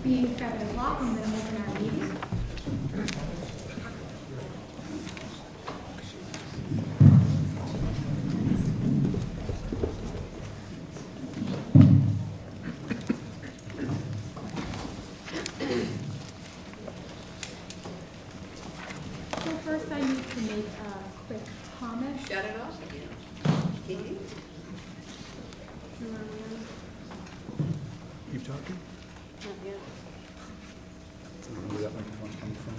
Being 7 o'clock, I'm going to open our meeting. So first I need to make a quick comment. Shut it off again. Katie? Keep talking. Not yet. Where that microphone's coming from.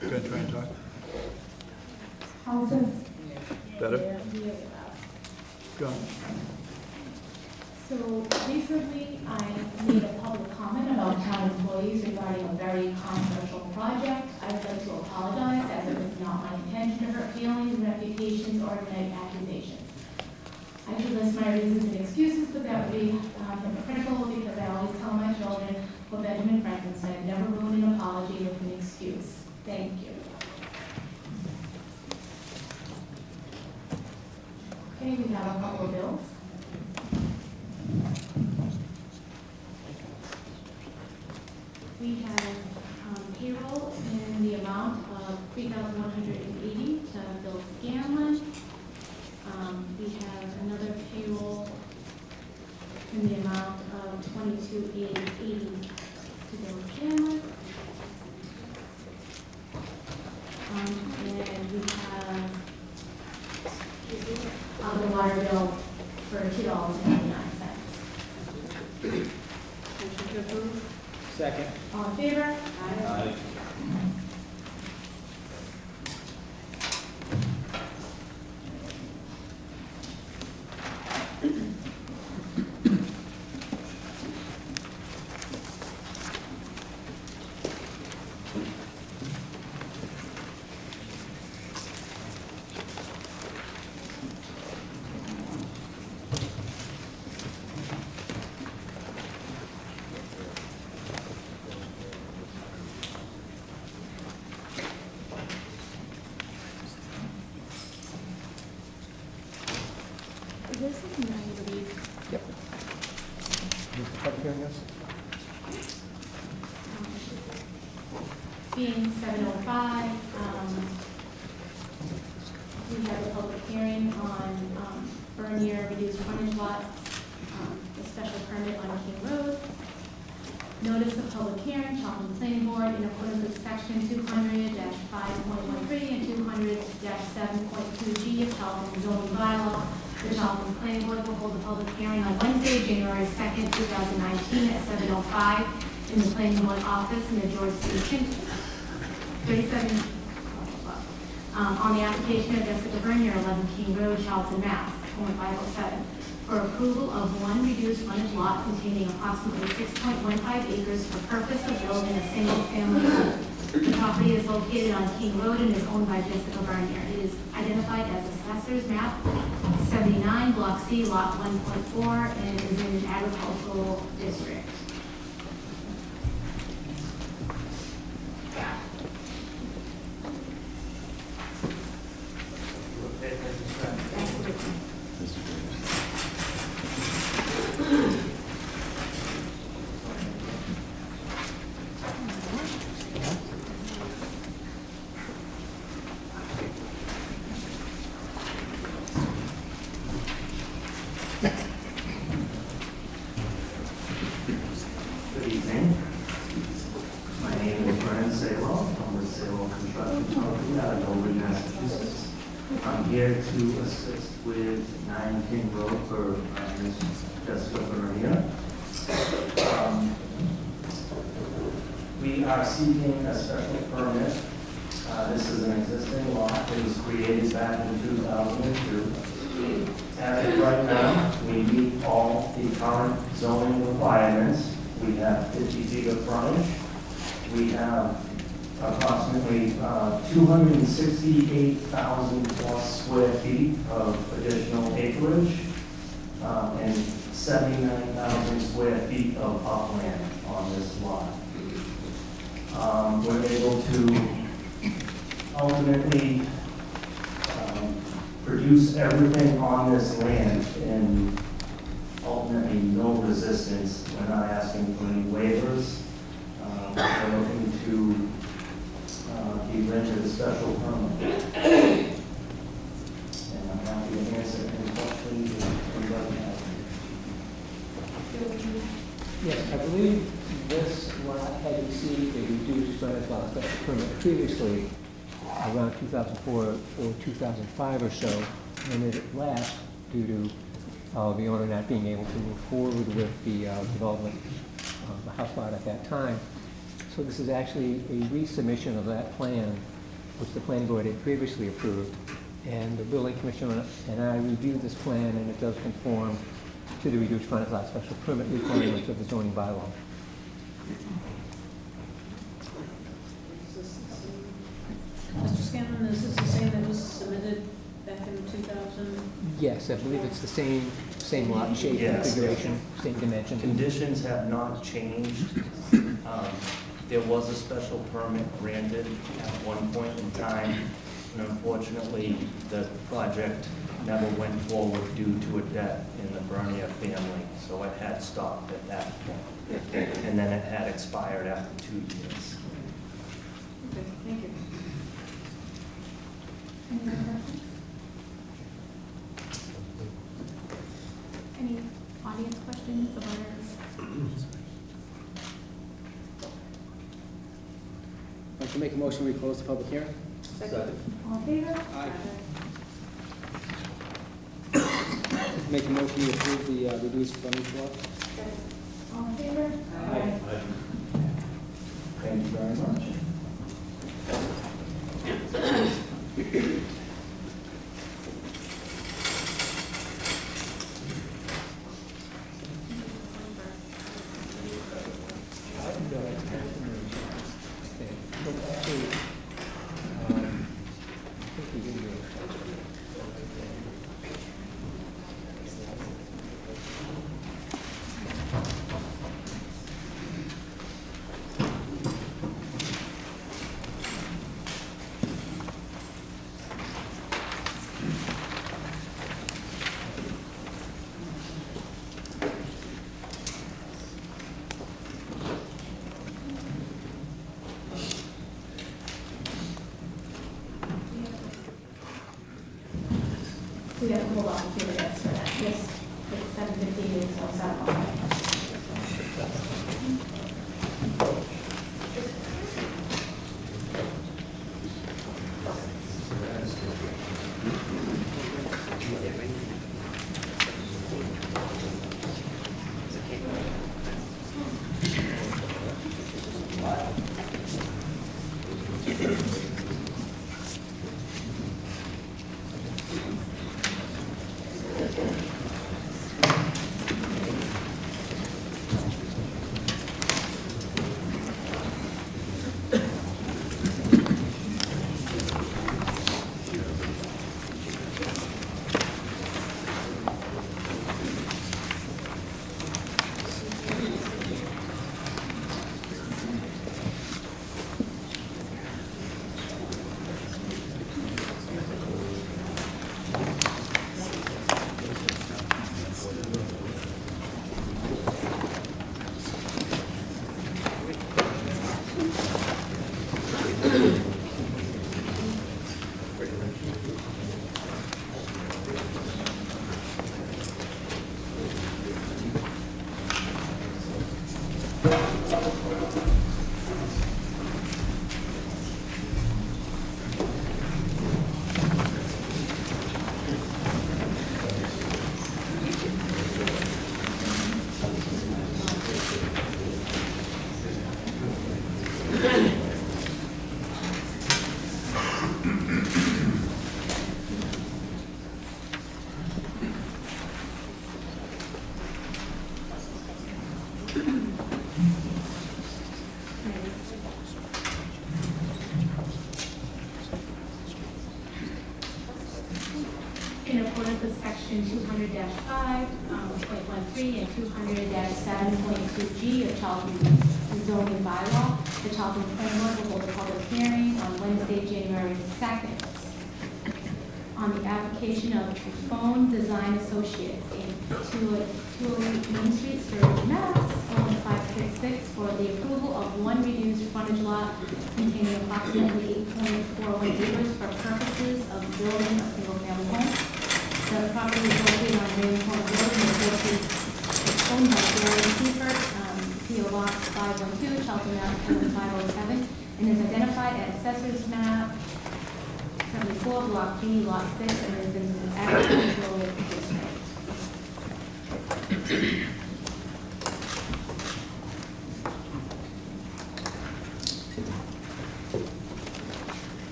Go ahead, try and talk. How's this? Better? Go on. So recently, I made a public comment about town employees regarding a very controversial project. I would like to apologize, as it was not my intention to hurt feelings, reputations, or make accusations. I should list my reasons and excuses, but that would be hypocritical because I always tell my children what Benjamin Franklin said, never ruin an apology with an excuse. Thank you. Okay, we have a couple of bills. We have payroll in the amount of $3,180 to Bill Scanlon. We have another payroll in the amount of $22,880 to Bill Scanlon. And we have the water bill for $2.99. Motion to approve? Second. All in favor? Aye. Is there something I need to read? Yep. Mr. Public hearing, yes? Being 7:05, we have a public hearing on Bernier reduced frontage lot, a special permit on King Road. Notice of public hearing, Charlton Planning Board, in accordance with section 200-5.13 and 200-7.2G of Charlton zoning bylaw. The Charlton Planning Board will hold a public hearing on Wednesday, January 2nd, 2019, at 7:05 in the Planning Board office in the George C. 37, on the application of Jessica Bernier, 11 King Road, Charlton, Mass. 01507, for approval of one reduced frontage lot containing approximately 6.15 acres for purpose of building a single-family home. The property is located on King Road and is owned by Jessica Bernier. It is identified as Assessor's Map 79, Block C, Lot 1.4, and is in an agricultural district. Good evening. My name is Brian Salo. I'm with Salo Construction Company out of Dover, Massachusetts. I'm here to assist with 9 King Road for Ms. Jessica Bernier. We are seeking a special permit. This is an existing lot. It was created back in 2002. As of right now, we meet all the current zoning requirements. We have 50 feet of frontage. We have approximately 268,000 plus square feet of additional acreage and 79,000 square feet of upland on this lot. We're able to ultimately produce everything on this land and ultimately definitely no resistance. We're not asking for any waivers. We're looking to be granted a special permit. And I'm happy to answer any questions if anybody has. Yes, I believe this lot had received a reduced frontage lot special permit previously, around 2004 or 2005 or so, and it lapsed due to the owner not being able to move forward with the development of the house lot at that time. So this is actually a resubmission of that plan, which the planning board had previously approved. And the building commissioner and I reviewed this plan, and it does conform to the reduced frontage lot special permit requirements of the zoning bylaw. Mr. Scanlon, is this the same that was submitted back in 2000? Yes, I believe it's the same lot shape, Yes. configuration, same dimension. Conditions have not changed. There was a special permit granted at one point in time, and unfortunately, the project never went forward due to a death in the Bernier family, so it had stopped at that point. And then it had expired after 2 years. Okay, thank you. Any other questions? Any audience questions or? I'd like to make a motion, we close the public hearing. Second. All in favor? Aye. Make a motion to approve the reduced frontage lot. All in favor? Aye. Thank you very much. We have to hold off a few minutes for that. Yes, it's 7:15, so it's not long. In accordance with section 200-5, .13 and 200-7.2G of Charlton zoning bylaw, the Charlton Planning Board will hold a public hearing on Wednesday, January 2nd on the application of Phone Design Associates in 208 Main Street, Sturbridge, Mass. 01566 for the approval of one reduced frontage lot containing approximately 8.41 acres for purposes of building a single-family home. The property is located on Ravenhall Road in the Dorset, owned by Gary Seifert, P.O. Box 512, Charlton, Mass. 507, and is identified as Assessor's Map 74, Block G, Lot 6, and is in an agricultural district.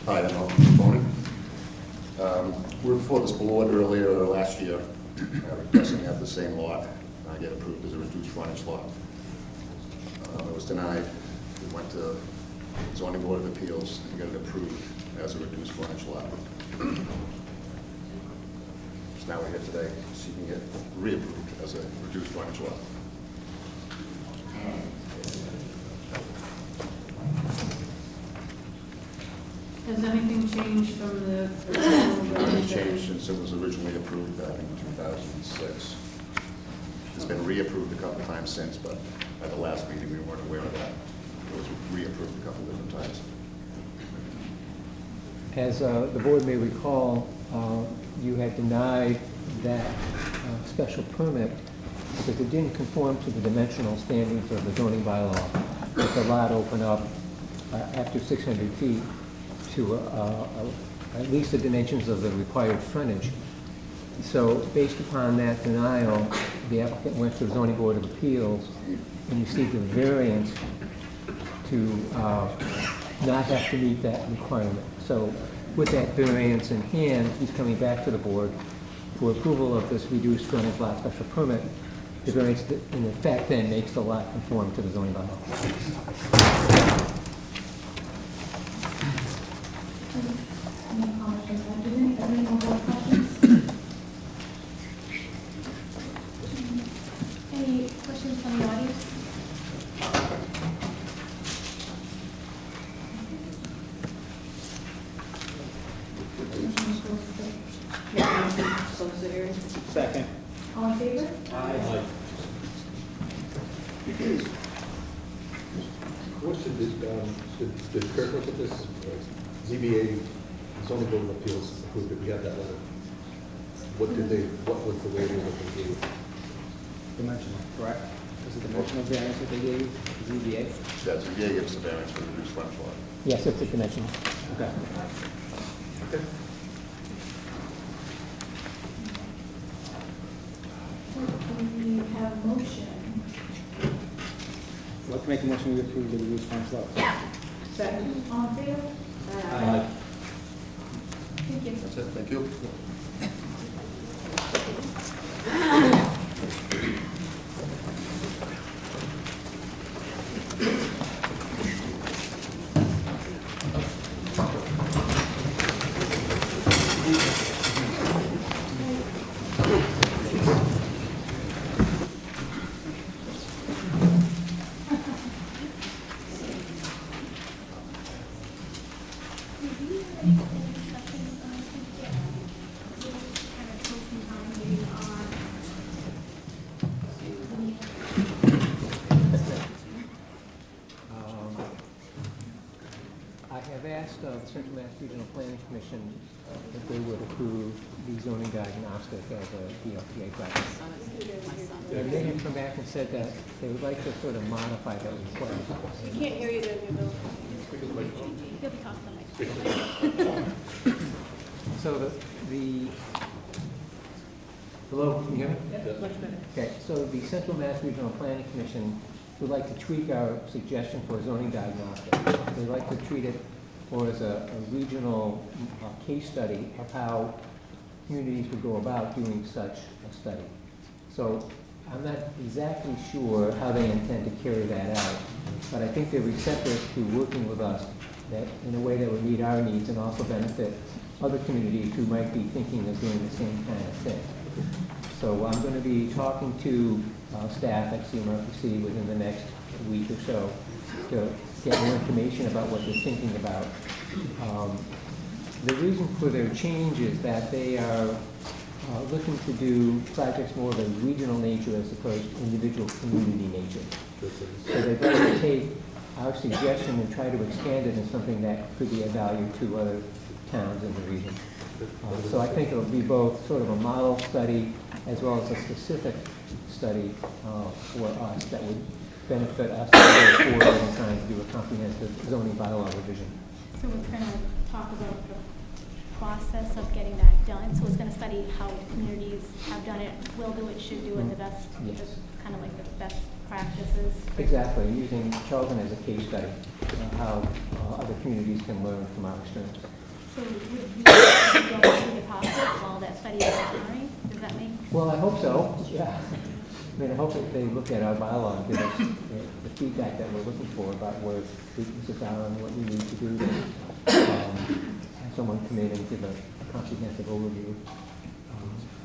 Hi, I'm Alvin Boney. We were before this board earlier last year, requesting to have the same lot get approved as a reduced frontage lot. It was denied. We went to zoning board of appeals and got it approved as a reduced frontage lot. So now we're here today seeking it reapproved as a reduced frontage lot. Has anything changed from the? Nothing changed since it was originally approved back in 2006. It's been reapproved a couple of times since, but at the last meeting, we weren't aware of that. It was reapproved a couple of different times. As the board may recall, you had denied that special permit because it didn't conform to the dimensional standards of the zoning bylaw. That the lot opened up after 600 feet to at least the dimensions of the required frontage. So based upon that denial, the applicant went to the zoning board of appeals and received a variance to not have to meet that requirement. So with that variance in hand, he's coming back to the board for approval of this reduced frontage lot special permit. The variance in effect then makes the lot conform to the zoning bylaw. Any comments from that? Any more board questions? Any questions from the audience? Close the hearing. Second. All in favor? What should the purpose of this ZBA zoning board of appeals approved it? We have that letter. What was the waiver that they gave? Dimensional, correct? Was it dimensional variance that they gave, ZBA? That ZBA gives the variance for the reduced frontage lot. Yes, it's a dimensional. Okay. Okay. We have a motion. I'd like to make a motion to approve the reduced frontage lot. Second. All in favor? Aye. Thank you. That's it, thank you. I have asked the Central Mass Regional Planning Commission if they would approve the zoning diagnostic as a DLTA practice. And they have come back and said that they would like to sort of modify that request. Can't hear you there, Bill. You'll be talking to Mike. So hello, can you hear me? Much better. Okay, so the Central Mass Regional Planning Commission would like to tweak our suggestion for a zoning diagnostic. They'd like to treat it more as a regional case study of how communities would go about doing such a study. So I'm not exactly sure how they intend to carry that out, but I think they're receptive to working with us that in a way that would meet our needs and also benefit other communities who might be thinking of doing the same kind of thing. So I'm going to be talking to staff at CMRPC within the next week or so to get more information about what they're thinking about. The reason for their change is that they are looking to do projects more of a regional nature as opposed to individual community nature. So they'd like to take our suggestion and try to expand it into something that could be of value to other towns in the region. So I think it'll be both sort of a model study as well as a specific study for us that would benefit us to go forward in trying to do a comprehensive zoning bylaw revision. So it's going to talk about the process of getting that done. So it's going to study how communities have done it, will do it, should do it, the best, Yes. kind of like the best practices. Exactly, using Charlton as a case study, how other communities can learn from our experience. So would you go through the process while that study is occurring? Does that make? Well, I hope so, yeah. I mean, I hope that they look at our bylaw and give us the feedback that we're looking for about where weaknesses are and what we need to do to have someone come in and give a comprehensive overview.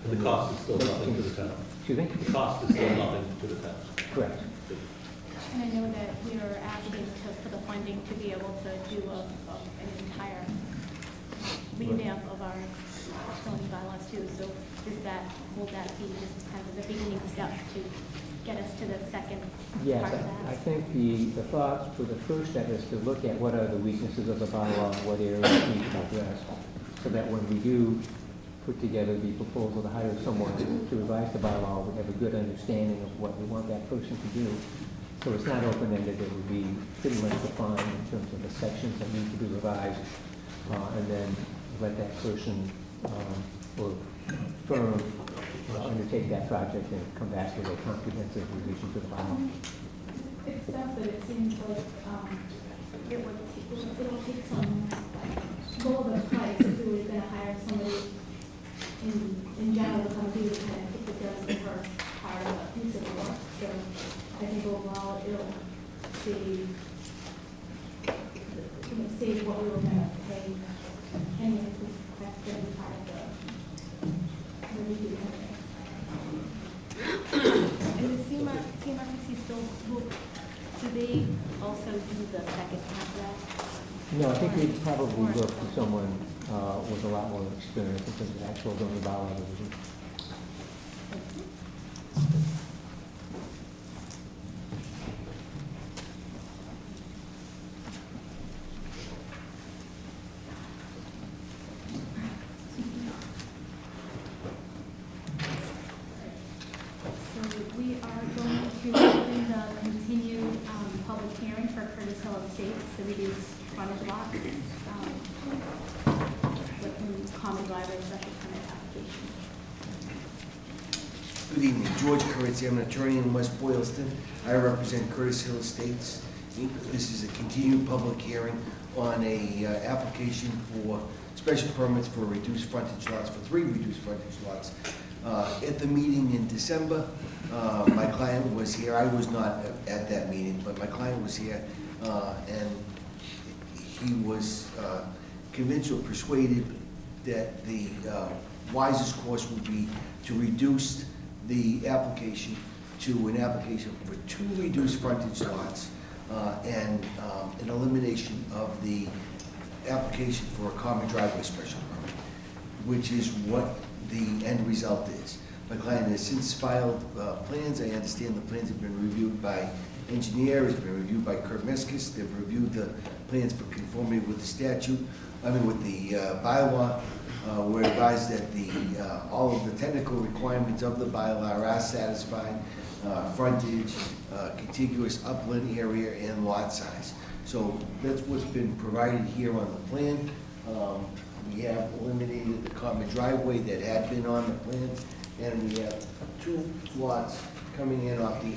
And the cost is still nothing to the town. Excuse me? The cost is still nothing to the town. Correct. And I know that we are asking for the funding to be able to do an entire revamp of our zoning bylaws too. So will that be just kind of the beginning step to get us to the second Yes, part of I that? think the thought for the first step is to look at what are the weaknesses of the bylaw, what areas need to be addressed, so that when we do put together the proposal to hire someone to revise the bylaw, we have a good understanding of what we want that person to do. So it's not open-ended, it would be pretty much defined in terms of the sections that need to be revised, and then let that person or firm undertake that project and come back with a comprehensive revision to the bylaw. It's stuff, but it seems like it'll take some goal of price if we were going to hire somebody in general to come do the kind of think that does the first part of a piece of the work. So I think overall it'll save what we were going to pay anyway if that's going to be part of the review. And the CMRPC still, do they also do the second half of that? No, I think we'd probably look for someone with a lot more experience in terms of actual zoning bylaw revision. So we are going to open the continued public hearing for Curtis Hill Estates, the reduced frontage lot, with common driveway special permit application. Good evening, George Curtis, I'm an attorney in West Boylston. I represent Curtis Hill Estates. This is a continued public hearing on a application for special permits for reduced frontage lots, for 3 reduced frontage lots. At the meeting in December, my client was here. I was not at that meeting, but my client was here, and he was convinced or persuaded that the wisest course would be to reduce the application to an application for 2 reduced frontage lots and an elimination of the application for a common driveway special permit, which is what the end result is. My client has since filed plans. I understand the plans have been reviewed by engineers, have been reviewed by Kurt Miskis. They've reviewed the plans for conformity with the statute, with the bylaw. We're advised that all of the technical requirements of the bylaw are satisfied, frontage, contiguous upland area, and lot size. So that's what's been provided here on the plan. We have eliminated the common driveway that had been on the plans, and we have 2 lots coming in off the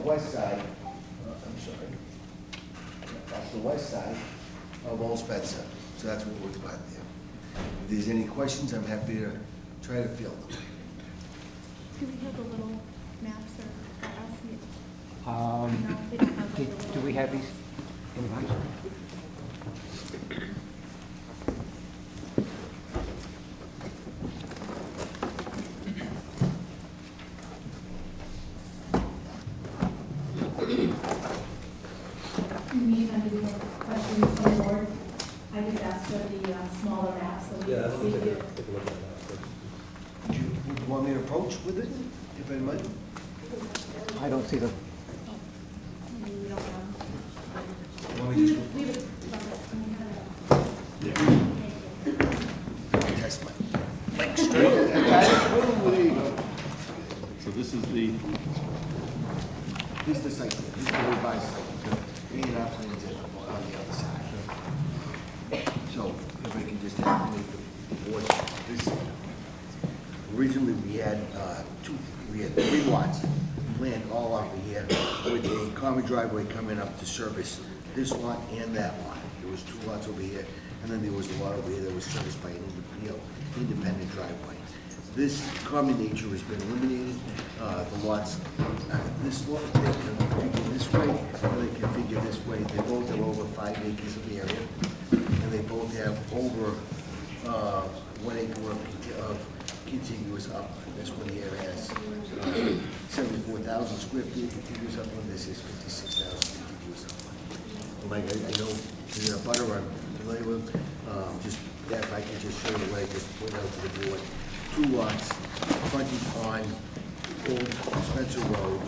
west side, off the west side of Old Spencer. So that's what we've got there. If there's any questions, I'm happy to try to field them. Do we have the little maps or else? Um, No, we don't have do the little. do we have these in the box? In the meantime, do we have questions from the board? I just asked for the smaller maps so we Yeah, I can don't see think it. take a look at that. Would you want me to approach with it, if I might? I don't see them. We don't have. Want me to just We would love it. test my... So this is the, This is the site, plan. This is the revised site. Me and our plans are on the other side. So, if I can just have the board, this, originally we had three lots planned all over here with a common driveway coming up to service this lot and that lot. There was 2 lots over here, and then there was a lot over here that was serviced by an independent driveway. This common nature has been eliminated. The lots, this lot, they can configure this way, or they can configure this way. They both have over 5 acres of area, and they both have over 1 acre of contiguous upland. This one here has 74,000 square feet of contiguous upland. This is 56,000 contiguous upland. Like, I know, there's a butter I'm familiar with, just, that if I can just show you what I just pointed out to the board. 2 lots, fronting on Old Spencer Road.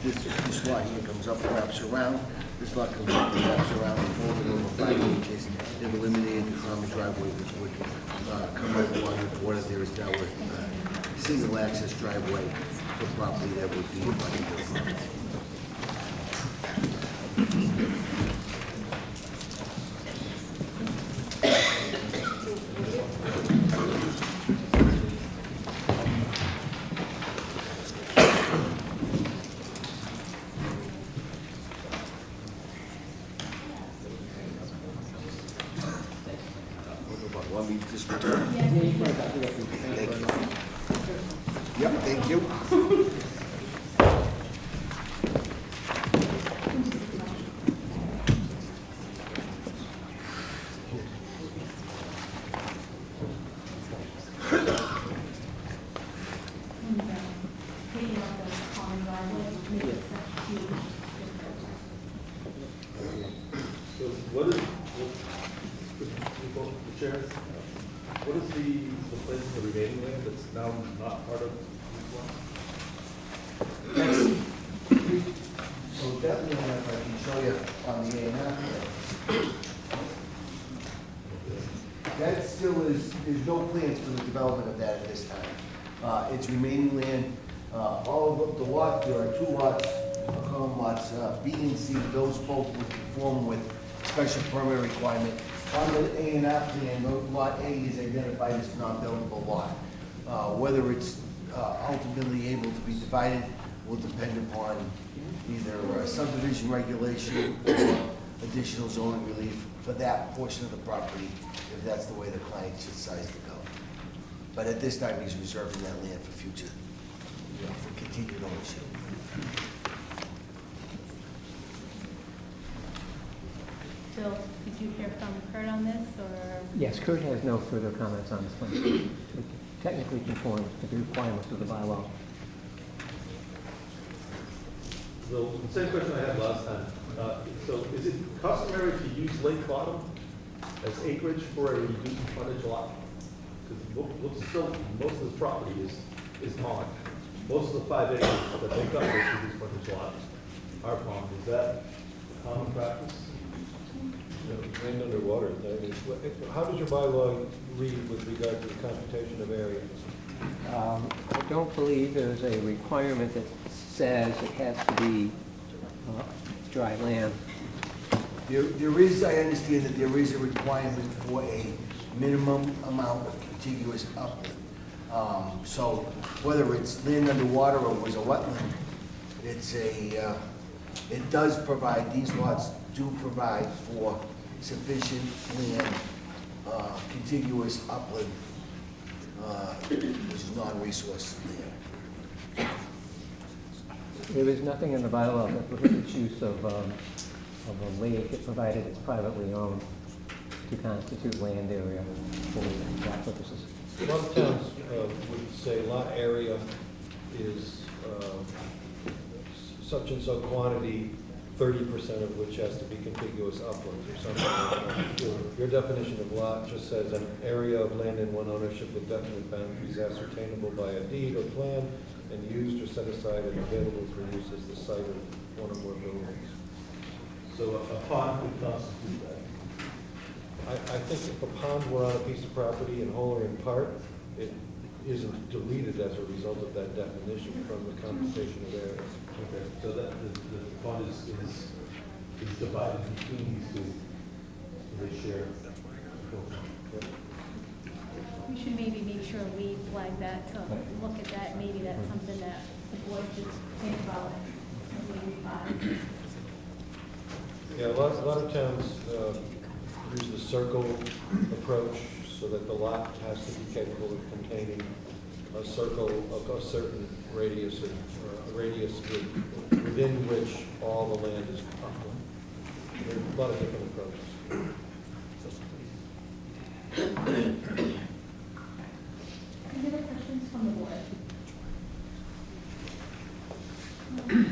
This lot here comes up, wraps around. This lot comes up, wraps around, and both are over 5 inches. They've eliminated the common driveway, which would come right along the border. There is now a single access driveway for property that would be abutting the property. Want me to just return? Thank you. Yep, thank you. Taking out the common driveway, make it such huge. so what is, the chair, what is the place in the remaining land that's now not part of this one? So that one, if I can show you on the A&R. That still is, there's no plans for the development of that at this time. It's remaining land, all of the lots, there are 2 lots, common lots, B and C, those both would conform with special permit requirement. On the A&R plan, lot A is identified as non-buildable lot. Whether it's ultimately able to be divided will depend upon either subdivision regulation or additional zoning relief for that portion of the property, if that's the way the client decides to go. But at this time, he's reserving that land for future, for continued ownership. Bill, did you hear from Kurt on this, or? Yes, Kurt has no further comments on this plan. It technically conforms to the requirements of the bylaw. The same question I had last time. So is it customary to use Lake Bottom as acreage for a reduced frontage lot? Because looks still, most of this property is pond. Most of the 5 acres that make up this reduced frontage lot are pond. Is that common practice? Land underwater, that is, how does your bylaw read with regard to the computation of area? I don't believe there's a requirement that says it has to be dry land. There is, I understand that there is a requirement for a minimum amount of contiguous upland. So whether it's land underwater or was a wetland, it's it does provide, these lots do provide for sufficient land, contiguous upland which is non-resource there. There is nothing in the bylaw that prohibits use of a lake, provided it's privately owned, to constitute land area for that purposes. A lot of towns would say lot area is such and so quantity, 30% of which has to be contiguous uplands or something like that. Your definition of lot just says an area of land in one ownership with definite boundaries ascertainable by a deed or plan and used or set aside and available for use as the site of one or more buildings. So a pond would constitute that. I think if a pond were on a piece of property in whole or in part, it isn't deleted as a result of that definition from the computation of area. Okay, so that the pond is divided between these two. They share. We should maybe make sure we flag that, to look at that, maybe that's something that the board should think about as we move on. Yeah, a lot of towns use the circle approach so that the lot has to be capable of containing a circle of a certain radius, or a radius within which all the land is upland. There are a lot of different approaches. Any other questions from the board?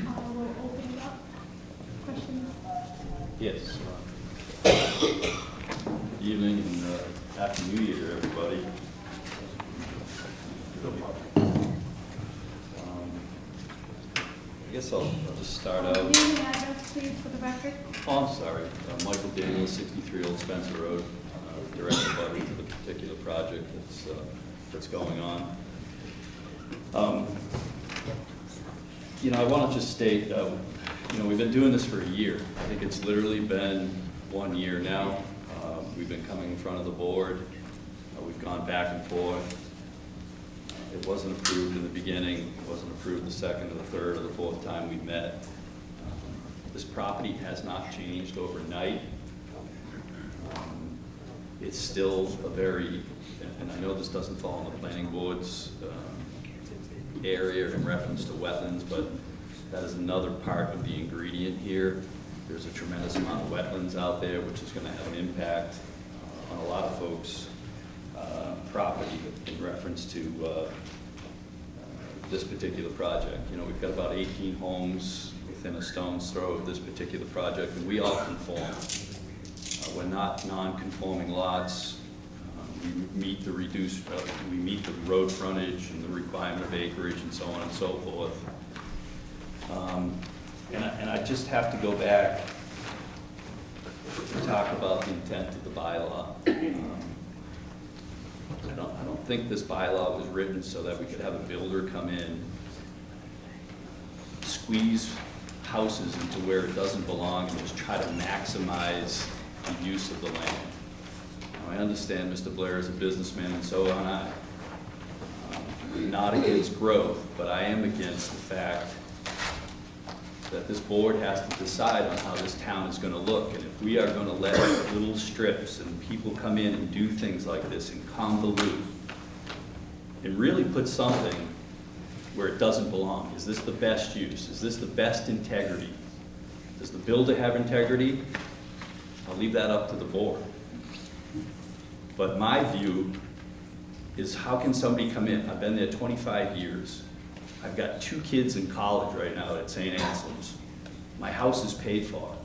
I will open it up. Questions? Yes. Evening and Happy New Year, everybody. I guess I'll just start out. Name and address, please, for the record. Oh, I'm sorry. Michael Daniels, 63 Old Spencer Road, direct abutter to the particular project that's going on. You know, I want to just state, you know, we've been doing this for a year. I think it's literally been 1 year now. We've been coming in front of the board. We've gone back and forth. It wasn't approved in the beginning. It wasn't approved the second or the third or the fourth time we met. This property has not changed overnight. It's still a very, and I know this doesn't fall in the planning board's area in reference to wetlands, but that is another part of the ingredient here. There's a tremendous amount of wetlands out there, which is going to have an impact on a lot of folks' property in reference to this particular project. You know, we've got about 18 homes within a stone's throw of this particular project, and we all conform. We're not non-conforming lots. We meet the we meet the road frontage and the requirement of acreage and so on and so forth. And I just have to go back and talk about the intent of the bylaw. I don't think this bylaw was written so that we could have a builder come in, squeeze houses into where it doesn't belong, and just try to maximize the use of the land. Now, I understand Mr. Blair is a businessman, and so am I. I'm not against growth, but I am against the fact that this board has to decide on how this town is going to look. And if we are going to let little strips and people come in and do things like this and convolute and really put something where it doesn't belong, is this the best use? Is this the best integrity? Does the builder have integrity? I'll leave that up to the board. But my view is, how can somebody come in? I've been there 25 years. I've got 2 kids in college right now at St. Anselm's. My house is paid for.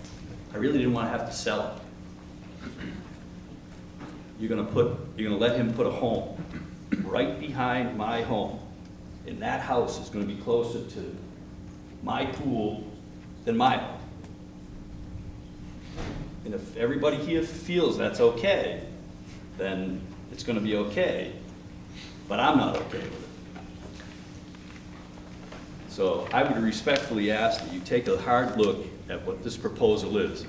I really didn't want to have to sell it. You're gonna let him put a home right behind my home, and that house is gonna be closer to my pool than my home. And if everybody here feels that's okay, then it's gonna be okay, but I'm not okay with it. So I would respectfully ask that you take a hard look at what this proposal is.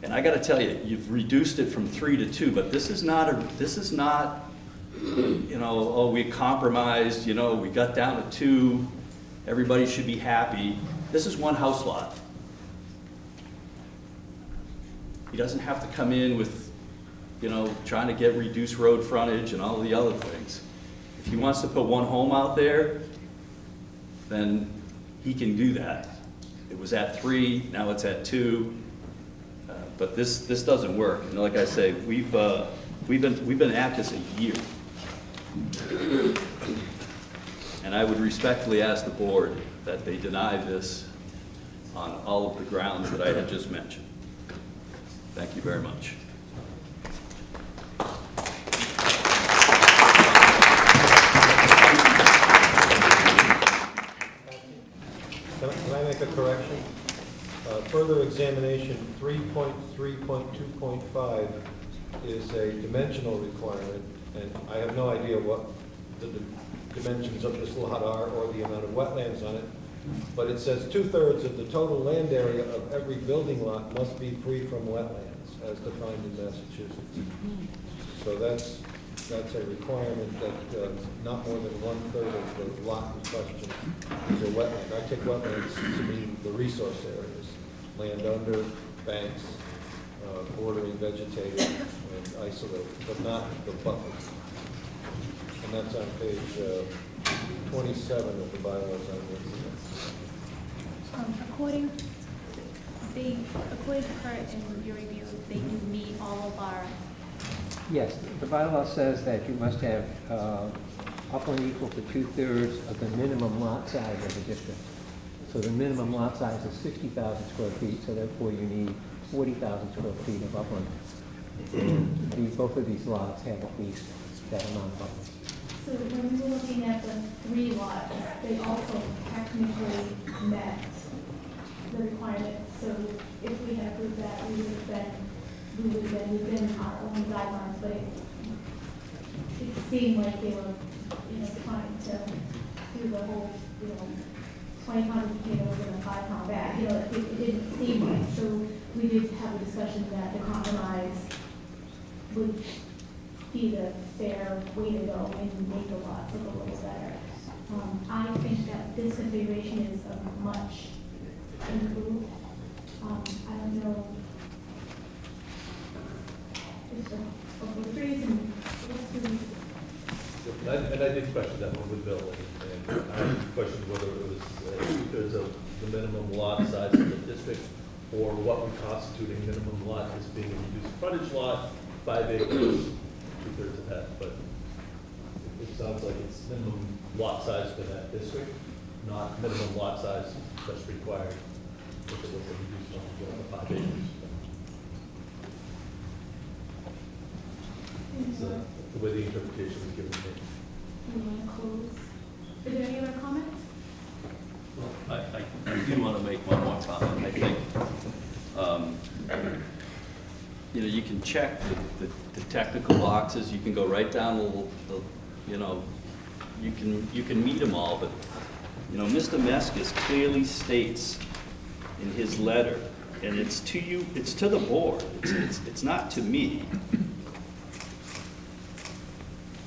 And I gotta tell you, you've reduced it from 3 to 2, but this is not, you know, oh, we compromised, you know, we got down to 2, everybody should be happy. This is 1 house lot. He doesn't have to come in with, you know, trying to get reduced road frontage and all the other things. If he wants to put one home out there, then he can do that. It was at 3, now it's at 2, but this doesn't work. And like I say, we've been at this a year. And I would respectfully ask the board that they deny this on all of the grounds that I had just mentioned. Thank you very much. Can I make a correction? Further examination 3.3.2.5 is a dimensional requirement, and I have no idea what the dimensions of this lot are or the amount of wetlands on it, but it says 2/3 of the total land area of every building lot must be free from wetlands, as defined in Massachusetts. So that's a requirement that not more than 1/3 of the lot in question is a wetland. I take wetlands to mean the resource areas, land under, banks, bordering vegetated and isolated, but not the buffers. And that's on page 27 of the bylaws on this. According to Kurt in your review, they do meet all of our, Yes, the bylaw says that you must have upland equal to 2/3 of the minimum lot size of the district. So the minimum lot size is 60,000 square feet, so therefore you need 40,000 square feet of upland. And both of these lots have at least that amount of upland. So when we were looking at the 3 lots, they also technically met the requirements. So if we had approved that, we would have been within our own guidelines, but it seemed like they were, trying to do the whole, 20-pound container within a 5-pound bag. It didn't seem right. So we did have a discussion that the compromise would be the fair way to go and make the lots look a little better. I think that this configuration is a much improved. I don't know. And I did question that one with Bill, and I questioned whether it was because of the minimum lot size of the district, or what would constitute a minimum lot as being a reduced frontage lot, 5 acres, 2/3 of that, but it sounds like it's minimum lot size for that district, not minimum lot size that's required if it was a reduced frontage lot of 5 acres. So the way the interpretation was given to me. We want to close. Are there any other comments? Well, I do want to make one more comment. I think, you can check the technical boxes. You can go right down you can meet them all. But, Mr. Meskis clearly states in his letter, and it's to you, it's to the board. It's not to me.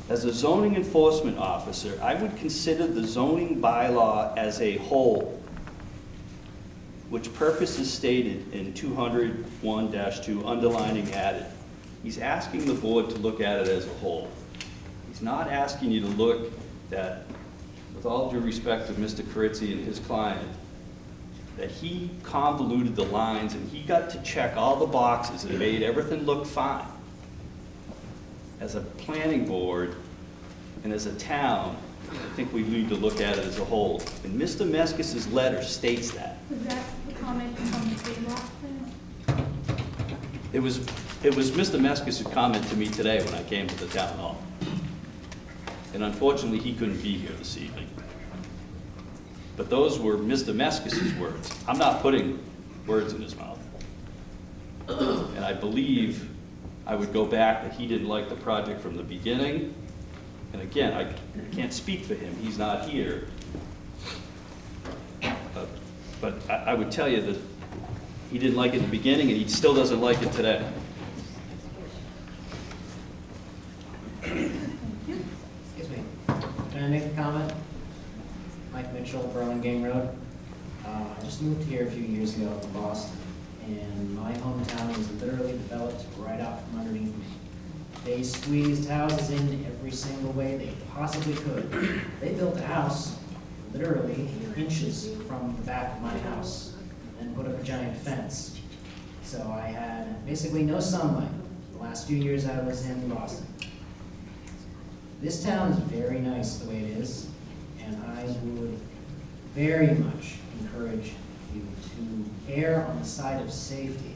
As a zoning enforcement officer, I would consider the zoning bylaw as a whole, which purpose is stated in 201-2 underlining added. He's asking the board to look at it as a whole. He's not asking you to look at, with all due respect to Mr. Carizzi and his client, that he convoluted the lines and he got to check all the boxes and made everything look fine. As a planning board and as a town, I think we need to look at it as a whole. And Mr. Meskis' letter states that. was that the comment from the big lot plan? It was Mr. Meskis' comment to me today when I came to the town hall. And unfortunately, he couldn't be here this evening. But those were Mr. Meskis' words. I'm not putting words in his mouth. And I believe I would go back that he didn't like the project from the beginning. And again, I can't speak for him, he's not here. But I would tell you that he didn't like it in the beginning and he still doesn't like it today. Excuse me, can I make a comment? Mike Mitchell, Burlingame Road. I just moved here a few years ago to Boston, and my hometown was literally developed right out from underneath me. They They squeezed houses in every single way they possibly could. They built a house literally inches from the back of my house and put up a giant fence. So I had basically no sunlight the last few years I was in Boston. This town is very nice the way it is, and I would very much encourage you to err on the side of safety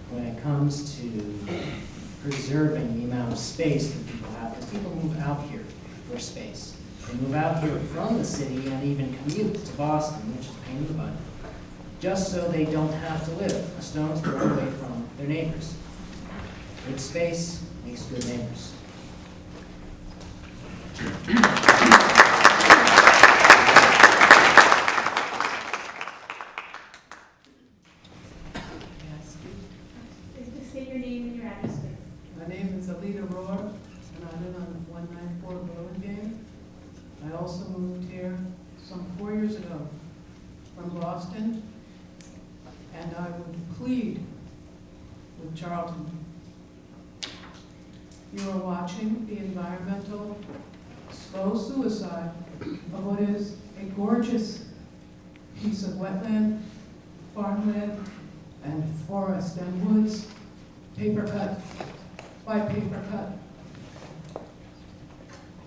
when it comes to preserving the amount of space that people have, because people move out here for space. They move out here from the city and even commute to Boston, which is a pain in the butt, just so they don't have to live a stone's throw away from their neighbors. Good space makes good neighbors. Please state your name and your address, please. My name is Alita Rohr, and I live on 194 Burlingame. I also moved here some 4 years ago from Boston, and I would plead with Charlton. You are watching the environmental slow suicide of what is a gorgeous piece of wetland, farmland, and forest and woods, paper cut by paper cut,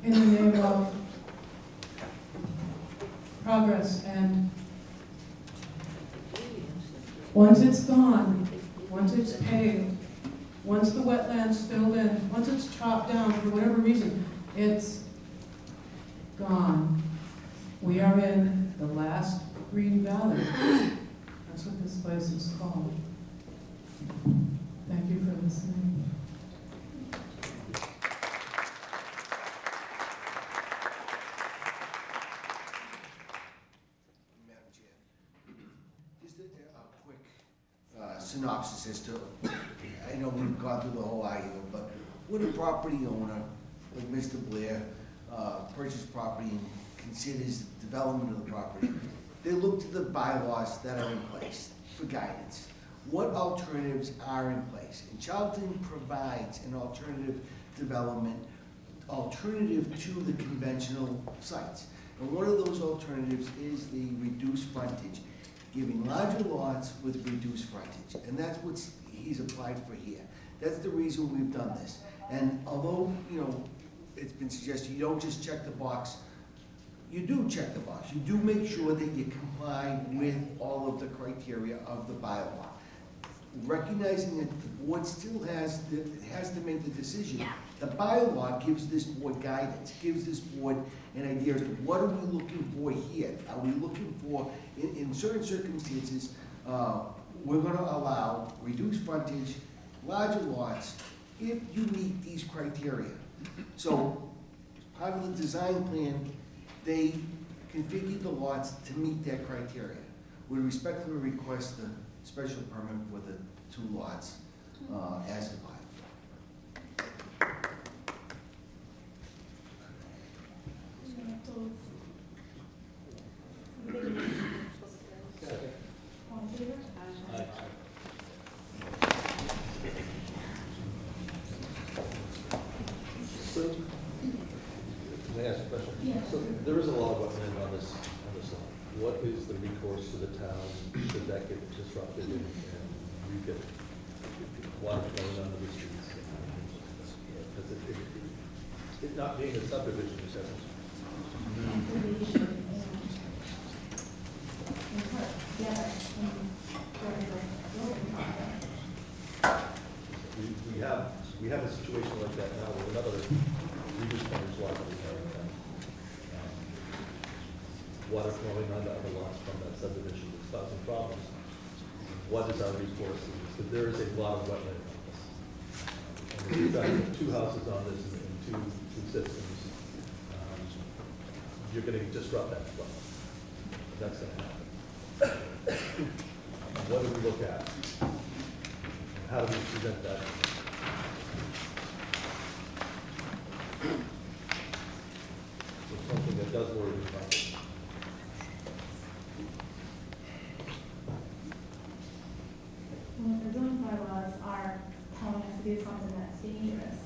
in the name of progress. And once it's gone, once it's paved, once the wetland's filled in, once it's chopped down for whatever reason, it's gone. We are in the last green valley. That's what this place is called. Thank you for listening. Madam Chair, just a quick synopsis as to, I know we've gone through the whole argument, but would a property owner, like Mr. Blair, purchase property and considers development of the property, they look to the bylaws that are in place for guidance. What alternatives are in place? And Charlton provides an alternative development, alternative to the conventional sites. And one of those alternatives is the reduced frontage, giving larger lots with reduced frontage. And that's what he's applied for here. That's the reason we've done this. And although, you know, it's been suggested you don't just check the box, you do check the box. You do make sure that you comply with all of the criteria of the bylaw. Recognizing that the board still has to make the decision. The bylaw gives this board guidance, gives this board an idea as to what are we looking for here? Are we looking for, in certain circumstances, we're gonna allow reduced frontage, larger lots, if you meet these criteria. So, part of the design plan, they configured the lots to meet that criteria. We respectfully request the special permit for the 2 lots as applied. All in favor? So, can I ask a question? Yeah. So there is a lot of wetland on this lot. What is the recourse to the town should that get disrupted and you get water flowing onto the streets? Because it not being a subdivision, is that? We have a situation like that now with another reduced frontage lot that we have. Water flowing onto other lots from that subdivision that's causing problems. What is our recourse? Because there is a lot of wetland on this. And if you've got 2 houses on this and two systems, you're going to disrupt that flow. That's going to happen. What do we look at? How do we prevent that? It's something that does worry me about it. Well, the zoning bylaws are telling us to do something that's dangerous.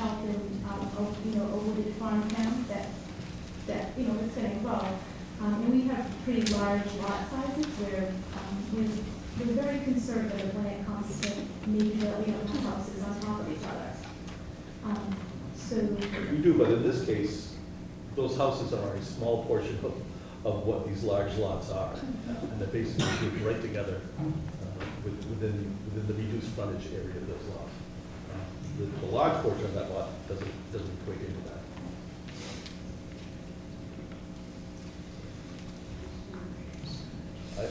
Charlton, a wooded farm town that's going to grow. And we have pretty large lot sizes where we're very conservative when it comes to making sure that we don't have houses on top of each other. So We do, but in this case, those houses are a small portion of what these large lots are. And they're basically grouped right together within the reduced frontage area of those lots. The large portion of that lot doesn't equate into that.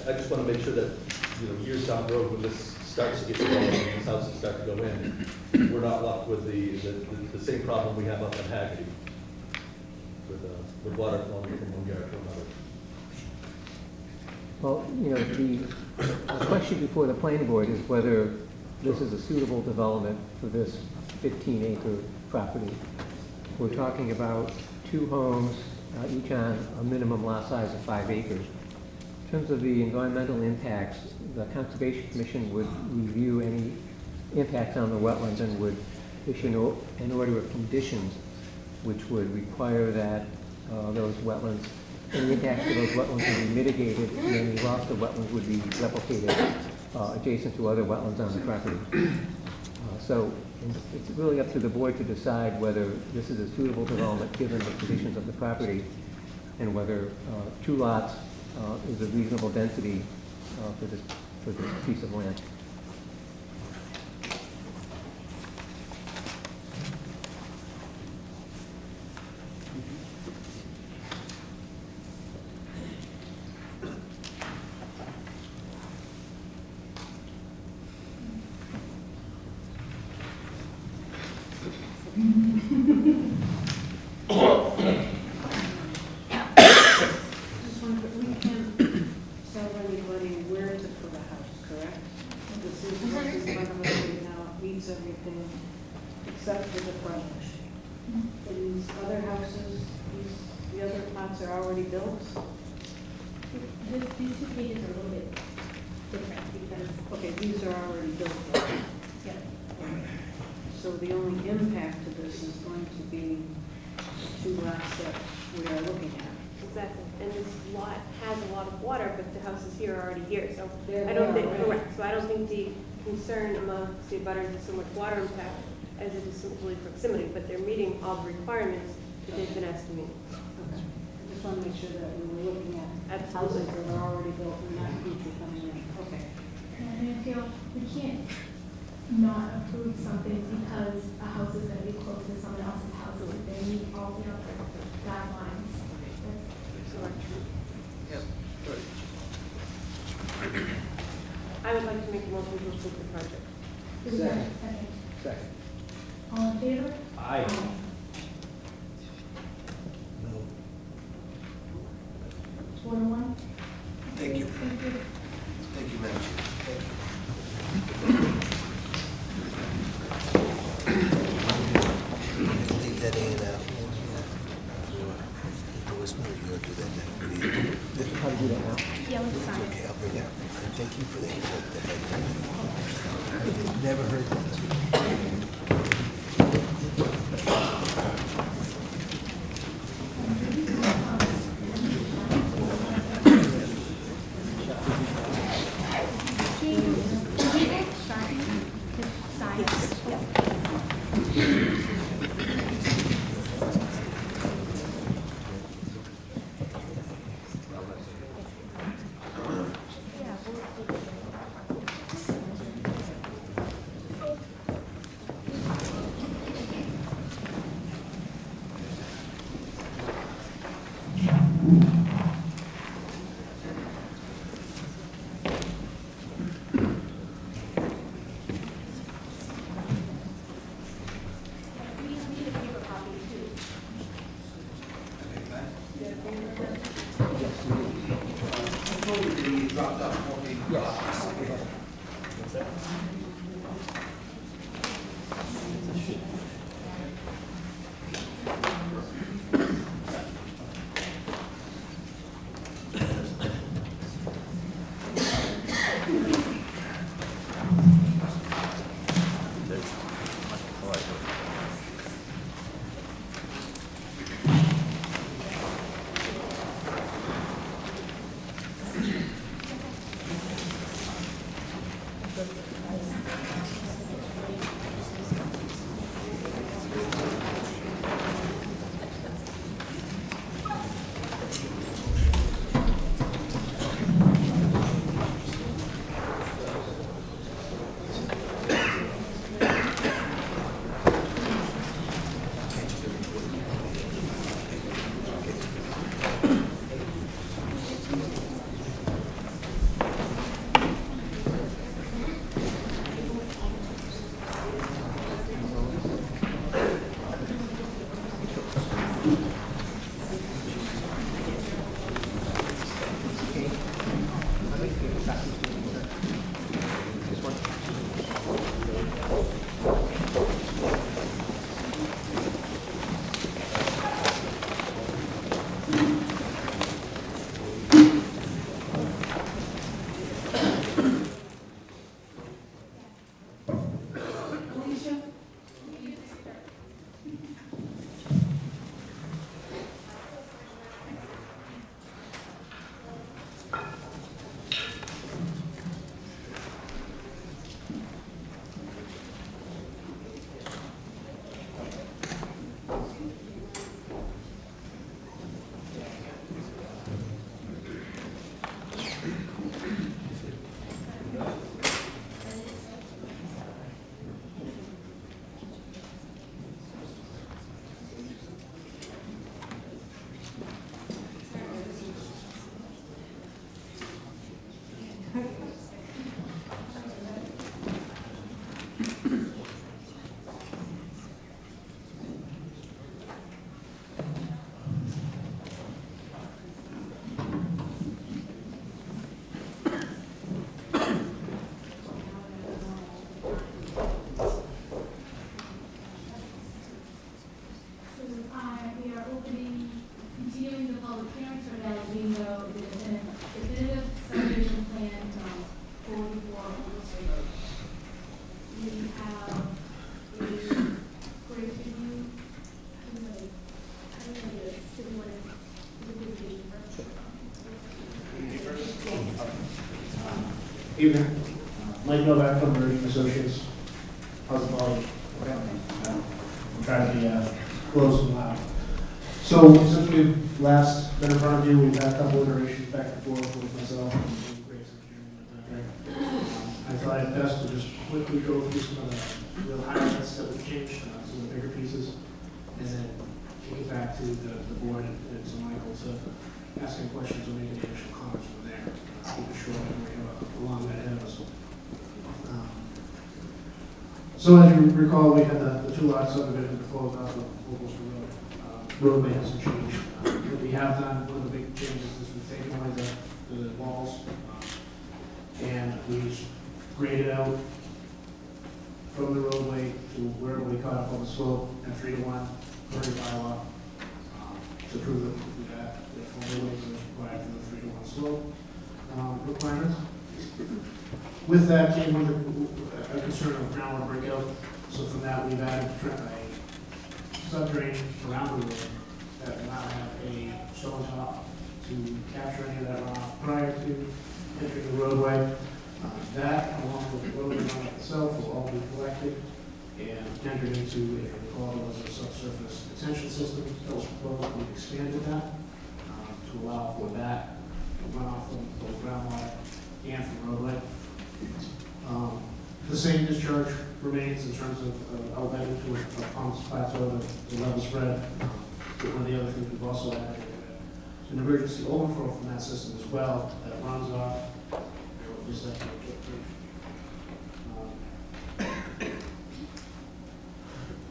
I just want to make sure that, years down the road, when this starts to get developed and these houses start to go in, we're not left with the same problem we have up in Haggerty with water flowing from one yard to another. Well, the question before the planning board is whether this is a suitable development for this 15-acre property. We're talking about 2 homes, each on a minimum lot size of 5 acres. In terms of the environmental impacts, the Conservation Commission would review any impacts on the wetlands and would issue an order of conditions which would require that those wetlands, any impacts to those wetlands would be mitigated, and any loss of wetlands would be replicated adjacent to other wetlands on the property. So it's really up to the board to decide whether this is a suitable development given the conditions of the property and whether 2 lots is a reasonable density for this piece of land. Just wonder, we can't tell anybody where to put a house, correct? This is what is in front of us right now, it meets everything except for the frontage. And these other houses, the other plots are already built? these 2 pages are a little bit different because, Okay, these are already built, right? yeah, So the only impact to this is going to be 2 lots that we are looking at. Exactly, and this lot has a lot of water, but the houses here are already here, so They're I don't think, there already. correct, so I don't think the concern amongst the abutters is so much water impact as it is simply proximity, but they're meeting all the requirements that they've been asked to meet. Okay. I just want to make sure that we were looking at Absolutely. houses that are already built and not future coming in. Okay. and I feel we can't not approve something because a house is going to be close to someone else's house if they meet all the other guidelines. I would like to make a motion to approve the project. Is there a second? Second. All in favor? Aye. No. 4 to 1? Thank you. Thank you. Thank you, Madam Chair. Leave that A and R in here for endorsement, you're gonna do that now. How to do that now? Yeah, let's It's sign it. okay, I'll bring that. And thank you for the input that I've never heard that. We are opening, continuing the public hearing for Valentino, the definitive subdivision plan, 44 Old Street Road. We have a great review. Evening. Mike Novak from Meridian Associates. How's the volume? I'm trying to be close and loud. So since we've last been in front of you, we've had a couple iterations back and forth with myself and Grace Engineering. I thought it best to just quickly go through some of the real highlights that we've changed, some of the bigger pieces, and then take it back to the board and to Michael to ask any questions or make any additional comments from there. Keep it short and we have a long way ahead of us. So as you recall, we had the two lot subdivision proposed off of Opal's Road. Roadway hasn't changed. What we have done, one of the big changes is we've taken away the walls and we've graded out from the roadway to wherever we caught up on the slope and 3-to-1 per bylaw to prove that the full roadway is required for the 3-to-1 slope requirements. With that came with a concern of groundwater breakout. So from that, we've added a sub-drain around the road that will now have a stone top to capture any of that runoff prior to entering the roadway. That, along with the roadway runoff itself, will all be collected and entered into, if you recall, was a subsurface detention system that was proposed. We've expanded that to allow for that runoff from both groundwater and from roadway. The same discharge remains in terms of outlet into a pump's plateau, the level spread. One of the other things we've also added an emergency overflow from that system as well that runs off.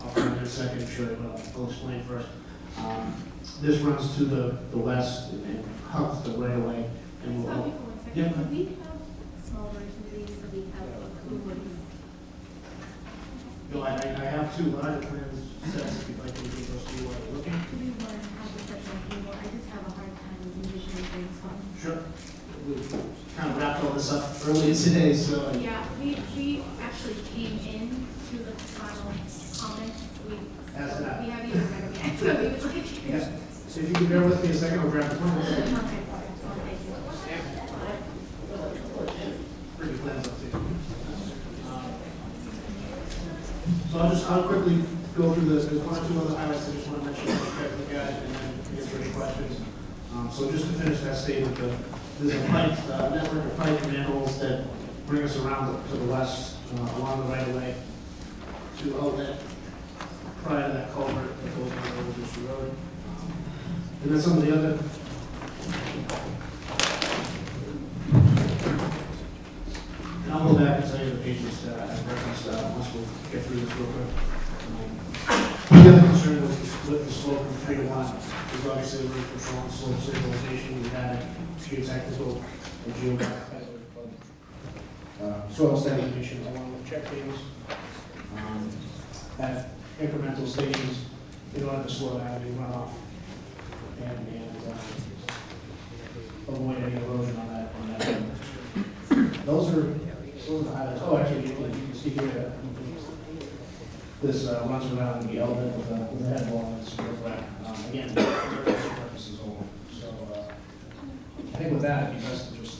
I'll come in a second and show you, but I'll explain first. This runs to the west and hugs the railway and will. Yeah. Do we have small versions of these, so we have a clue what is? No, I have two larger plans sets if you'd like to give those to you while you're looking. Do we want to have this section of table? I just have a hard time envisioning things on. Sure. We kind of wrapped all this up earlier today, so. Yeah, we actually came in to the final comments. We have you yet, so we would like. Yes. So if you could bear with me a second, I'll grab the plan. Okay. Pretty plans up too. So I'll quickly go through this. There's one or two other highlights I just want to mention. Look at it and then answer any questions. So just to finish that statement, there's a pipe, network of pipe manholes that bring us around to the west along the right of way to outlet prior to that culvert that goes on over this road. And then some of the other and I'll go back and tell you the pages that I've referenced once we'll get through this real quick. The other concern was the split the slope big one is obviously we're controlling slope stabilization. We had geotechnical and soil study missions along with check dams at incremental stations in order to slow down any runoff and avoid any erosion on that. Those are the highlights. Oh, actually, you can see here, this runs around the element with the head wall and it's flat. Again, for purposes only. So I think with that, it'd be best to just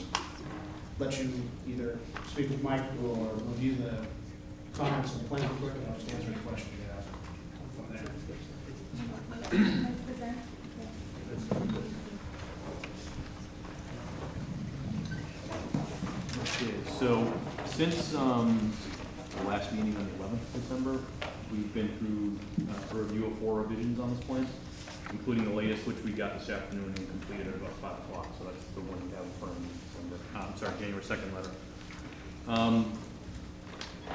let you either speak with Mike or review the comments and plan quick, and I'll just answer any questions you have from there. Okay, so since the last meeting on the 11th of December, we've been through a review of 4 revisions on this plan, including the latest, which we got this afternoon and completed at about 5 o'clock. So that's the one you have in front of me, January 2nd letter.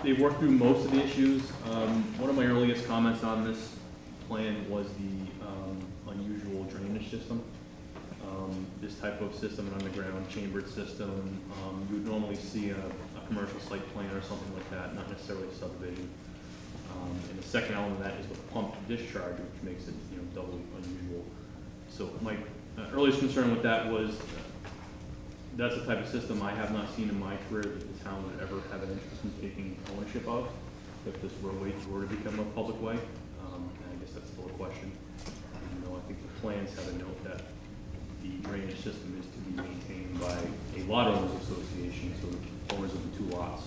They've worked through most of the issues. One of my earliest comments on this plan was the unusual drainage system. This type of system, an underground chambered system, you would normally see a commercial site plan or something like that, not necessarily a subdivision. And the second element of that is the pump discharge, which makes it doubly unusual. So my earliest concern with that was that's the type of system I have not seen in my career that the town would ever have an interest in taking ownership of if this roadway were to become a public way. And I guess that's still a question. I think the plans have a note that the drainage system is to be maintained by a lot owners association, so the owners of the 2 lots.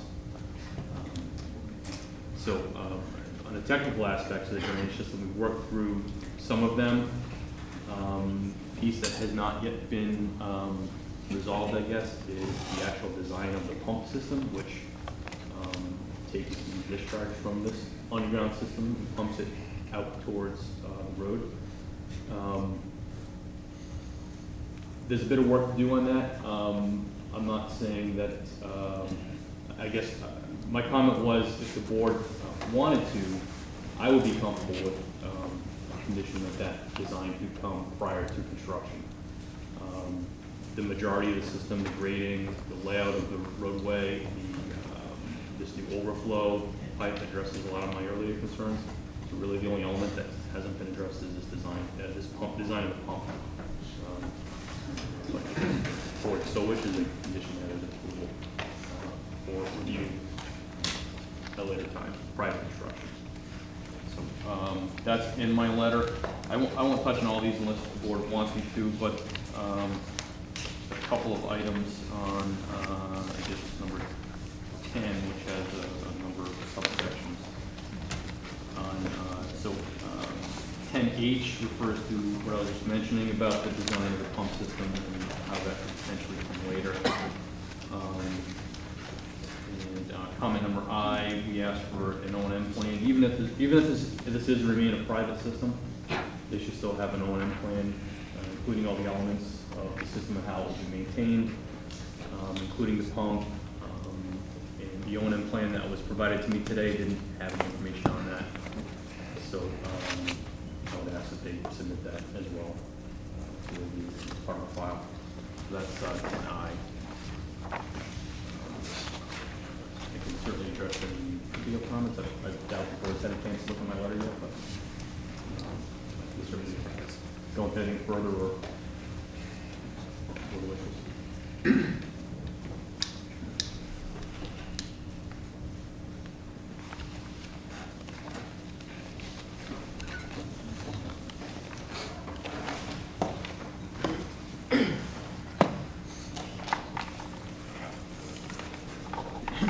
On the technical aspects of the drainage system, we've worked through some of them. Piece that has not yet been resolved, I guess, is the actual design of the pump system, which takes the discharge from this underground system and pumps it out towards the road. There's a bit of work to do on that. I'm not saying that, I guess my comment was if the board wanted to, I would be comfortable with a condition that design could come prior to construction. The majority of the system, the grading, the layout of the roadway, this new overflow pipe addresses a lot of my earlier concerns. So really the only element that hasn't been addressed is this design of the pump. But for it so wishes a condition that is approval for review at a later time, prior to construction. So that's in my letter. I won't touch on all these unless the board wants me to, but a couple of items on, I guess it's number 10, which has a number of subsections. 10H refers to what I was just mentioning about the design of the pump system and how that could potentially come later. Comment number I, we asked for an O&M plan. Even if this is remain a private system, they should still have an O&M plan, including all the elements of the system and how it will be maintained, including the pump. And the O&M plan that was provided to me today didn't have any information on that. So I would ask that they submit that as well to review as part of the file. So that's an I. I can certainly address any video comments. I doubt the board's had a chance to look at my letter yet, but I can certainly go into anything further or wishes.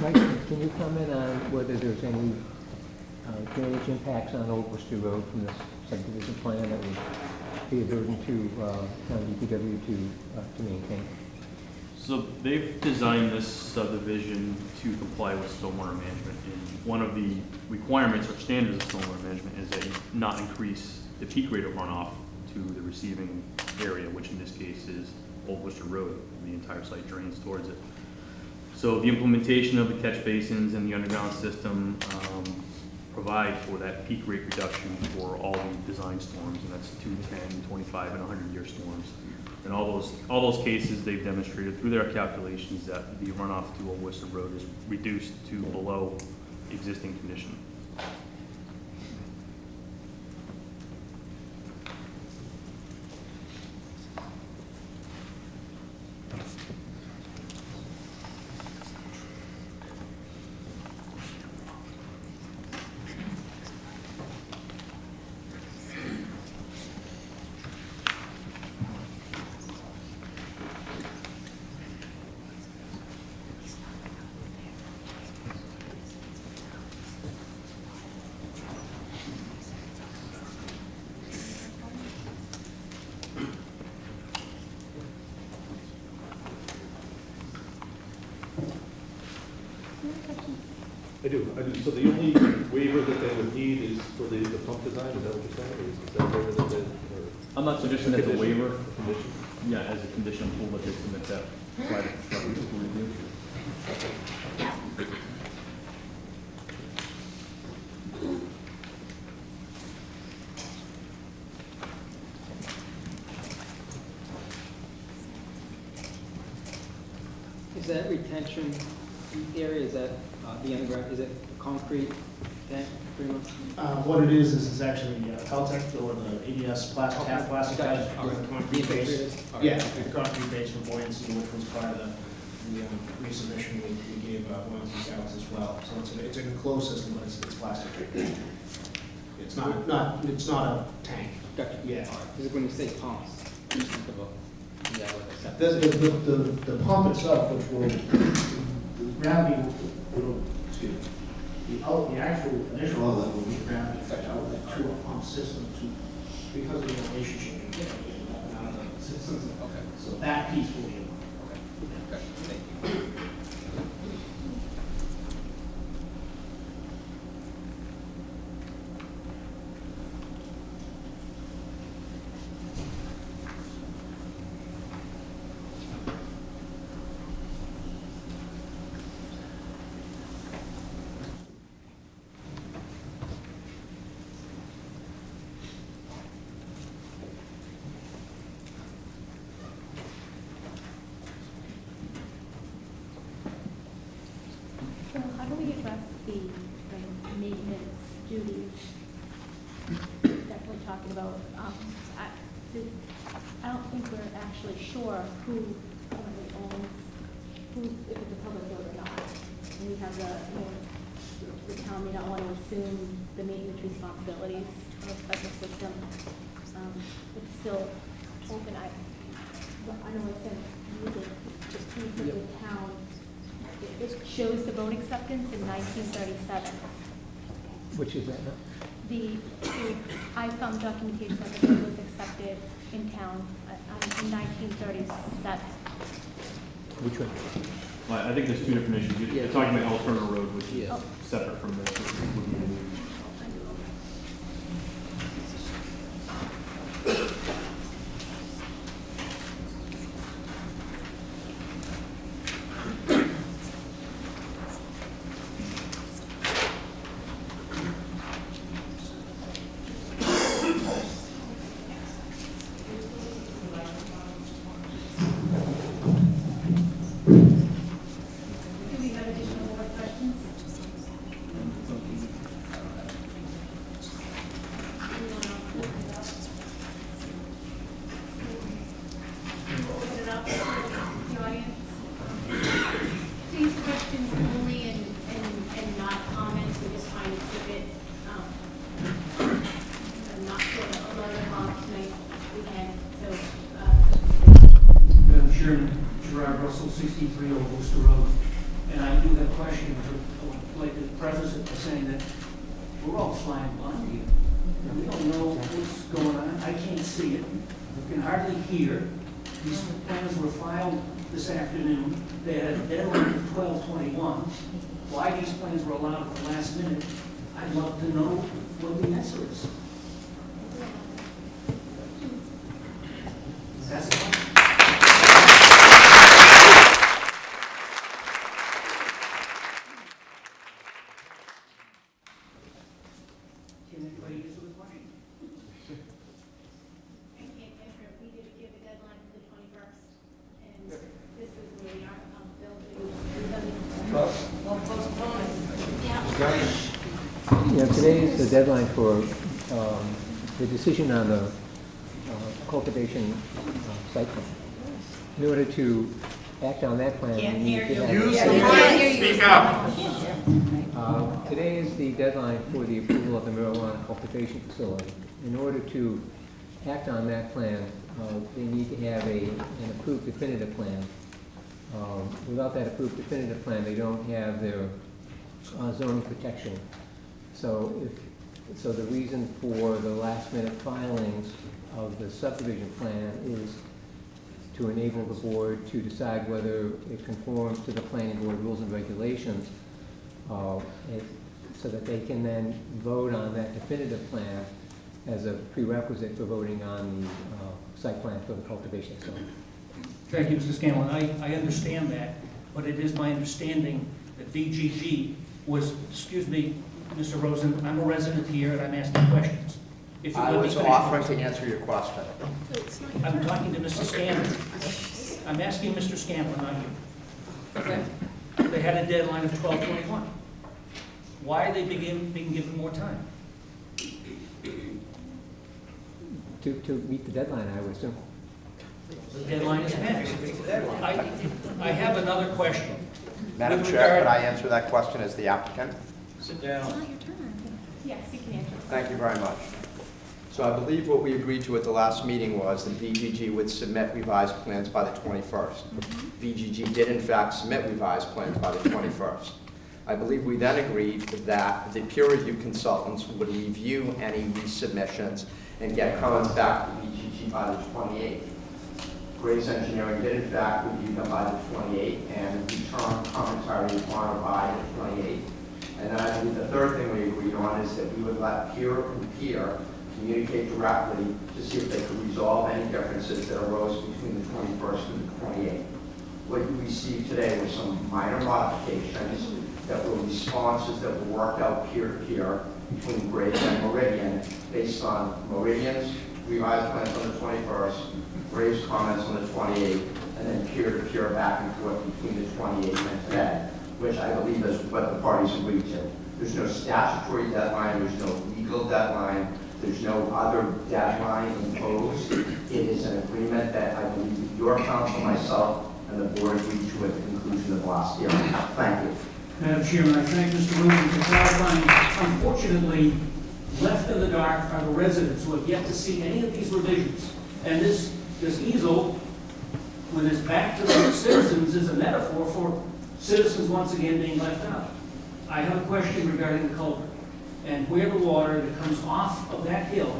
Mike, can you comment on whether there's any drainage impacts on Old Worcester Road from this subdivision plan that would be a burden to town DPW to maintain? So they've designed this subdivision to comply with stormwater management. And one of the requirements or standards of stormwater management is that you not increase the peak rate of runoff to the receiving area, which in this case is Old Worcester Road. The entire site drains towards it. So the implementation of the catch basins and the underground system provide for that peak rate reduction for all the design storms, and that's 2, 10, 25, and 100-year storms. In all those cases, they've demonstrated through their calculations that the runoff to Old Worcester Road is reduced to below existing condition. I do. So the only waiver that they would need is for the pump design, is that what you're saying? Or is that waiver that they, or? I'm not suggesting that's a waiver. Condition? Yeah, as a condition of approval, that they submit that private review. Is that retention area, is that the underground, is it concrete tank, pretty much? What it is it's actually Caltech or the ADS plastic, half plastic type with a concrete base. Reintegrated? Yeah, a concrete base for buoyancy, which was part of the resubmission we gave Buoyancy Scouts as well. So it's an enclosed system, but it's plastic. It's not a tank. Gotcha. Yeah. Because when you say pumps, you think about, yeah, like a septic. The pump itself, which will, the gravity will, excuse me, the actual initial outlet will be gravity effect outlet to a pump system because of the relationship. Okay. So that piece will be. Okay, thank you. So how do we address the maintenance duties that we're talking about? I don't think we're actually sure who currently owns, if it's a public road or not. And we have the town may not want to assume the maintenance responsibilities of such a system. It's still open. I know I said music, just piece of the town. It shows the road acceptance in 1937. Which is that now? I found documentation that the road was accepted in town in 1937. Which one? Well, I think there's two different issues. You're talking about El Turner Road, which is Yeah. separate from this. Do we have additional board questions? Open it up to the audience. Please, questions only and not comments. We're just trying to keep it, I'm not sure that 11 o'clock tonight we can, so, Madam Chairman, Gerard Russell, 63 Old Worcester Road. And I do have questions. I would like to preface it by saying that we're all flying blind here. And we don't know what's going on. I can't see it. You can hardly hear. These plans were filed this afternoon. They had a deadline of 12/21. Why these plans were allowed at the last minute, I'd love to know what the answer is. That's the question. Today is the deadline for the decision on the cultivation site plan. In order to act on that plan, we need to have... Speak up. Today is the deadline for the approval of the marijuana cultivation facility. In order to act on that plan, they need to have an approved definitive plan. Without that approved definitive plan, they don't have their zoning protection. So the reason for the last minute filings of the subdivision plan is to enable the board to decide whether it conforms to the planning board rules and regulations, so that they can then vote on that definitive plan as a prerequisite for voting on the site plan for the cultivation zone. Thank you, Mr. Scanlon. I understand that, but it is my understanding that VGG was, excuse me, Mr. Rosen, I'm a resident here and I'm asking questions. If you I let me was finish. offering to answer your question. I'm talking to Mr. Scanlon. I'm asking Mr. Scanlon, not you. Okay. They had a deadline of 12/21. Why are they being given more time? To meet the deadline, I would assume. The deadline is passed. I have another question. Madam With Chair, regard- could I answer that question as the applicant? Sit down. Yes, you can answer. Thank you very much. So I believe what we agreed to at the last meeting was that VGG would submit revised plans by the 21st. VGG did in fact submit revised plans by the 21st. I believe we then agreed that the peer review consultants would review any resubmissions and get comments back to VGG by the 28th. Grace Engineering did in fact review them by the 28th and return commentary on or by the 28th. And then I believe the third thing we agreed on is that we would let peer and peer communicate directly to see if they could resolve any differences that arose between the 21st and the 28th. What you received today were some minor modifications that were responses that were worked out peer-to-peer between Grace and Meridian based on Meridian's revised plans on the 21st, Grace's comments on the 28th, and then peer-to-peer back and forth between the 28th and today, which I believe is what the parties agreed to. There's no statutory deadline, there's no legal deadline, there's no other deadline imposed. It is an agreement that I believe your counsel, myself, and the board agreed to at the conclusion of the last hearing. Thank you. Madam Chairman, I thank Mr. Williams for clarifying. Unfortunately, left in the dark are the residents who have yet to see any of these revisions. And this easel, with its back to the citizens, is a metaphor for citizens once again being left out. I have a question regarding the culvert and where the water that comes off of that hill,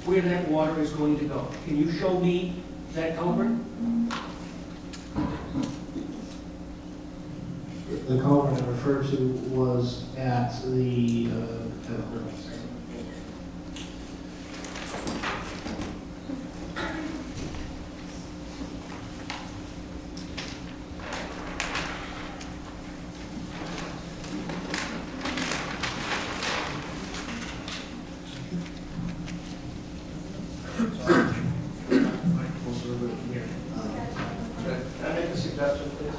where that water is going to go. Can you show me that culvert? The culvert I referred to was at the, Can I make a suggestion, please?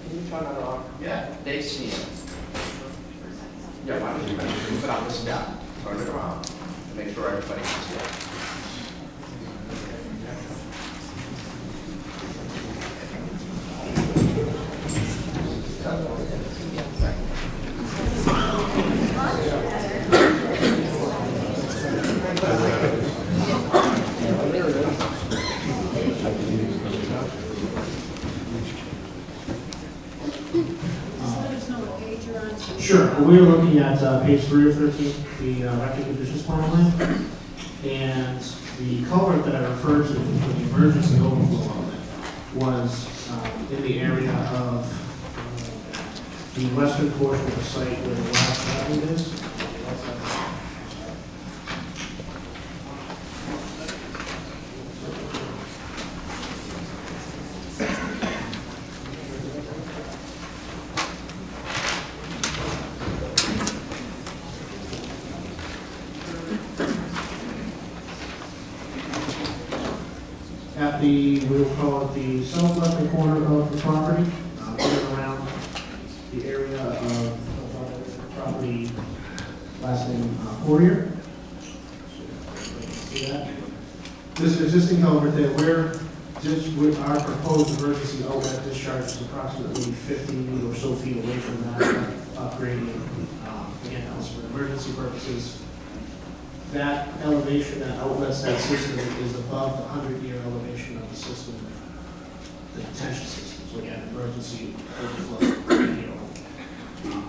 Can you turn that on? Yeah. They see it. Yeah, why don't you move it on the step, turn it around, and make sure everybody can see it. Sure, we were looking at page 3 of 13, the Rapid Conditions Plan. And the culvert that I referred to for the emergency overflow outlet was in the area of the western portion of the site where the last avenue is. At the, we'll call it the southwestern corner of the property, in and around the area of the property last name Poirier. See that? This is existing culvert there, where just with our proposed emergency outlet discharge is approximately 50 or so feet away from that, upgrading, again, that was for emergency purposes. That elevation, that outlets that system is above the 100-year elevation of the system, the detention system. So again, emergency overflow.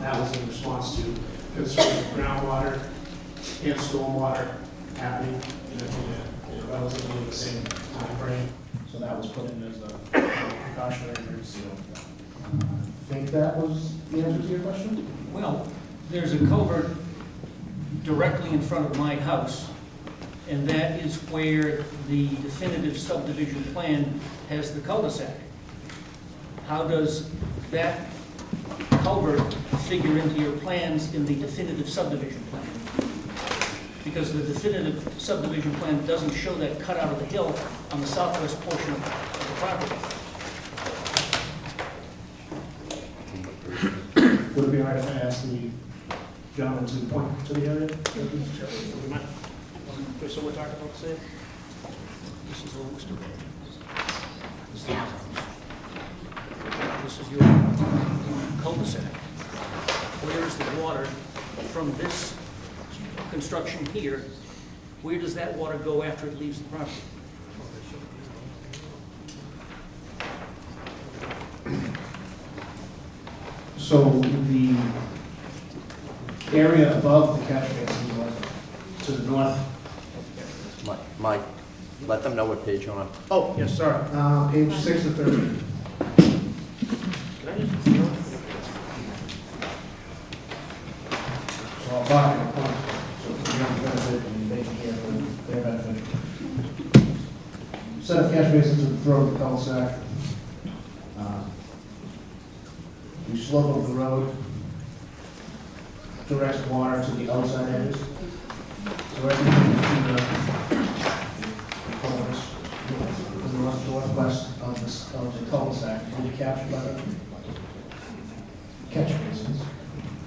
That was in response to concerns of groundwater and stormwater happening in a relatively the same time frame. So that was put in as a precautionary emergency. I think that was the answer to your question? Well, there's a culvert directly in front of my house, and that is where the definitive subdivision plan has the cul-de-sac. How does that culvert figure into your plans in the definitive subdivision plan? Because the definitive subdivision plan doesn't show that cut out of the hill on the southwest portion of the property. Would it be all right if I asked the gentleman to point to the area? So we're talking about, say? This is Old Worcester Road. This is your house. This is your cul-de-sac. Where is the water from this construction here? Where does that water go after it leaves the property? So the area above the catch basin was to the north. Mike, let them know what page you're on. Oh, yes, sorry. Page 6 of 13. So I'll talk in a point, so for your benefit and make it here for their benefit. Set of catch basins at the throat of the cul-de-sac. The slope of the road directs water to the outside edges. So everything to the northwest of the cul-de-sac will be captured by the catch basins,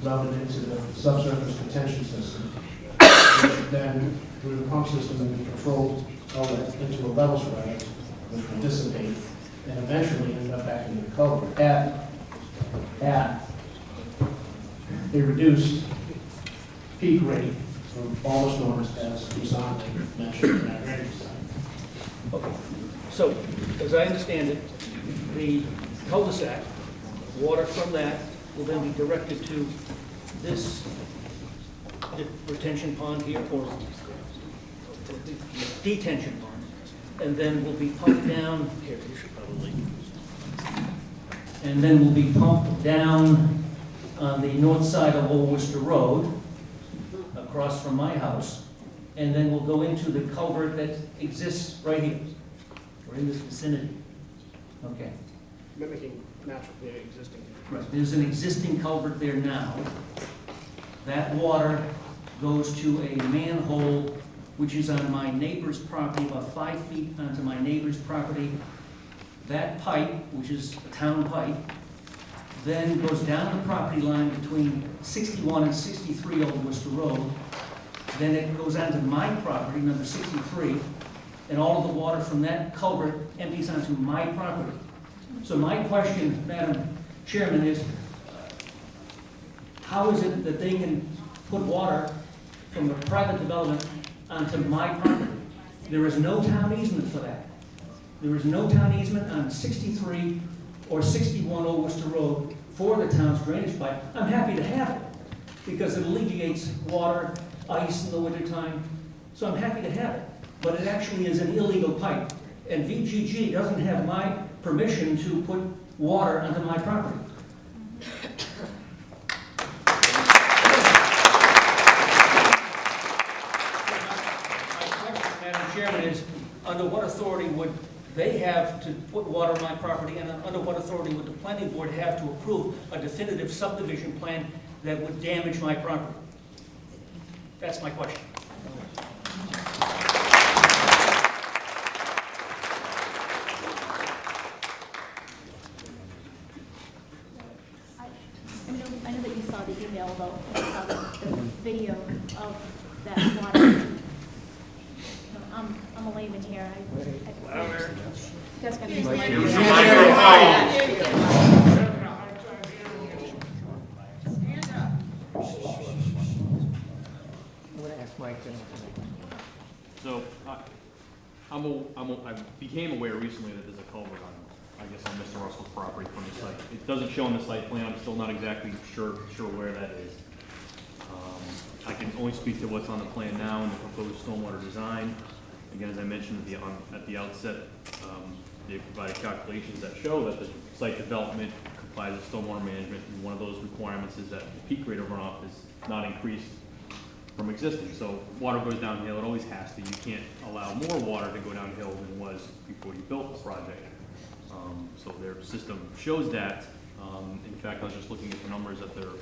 routed into the subsurface detention system, which then, through the pump system, will be controlled outlet into a level spreader, which will dissipate and eventually end up back in the culvert at a reduced peak rate from all the storms as Susan mentioned in that drainage design. Okay. So, as I understand it, the cul-de-sac, water from that will then be directed to this retention pond here, or detention pond, and then will be pumped down, here, you should probably, and then will be pumped down on the north side of Old Worcester Road, across from my house, and then will go into the culvert that exists right here, or in this vicinity. Okay. Mimicking naturally existing. Right. There's an existing culvert there now. That water goes to a manhole which is on my neighbor's property, about 5 feet onto my neighbor's property. That pipe, which is a town pipe, then goes down the property line between 61 and 63 Old Worcester Road. Then it goes onto my property, number 63, and all of the water from that culvert empties onto my property. So my question, Madam Chairman, is how is it that they can put water from a private development onto my property? There is no town easement for that. There is no town easement on 63 or 61 Old Worcester Road for the town's drainage pipe. I'm happy to have it because it alleviates water, ice in the wintertime. So I'm happy to have it. But it actually is an illegal pipe. And VGG doesn't have my permission to put water onto my property. My question, Madam Chairman, is under what authority would they have to put water on my property, and under what authority would the planning board have to approve a definitive subdivision plan that would damage my property? That's my question. I know that you saw the email about how the video of that water. I'm a layman here. That's gonna I'm going to ask Mike then. So, I became aware recently that there's a culvert on, I guess, on Mr. Russell's property from the site. It doesn't show on the site plan, I'm still not exactly sure where that is. I can only speak to what's on the plan now and the proposed stormwater design. Again, as I mentioned at the outset, they provided calculations that show that the site development complies with stormwater management, and one of those requirements is that the peak rate of runoff is not increased from existing. So water goes downhill, it always has to. You can't allow more water to go downhill than was before you built the project. So their system shows that. In fact, I was just looking at the numbers that they're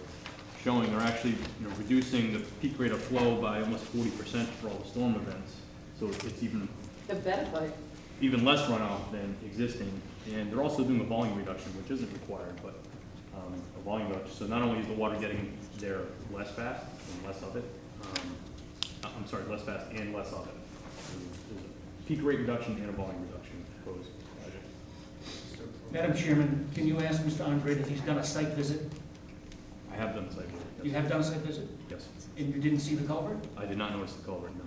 showing. They're actually reducing the peak rate of flow by almost 40% for all the storm events. So it's even less runoff than existing. And they're also doing a volume reduction, which isn't required, but a volume reduction. So not only is the water getting there less fast and less of it, I'm sorry, less fast and less of it. There's a peak rate reduction and a volume reduction proposed project. Madam Chairman, can you ask Mr. Andre if he's done a site visit? I have done a site visit. Yes. You have done a site visit? Yes. And you didn't see the culvert? I did not notice the culvert, no.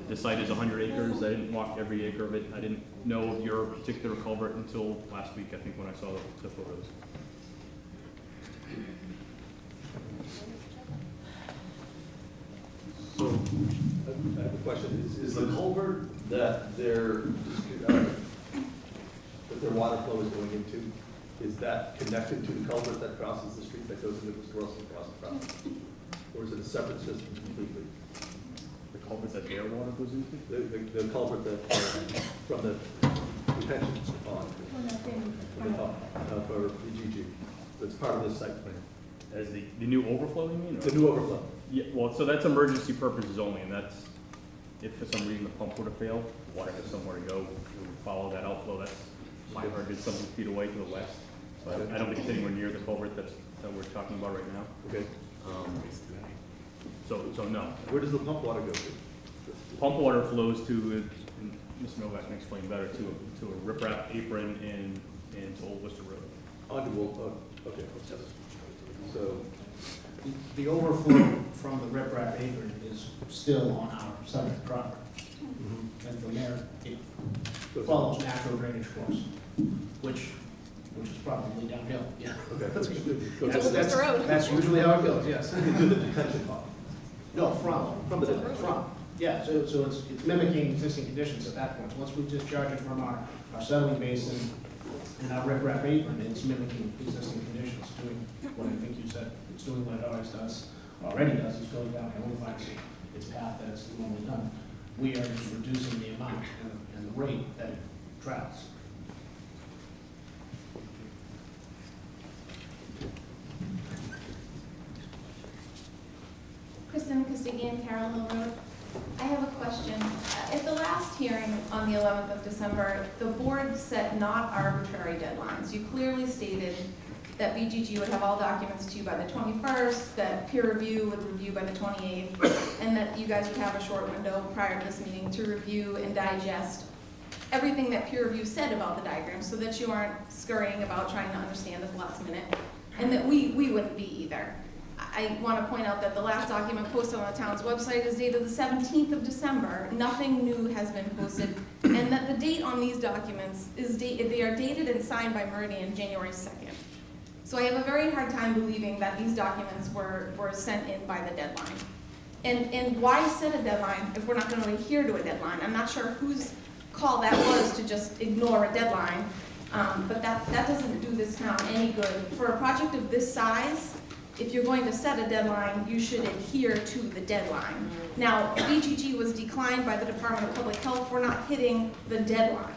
The site is 100 acres. I didn't walk every acre of it. I didn't know of your particular culvert until last week, I think, when I saw the photos. So, I have a question. Is the culvert that their water flow is going into, is that connected to the culvert that crosses the street that goes into Mr. Russell's property? Or is it a separate system completely? The culvert that their water goes into? The culvert that, from the retention pond for VGG, that's part of this site plan. As the new overflow, you mean? Or? The new overflow. Yeah, well, so that's emergency purposes only, and that's, if for some reason the pump would have failed, the water has somewhere to go, we would follow that outflow. That's 500-something feet away to the west. So I don't think it's anywhere near the culvert that we're talking about right now. Okay. So no. Where does the pump water go to? Pump water flows to, and Mr. Novak can explain better, to a riprap apron and to Old Worcester Road. Okay. So The overflow from the riprap apron is still on our subject property. And from there, it follows natural drainage course, which is probably downhill, yeah. Okay. That's usually how it goes, yes. Into the detention pond? No, from the detention. From, yeah, so it's mimicking existing conditions at that point. Once we discharge it from our settling basin and our riprap apron, it's mimicking existing conditions, doing what I think you said. It's doing what it already does, it's going down and finds its path that it's normally done. We are just reducing the amount and the rate that it travels. Kristen Costigian, Carroll Hill Road. I have a question. At the last hearing on the 11th of December, the board set not arbitrary deadlines. You clearly stated that VGG would have all documents to you by the 21st, that peer review would review by the 28th, and that you guys would have a short window prior to this meeting to review and digest everything that peer review said about the diagram so that you aren't scurrying about trying to understand at the last minute, and that we wouldn't be either. I want to point out that the last document posted on the town's website is dated the 17th of December. Nothing new has been posted, and that the date on these documents is they are dated and signed by Meridian January 2nd. So I have a very hard time believing that these documents were sent in by the deadline. And why set a deadline if we're not going to adhere to a deadline? I'm not sure whose call that was to just ignore a deadline, but that doesn't do this town any good. For a project of this size, if you're going to set a deadline, you should adhere to the deadline. Now, VGG was declined by the Department of Public Health for not hitting the deadline.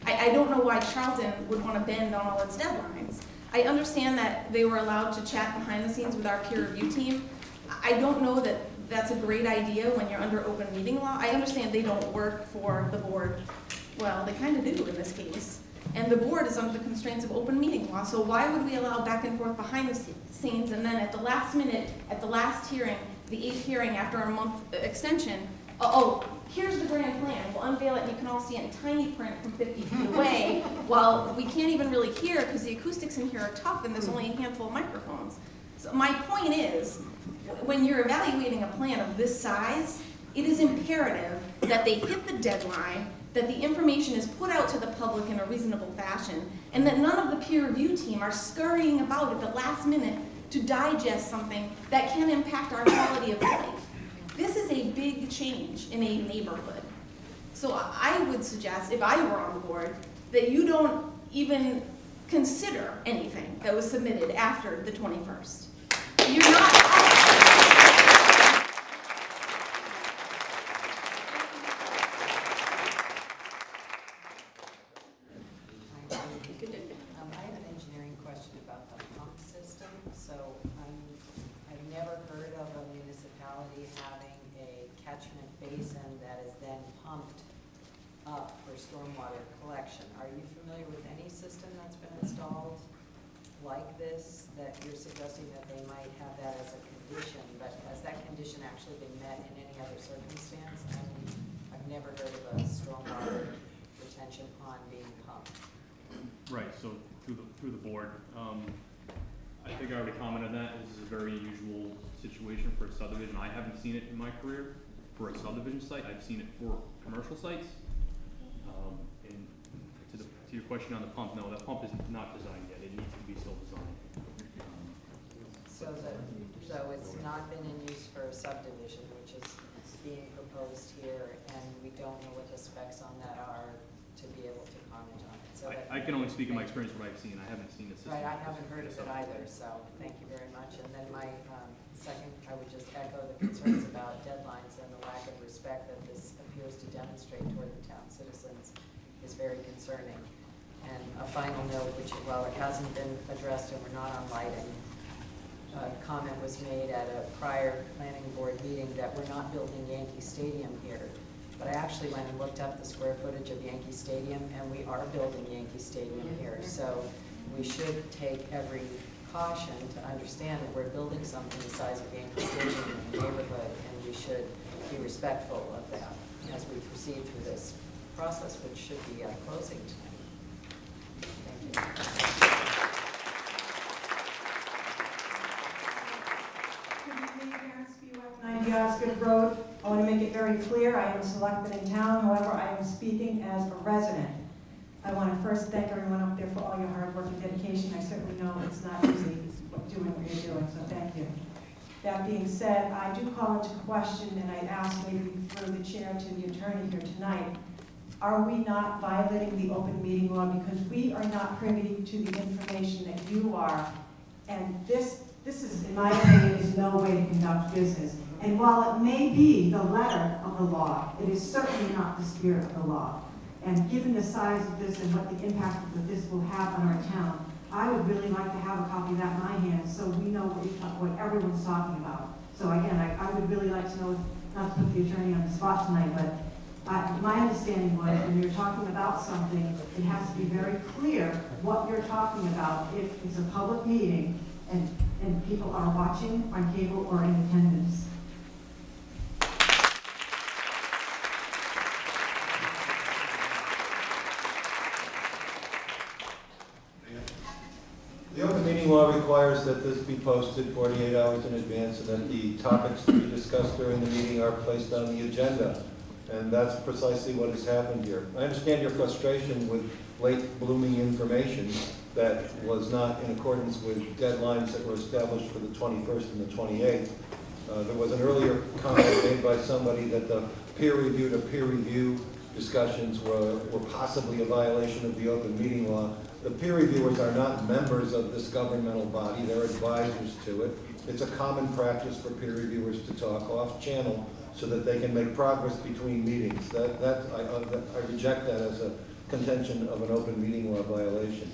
I don't know why Charlton would want to bend on all its deadlines. I understand that they were allowed to chat behind the scenes with our peer review team. I don't know that that's a great idea when you're under open meeting law. I understand they don't work for the board. Well, they kind of do in this case. And the board is under the constraints of open meeting law, so why would we allow back and forth behind the scenes and then at the last minute, at the last hearing, the 8th hearing after a month extension, here's the grand plan, we'll unveil it and you can all see it in tiny print from 50 feet away, while we can't even really hear because the acoustics in here are tough and there's only a handful of microphones. So my point is, when you're evaluating a plan of this size, it is imperative that they hit the deadline, that the information is put out to the public in a reasonable fashion, and that none of the peer review team are scurrying about at the last minute to digest something that can impact our quality of life. This is a big change in a neighborhood. So I would suggest, if I were on the board, that you don't even consider anything that was submitted after the 21st. You're not. I have an engineering question about the pump system. So I've never heard of a municipality having a catchment basin that is then pumped up for stormwater collection. Are you familiar with any system that's been installed like this, that you're suggesting that they might have that as a condition, but has that condition actually been met in any other circumstance? I mean, I've never heard of a stormwater retention pond being pumped. Right, so through the board, I think I already commented on that. This is a very unusual situation for a subdivision. I haven't seen it in my career for a subdivision site. I've seen it for commercial sites. And to your question on the pump, no, that pump is not designed yet. It needs to be still designed. So it's not been in use for a subdivision, which is being proposed here, and we don't know what the specs on that are to be able to comment on it. So I can only speak in my experience what I've seen. I haven't seen the system. Right, I haven't heard of it either, so thank you very much. And then my second, I would just echo the concerns about deadlines and the lack of respect that this appears to demonstrate toward the town citizens is very concerning. And a final note, which while it hasn't been addressed and we're not on lighting, a comment was made at a prior planning board meeting that we're not building Yankee Stadium here. But I actually went and looked up the square footage of Yankee Stadium, and we are building Yankee Stadium here. So we should take every caution to understand that we're building something the size of Yankee Stadium in the neighborhood, and we should be respectful of that as we proceed through this process, which should be closing tonight. Thank you. Osgood Road. I want to make it very clear, I am a selectman in town, however, I am speaking as a resident. I want to first thank everyone up there for all your hard work and dedication. I certainly know it's not easy doing what you're doing, so thank you. That being said, I do call into question, and I ask maybe through the chair to the attorney here tonight, are we not violating the open meeting law because we are not privy to the information that you are, and this is, in my opinion, is no way to conduct business. And while it may be the letter of the law, it is certainly not the spirit of the law. And given the size of this and what the impact that this will have on our town, I would really like to have a copy of that in my hands so we know what everyone's talking about. So again, I would really like to know, not to put the attorney on the spot tonight, but my understanding was when you're talking about something, it has to be very clear what you're talking about if it's a public meeting and people are watching on cable or in attendance. The open meeting law requires that this be posted 48 hours in advance and that the topics to be discussed during the meeting are placed on the agenda. And that's precisely what has happened here. I understand your frustration with late blooming information that was not in accordance with deadlines that were established for the 21st and the 28th. There was an earlier comment made by somebody that the peer review to peer review discussions were possibly a violation of the open meeting law. The peer reviewers are not members of this governmental body, they're advisors to it. It's a common practice for peer reviewers to talk off channel so that they can make progress between meetings. I reject that as a contention of an open meeting law violation.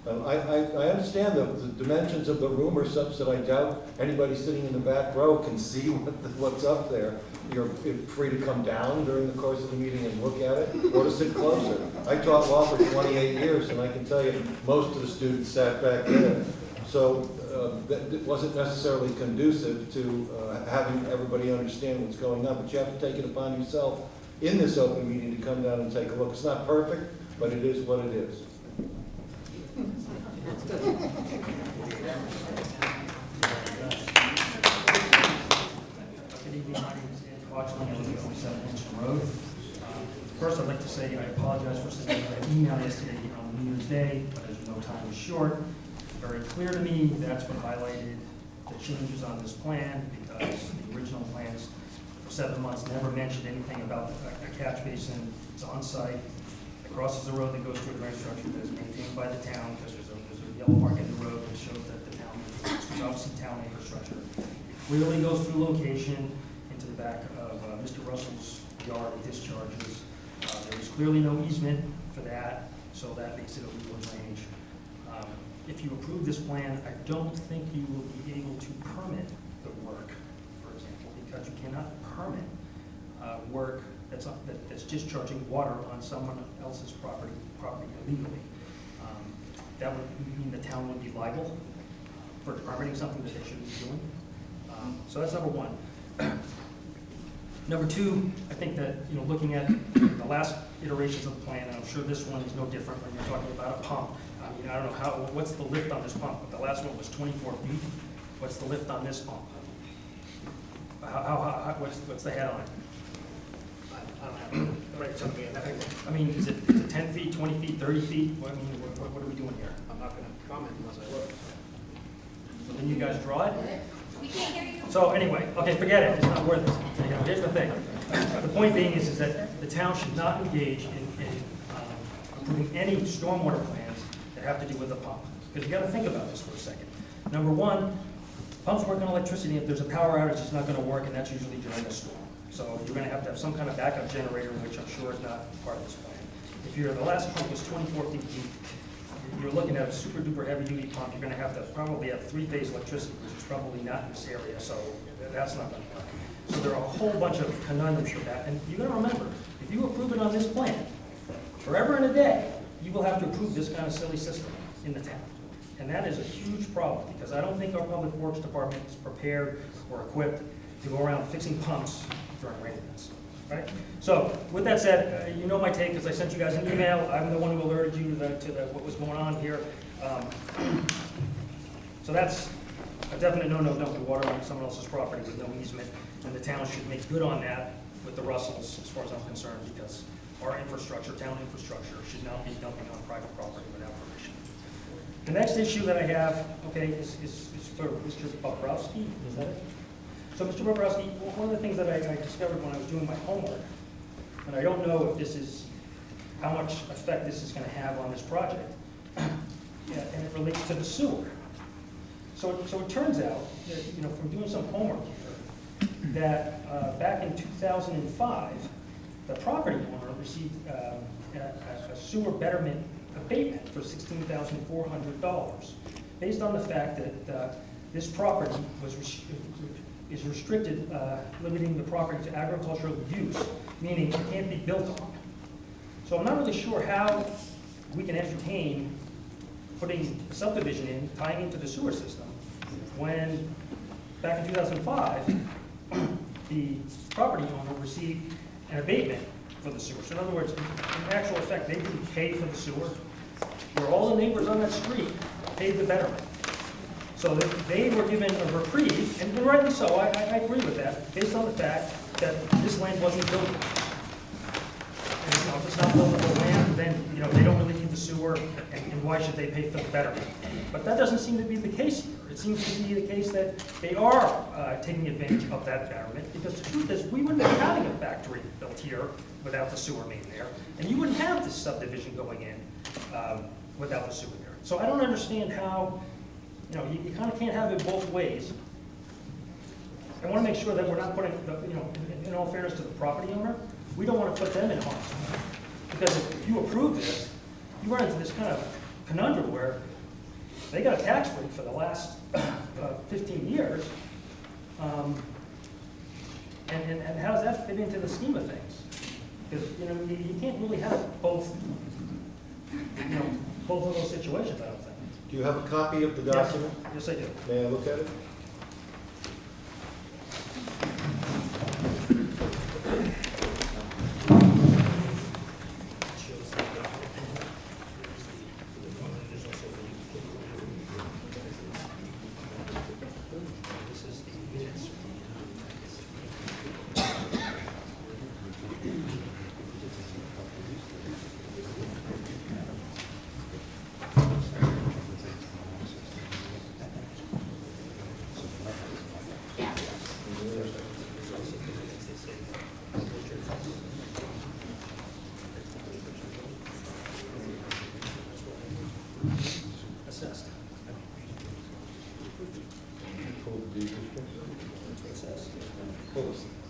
I understand the dimensions of the room are such that I doubt anybody sitting in the back row can see what's up there. You're free to come down during the course of the meeting and look at it, or to sit closer. I taught law for 28 years, and I can tell you, most of the students sat back there. So that it wasn't necessarily conducive to having everybody understand what's going on, but you have to take it upon yourself in this open meeting to come down and take a look. It's not perfect, but it is what it is. Good evening, my name is Andrew Watson, I live at 47 Winston Road. First, I'd like to say I apologize for sending an email yesterday on New Year's Day, but as you know, time was short. Very clear to me, that's what highlighted the changes on this plan, because the original plans for 7 months never mentioned anything about a catch basin. It's on site. It crosses the road that goes to a drain structure that is maintained by the town, because there's a yellow mark in the road that shows that the town, it's obviously town infrastructure. It clearly goes through location into the back of Mr. Russell's yard of discharges. There was clearly no easement for that, so that makes it a legal drainage. If you approve this plan, I don't think you will be able to permit the work, for example, because you cannot permit work that's discharging water on someone else's property illegally. That would mean the town would be liable for permitting something that they shouldn't be doing. So that's number one. Number two, I think that, looking at the last iterations of the plan, and I'm sure this one is no different when you're talking about a pump. I mean, I don't know what's the lift on this pump? The last one was 24 feet. What's the lift on this pump? What's the head on it? I don't know. I mean, is it 10 feet, 20 feet, 30 feet? What are we doing here? I'm not going to comment unless I look. So then you guys draw it? We can't hear you. So anyway, okay, forget it. It's not worth it. Here's the thing. The point being is that the town should not engage in approving any stormwater plans that have to do with the pump. Because you got to think about this for a second. Number one, pumps work on electricity. If there's a power outage, it's not going to work, and that's usually during a storm. So you're going to have some kind of backup generator, which I'm sure is not part of this plan. If the last pump was 24 feet deep, you're looking at a super duper heavy duty pump, you're going to have to probably have 3-phase electricity, which is probably not in this area, so that's not going to work. So there are a whole bunch of conundrums with that. And you got to remember, if you approve it on this plan, forever and a day, you will have to approve this kind of silly system in the town. And that is a huge problem, because I don't think our public works department is prepared or equipped to go around fixing pumps during rain events, right? So with that said, you know my take, because I sent you guys an email. I'm the one who alerted you to what was going on here. So that's a definite no-no, dumping water on someone else's property with no easement, and the town should make good on that with the Russells, as far as I'm concerned, because our infrastructure, town infrastructure, should not be dumping on private property without permission. The next issue that I have, okay, is for Mr. Bobrowski, is that it? So Mr. Bobrowski, one of the things that I discovered when I was doing my homework, and I don't know if this is, how much effect this is going to have on this project, and it relates to the sewer. So it turns out that, from doing some homework here, that back in 2005, the property owner received a sewer betterment abatement for $16,400, based on the fact that this property is restricted, limiting the property to agricultural use, meaning it can't be built on. So I'm not really sure how we can entertain putting a subdivision in, tying into the sewer system, when back in 2005, the property owner received an abatement for the sewer. So in other words, in actual effect, they didn't pay for the sewer, where all the neighbors on that street paid the betterment. So they were given a reprieve, and rightly so, I agree with that, based on the fact that this land wasn't buildable. And if it's not buildable land, then they don't really need the sewer, and why should they pay for the betterment? But that doesn't seem to be the case here. It seems to be the case that they are taking advantage of that betterment, because the truth is, we wouldn't be having a factory built here without the sewer main there, and you wouldn't have this subdivision going in without the sewer there. So I don't understand how, you kind of can't have it both ways. I want to make sure that we're not putting, in all fairness to the property owner, we don't want to put them in harm's way. Because if you approve this, you run into this kind of conundrum where they got a tax break for the last 15 years. And how does that fit into the scheme of things? Because, you know, you can't really have both, you know, both of those situations, I don't think. Do you have a copy of the document? Yes, I do. May I look at it? Assessed.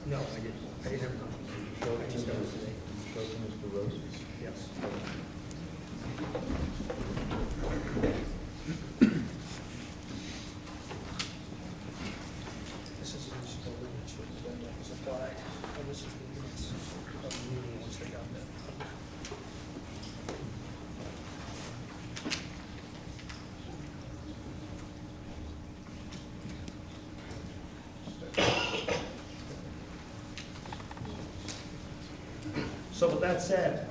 No, I didn't. I didn't have a copy. I just got it today. Show to Mr. Rose. Yes. This is the ordinance that was applied, and this is the minutes of the meeting once they got that. So with that said,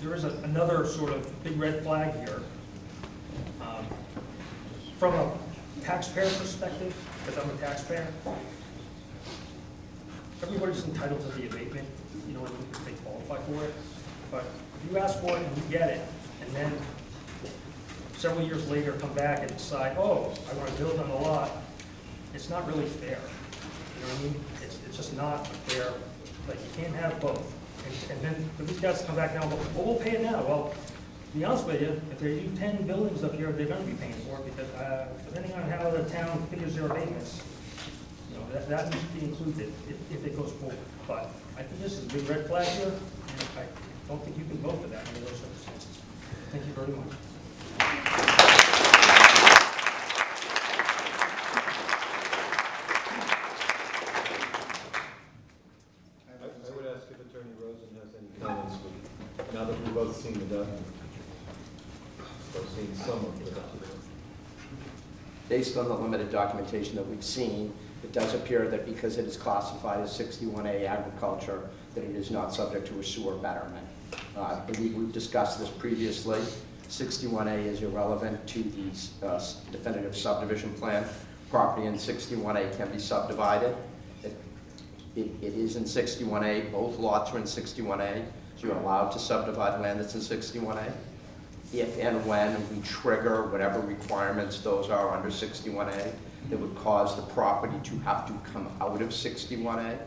there is another sort of big red flag here. From a taxpayer perspective, because I'm a taxpayer, everybody's entitled to the abatement, you know, if they qualify for it. But if you ask for it and you get it, and then several years later come back and decide, oh, I want to build on the lot, it's not really fair. You know what I mean? It's just not fair. Like, you can't have both. And then for these guys to come back now, well, we'll pay it now. Well, to be honest with you, if they do 10 buildings up here, they're going to be paying for it because depending on how the town figures their abatements, you know, that needs to be included if it goes forward. But I think this is a big red flag here, and I don't think you can vote for that under those circumstances. Thank you very much. I would ask if Attorney Rosen has any comments, now that we've both seen the document. Both seen some of the document. Based on the limited documentation that we've seen, it does appear that because it is classified as 61A agriculture, that it is not subject to a sewer betterment. I believe we've discussed this previously. 61A is irrelevant to the definitive subdivision plan. Property in 61A can be subdivided. It is in 61A, both lots are in 61A, so you're allowed to subdivide land that's in 61A. If and when we trigger whatever requirements those are under 61A that would cause the property to have to come out of 61A,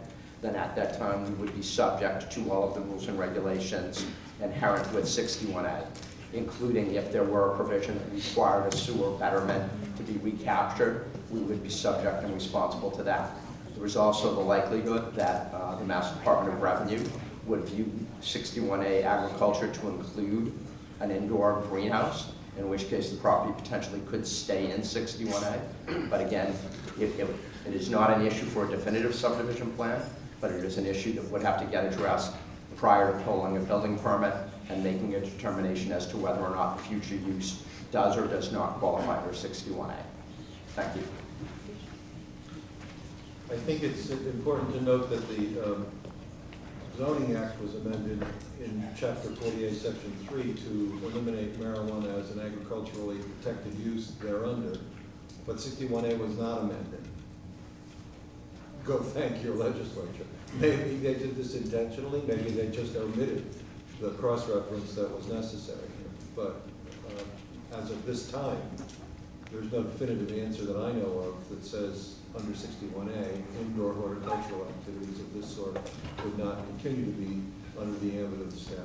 then at that time we would be subject to all of the rules and regulations inherent with 61A, including if there were a provision that required a sewer betterment to be recaptured, we would be subject and responsible to that. There is also the likelihood that the Mass Department of Revenue would view 61A agriculture to include an indoor greenhouse, in which case the property potentially could stay in 61A. But again, it is not an issue for a definitive subdivision plan, but it is an issue that would have to get addressed prior to pulling a building permit and making a determination as to whether or not future use does or does not qualify for 61A. Thank you. I think it's important to note that the Zoning Act was amended in Chapter 48, Section 3 to eliminate marijuana as an agriculturally protected use thereunder, but 61A was not amended. Go thank your legislature. Maybe they did this intentionally, maybe they just omitted the cross-reference that was necessary here. But as of this time, there's no definitive answer that I know of that says under 61A, indoor horticultural activities of this sort would not continue to be under the ambit of the statute.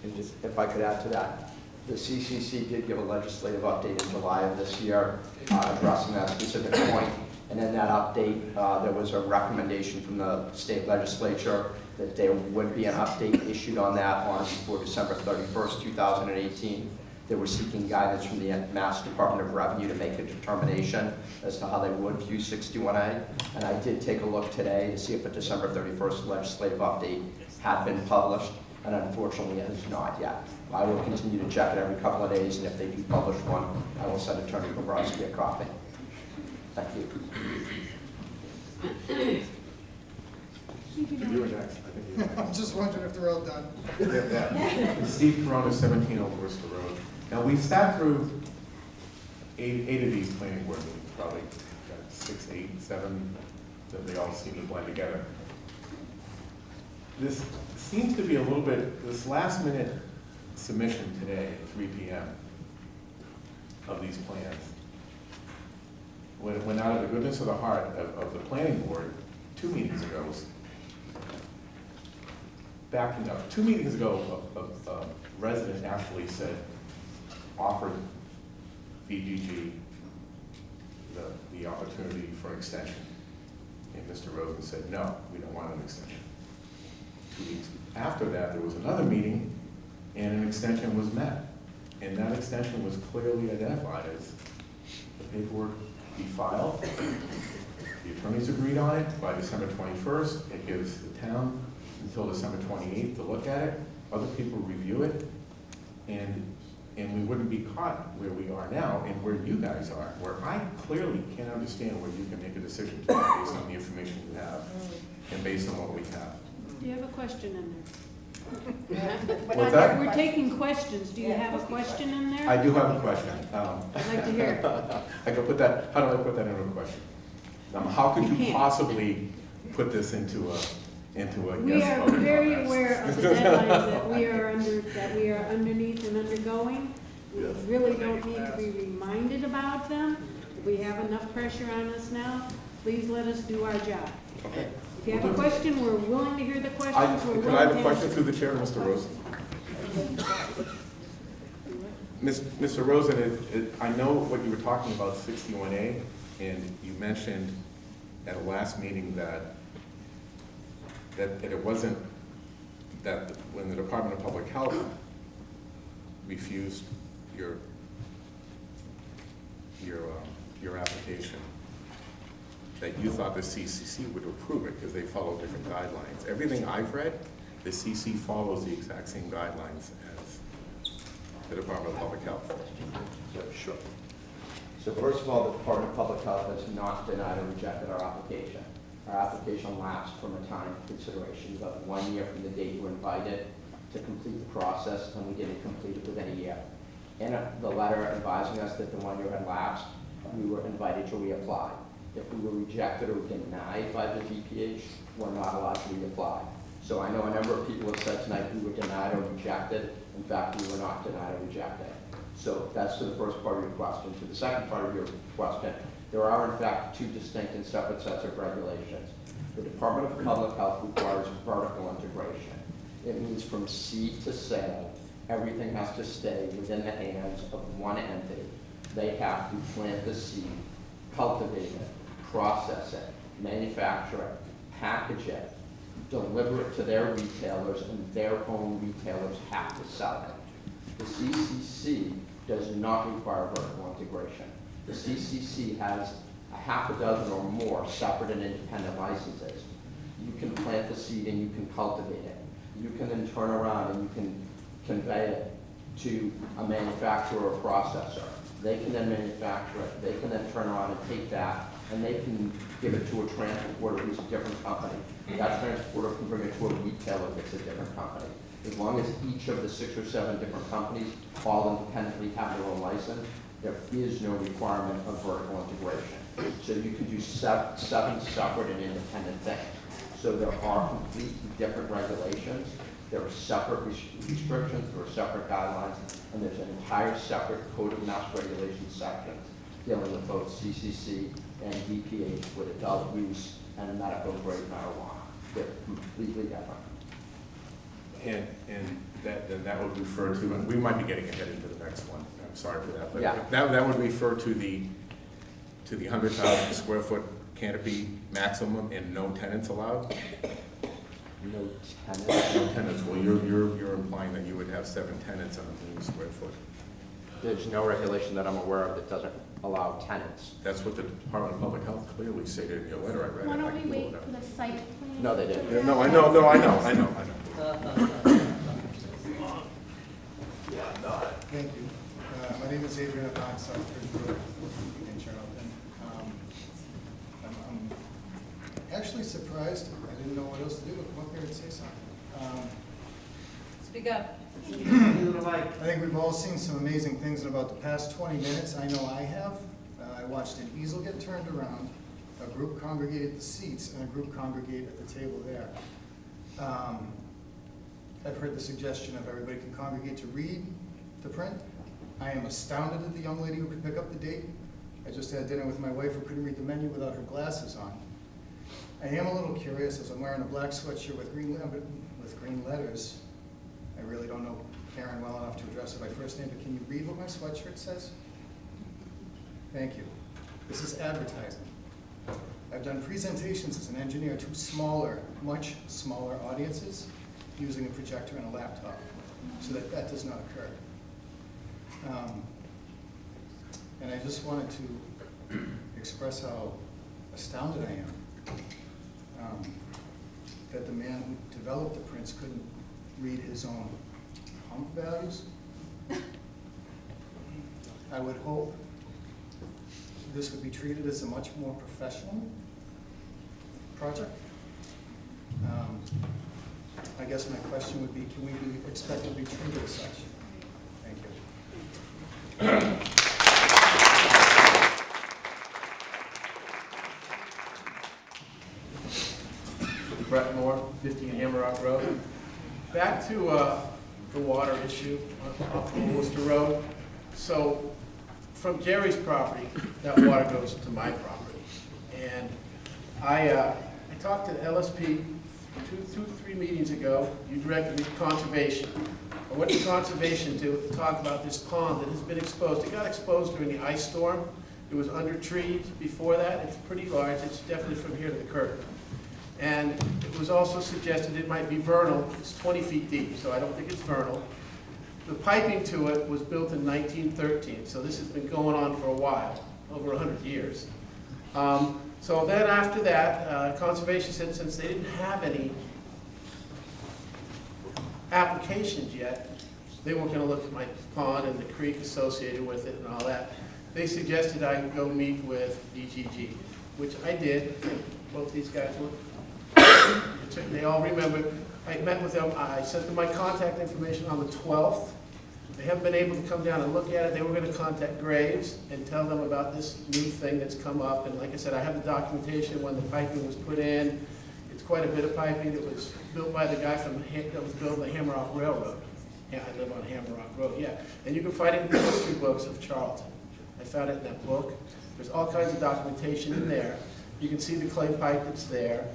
And just, if I could add to that, the CCC did give a legislative update in July of this year addressing that specific point. And in that update, there was a recommendation from the state legislature that there would be an update issued on that on before December 31st, 2018. They were seeking guidance from the Mass Department of Revenue to make a determination as to how they would view 61A. And I did take a look today to see if a December 31st legislative update had been published, and unfortunately it has not yet. I will continue to check it every couple of days, and if they do publish one, I will send Attorney Bobrowski a copy. Thank you. You were next. I think you were next. I'm just wondering if they're all done. Yeah. Steve Corona, 17 Old Worcester Road. Now, we've sat through eight of these planning board meetings, probably 6, 8, 7, that they all seem to blend together. This seems to be a little bit, this last minute submission today at 3 p.m. of these plans went out of the goodness of the heart of the planning board 2 meetings ago. Backing up, 2 meetings ago, a resident actually said, offered VGG the opportunity for an extension. And Mr. Rosen said, no, we don't want an extension. 2 weeks after that, there was another meeting, and an extension was met. And that extension was clearly identified as the paperwork be filed. The attorneys agreed on it by December 21st. It gives the town until December 28th to look at it. Other people review it. And we wouldn't be caught where we are now and where you guys are, where I clearly can't understand where you can make a decision tonight based on the information you have and based on what we have. Do you have a question in there? What's that? We're taking questions. Do you have a question in there? I do have a question. I'd like to hear it. I could put that, how do I put that into a question? How could you can't. possibly put this into a We yes are vote? very aware of the deadlines that we are underneath and undergoing. We Yes. really don't need to be reminded about them. We have enough pressure on us now. Please let us do our job. Okay. If you have a question, we're willing to hear the questions. We're Could willing I have to a question answer. through the chair, Mr. Rosen? Mr. Rosen, I know what you were talking about 61A, and you mentioned at a last meeting that it wasn't, that when the Department of Public Health refused your application, that you thought the CCC would approve it because they follow different guidelines. Everything I've read, the CC follows the exact same guidelines as the Department of Public Health. Sure. So first of all, the Department of Public Health has not denied or rejected our application. Our application lapsed from a time consideration. You have 1 year from the date you were invited to complete the process, and we didn't complete it within a year. In the letter advising us that the 1 year had lapsed, we were invited to reapply. If we were rejected or denied by the DPH, we're not allowed to reapply. So I know a number of people have said tonight we were denied or rejected. In fact, we were not denied or rejected. So that's to the first part of your question. To the second part of your question, there are in fact 2 distinct and separate sets of regulations. The Department of Public Health requires vertical integration. It means from seed to sale, everything has to stay within the hands of one entity. They have to plant the seed, cultivate it, process it, manufacture it, package it, deliver it to their retailers, and their own retailers have to sell it. The CCC does not require vertical integration. The CCC has a half a dozen or more separate and independent licenses. You can plant the seed and you can cultivate it. You can then turn around and you can convey it to a manufacturer or processor. They can then manufacture it. They can then turn around and take that and they can give it to a transporter who's a different company. That transporter can bring it to a retailer that's a different company. As long as each of the 6 or 7 different companies all independently have their own license, there is no requirement of vertical integration. So you can do 7 separate and independent things. So there are completely different regulations. There are separate restrictions, there are separate guidelines, and there's an entire separate Code of Mass Regulations section dealing with both CCC and DPH with adult use and medical grade marijuana. They're completely different. And that would refer to, and we might be getting ahead into the next one, I'm sorry for that, but Yeah. that would refer to the 100,000 square foot canopy maximum and no tenants allowed? No tenants? No tenants, well, you're implying that you would have 7 tenants on a million square foot. There's no regulation that I'm aware of that doesn't allow tenants. That's what the Department of Public Health clearly stated in your letter, I read it. Why I don't can we pull wait it up. for the site plan? No, they didn't. Yeah, no, I know. Thank you. My name is Adrian Avant, Southbridge Road in Charlton. I'm actually surprised. I didn't know what else to do but come up here and say something. Speak up. I think we've all seen some amazing things in about the past 20 minutes. I know I have. I watched an easel get turned around, a group congregate at the seats, and a group congregate at the table there. I've heard the suggestion of everybody can congregate to read the print. I am astounded at the young lady who could pick up the date. I just had dinner with my wife who couldn't read the menu without her glasses on. I am a little curious, as I'm wearing a black sweatshirt with green letters. I really don't know Karen well enough to address her by first name, but can you read what my sweatshirt says? Thank you. This is advertising. I've done presentations as an engineer to smaller, much smaller audiences using a projector and a laptop so that that does not occur. And I just wanted to express how astounded I am that the man who developed the prints couldn't read his own pump values. I would hope this would be treated as a much more professional project. I guess my question would be, can we be expected to be treated as such? Thank you. Brett Moore, 15 Hammerock Road. Back to the water issue off of Worcester Road. So from Jerry's property, that water goes to my property. And I talked to LSP two, 3 meetings ago. You directed me to conservation. I went to conservation to talk about this pond that has been exposed. It got exposed during the ice storm. It was under trees before that. It's pretty large. It's definitely from here to the curb. And it was also suggested it might be vernal. It's 20 feet deep, so I don't think it's vernal. The piping to it was built in 1913, so this has been going on for a while, over 100 years. So then after that, conservation said since they didn't have any applications yet, they weren't going to look at my pond and the creek associated with it and all that. They suggested I go meet with DGG, which I did. I think both these guys were. They all remember. I met with them. I sent them my contact information on the 12th. They haven't been able to come down and look at it. They were going to contact Graves and tell them about this new thing that's come up. And like I said, I have the documentation when the piping was put in. It's quite a bit of piping. It was built by the guy that was building the Hammerock Railroad. Yeah, I live on Hammerock Road, yeah. And you can find it in the history books of Charlton. I found it in that book. There's all kinds of documentation in there. You can see the clay pipe that's there.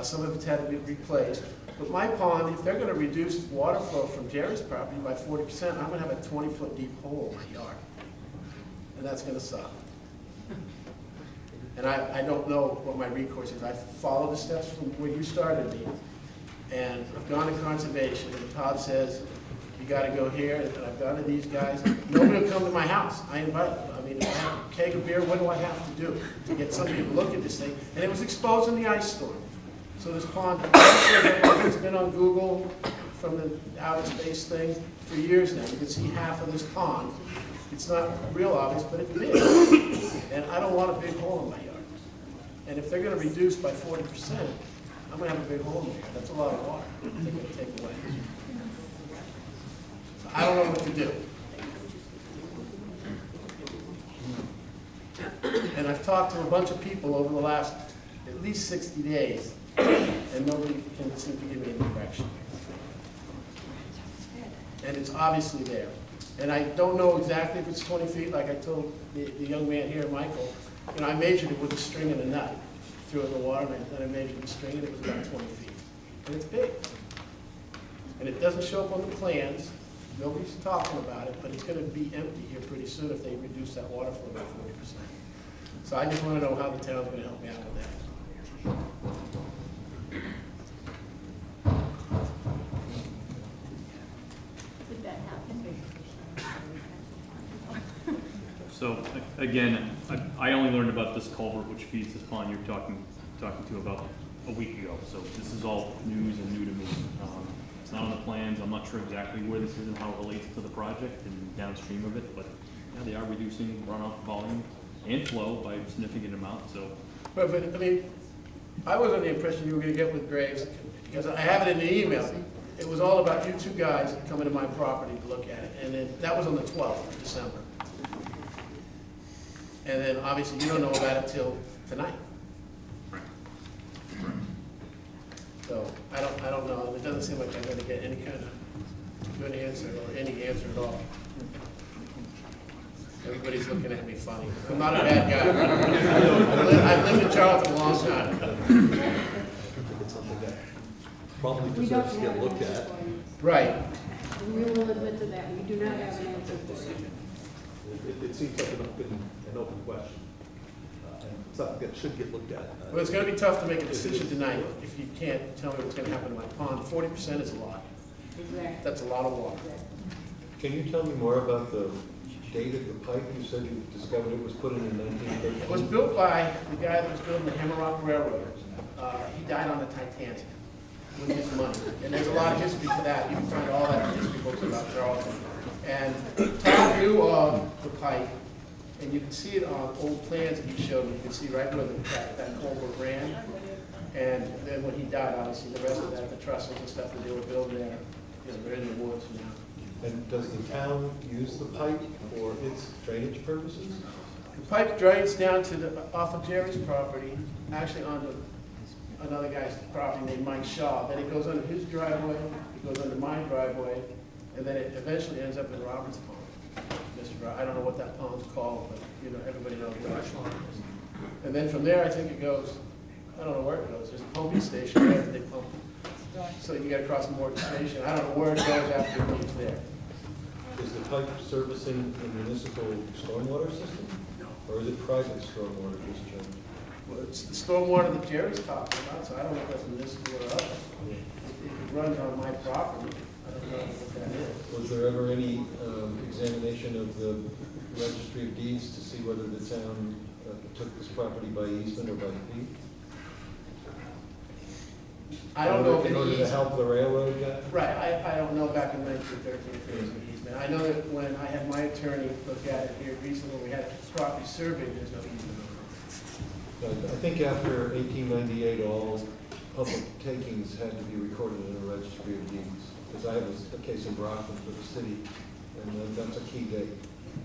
Some of it's had to be replaced. But my pond, if they're going to reduce water flow from Jerry's property by 40%, I'm going to have a 20-foot deep hole in my yard. And that's going to suck. And I don't know what my recourse is. I followed the steps from where you started me. And I've gone to conservation, and Todd says, you got to go here, and I've gone to these guys. Nobody will come to my house. I invite them. I mean, if I have a keg of beer, what do I have to do to get somebody to look at this thing? And it was exposed in the ice storm. So this pond, it's been on Google from the outer space thing for years now. You can see half of this pond. It's not real obvious, but it's big. And I don't want a big hole in my yard. And if they're going to reduce by 40%, I'm going to have a big hole in my yard. That's a lot of water they're going to take away. So I don't know what to do. And I've talked to a bunch of people over the last at least 60 days. And nobody can seem to give me any direction. And it's obviously there. And I don't know exactly if it's 20 feet, like I told the young man here, Michael. You know, I measured it with a string and a nut. Threw it in the water, and then I measured the string, and it was about 20 feet. And it's big. And it doesn't show up on the plans. Nobody's talking about it, but it's going to be empty here pretty soon if they reduce that water flow by 40%. So I just want to know how the town's going to help me out with that. Would that happen? So, again, I only learned about this culvert which feeds this pond you're talking to about a week ago, so this is all news and new to me. It's not on the plans, I'm not sure exactly where this is and how it relates to the project and downstream of it, but yeah, they are reducing runoff volume and flow by a significant amount, so. But, I mean, I was under the impression you were gonna get with Graves, because I have it in the email. It was all about you two guys coming to my property to look at it, and then, that was on the 12th of December. And then, obviously, you don't know about it till tonight. So, I don't know, it doesn't seem like I'm gonna get any kind of good answer, or any answer at all. Everybody's looking at me funny. I'm not a bad guy. I've lived in Charlton a long time. It's something that probably deserves to get looked at. Right. We will admit to that, we do not have an answer for you. It seems like an open question. And something that should get looked at. Well, it's gonna be tough to make a decision tonight if you can't tell me what's gonna happen to my pond. 40% is a lot. Exactly. That's a lot of water. Can you tell me more about the date of the pipe? You said you discovered it was put in 1913. It was built by the guy that was building the Hammerrock Railroad. He died on the Titanic with his money. And there's a lot of history to that. You can find all that in history books about Charleston. And top view of the pipe, and you can see it on old plans that he showed me. You can see right where that culvert ran. And then when he died, obviously, the rest of that, the trestles and stuff that they were building there, they're in the woods now. And does the town use the pipe for its drainage purposes? The pipe drains down to off of Jerry's property, actually onto another guy's property named Mike Shaw. Then it goes under his driveway, it goes under my driveway, and then it eventually ends up in Robert's Pond. I don't know what that pond's called, but you know, everybody knows where that pond is. And then from there, I think it goes, I don't know where it goes. There's a pumping station there that they pump. So you gotta cross Morton Station. I don't know where it goes after it leaves there. Is the pipe servicing the municipal stormwater system? Or is it private stormwater discharge? Well, it's the stormwater that Jerry's talking about, so I don't know if that's municipal or other. It runs on my property. I don't know what that is. Was there ever any examination of the registry of deeds to see whether the town took this property by easement or by fee? I don't know if in order to help the railroad guy? Right, I don't know back in 1913 if there was an easement. I know that when I had my attorney look at it here recently, when we had property surveyed, there's no easement on it. I think after 1898, all public takings had to be recorded in a registry of deeds. Because I have a case in Brockton for the city, and that's a key date.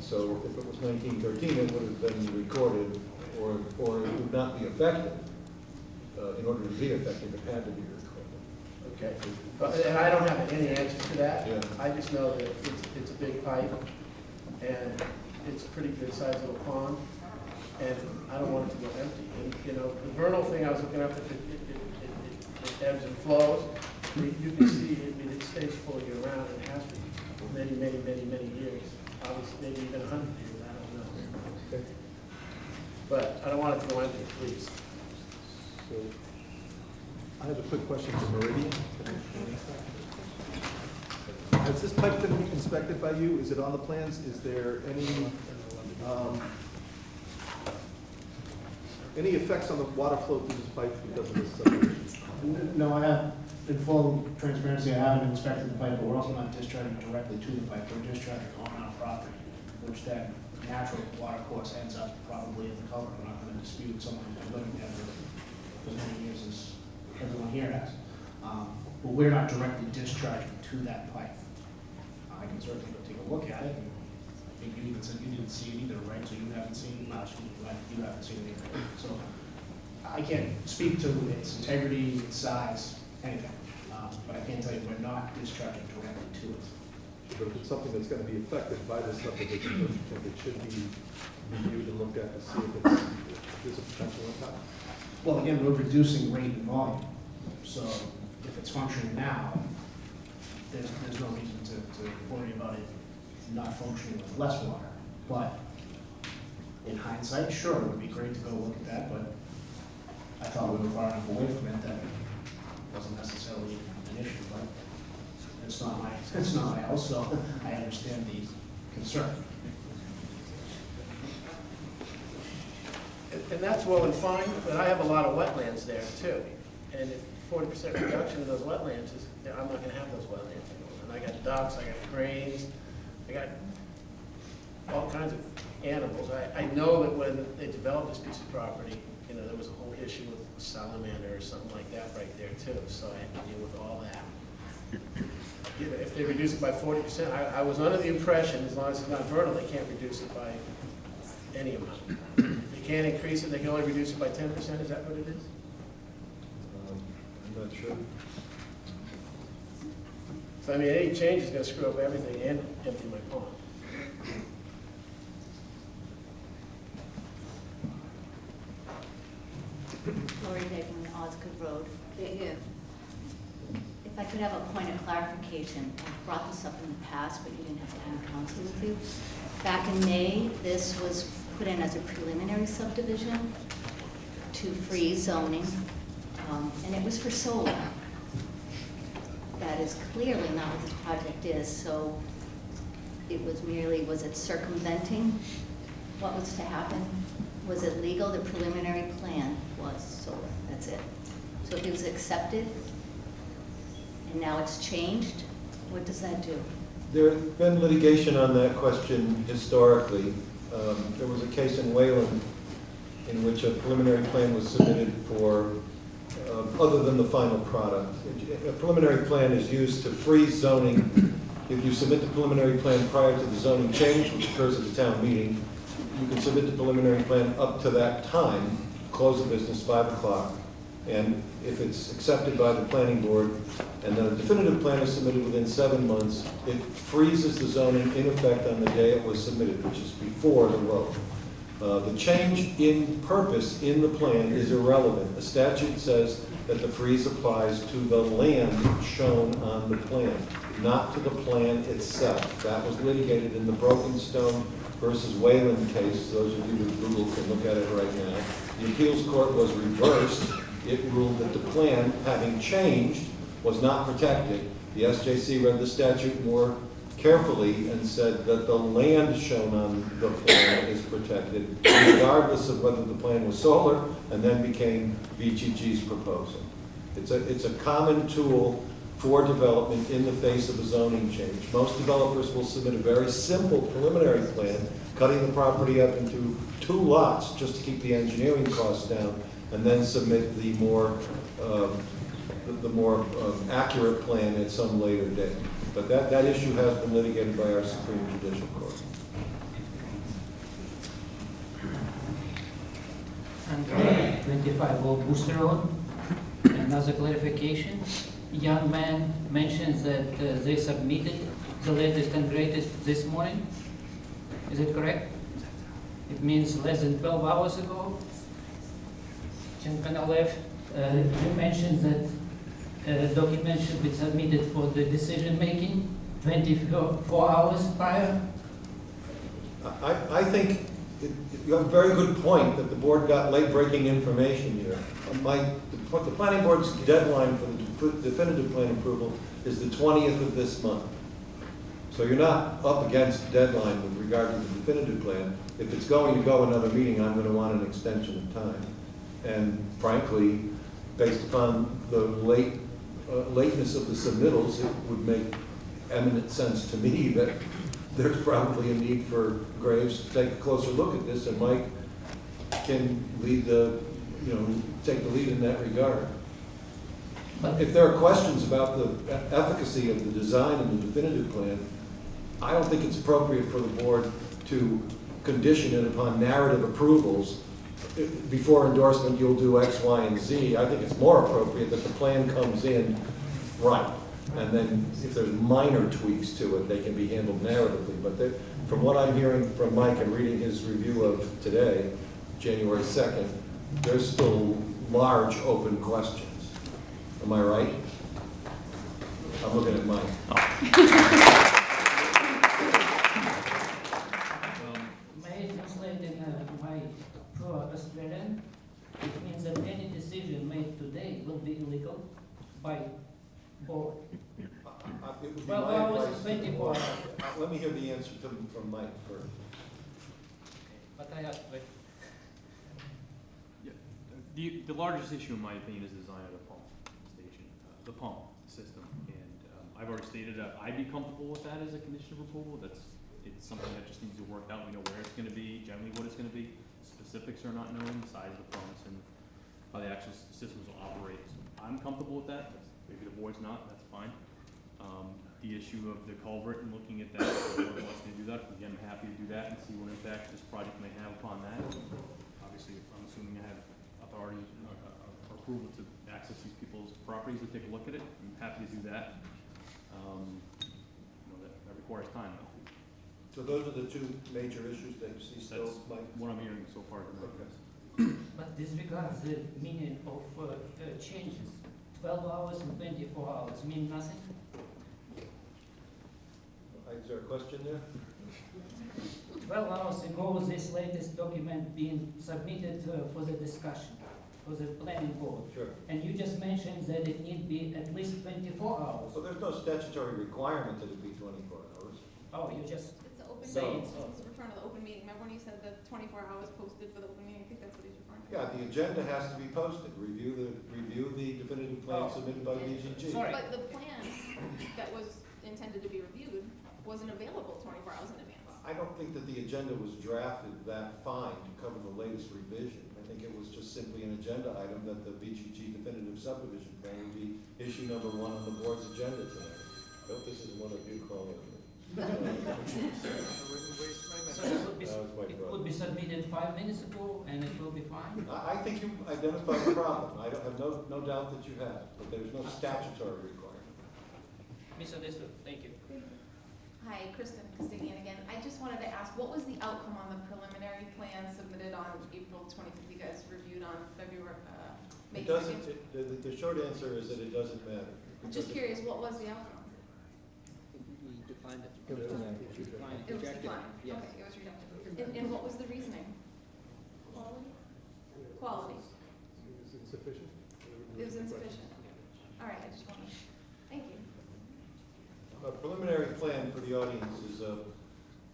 So if it was 1913, it would have been recorded, or it would not be effective. In order to be effective, it had to be recorded. Okay, and I don't have any answer to that. Yeah. I just know that it's a big pipe, and it's a pretty good sized little pond, and I don't want it to go empty. And, you know, the vernal thing I was looking up, if it ebbs and flows, you can see, it stays full year round, and it has for many, many, many, many years. Obviously, maybe even 100 years, I don't know. Okay. But I don't want it to go empty, please. So, I have a quick question for Meridian. Has this pipe been inspected by you? Is it on the plans? Is there any effects on the water flow through this pipe because of this subdivision? No, I have, in full transparency, I haven't inspected the pipe, but we're also not discharging directly to the pipe. We're discharging on our property, which then natural water course ends up probably in the culvert. We're not going to dispute someone who's been living there for as many years as everyone here has. But we're not directly discharging to that pipe. I can certainly go take a look at it. And I think you even said you didn't see it either, right? So you haven't seen it, you haven't seen it either. So I can't speak to its integrity, its size, anything. But I can tell you we're not discharging directly to it. But if it's something that's going to be affected by this subdivision, don't you think it should be reviewed and looked at to see if there's a potential impact? Well, again, we're reducing rate and volume. So if it's functioning now, there's no reason to worry about it not functioning with less water. But in hindsight, sure, it would be great to go look at that, but I thought we were far enough away from it that it wasn't necessarily an issue. But it's not my house, so I understand the concern. that's well and fine, but I have a lot of wetlands there too. And if 40% reduction of those wetlands is, I'm not gonna have those wetlands anymore. And I got ducks, I got cranes, I got all kinds of animals. I know that when they developed this piece of property, you know, there was a whole issue with salamander or something like that right there too, so I had to deal with all that. You know, if they reduce it by 40%, I was under the impression, as long as it's not vernal, they can't reduce it by any amount. If they can't increase it, they can only reduce it by 10%, is that what it is? I'm not sure. So I mean, any change is gonna screw up everything and empty my pond. Lori Degnan, Osgood Road. If I could have a point of clarification, I've brought this up in the past, but you didn't have town council with you. Back in May, this was put in as a preliminary subdivision to freeze zoning, and it was for solar. That is clearly not what this project is, so it was merely, was it circumventing what was to happen? Was it legal? The preliminary plan was solar, that's it. So if it was accepted, and now it's changed, what does that do? There's been litigation on that question historically. There was a case in Wayland in which a preliminary plan was submitted for, other than the final product. A preliminary plan is used to freeze zoning. If you submit the preliminary plan prior to the zoning change, which occurs at the town meeting, you can submit the preliminary plan up to that time, close of business 5 o'clock, and if it's accepted by the planning board, and then a definitive plan is submitted within 7 months, it freezes the zoning in effect on the day it was submitted, which is before the vote. The change in purpose in the plan is irrelevant. The statute says that the freeze applies to the land shown on the plan, not to the plan itself. That was litigated in the Brokenstone versus Wayland case. Those of you with Google can look at it right now. The appeals court was reversed. It ruled that the plan, having changed, was not protected. The SJC read the statute more carefully and said that the land shown on the plan is protected, regardless of whether the plan was solar and then became VGG's proposal. It's a common tool for development in the face of a zoning change. Most developers will submit a very simple preliminary plan, cutting the property up into 2 lots just to keep the engineering costs down, and then submit the more accurate plan at some later date. But that issue has been litigated by our Supreme Judicial Court. And 25 Old Booster Road, another clarification. Young man mentions that they submitted the latest and greatest this morning. Is it correct? It means less than 12 hours ago. Chenkanalev, you mentioned that document should be submitted for the decision making 24 hours prior. I think you have a very good point that the board got late-breaking information here. The planning board's deadline for the definitive plan approval is the 20th of this month. So you're not up against deadline with regard to the definitive plan. If it's going to go another meeting, I'm going to want an extension of time. And frankly, based upon the lateness of the submittals, it would make eminent sense to me that there's probably a need for Graves to take a closer look at this, and Mike can lead take the lead in that regard. But if there are questions about the efficacy of the design and the definitive plan, I don't think it's appropriate for the board to condition it upon narrative approvals. Before endorsement, you'll do X, Y, and Z. I think it's more appropriate that the plan comes in right. And then if there's minor tweaks to it, they can be handled narratively. But from what I'm hearing from Mike and reading his review of today, January 2nd, there's still large open questions. Am I right? I'm looking at Mike. May I translate in my pro-Australian? It means that any decision made today will be illegal by board. It would be 12 my hours, advice 24 hours. Let me hear the answer from Mike first. But I have, The largest issue, in my opinion, is the design of the pump station, the pump system. And I've already stated that I'd be comfortable with that as a condition of approval. It's something that just needs to work out. We know where it's going to be, generally what it's going to be. Specifics are not known, the size of the pumps, and how the actual systems will operate. So I'm comfortable with that. Maybe the board's not, that's fine. The issue of the culvert and looking at that, if the board wants me to do that, again, I'm happy to do that and see what impact this project may have upon that. Obviously, I'm assuming I have authority or approval to access these people's properties to take a look at it. I'm happy to do that. That requires time, though. So those are the two major issues that you see still, That's Mike? what I'm hearing so far. Okay. But disregards the meaning of changes. 12 hours and 24 hours mean nothing? Is there a question there? 12 hours ago, this latest document being submitted for the discussion, for the planning board. Sure. And you just mentioned that it need be at least 24 hours. So there's no statutory requirement that it be 24 hours. Oh, you just It's the open saying meeting, so. it's referring to the open meeting. Remember when you said the 24 hours posted for the open meeting? I think that's what he's referring to. Yeah, the agenda has to be posted. Review the definitive plan submitted by VGG. Sorry. But the plan that was intended to be reviewed wasn't available 24 hours in advance. I don't think that the agenda was drafted that fine to cover the latest revision. I think it was just simply an agenda item that the VGG definitive subdivision plan would be issue number 1 on the board's agenda tonight. I hope this isn't one of you calling me. So it would be submitted 5 minutes ago and it will be fine? I think you identified the problem. I don't have no doubt that you have, but there's no statutory requirement. Misunderstood, thank you. Hi, Kristen Costigian again. I just wanted to ask, what was the outcome on the preliminary plan submitted on April 25th? You guys reviewed on February, May It 2nd? doesn't, the short answer is that it doesn't matter. I'm just curious, what was the outcome? We declined it. It was denied. We declined it, It was rejected it. declined? Yes. Okay, it was rejected. And what was the reasoning? Quality? Quality. It was insufficient? It was insufficient. All right, I just wanted, thank you. A preliminary plan for the audience is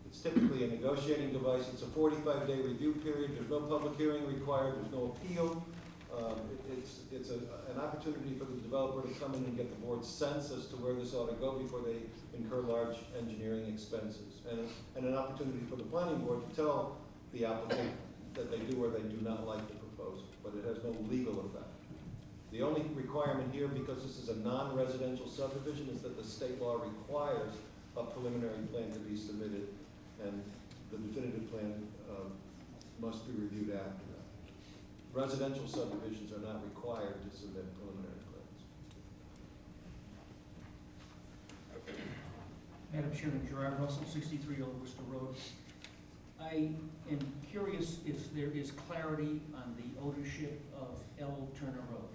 it's typically a negotiating device. It's a 45-day review period. There's no public hearing required. There's no appeal. It's an opportunity for the developer to come in and get the board's sense as to where this ought to go before they incur large engineering expenses. And an opportunity for the planning board to tell the applicant that they do or they do not like the proposal, but it has no legal effect. The only requirement here, because this is a non-residential subdivision, is that the state law requires a preliminary plan to be submitted, and the definitive plan must be reviewed after that. Residential subdivisions are not required to submit preliminary plans. Madam Chairman, Gerard Russell, 63 Old Worcester Road. I am curious if there is clarity on the ownership of L. Turner Road.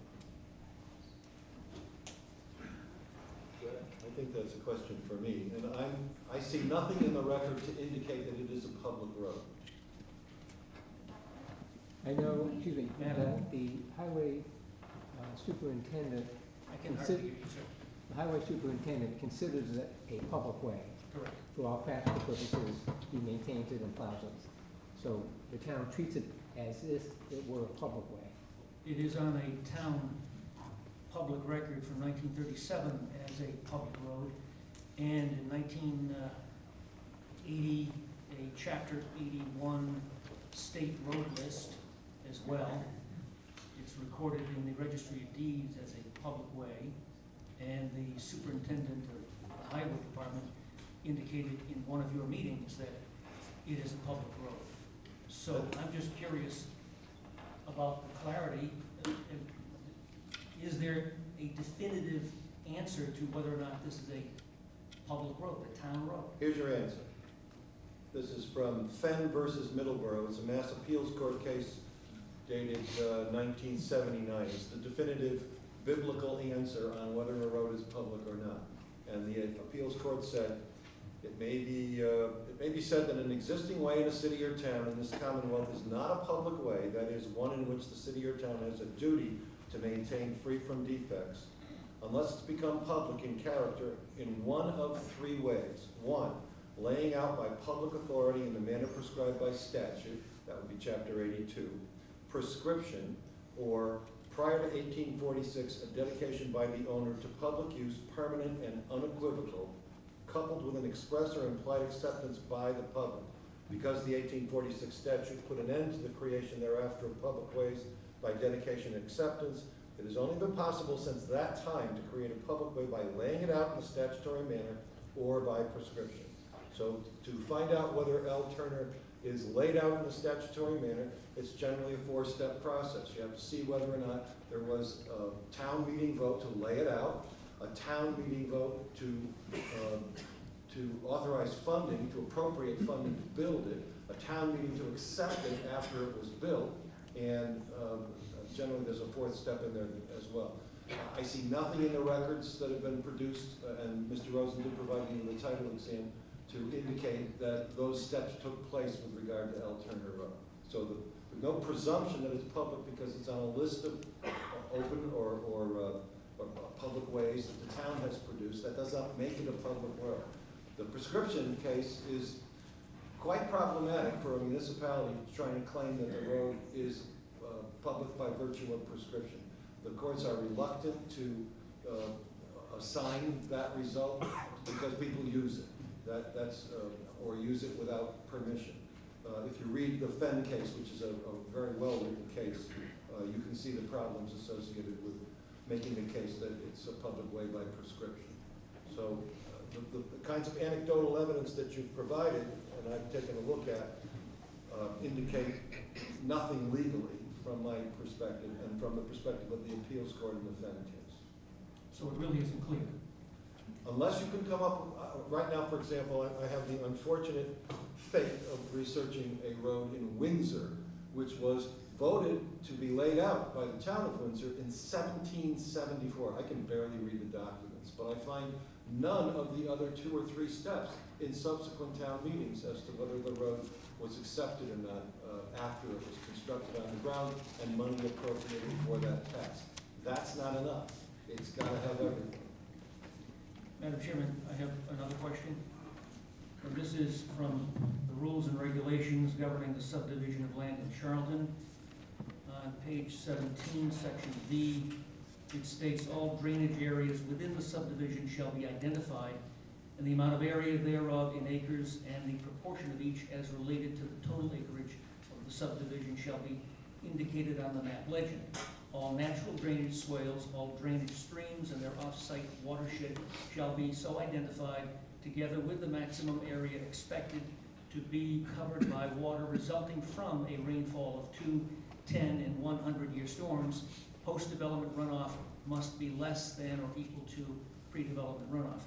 I think that's a question for me, and I see nothing in the record to indicate that it is a public road. I know, excuse me, that the highway superintendent, I can hardly hear you, sir. the highway superintendent considers it a public way. Correct. For all practical purposes, he maintains it and plows it. So the town treats it as if it were a public way. It is on a town public record from 1937 as a public road, and in 1980, a Chapter 81 state road list as well. It's recorded in the Registry of Deeds as a public way, and the superintendent of the highway department indicated in one of your meetings that it is a public road. So I'm just curious about the clarity. Is there a definitive answer to whether or not this is a public road, a town road? Here's your answer. This is from Fenn versus Middleborough. It's a Mass Appeals Court case dated 1979. It's the definitive biblical answer on whether a road is public or not. And the appeals court said, it may be said that an existing way in a city or town in this Commonwealth is not a public way, that is, one in which the city or town has a duty to maintain free from defects, unless it's become public in character in one of 3 ways. 1, laying out by public authority in the manner prescribed by statute, that would be Chapter 82. Prescription, or prior to 1846, a dedication by the owner to public use, permanent and unequivocal, coupled with an express or implied acceptance by the public. Because the 1846 statute put an end to the creation thereafter of public ways by dedication and acceptance, it has only been possible since that time to create a public way by laying it out in a statutory manner or by prescription. So to find out whether L. Turner is laid out in a statutory manner, it's generally a four-step process. You have to see whether or not there was a town meeting vote to lay it out, a town meeting vote to authorize funding, to appropriate funding to build it, a town meeting to accept it after it was built, and generally there's a fourth step in there as well. I see nothing in the records that have been produced, and Mr. Rosen did provide me with a title exam to indicate that those steps took place with regard to L. Turner Road. So there's no presumption that it's public because it's on a list of open or public ways that the town has produced. That does not make it a public road. The prescription case is quite problematic for a municipality trying to claim that the road is public by virtue of prescription. The courts are reluctant to assign that result because people use it. Or use it without permission. If you read the Fenn case, which is a very well-written case, you can see the problems associated with making the case that it's a public way by prescription. So the kinds of anecdotal evidence that you've provided, and I've taken a look at, indicate nothing legally from my perspective and from the perspective of the appeals court in the Fenn case. So it really isn't clear. Unless you can come up, right now, for example, I have the unfortunate fate of researching a road in Windsor, which was voted to be laid out by the town of Windsor in 1774. I can barely read the documents, but I find none of the other 2 or 3 steps in subsequent town meetings as to whether the road was accepted or not after it was constructed on the ground and money appropriated for that task. That's not enough. It's got to have everything. Madam Chairman, I have another question. And this is from the rules and regulations governing the subdivision of land in Charlton. On page 17, section D, it states all drainage areas within the subdivision shall be identified, and the amount of area thereof in acres and the proportion of each as related to the total acreage of the subdivision shall be indicated on the map legend. All natural drainage swales, all drainage streams, and their off-site watershed shall be so identified, together with the maximum area expected to be covered by water resulting from a rainfall of 2, 10, and 100-year storms. Post-development runoff must be less than or equal to pre-development runoff.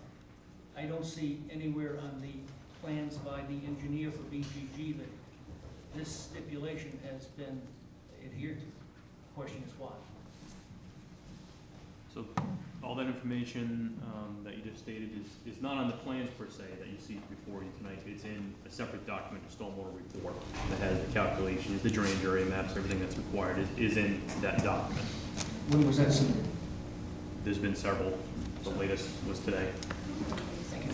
I don't see anywhere on the plans by the engineer for BGG that this stipulation has been adhered to. The question is why. So all that information that you just stated is not on the plans per se that you see before you tonight. It's in a separate document, a stormwater report that has the calculations, the drainage area maps, everything that's required is in that document. When was that submitted? There's been several. The latest was today. Thank you.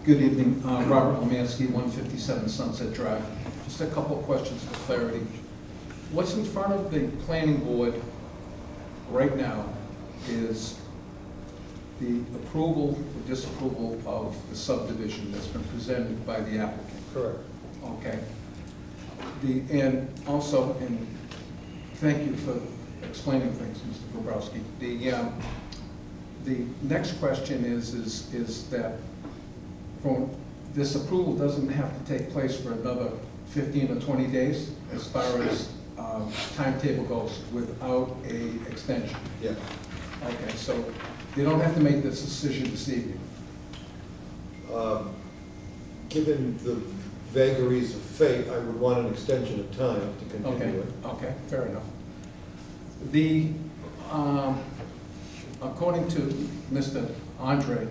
Good evening, Robert Lemansky, 157 Sunset Drive. Just a couple of questions for clarity. What's in front of the planning board right now is the approval or disapproval of the subdivision that's been presented by the applicant. Correct. Okay. And also, and thank you for explaining things, Mr. Bobrowski. The next question is that this approval doesn't have to take place for another 15 or 20 days as far as timetable goes without a extension? Yes. Okay, so you don't have to make this decision this evening? Given the vagaries of fate, I would want an extension of time to continue it. Okay, fair enough. According to Mr. Andre,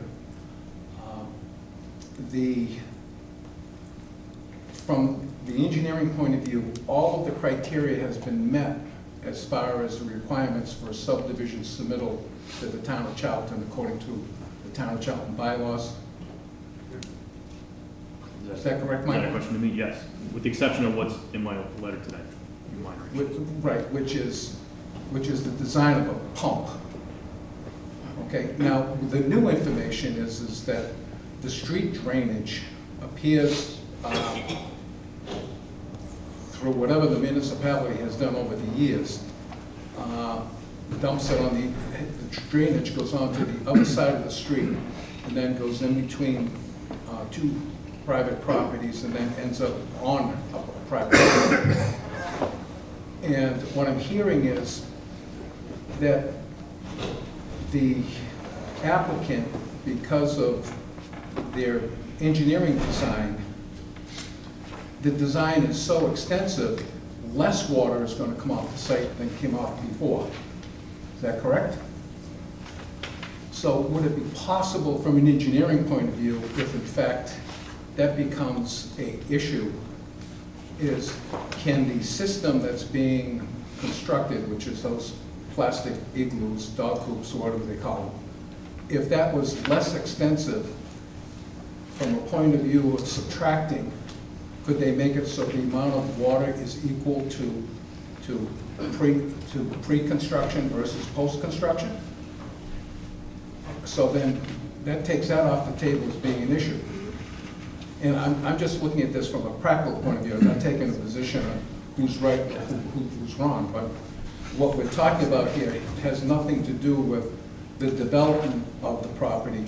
from the engineering point of view, all of the criteria has been met as far as the requirements for a subdivision submittal to the town of Charlton according to the town of Charlton bylaws? Is that correct, Mike? Is that a question to me? Yes, with the exception of what's in my letter today. in minor. Right, which is the design of a pump. Okay, now, the new information is that the street drainage appears through whatever the municipality has done over the years, dumps it on the drainage goes onto the other side of the street and then goes in between two private properties and then ends up on a private property. And what I'm hearing is that the applicant, because of their engineering design, the design is so extensive, less water is going to come off the site than came off before. Is that correct? So would it be possible from an engineering point of view, if in fact that becomes an issue, is can the system that's being constructed, which is those plastic igloos, dog coops, or whatever they call them, if that was less extensive from a point of view of subtracting, could they make it so the amount of water is equal to pre-construction versus post-construction? So then that takes that off the table as being an issue. And I'm just looking at this from a practical point of view. I'm not taking a position on who's right or who's wrong, but what we're talking about here has nothing to do with the development of the property.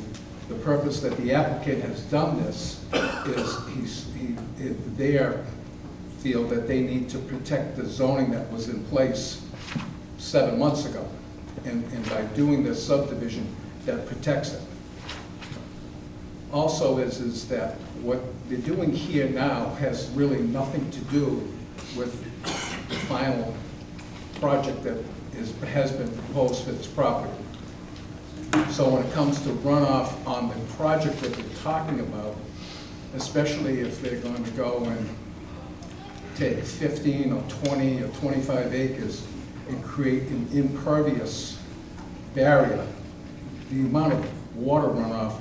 The purpose that the applicant has done this is they feel that they need to protect the zoning that was in place 7 months ago. And by doing this subdivision, that protects it. Also is that what they're doing here now has really nothing to do with the final project that has been proposed for this property. So when it comes to runoff on the project that they're talking about, especially if they're going to go and take 15 or 20 or 25 acres and create an impervious barrier, the amount of water runoff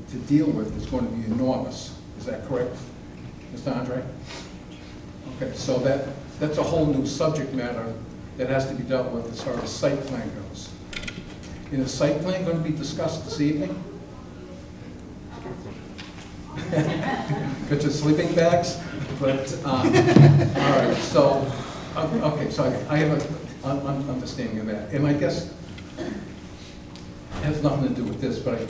to deal with is going to be enormous. Is that correct, Mr. Andre? Okay, so that's a whole new subject matter that has to be dealt with as far as site plan goes. Is the site plan going to be discussed this evening? Got your sleeping bags? But, all right, so, okay, so I have an understanding of that. And I guess it has nothing to do with this, but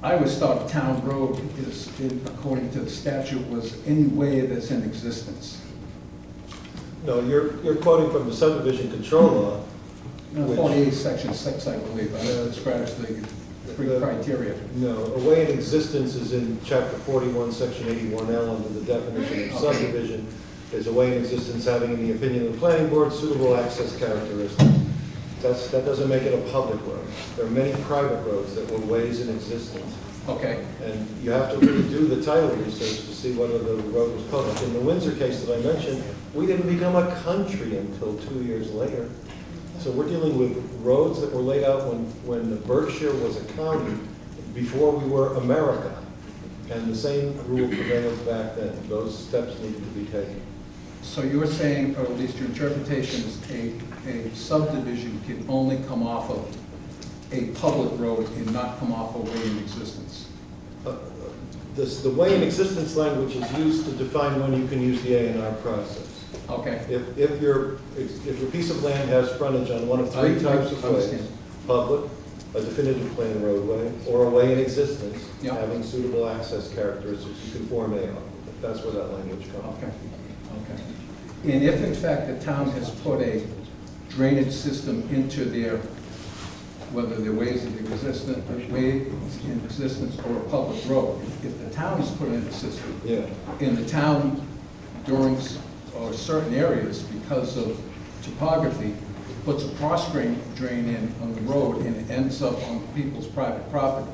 I always thought a town road is, according to the statute, was any way that's in existence. No, you're quoting from the subdivision control law. No, 48 section 6, I believe, describes the three criteria. No, a way in existence is in chapter 41, section 81L, under the definition of subdivision. Is a way in existence having, in the opinion of the planning board, suitable access characteristics. That doesn't make it a public road. There are many private roads that were ways in existence. Okay. And you have to really do the title research to see whether the road was public. In the Windsor case that I mentioned, we didn't become a country until 2 years later. So we're dealing with roads that were laid out when Berkshire was a county, before we were America. And the same rule prevailed back then. Those steps needed to be taken. So you're saying, or at least your interpretation is a subdivision can only come off of a public road and not come off a way in existence? The way in existence language is used to define when you can use the A&R process. Okay. If your piece of land has frontage on one of three types of ways, public, a definitive plan roadway, or a way in existence, having suitable access characteristics, you can form A&R. That's where that language comes from. Okay. Okay. And if in fact the town has put a drainage system into their, whether they're ways in existence or a public road, if the town has put in a system, and the town during or certain areas, because of topography, puts a cross drain in on the road and it ends up on people's private property,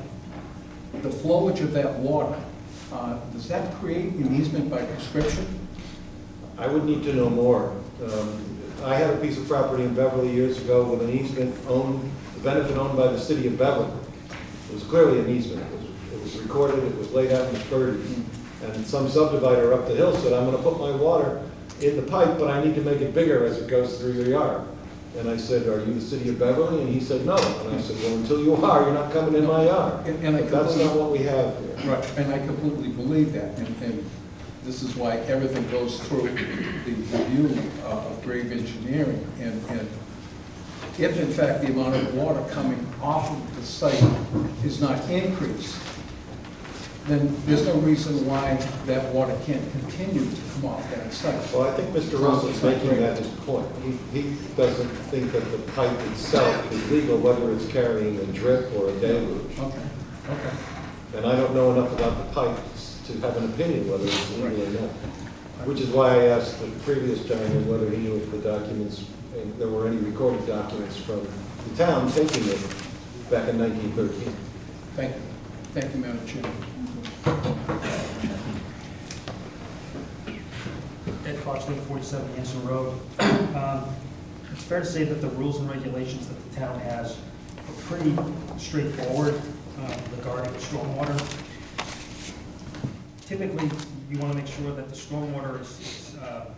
the flowage of that water, does that create an easement by prescription? I would need to know more. I had a piece of property in Beverly years ago with an easement owned, the benefit owned by the city of Beverly. It was clearly an easement. It was recorded, it was laid out in the 30s. And some subdivider up the hill said, I'm gonna put my water in the pipe, but I need to make it bigger as it goes through your yard. And I said, are you the city of Beverly? And he said, no. And I said, well, until you are, you're not coming in my yard. And I But that's not what we have here. Right, and I completely believe that, and this is why everything goes through the review of grave engineering, and if in fact the amount of water coming off of the site is not increased, then there's no reason why that water can't continue to come off that site. Well, I think Mr. Russell's making that his point. He doesn't think that the pipe itself is legal, whether it's carrying a drip or a deluge. Okay, okay. And I don't know enough about the pipe to have an opinion whether it's legal or not. Which is why I asked the previous gentleman whether he knew if the documents, and there were any recorded documents from the town taking it back in 1913. Thank you. Thank you, Madam Chair. Ed Fox, 47 Hanson Road. It's fair to say that the rules and regulations that the town has are pretty straightforward regarding stormwater. Typically, you want to make sure that the stormwater is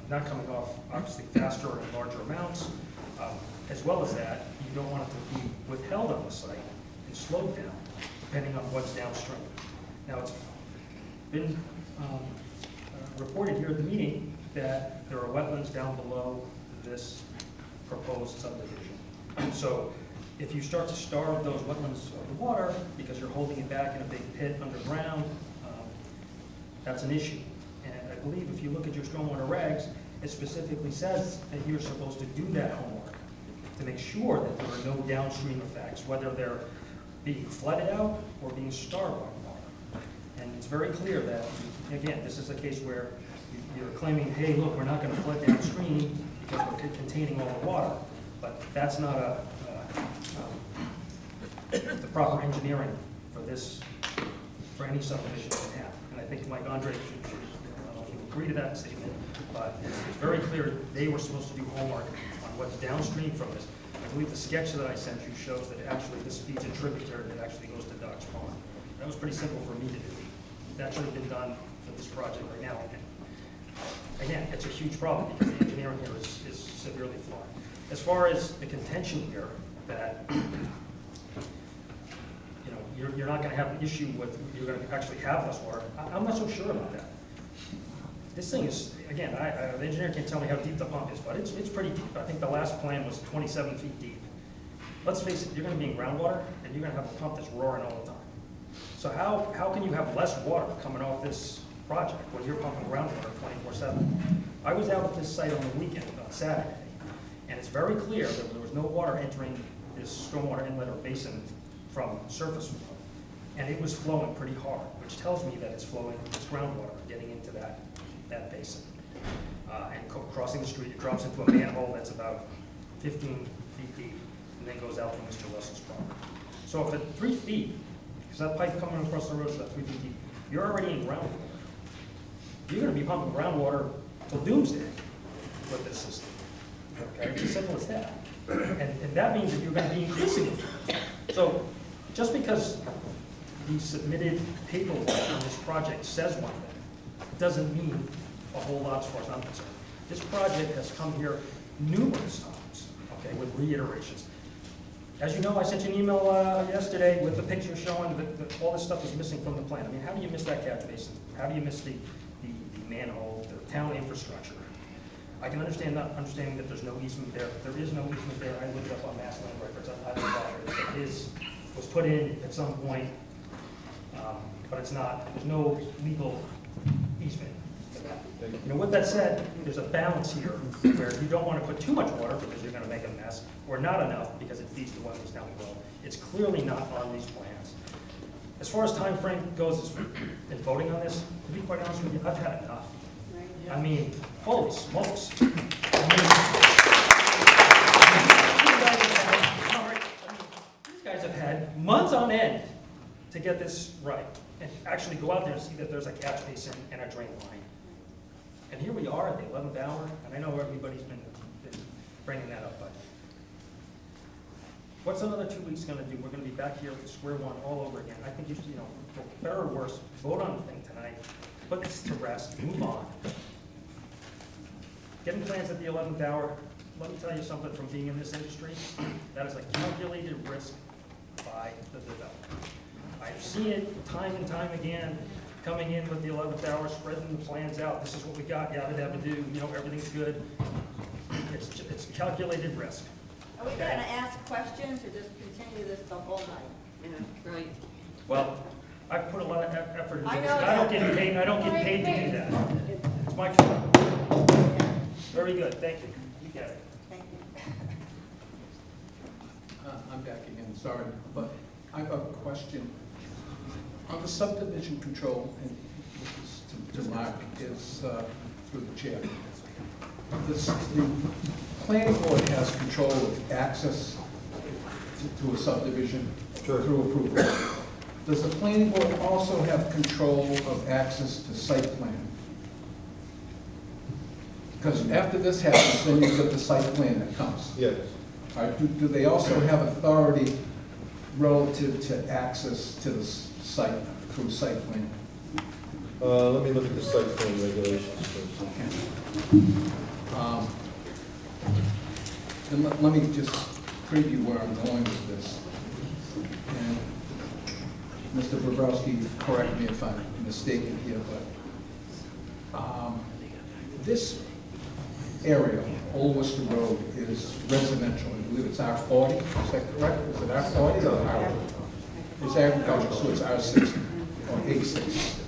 not coming off, obviously, faster and in larger amounts. As well as that, you don't want it to be withheld on the site and slowed down, depending on what's downstream. Now, it's been reported here at the meeting that there are wetlands down below this proposed subdivision. So if you start to starve those wetlands of the water because you're holding it back in a big pit underground, that's an issue. And I believe if you look at your stormwater regs, it specifically says that you're supposed to do that homework to make sure that there are no downstream effects, whether they're being flooded out or being starved by water. And it's very clear that, again, this is a case where you're claiming, hey, look, we're not going to flood downstream because we're containing all the water. But that's not the proper engineering for this, for any subdivision in town. And I think Mike Andre should agree to that statement. But it's very clear they were supposed to do homework on what's downstream from this. I believe the sketch that I sent you shows that actually this feeds a tributary that actually goes to Ducks Pond. That was pretty simple for me to do. That should have been done for this project right now. And again, it's a huge problem because the engineering here is severely flawed. As far as the contention here that you're not going to have an issue with, you're going to actually have less water, I'm not so sure about that. This thing is, again, the engineer can't tell me how deep the pump is, but it's pretty deep. I think the last plan was 27 feet deep. Let's face it, you're going to be in groundwater, and you're going to have a pump that's roaring all the time. So how can you have less water coming off this project when you're pumping groundwater 24/7? I was out at this site on the weekend, on Saturday, and it's very clear that there was no water entering this stormwater inlet or basin from surface flow. And it was flowing pretty hard, which tells me that it's flowing, it's groundwater getting into that basin. And crossing the street, it drops into a manhole that's about 15 feet deep, and then goes out to Mr. Russell's property. So if at 3 feet, because that pipe coming across the road is about 3 feet deep, you're already in groundwater. You're going to be pumping groundwater till doomsday with this system. Okay, it's as simple as that. And that means that you're going to be increasing it. So just because the submitted paperwork on this project says one thing, doesn't mean a whole lot as far as I'm concerned. This project has come here numerous times, okay, with reiterations. As you know, I sent you an email yesterday with the picture showing that all this stuff is missing from the plan. I mean, how do you miss that catch basin? How do you miss the manhole, the town infrastructure? I can understand not understanding that there's no easement there. There is no easement there. I looked it up on Mass Land Records. I don't know if it was put in at some point, but it's not. There's no legal easement for that. You know, with that said, there's a balance here where you don't want to put too much water because you're going to make a mess, or not enough because it feeds the wetlands down below. It's clearly not on these plans. As far as time frame goes in voting on this, to be quite honest with you, I've had enough. I mean, holy smokes. I mean, these guys have had months on end to get this right and actually go out there and see that there's a catch basin and a drain line. And here we are at the 11th hour, and I know everybody's been bringing that up, but what's another 2 weeks gonna do? We're gonna be back here at square one all over again. I think you should, for better or worse, vote on the thing tonight, put this to rest, move on. Getting plans at the 11th hour, let me tell you something from being in this industry, that is a calculated risk by the developer. I've seen it time and time again, coming in with the 11th hour, spreading the plans out, this is what we got, yada, yada, do, everything's good. It's calculated risk. Are we gonna ask questions or just continue this the whole night? Right. Well, I put a lot of effort into I this. know I don't that. get paid, to do that. It's my job. Very good, thank you. You get it. Thank you. I'm back again, sorry, but I have a question. On the subdivision control, and this is to Mark, is through the chair. The planning board has control of access to a subdivision through approval. Does the planning board also have control of access to site plan? Because after this happens, then you've got the site plan that comes. Yes. All right, do they also have authority relative to access to the site through site plan? Let me look at the site plan regulations first. And let me just preview where I'm going with this. And Mr. Bobrowski, correct me if I'm mistaken here, but this area, Old Worcester Road, is residential. I believe it's R40, is that correct? Is it R40 or R? It's agricultural, so it's R60 or A60.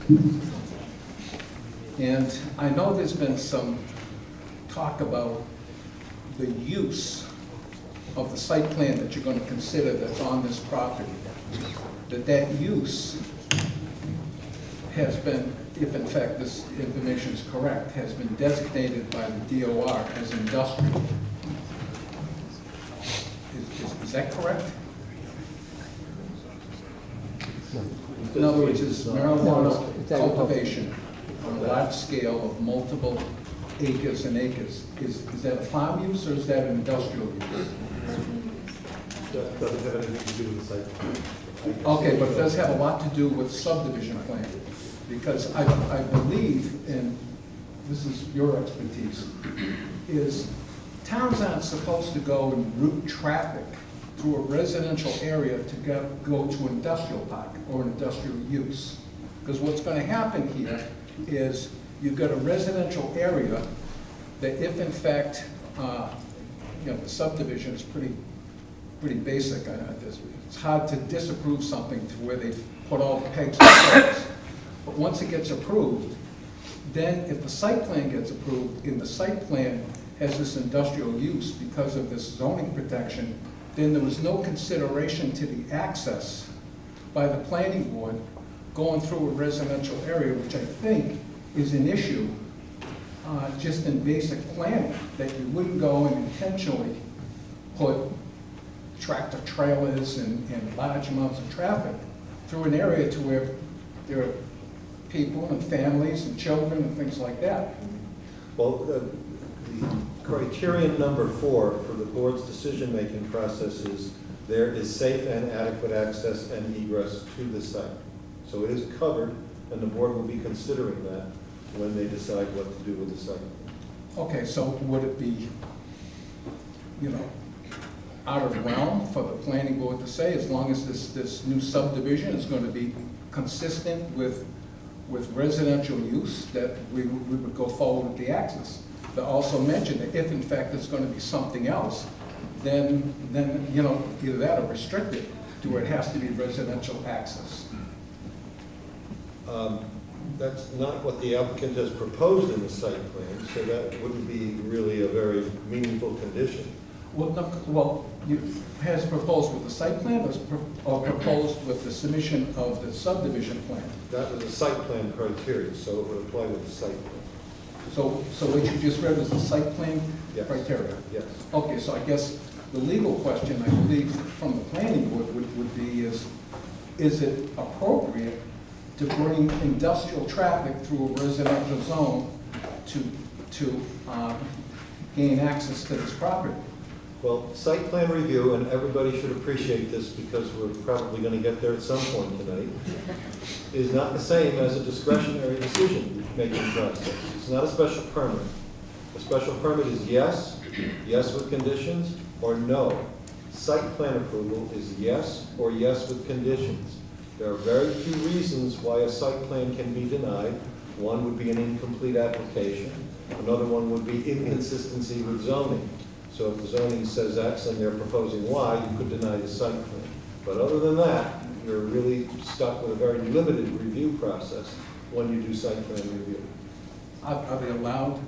And I know there's been some talk about the use of the site plan that you're going to consider that's on this property, that use has been, if in fact this information is correct, has been designated by the DOR as industrial. Is that correct? In other words, it's marijuana cultivation on a large scale of multiple acres and acres. Is that a farm use or is that an industrial use? That doesn't have anything to do with the site plan. Okay, but it does have a lot to do with subdivision plan. Because I believe, and this is your expertise, is towns aren't supposed to go and route traffic through a residential area to go to an industrial park or an industrial use. Because what's going to happen here is you've got a residential area that if in fact, the subdivision is pretty basic. It's hard to disapprove something to where they've put all the pegs in place. But once it gets approved, then if the site plan gets approved, and the site plan has this industrial use because of this zoning protection, then there was no consideration to the access by the planning board going through a residential area, which I think is an issue just in basic planning, that you wouldn't go and intentionally put tractor trailers and large amounts of traffic through an area to where there are people and families and children and things like that. Well, the criterion number 4 for the board's decision-making process is there is safe and adequate access and egress to the site. So it is covered, and the board will be considering that when they decide what to do with the site. Okay, so would it be, out of realm for the planning board to say, as long as this new subdivision is going to be consistent with residential use, that we would go forward with the access? They also mentioned that if in fact it's going to be something else, then either that or restrict it to where it has to be residential access. That's not what the applicant has proposed in the site plan, so that wouldn't be really a very meaningful condition. Well, has proposed with the site plan or proposed with the submission of the subdivision plan? That was a site plan criteria, so it would apply with the site plan. So what you just read was the site plan criteria? Yes. Okay, so I guess the legal question, I believe, from the planning board would be is it appropriate to bring industrial traffic through a residential zone to gain access to this property. Well, site plan review, and everybody should appreciate this because we're probably going to get there at some point tonight, is not the same as a discretionary decision-making process. It's not a special permit. A special permit is yes, yes with conditions, or no. Site plan approval is yes or yes with conditions. There are very few reasons why a site plan can be denied. One would be an incomplete application. Another one would be inconsistency with zoning. So if the zoning says X and they're proposing Y, you could deny the site plan. But other than that, you're really stuck with a very limited review process when you do site plan review. Are they allowed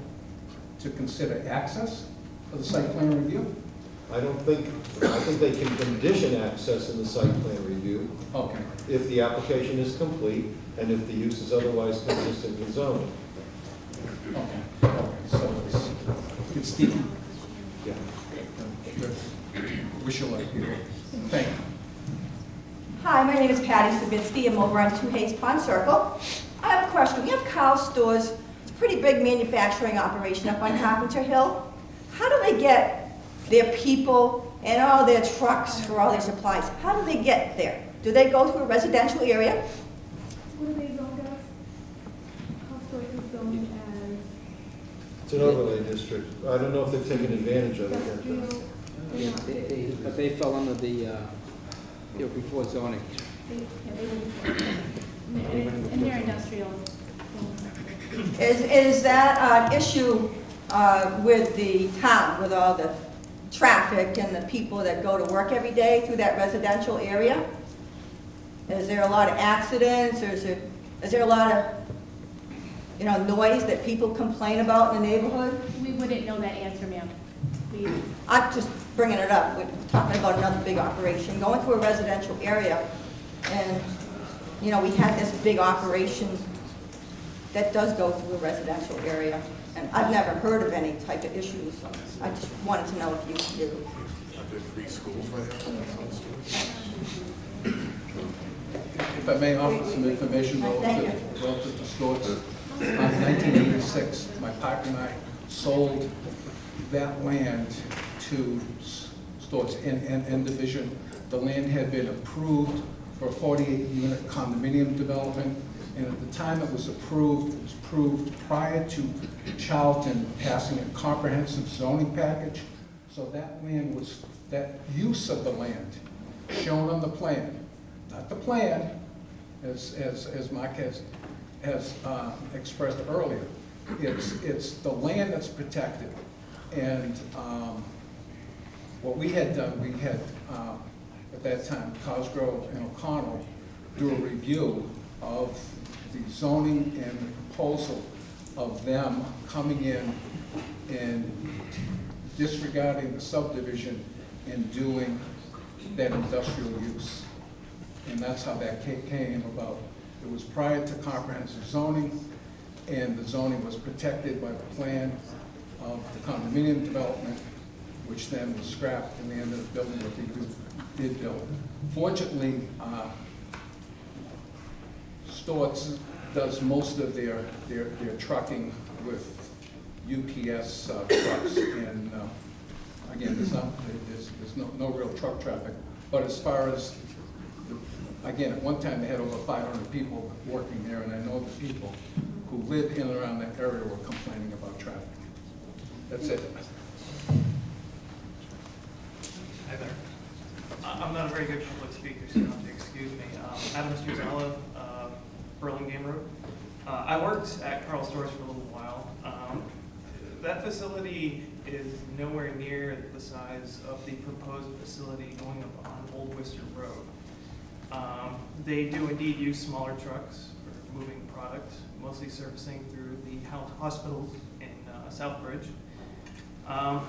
to consider access for the site plan review? I think they can condition access in the site plan review. Okay. If the application is complete and if the use is otherwise consistent with zoning. Okay, so it's deep. Yeah. Wish you luck. Thank you. Hi, my name is Patty Stavinsky. I'm over on 2 Hayes Pond Circle. I have a question. We have Carl Stores. It's a pretty big manufacturing operation up on Carpenter Hill. How do they get their people and all their trucks for all their supplies? How do they get there? Do they go through a residential area? What are they zoned as? How stores is zoned as It's an overlay district. I don't know if they've taken advantage of it yet. industrial? But they fell under the, before zoning. And they're industrial. Is that an issue with the town, with all the traffic and the people that go to work every day through that residential area? Is there a lot of accidents, or is there a lot of, noise that people complain about in the neighborhood? We wouldn't know that answer, ma'am. I'm just bringing it up. We're talking about another big operation, going through a residential area. And, we had this big operation that does go through a residential area. And I've never heard of any type of issues. So I just wanted to know if you do. Are there 3 schools right there? If I may offer some information relative to Stewart's. In 1986, my partner and I sold that land to Stewart's in division. The land had been approved for a 48-unit condominium development, and at the time it was approved prior to Charlton passing a comprehensive zoning package. So that land was, that use of the land shown on the plan, not the plan, as Mark has expressed earlier. It's the land that's protected. And what we had done, we had, at that time, Cosgrove and O'Connell do a review of the zoning and the proposal of them coming in and disregarding the subdivision and doing that industrial use. And that's how that came about. It was prior to comprehensive zoning, and the zoning was protected by the plan of the condominium development, which then was scrapped, and they ended up building what they did build. Fortunately, Stewart's does most of their trucking with UPS trucks, and again, there's no real truck traffic. But as far as again, at one time they had over 500 people working there, and I know the people who live in and around that area were complaining about traffic. That's it. Hi there. I'm not a very good public speaker, so you'll have to excuse me. Adam Struzella, Burlingame Road. I worked at Carl Stores for a little while. That facility is nowhere near the size of the proposed facility going up on Old Worcester Road. They do indeed use smaller trucks for moving product, mostly servicing through the hospitals in Southbridge.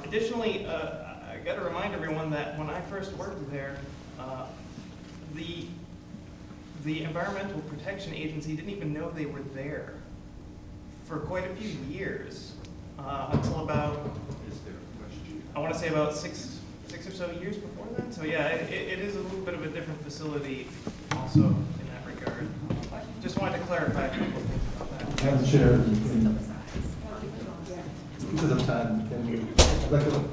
Additionally, I got to remind everyone that when I first worked there, the Environmental Protection Agency didn't even know they were there for quite a few years, until about, I want to say about six or so years before then. So yeah, it is a little bit of a different facility also in that regard. Just wanted to clarify a couple of things about that. Madam Chair, Because of time, can we, I'd like to,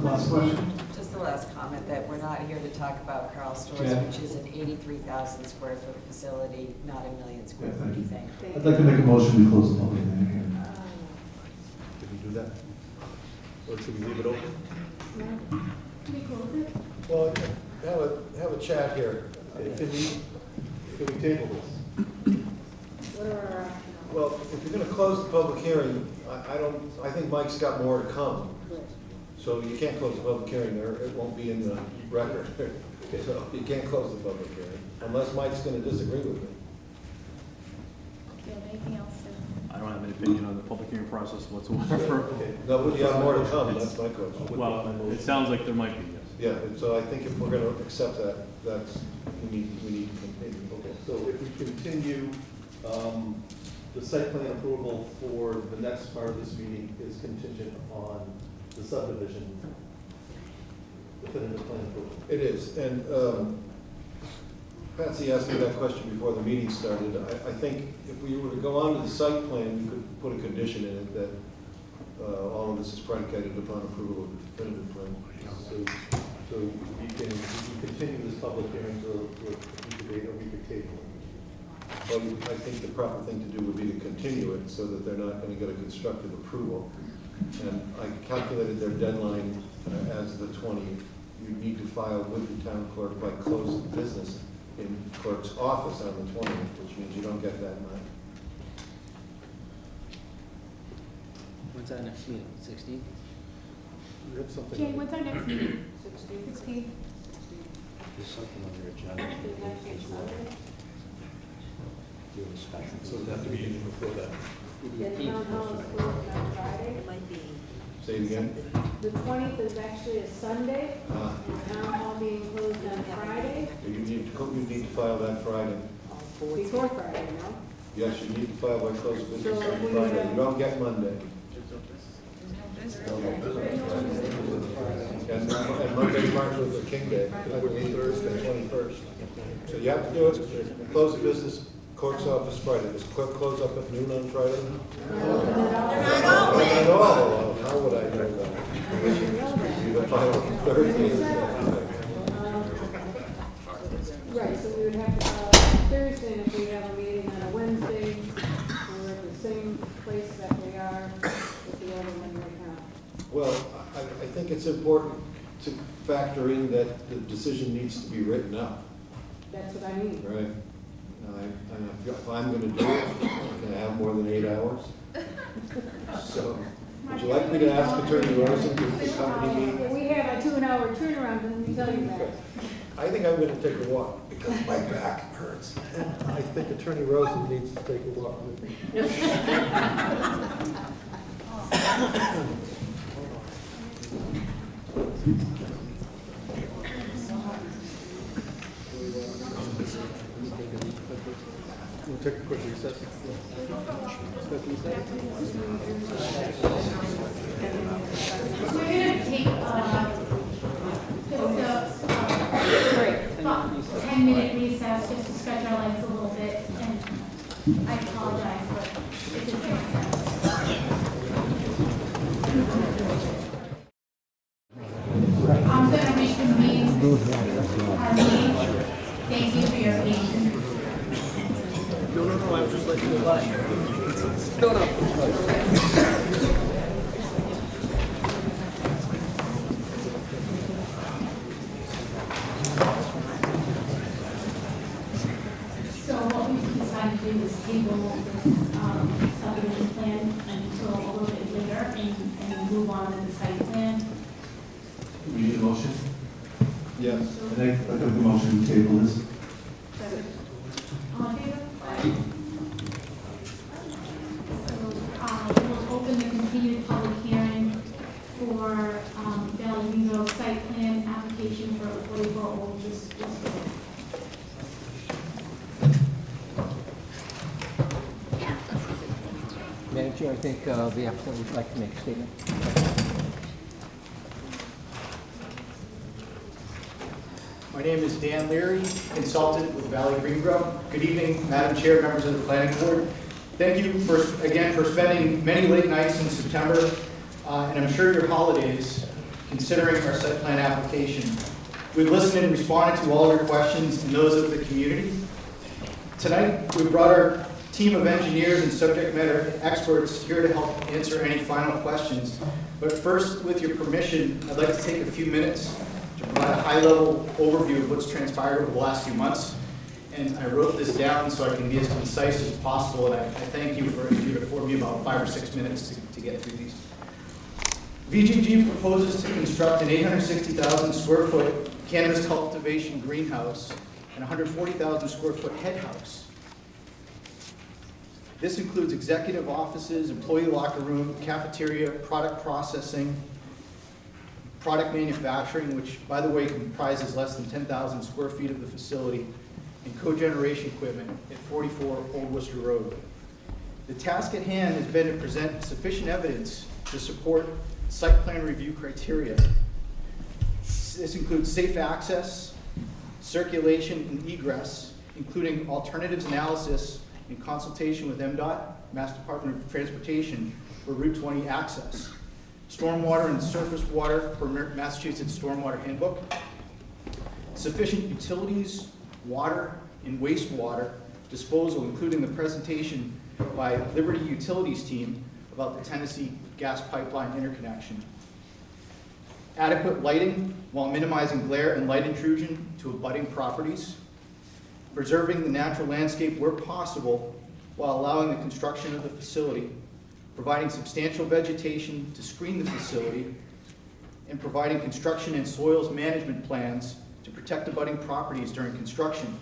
last question? Just the last comment, that we're not here to talk about Carl Stores, Yeah. which is an 83,000 square foot facility, not a million square Yeah, foot thank you. thing. I'd like to make a motion to close the public hearing. Can you do that? Or should we leave it open? Can we close it? Well, have a chat here. Can we table this? What are our options? Well, if you're gonna close the public hearing, I think Mike's got more to come. So you can't close the public hearing there, it won't be in the record. So you can't close the public hearing, unless Mike's gonna disagree with me. Do you have anything else to? I don't have an opinion on the public hearing process whatsoever. Okay. No, but you have more to come, that's my question. Well, it sounds like there might be, yes. Yeah, and so I think if we're gonna accept that, we need to continue. Okay, so if we continue, the site plan approval for the next part of this meeting is contingent on the subdivision, definitive plan approval. It is, and Patsy asked me that question before the meeting started. I think if we were to go on to the site plan, we could put a condition in it that all of this is predicated upon approval of the definitive plan. So we can continue this public hearing to a future date, or we could table it. Well, I think the proper thing to do would be to continue it so that they're not going to get a constructive approval. And I calculated their deadline as the 20th. You need to file with the town clerk by close of business in clerk's office on the 20th, which means you don't get that night. When's our next meeting, 16th? We have something. Jane, what's our next meeting? 16th. There's something on your agenda. So it'd have to be before that. The town hall is closed on Friday. It might be. Say it again. The 20th is actually a Sunday, Ah. and town hall being closed on Friday, You need to file that Friday. before Friday, no? Yes, you need to file by close of business So on we Friday. have- You don't get Monday. And Monday's Martin Luther King Day, that would be Thursday, 21st. So you have to do it, close the business, clerk's office Friday. Does clerk close up at noon on Friday? Not at all. How would I know that? You would file Thursday. Right, so we would have to file Thursday, and if we have a meeting on a Wednesday, we're at the same place that we are with the other one right now. Well, I think it's important to factor in that the decision needs to be written up, That's what I mean. right? If I'm gonna do it, I'm gonna have more than 8 hours. So, would you like me to ask Attorney Rosen to accompany me? We have a 2-hour turnaround, and we tell you that. I think I'm gonna take a walk because my back hurts. And I think Attorney Rosen needs to take a walk with me. We'll take a quick recess. We're gonna take, just a 10-minute recess, just to stretch our legs a little bit, and I apologize, but it just makes sense. I'm gonna reconvene our meeting. Thank you for your patience. No, I was just letting you know. So what we decided to do is table this subdivision plan until a little bit later and move on to the site plan. We need a motion? Yes. I think the motion to table this. All in favor? So, we'll open the continued public hearing for, Valley Green Road site plan application for 44 Old East Road. Madam Chair, I think the applicant would like to make a statement. My name is Dan Leary, consultant with Valley Green Grove. Good evening, Madam Chair, members of the Planning Board. Thank you again for spending many late nights in September, and I'm sure your holidays, considering our site plan application. We've listened and responded to all of your questions and those of the community. Tonight, we brought our team of engineers and subject matter experts here to help answer any final questions. But first, with your permission, I'd like to take a few minutes to provide a high-level overview of what's transpired over the last few months. And I wrote this down so I can be as concise as possible, and I thank you for affording me about 5 or 6 minutes to get through these. VGG proposes to construct an 860,000 square foot cannabis cultivation greenhouse and 140,000 square foot head house. This includes executive offices, employee locker room, cafeteria, product processing, product manufacturing, which, by the way, comprises less than 10,000 square feet of the facility, and cogeneration equipment at 44 Old Worcester Road. The task at hand has been to present sufficient evidence to support site plan review criteria. This includes safe access, circulation, and egress, including alternatives analysis in consultation with MDOT, Mass Department of Transportation, for Route 20 access, stormwater and surface water per Massachusetts Stormwater Handbook, sufficient utilities, water, and wastewater disposal, including the presentation by Liberty Utilities team about the Tennessee gas pipeline interconnection, adequate lighting while minimizing glare and light intrusion to abutting properties, preserving the natural landscape where possible while allowing the construction of the facility, providing substantial vegetation to screen the facility, and providing construction and soils management plans to protect abutting properties during construction.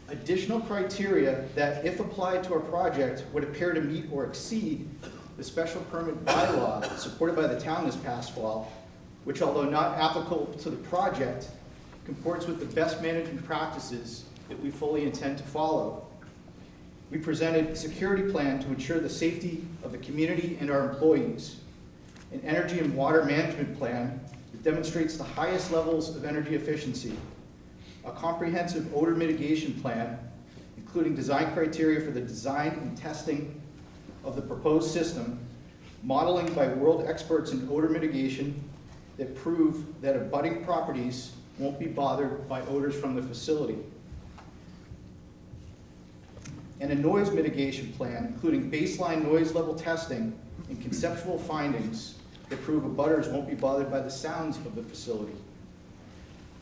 Additional criteria that, if applied to our project, would appear to meet or exceed the special permit bylaw supported by the town this past fall, which, although not applicable to the project, comports with the best management practices that we fully intend to follow. We presented a security plan to ensure the safety of the community and our employees, an energy and water management plan that demonstrates the highest levels of energy efficiency, a comprehensive odor mitigation plan, including design criteria for the design and testing of the proposed system, modeling by world experts in odor mitigation that prove that abutting properties won't be bothered by odors from the facility, and a noise mitigation plan, including baseline noise level testing and conceptual findings that prove abutters won't be bothered by the sounds of the facility.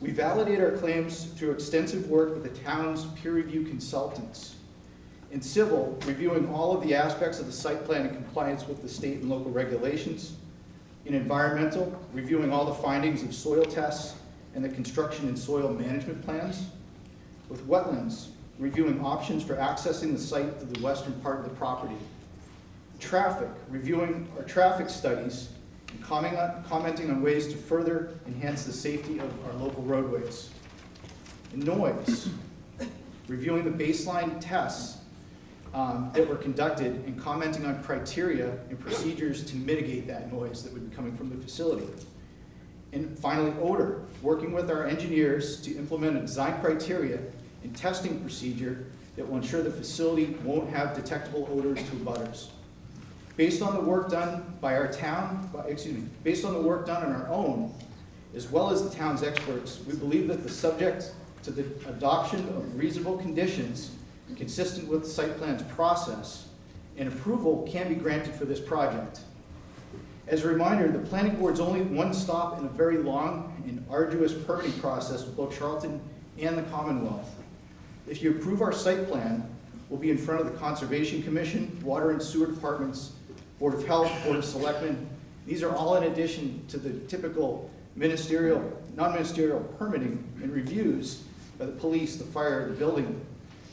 We validate our claims through extensive work with the town's peer review consultants. In civil, reviewing all of the aspects of the site plan in compliance with the state and local regulations. In environmental, reviewing all the findings of soil tests and the construction and soil management plans. With wetlands, reviewing options for accessing the site to the western part of the property. Traffic, reviewing our traffic studies and commenting on ways to further enhance the safety of our local roadways. And noise, reviewing the baseline tests that were conducted and commenting on criteria and procedures to mitigate that noise that would be coming from the facility. And finally, odor, working with our engineers to implement a design criteria and testing procedure that will ensure the facility won't have detectable odors to abutters. Based on the work done by our town, based on the work done on our own, as well as the town's experts, we believe that the subject to the adoption of reasonable conditions consistent with the site plan's process and approval can be granted for this project. As a reminder, the planning board's only one stop in a very long and arduous permitting process with both Charlton and the Commonwealth. If you approve our site plan, we'll be in front of the Conservation Commission, Water and Sewer Departments, Board of Health, Board of Selectmen. These are all in addition to the typical ministerial, non-ministerial permitting and reviews by the police, the fire, the building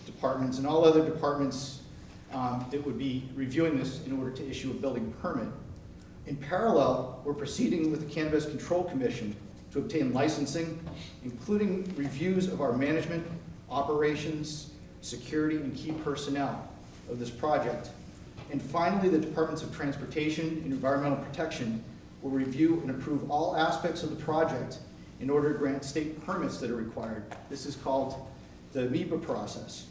departments, and all other departments that would be reviewing this in order to issue a building permit. In parallel, we're proceeding with the Cannabis Control Commission to obtain licensing, including reviews of our management, operations, security, and key personnel of this project. And finally, the Departments of Transportation and Environmental Protection will review and approve all aspects of the project in order to grant state permits that are required. This is called the MEPA process.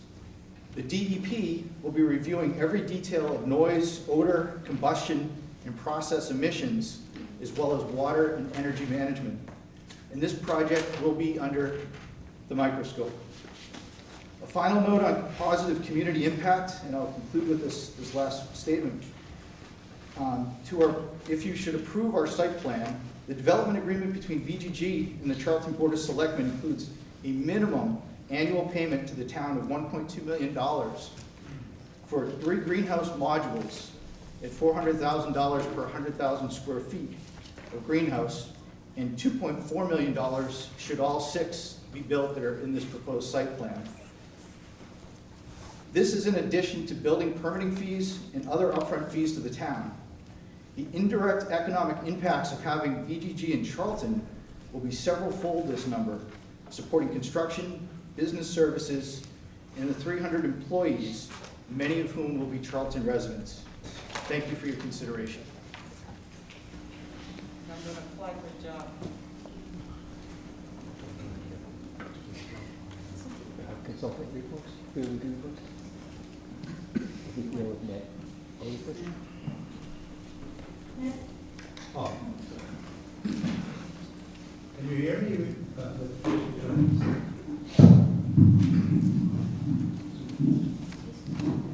The DEP will be reviewing every detail of noise, odor, combustion, and process emissions, as well as water and energy management. And this project will be under the microscope. A final note on positive community impact, and I'll conclude with this last statement. If you should approve our site plan, the development agreement between VGG and the Charlton Board of Selectmen includes a minimum annual payment to the town of $1.2 million for 3 greenhouse modules at $400,000 per 100,000 square feet of greenhouse, and $2.4 million should all 6 be built that are in this proposed site plan. This is in addition to building permitting fees and other upfront fees to the town. The indirect economic impacts of having VGG in Charlton will be several-fold this number, supporting construction, business services, and the 300 employees, many of whom will be Charlton residents. Thank you for your consideration. I'm going to apply for a job. Consultant reports, peer review reports. We deal with Ned. Any question? Oh. Can you hear me?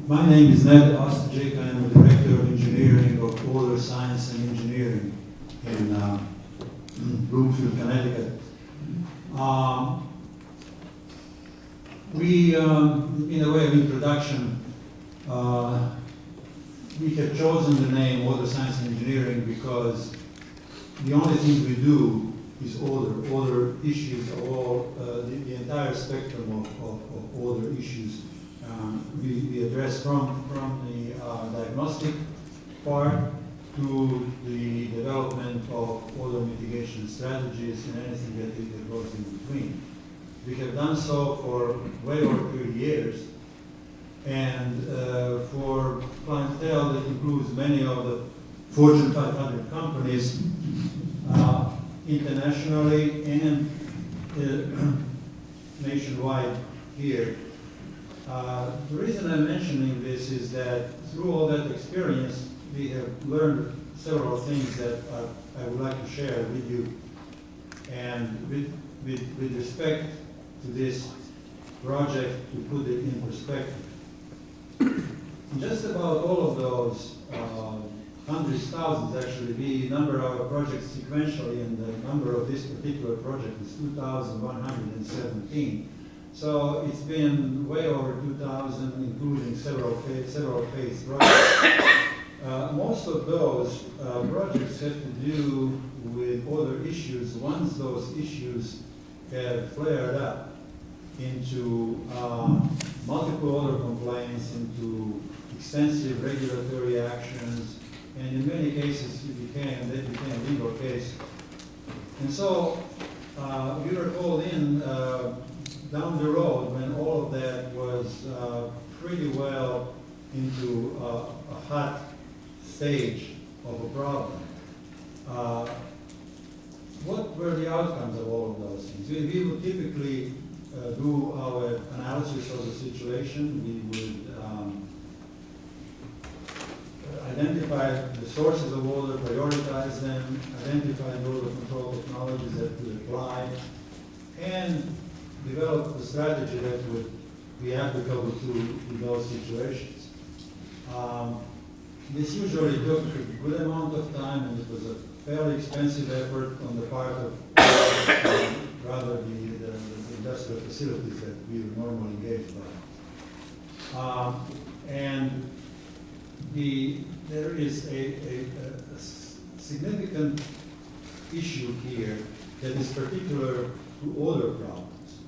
My name is Ned Ostajic. I am the Director of Engineering of Water Science and Engineering in Bloomfield, Connecticut. In a way of introduction, we have chosen the name Water Science and Engineering because the only thing we do is odor. Odor issues are all, the entire spectrum of odor issues. We address from the diagnostic part to the development of odor mitigation strategies and anything that goes in between. We have done so for way over 30 years, and for clientele that includes many of the Fortune 500 companies internationally and nationwide here. The reason I'm mentioning this is that through all that experience, we have learned several things that I would like to share with you. And with respect to this project, to put it in perspective. Just about all of those, hundreds, thousands actually, we number our projects sequentially, and the number of this particular project is 2,117. So it's been way over 2,000, including several phase projects. Most of those projects have to do with other issues. Once those issues have flared up into multiple other complaints, into extensive regulatory actions, and in many cases they became legal cases. And so we were called in down the road when all of that was pretty well into a hot stage of a problem. What were the outcomes of all of those things? We would typically do our analysis of the situation. We would identify the sources of water, prioritize them, identify the water control technologies that would apply, and develop a strategy that would be applicable to those situations. This usually took a good amount of time, and it was a fairly expensive effort on the part of rather the industrial facilities that we were normally engaged by. And there is a significant issue here that is particular to odor problems.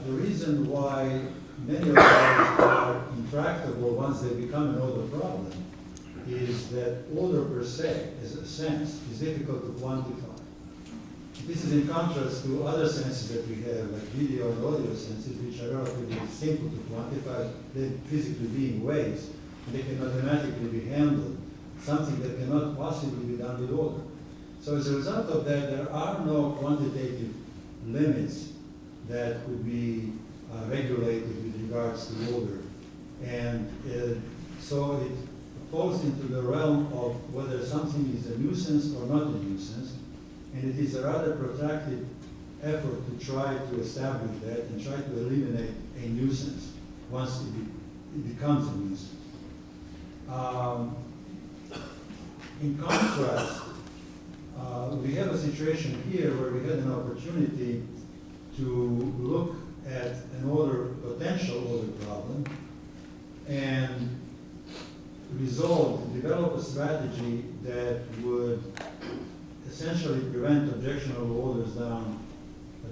The reason why many of those are intractable once they become an odor problem is that odor per se, as a sense, is difficult to quantify. This is in contrast to other senses that we have, like video and audio senses, which are relatively simple to quantify, they physically being waves, and they can mathematically be handled, something that cannot possibly be done with odor. So as a result of that, there are no quantitative limits that could be regulated with regards to odor And so it falls into the realm of whether something is a nuisance or not a nuisance, and it is a rather protracted effort to try to establish that and try to eliminate a nuisance once it becomes a nuisance. In contrast, we have a situation here where we had an opportunity to look at an potential odor problem and develop a strategy that would essentially prevent objectionable odors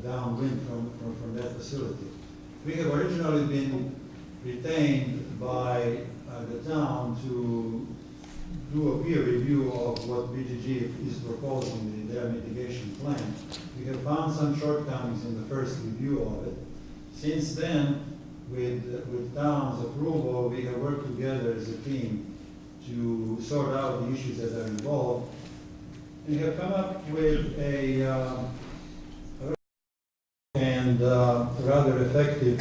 downwind from that facility. We have originally been retained by the town to do a peer review of what BGG is proposing in their mitigation plan. We have found some shortcomings in the first review of it. Since then, with town's approval, we have worked together as a team to sort out the issues that are involved, and have come up with a rather effective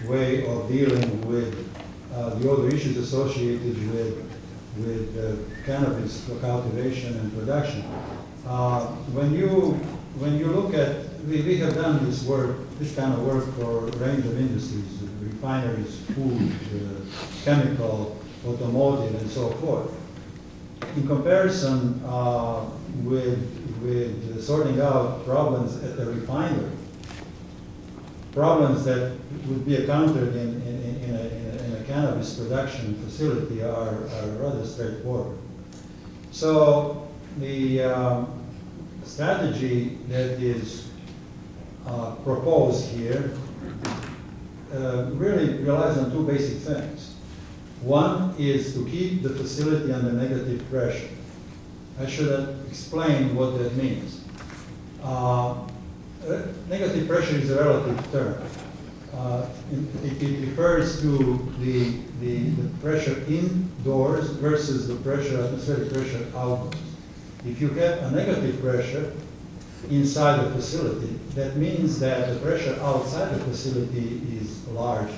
way of dealing with the other issues associated with cannabis cultivation and production. When you look at, we have done this kind of work for a range of industries, refineries, food, chemical, automotive, and so forth. In comparison with sorting out problems at the refinery, problems that would be encountered in a cannabis production facility are rather straightforward. So the strategy that is proposed here really relies on two basic things. One is to keep the facility under negative pressure. I should explain what that means. Negative pressure is a relative term. It refers to the pressure indoors versus the atmospheric pressure outdoors. If you have a negative pressure inside the facility, that means that the pressure outside the facility is large.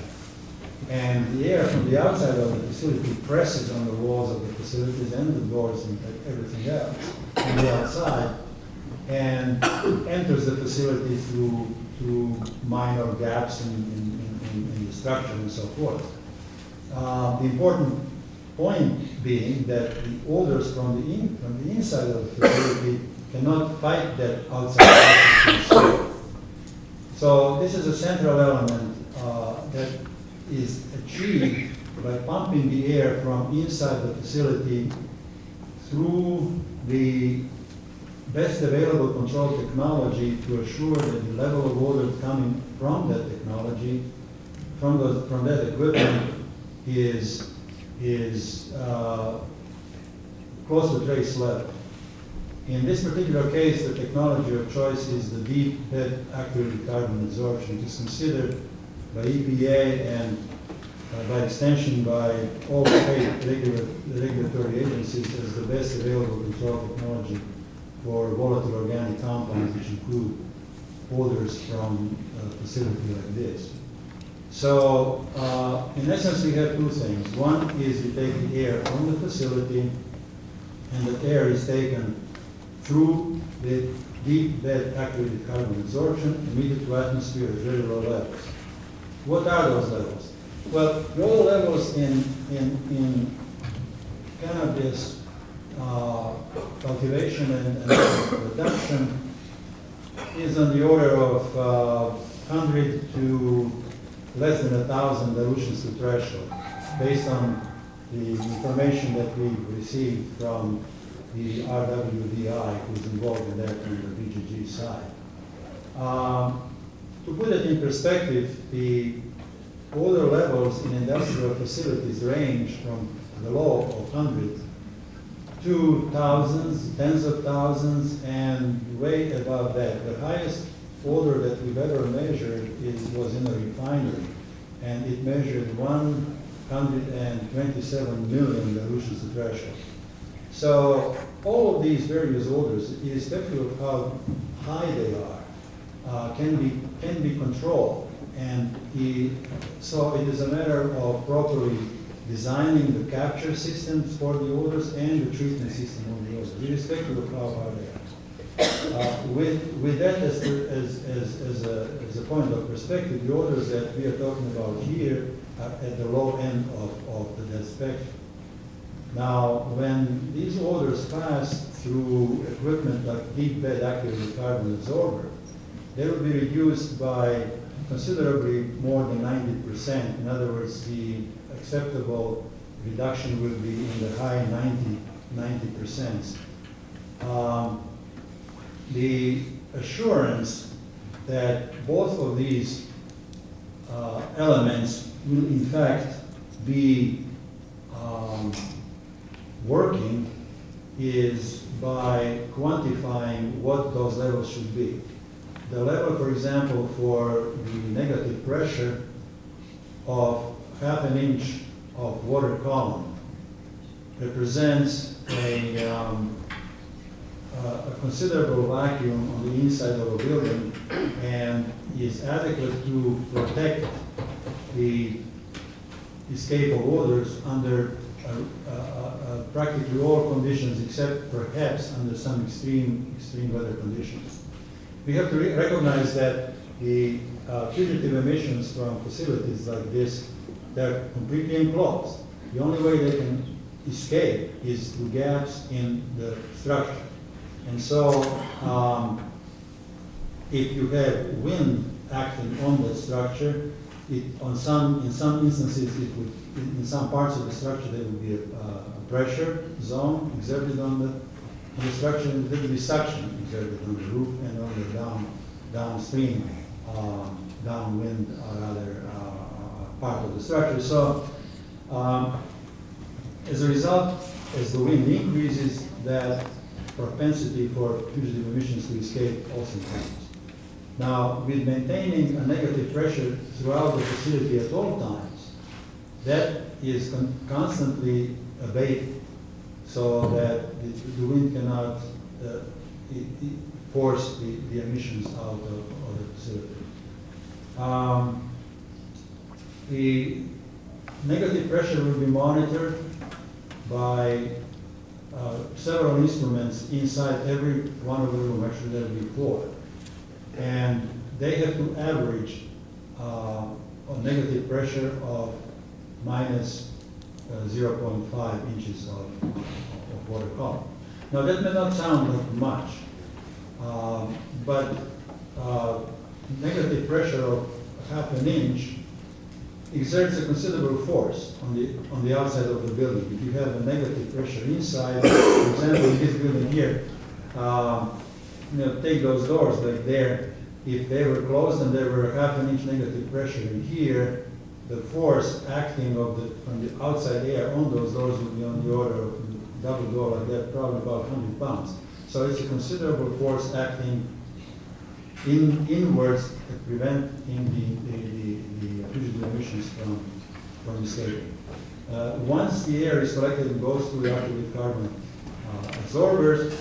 And the air from the outside of the facility presses on the walls of the facilities and the doors and everything else on the outside, and enters the facility through minor gaps in the structure and so forth. The important point being that the odors from the inside of the facility cannot fight that outside. So this is a central element that is achieved by pumping the air from inside the facility through the best available control technology to assure that the level of odor coming from that technology, from that equipment, is close to trace level. In this particular case, the technology of choice is the deep bed activated carbon absorption. It is considered by EPA and by extension by all state regulatory agencies as the best available control technology for volatile organic compounds, which include odors from a facility like this. So, in essence, we have two things. One is we take the air from the facility, and the air is taken through the deep bed activated carbon absorption, emitted to atmosphere at very low levels. What are those levels? Well, the odor levels in cannabis cultivation and production is on the order of 100 to less than 1,000 dilutions to threshold, based on the information that we've received from the RWDI, who's involved in that on the BGG side. To put it in perspective, the odor levels in industrial facilities range from the low of 100 to thousands, tens of thousands, and way above that. The highest odor that we've ever measured was in a refinery, and it measured 127 million dilutions to threshold. So all of these various odors, irrespective of how high they are, can be controlled So it is a matter of properly designing the capture systems for the odors and the treatment system of the odors, irrespective of how far they are. With that as a point of perspective, the odors that we are talking about here are at the low end of the spectrum. Now, when these odors pass through equipment like deep bed activated carbon absorber, they will be reduced by considerably more than 90%. In other words, the acceptable reduction will be in the high 90%. The assurance that both of these elements will in fact be working is by quantifying what those levels should be. The level, for example, for the negative pressure of ½ an inch of water column represents a considerable vacuum on the inside of a building and is adequate to protect the escape of odors under practically all conditions except perhaps under some extreme weather conditions. We have to recognize that the fugitive emissions from facilities like this, they're completely enclosed. The only way they can escape is through gaps in the structure. And so if you have wind acting on the structure, in some instances, in some parts of the structure, there will be a pressure zone exerted on the structure, and there will be suction exerted on the roof and on the downstream, downwind or other part of the structure. So as a result, as the wind increases, that propensity for fugitive emissions to escape also increases. Now, with maintaining a negative pressure throughout the facility at all times, that is constantly abated so that the wind cannot force the emissions out of the facility. The negative pressure will be monitored by several instruments inside every one of the room. Actually, there will be 4. And they have to average a negative pressure of minus 0.5 inches of water column. Now that may not sound like much, but negative pressure of ½ an inch exerts a considerable force on the outside of the building. If you have a negative pressure inside, for example, in this building here, take those doors like there. If they were closed and there were ½ an inch negative pressure in here, the force acting from the outside air on those doors would be on the order of double door like that, probably about 100 pounds. So it's a considerable force acting inwards, preventing the fugitive emissions from escaping. Once the air is collected and goes through the activated carbon absorbers,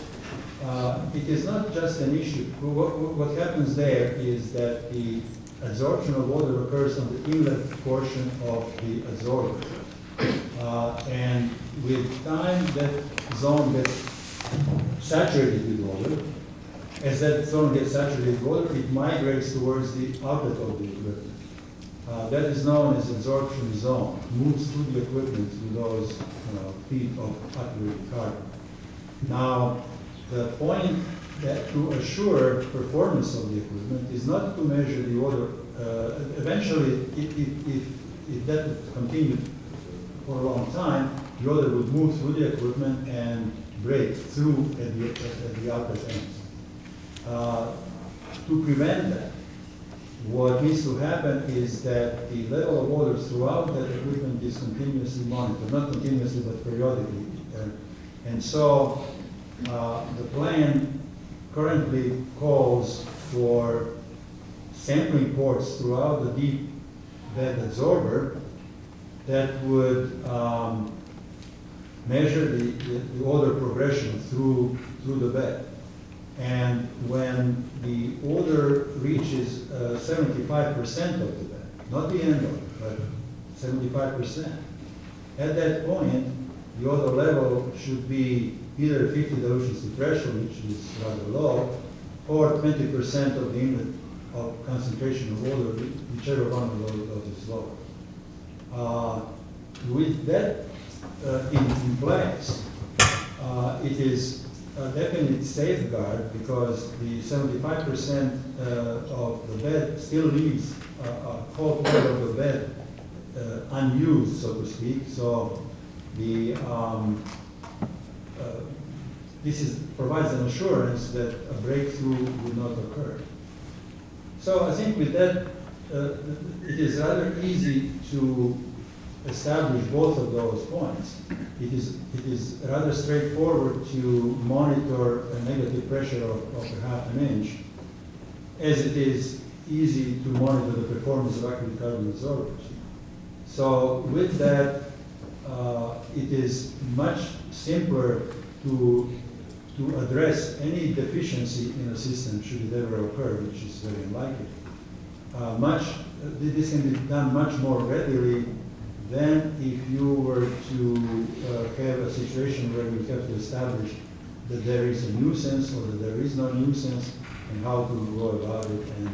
it is not just an issue. What happens there is that the absorption of water occurs on the inlet portion of the absorber. And with time, that zone gets saturated with water. As that zone gets saturated with water, it migrates towards the outlet of the equipment. That is known as absorption zone. Moves through the equipment with those feet of activated carbon. Now, the point that to assure performance of the equipment is not to measure the odor. Eventually, if that would continue for a long time, the odor would move through the equipment and break through at the outlet ends. To prevent that, what needs to happen is that the level of odors throughout that equipment is continuously monitored, not continuously but periodically. And so the plan currently calls for sampling ports throughout the deep bed absorber that would measure the odor progression through the bed. And when the odor reaches 75% of the bed, not the end of it, but 75%, at that point, the odor level should be either 50 dilutions to threshold, which is rather low, or 20% of the inlet of concentration of odor, whichever one of those is lower. With that in place, it is a definite safeguard because the 75% of the bed still leaves a whole part of the bed unused, so to speak. So the this provides an assurance that a breakthrough would not occur. So I think with that, it is rather easy to establish both of those points. It is rather straightforward to monitor a negative pressure of ½ inch, as it is easy to monitor the performance of active carbon absorbers. So with that, it is much simpler to address any deficiency in a system should it ever occur, which is very unlikely. This can be done much more readily than if you were to have a situation where you have to establish that there is a nuisance or that there is no nuisance and how to go about it and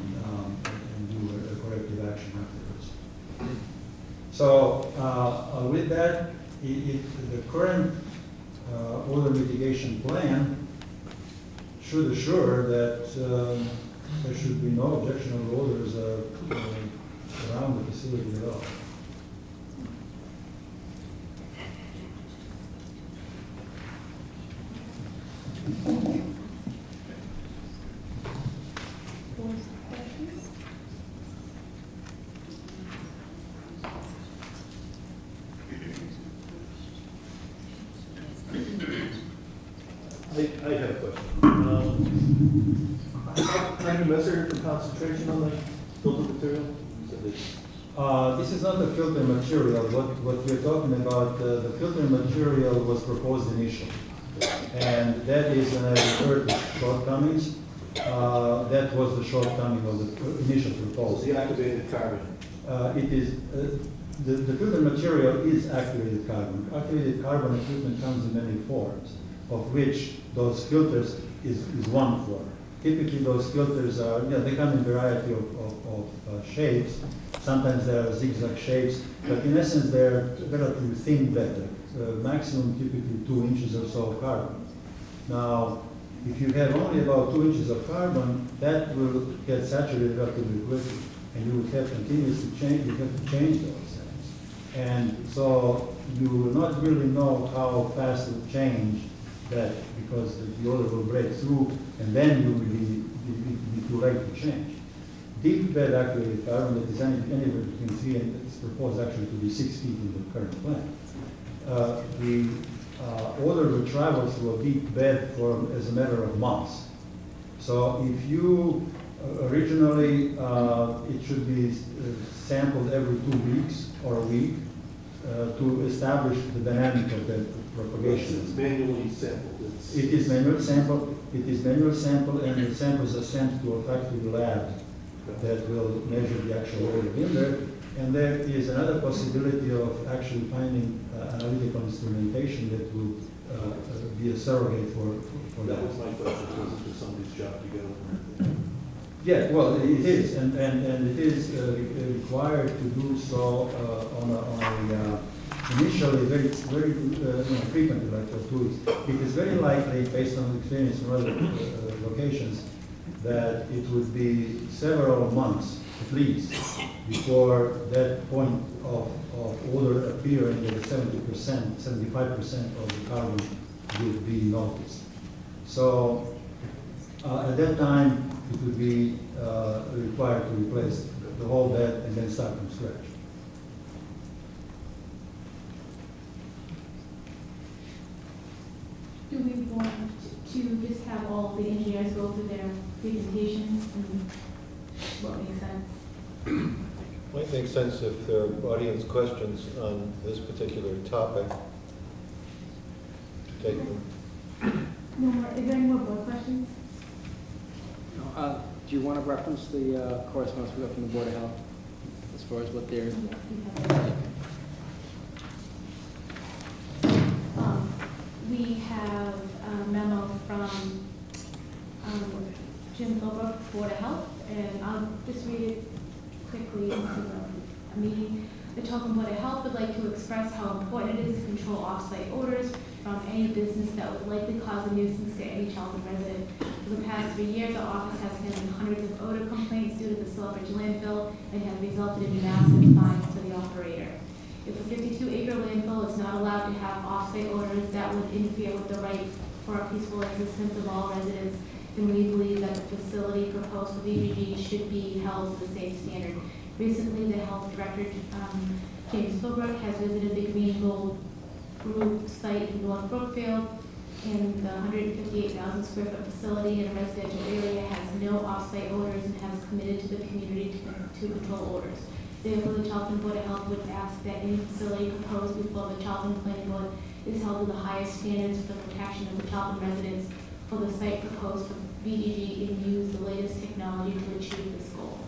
do a corrective action afterwards. So with that, the current odor mitigation plan should assure that there should be no objectionable odors around the facility at all. I have a question. How can you measure the concentration on the filter material? You said that this is not the filter material. What you're talking about, the filter material was proposed initially. And that is, when I refer to shortcomings, that was the shortcoming of the initial proposal. the activated carbon. It is, the filter material is activated carbon. Activated carbon equipment comes in many forms, of which those filters is one form. Typically those filters are, they come in a variety of shapes. Sometimes they are zigzag shapes, but in essence they're relatively thin bed, maximum typically 2 inches or so of carbon. Now, if you have only about 2 inches of carbon, that will get saturated relatively quickly, and you would have continuously change. You have to change those things, and so you will not really know how fast it will change that, because the odor will break through, and then you will be too late to change. Deep bed activated carbon that is anywhere between 3 and it's proposed actually to be 6 feet in the current plan. The odor will travel through a deep bed as a matter of months. So if you originally it should be sampled every 2 weeks or a week to establish the dynamic of that propagation. It's manually sampled. It is manual sample. It is manual sample, and the samples are sent to a factory lab that will measure the actual odor in there. And there is another possibility of actually finding analytical instrumentation that will be a surrogate for that. That was my question. Was it for somebody's job to go? Yeah, well, it is, and it is required to do so on a initially very frequently, like for 2 weeks. It is very likely, based on experience from other locations, that it would be several months at least before that point of odor appearing that 70%, 75% of the carbon would be noticed. So at that time, it would be required to replace the whole bed and then start from scratch. Do we want to just have all the engineers go through their presentations and what makes sense? Might make sense if there are audience questions on this particular topic, to take them. No more, is there any more board questions? Do you want to reference the correspondence we got from the Board of Health as far as what they're? We have a memo from Jim Philbrook, Board of Health, and I'll just read it quickly. This is a meeting. The Taunton Board of Health would like to express how important it is to control off-site odors from any business that would likely cause a nuisance to any Charlton resident. For the past 3 years, our office has handled hundreds of odor complaints due to the Selfridge landfill and has resulted in massive fines for the operator. If a 52-acre landfill is not allowed to have off-site odors that would interfere with the right for a peaceful existence of all residents, then we believe that the facility proposed for VGG should be held to the same standard. Recently, the health director, James Philbrook, has visited the Green Gold Group site in North Brookfield, and the 158,000 square foot facility in a residential area has no off-site odors and has committed to the community to control odors. Therefore, the Charlton Board of Health would ask that any facility proposed before the Charlton Planning Board is held to the highest standards for the protection of the Charlton residents for the site proposed for VGG and use the latest technology to achieve this goal.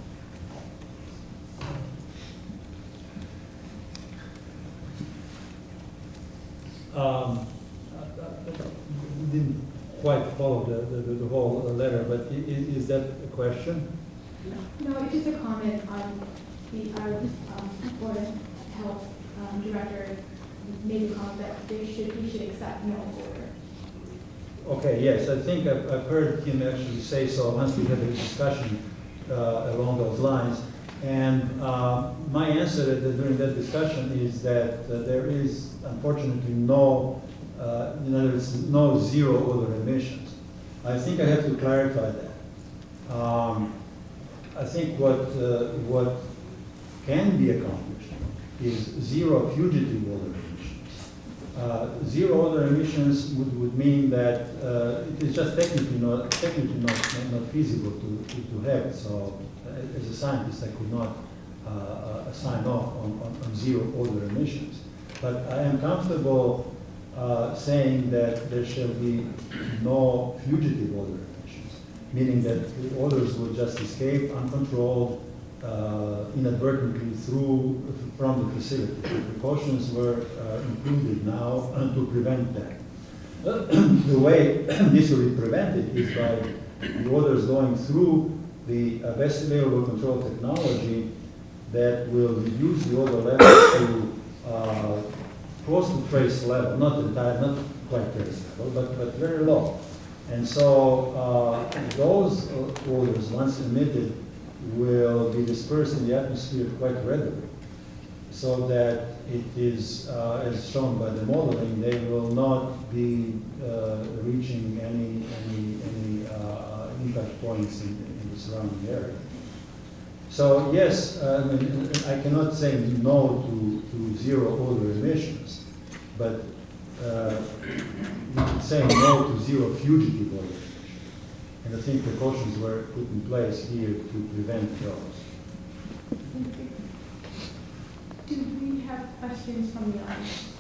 Didn't quite follow the whole letter, but is that a question? No, it's just a comment on our Board of Health director made the comment that we should accept no order. Okay, yes, I think I've heard him actually say so once we had a discussion along those lines. And my answer during that discussion is that there is unfortunately no, there's no zero odor emissions. I think I have to clarify that. I think what can be accomplished is zero fugitive odor emissions. Zero odor emissions would mean that it is just technically not feasible to have. So as a scientist, I could not sign off on zero odor emissions. But I am comfortable saying that there shall be no fugitive odor emissions, meaning that the odors will just escape uncontrolled, inadvertently from the facility. The precautions were included now to prevent that. The way this will be prevented is by the odors going through the best available control technology that will reduce the odor level to close to trace level, not quite trace level, but very low. And so those odors, once emitted, will be dispersed in the atmosphere quite readily, so that it is, as shown by the modeling, they will not be reaching any impact points in the surrounding area. So yes, I cannot say no to zero odor emissions, but you could say no to zero fugitive odor emissions. And I think precautions were put in place here to prevent those. Do we have questions from the audience?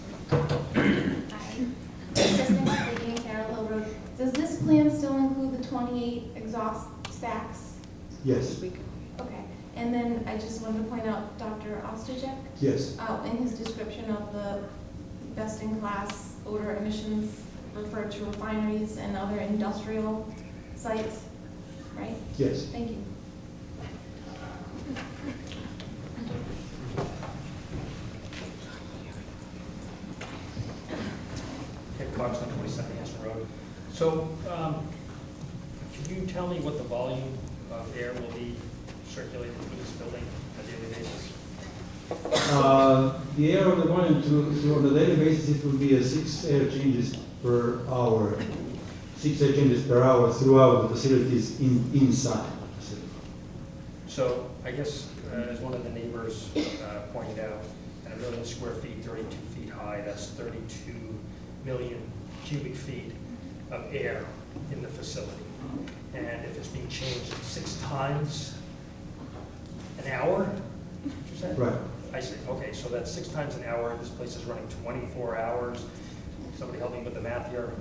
Hi. Kristen Slagan, Carroll Hill Road. Does this plan still include the 28 exhaust stacks? Yes. Okay. And then I just wanted to point out Dr. Ostojek. Yes. In his description of the best-in-class odor emissions referred to refineries and other industrial sites, right? Yes. Thank you. Ed Cox on 27 Hanson Road. So, can you tell me what the volume of air will be circulated through this building on a daily basis? The air on the volume on the daily basis, it will be 6 air changes per hour. 6 air changes per hour throughout the facilities inside the facility. So, I guess, as one of the neighbors pointed out, at 1 million square feet, 32 feet high, that's 32 million cubic feet of air in the facility. And if it's being changed 6 times an hour, did you say? Right. I see. Okay, so that's 6 times an hour. This place is running 24 hours. Somebody help me with the math here.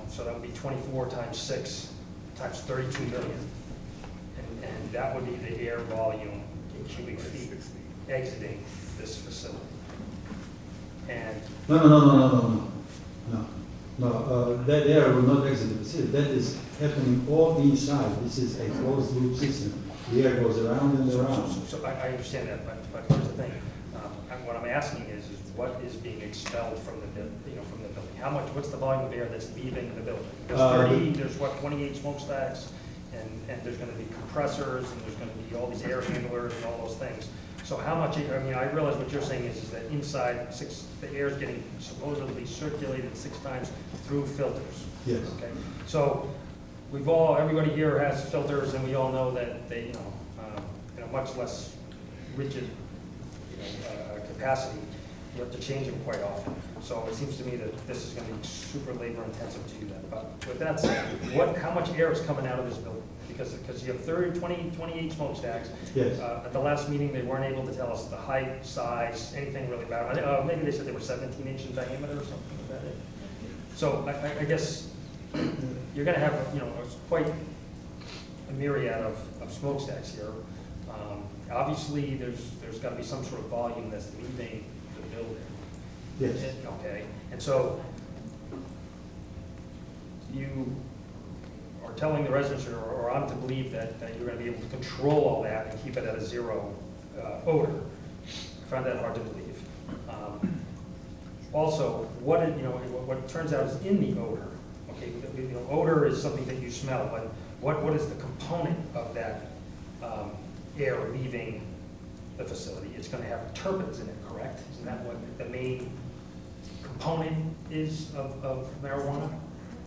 So that would be 24 times 6 times 32 million. And that would be the air volume in cubic feet exiting this facility. And No, that air will not exit the facility. That is happening all inside. This is a closed loop system. The air goes around and around. So I understand that, but here's the thing. What I'm asking is what is being expelled from the building? How much? What's the volume of air that's leaving the building? Because there's what, 28 smokestacks, and there's going to be compressors, and there's going to be all these air handlers and all those things. So how much? I mean, I realize what you're saying is that inside the air is getting supposedly circulated 6 times through filters. Yes. Okay. So everybody here has filters, and we all know that they, in a much less rigid capacity, you have to change them quite often. So it seems to me that this is going to be super labor intensive to do that. But with that said, how much air is coming out of this building? Because you have 28 smokestacks. Yes. At the last meeting, they weren't able to tell us the height, size, anything really bad. Maybe they said they were 17 inches in diameter or something like that. So I guess you're going to have quite a myriad of smokestacks here. Obviously, there's got to be some sort of volume that's leaving the building. Yes. Okay. And so you are telling the residents, or I'm to believe that you're going to be able to control all that and keep it at a 0 odor. I find that hard to believe. Also, what turns out is in the odor. Okay, odor is something that you smell, but what is the component of that air leaving the facility? It's going to have terpenes in it, correct? Isn't that what the main component is of marijuana?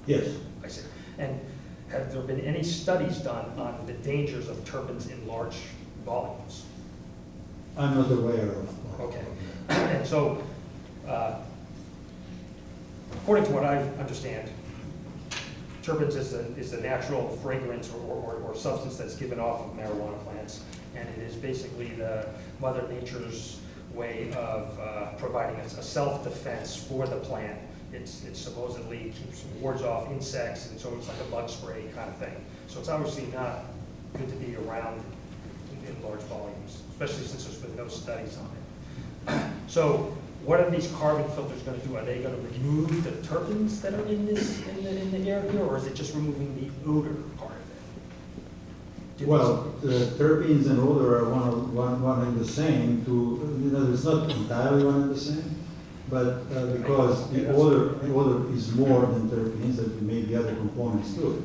Yes. I see. And have there been any studies done on the dangers of terpenes in large volumes? I'm not aware of. Okay. And so, according to what I understand, terpenes is the natural fragrance or substance that's given off of marijuana plants, and it is basically the Mother Nature's way of providing a self-defense for the plant. It supposedly keeps wards off insects, and so it's like a bug spray kind of thing. So it's obviously not good to be around in large volumes, especially since there's been no studies on it. So what are these carbon filters going to do? Are they going to remove the terpenes that are in the air here, or is it just removing the odor part of it? Well, the terpenes and odor are one and the same. It's not entirely one and the same, but because the odor is more than terpenes, there may be other components to it.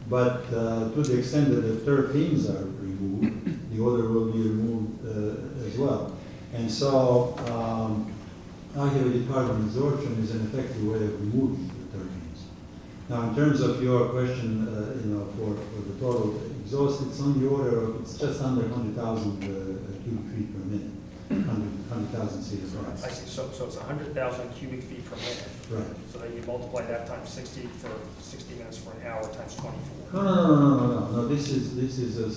But to the extent that the terpenes are removed, the odor will be removed as well. And so, activated carbon absorption is an effective way of removing the terpenes. Now, in terms of your question, for the total exhaust, it's on the order of, it's just under 100,000 cubic feet per minute, 100,000 CFR. I see. So it's 100,000 cubic feet per minute. Right. So then you multiply that times 60 for 60 minutes for an hour times 24. No. This is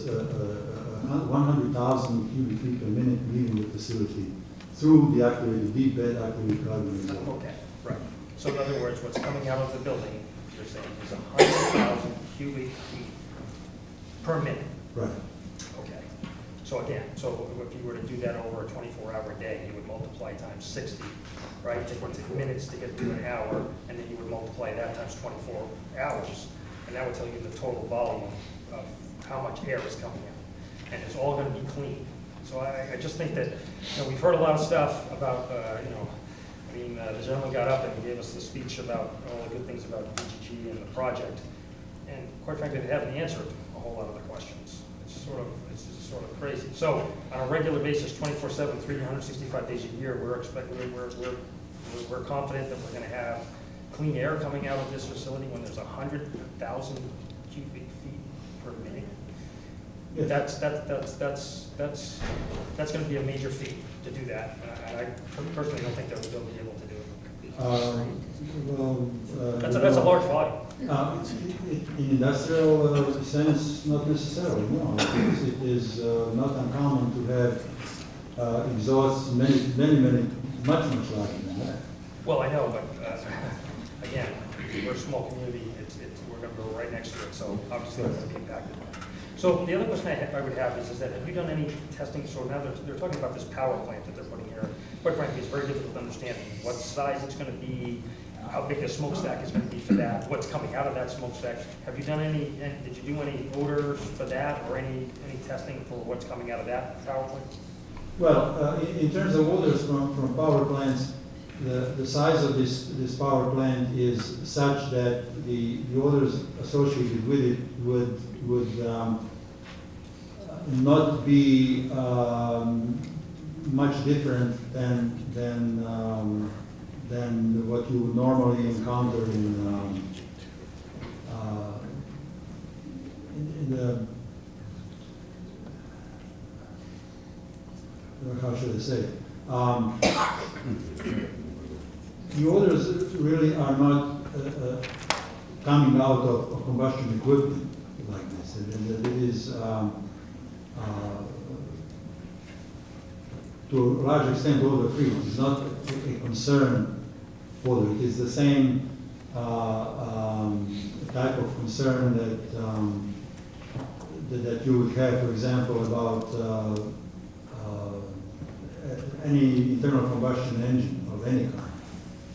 100,000 cubic feet per minute leaving the facility through the activated deep bed activated carbon absorption. Okay, right. So in other words, what's coming out of the building, you're saying, is 100,000 cubic feet per minute. Right. Okay. So again, so if you were to do that over a 24-hour day, you would multiply times 60, right? It would take minutes to get to an hour, and then you would multiply that times 24 hours, and that would tell you the total volume of how much air is coming out. And it's all going to be clean. So I just think that, we've heard a lot of stuff about, the gentleman got up and gave us the speech about all the good things about VGG and the project. And quite frankly, they haven't answered a whole lot of the questions. It's sort of crazy. So on a regular basis, 24/7, 365 days a year, we're confident that we're going to have clean air coming out of this facility when there's 100,000 cubic feet per minute. Yes. That's going to be a major feat to do that. And I personally don't think that they'll be able to do it. That's a large volume. In industrial sense, not necessarily, no. It is not uncommon to have exhausts much larger than that. Well, I know, but again, we're small. small community, we're gonna go right next to it, so obviously that's gonna be impacted. So the other question I would have is that have you done any testing? So now they're talking about this power plant that they're putting here. Quite frankly, it's very difficult to understand what size it's gonna be, how big the smokestack is gonna be for that, what's coming out of that smokestack. Have you done did you do any odors for that, or any testing for what's coming out of that power plant? Well, in terms of odors from power plants, the size of this power plant is such that the odors associated with it would not be much different than what you would normally encounter in the, how should I say it? The odors really are not coming out of combustion equipment like this. It is, to a large extent, odor-free. It's not a concern odor. It is the same type of concern that you would have, for example, about any internal combustion engine of any kind.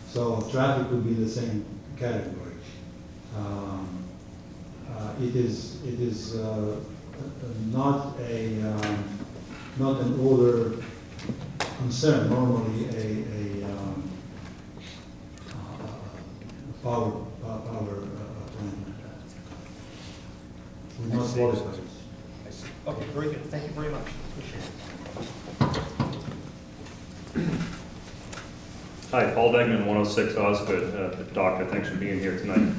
So traffic would be the same category. It is not an odor concern. Normally, a power plant would not qualify. I see. Okay, very good. Thank you very much. Appreciate it. Hi, Paul Degnan, 106 Osgood. Doctor, thanks for being here tonight.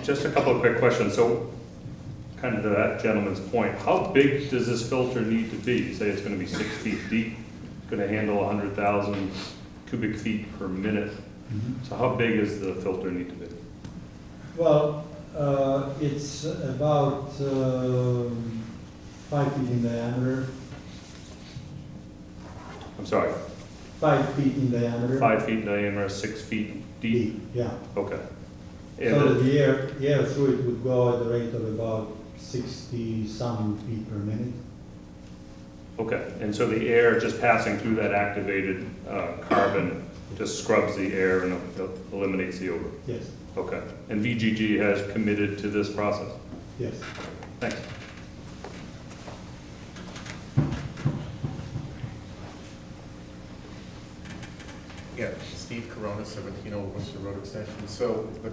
Just a couple of quick questions. So, kind of to that gentleman's point, how big does this filter need to be? You say it's going to be 6 feet deep, going to handle 100,000 cubic feet per minute. Mm-hmm. So how big does the filter need to be? Well, it's about 5 feet in diameter. I'm sorry? 5 feet in diameter. 5 feet in diameter, 6 feet deep? Yeah. Okay. So that the air through it would go at the rate of about 60-some feet per minute. Okay, and so the air just passing through that activated carbon just scrubs the air and eliminates the odor? Yes. Okay, and VGG has committed to this process? Yes. Thanks. Yeah, Steve Corona, 17 Old Worcester Road Extension. So, but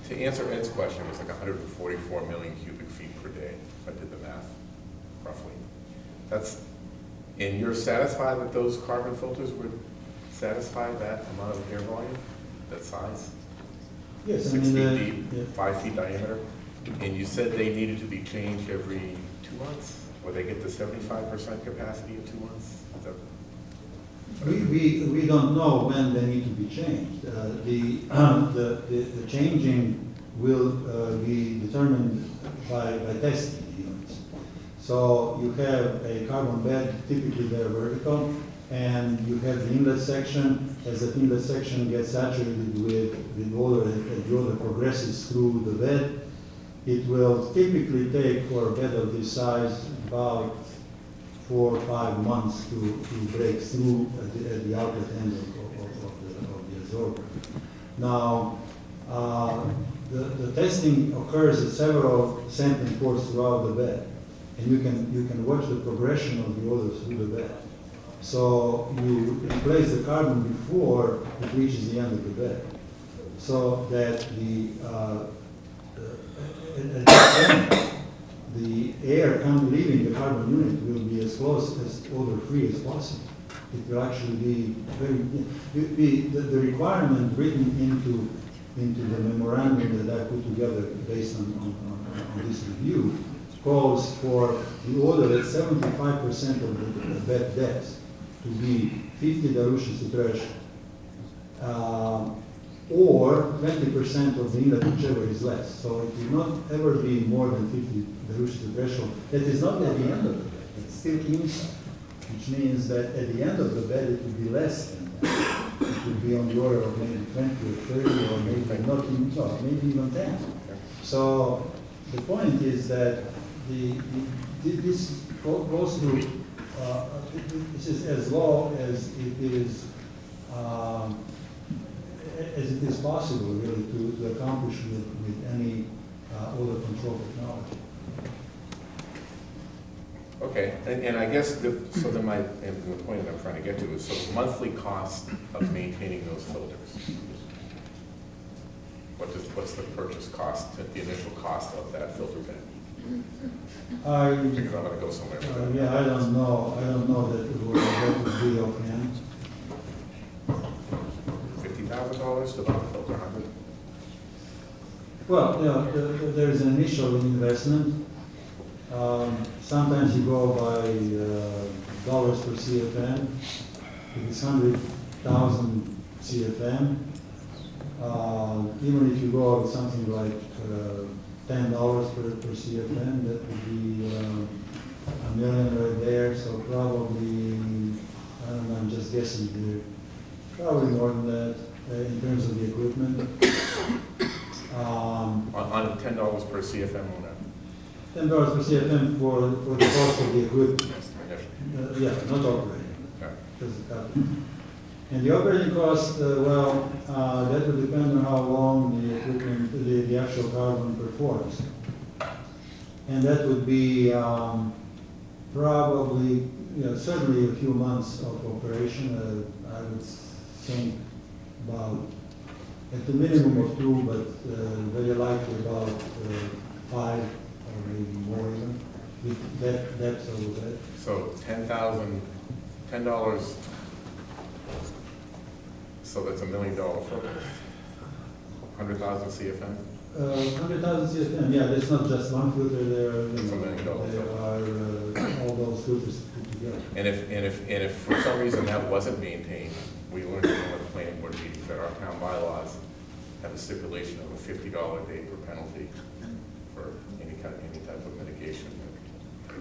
to answer Ed's question, it was like 144 million cubic feet per day, if I did the math, roughly. That's, and you're satisfied that those carbon filters would satisfy that amount of air volume, that size? Yes, 6 feet deep, 5 feet diameter? And you said they needed to be changed every 2 months? Or they get the 75% capacity in 2 months? Is that We don't know when they need to be changed. The changing will be determined by testing the units. So you have a carbon bed, typically they're vertical, and you have the inlet section. As the inlet section gets saturated with water, as the water progresses through the bed, it will typically take, for a bed of this size, about 4 or 5 months to break through at the outlet end of the absorber. Now, the testing occurs at several sampling ports throughout the bed, and you can watch the progression of the odor through the bed. So you replace the carbon before it reaches the end of the bed, so that at the end, the air leaving the carbon unit will be as close as odor-free as possible. It will actually be the requirement written into the memorandum that I put together based on this review calls for the odor at 75% of the bed depth to be 50 dilutions to threshold, or 20% of the inlet, whichever is less. So it will not ever be more than 50 dilutions to threshold. That is not at the end of the bed, it's still inside, which means that at the end of the bed it will be less than that. it could be on the order of maybe 20 or 30 or maybe not even, no, maybe even 10. So the point is that this goes through, this is as low as it is possible really to accomplish with any odor control technology. Okay, and I guess, so then the point that I'm trying to get to is, so the monthly cost of maintaining those filters. What's the purchase cost, the initial cost of that filter bed? Because I'm gonna go somewhere with that. Yeah, I don't know that it would be offhand. $50,000 to buy the filter, 100? Well, there is an initial investment. Sometimes you go by dollars per CFM. If it's 100,000 CFM, even if you go with something like $10 per CFM, that would be $1 million right there. So probably, I don't know, I'm just guessing here, probably more than that in terms of the equipment. On $10 per CFM on that? $10 per CFM for the cost of the equipment. Yeah, not operating. And the operating cost, well, that will depend on how long the equipment, the actual carbon performs. And that would be probably, certainly a few months of operation. I would think about, at the minimum of 2, but very likely about 5 or maybe more even. With that sort of that. So $10, so that's $1 million filter. 100,000 CFM? 100,000 CFM, yeah, that's not just one filter, there are, That's $1 million. there are all those filters put together. And if for some reason that wasn't maintained, we learned in one of the planning board meetings that our town bylaws have a stipulation of a $50 a day per penalty for any type of mitigation.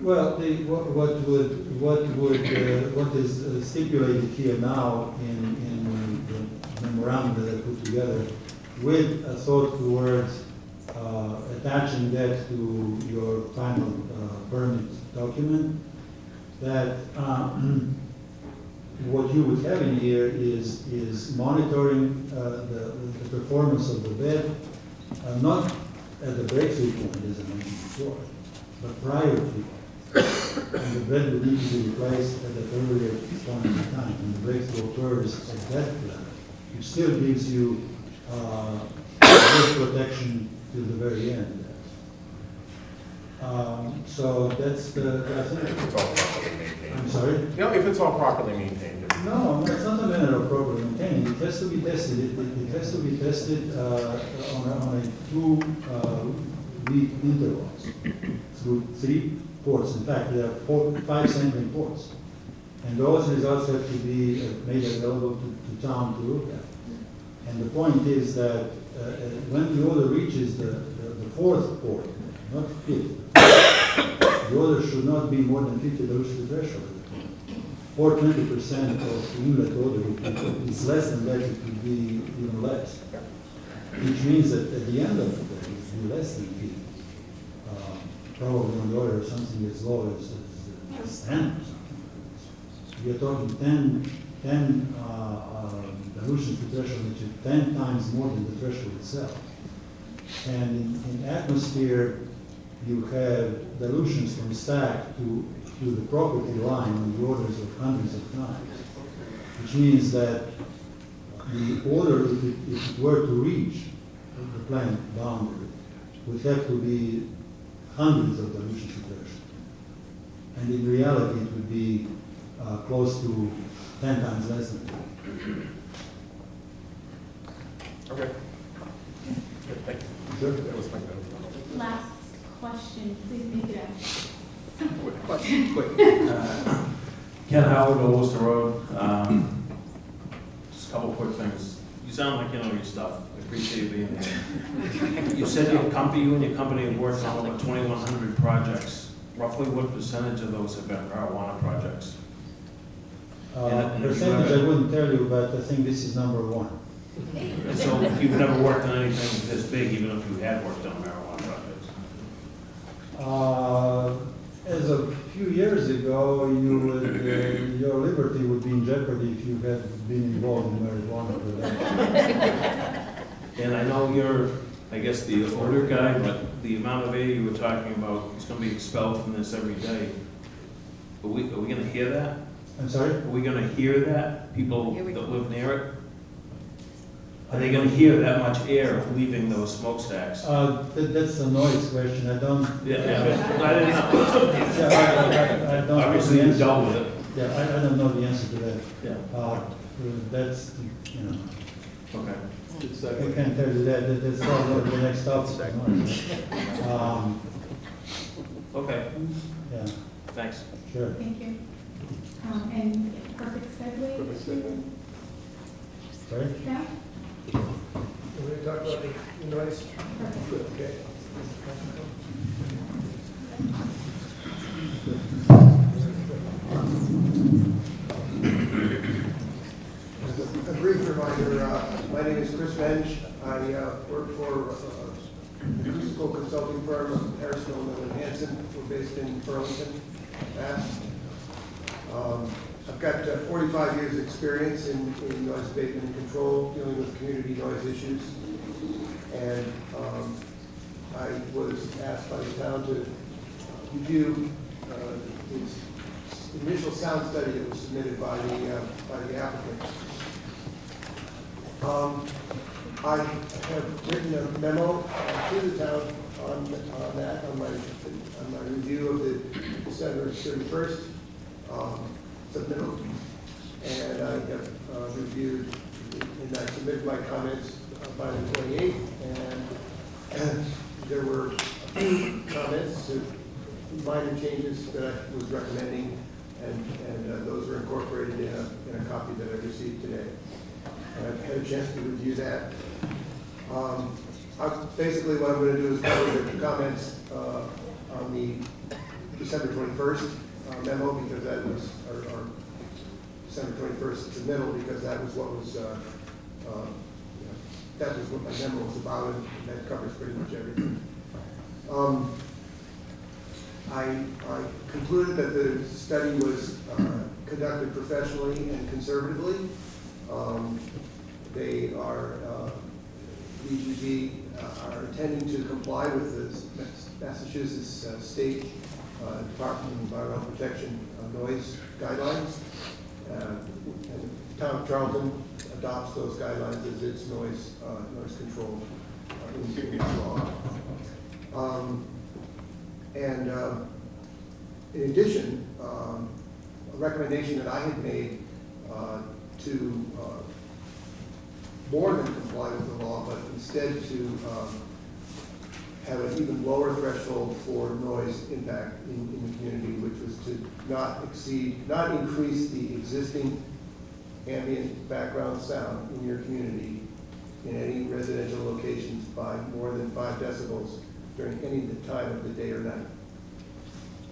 Well, what is stipulated here now in the memorandum that I put together, with a thought towards attaching that to your final permit document, that what you would have in here is monitoring the performance of the bed, not at the breakthrough point, as I mentioned before, but prior to. And the bed would need to be replaced at that earlier point in time, and the breakthrough occurs at that level, which still gives you good protection to the very end. So that's I think. If it's all properly maintained. I'm sorry? If it's all properly maintained. No, it's not a matter of properly maintaining. It has to be tested. It has to be tested on a 2-week intervals through 3 ports. In fact, there are 5 sampling ports. And those results have to be made available to town to look at. And the point is that when the odor reaches the 4th port, not 5th, the odor should not be more than 50 dilution threshold. Or 20% of inlet odor. If it's less than that, it could be even less. Which means that at the end of the day, it will be less than 50. Probably on the order of something as low as 10 or something. We are talking 10 dilution to threshold, which is 10 times more than the threshold itself. And in atmosphere, you have dilutions from stack to the property line on the orders of hundreds of times, which means that the odor, if it were to reach the plant boundary, would have to be hundreds of dilutions to threshold. And in reality, it would be close to 10 times less than that. Okay. Good, thank you. Sure. That was my note. Last question, please make it a Quick question. Quick. Ken Howard, Old Worcester Road. Just a couple quick things. You sound like you know your stuff. I appreciate you being here. You said you and your company have worked on over 2,100 projects. Roughly what percentage of those have been marijuana projects? And if you Percentage I ever- wouldn't tell you, but I think this is number one. And so you've never worked on anything this big, even if you had worked on marijuana projects? As a few years ago, you would, your liberty would be in jeopardy if you had been involved in marijuana production. And I know you're, I guess, the odor guy, but the amount of air you were talking about is gonna be expelled from this every day. Are we gonna hear that? I'm sorry? Are we gonna hear that, people that live near it? Are they gonna hear that much air leaving those smokestacks? That's a noise question, I don't. Yeah, I didn't know. Yeah, I don't. Obviously, you dealt with it. Yeah, I don't know the answer to that. Yeah. That's, you know. Okay. I can't tell you that, that's probably the next topic. Okay. Yeah. Thanks. Sure. Thank you. And perfect segue to Sorry? staff? We're going to talk about the noise. Okay. A brief reminder, my name is Chris Bench. I work for an acoustical consulting firm of Harris Millman and Hanson. We're based in Burlington, Mass. I've got 45 years experience in noise abatement and control, dealing with community noise issues. And I was asked by the town to review this initial sound study that was submitted by the applicant. I have written a memo to the town on that, on my review of the December 31st submittal. And I have reviewed, and I submitted my comments by the 28th, and there were a few comments, minor changes that I was recommending, and those were incorporated in a copy that I received today. And I've had a chance to review that. Basically, what I'm going to do is cover the comments on the December 21st memo, because that was our December 21st submittal, because that was what was that was what my memo was about, and that covers pretty much everything. I concluded that the study was conducted professionally and conservatively. They are, VGG are intending to comply with the Massachusetts State Department of Environmental Protection noise guidelines. And Town of Charlton adopts those guidelines as its noise control in law. In addition, a recommendation that I had made to more than comply with the law, but instead to have an even lower threshold for noise impact in the community, which was to not increase the existing ambient background sound in your community in any residential locations by more than 5 decibels during any time of the day or night.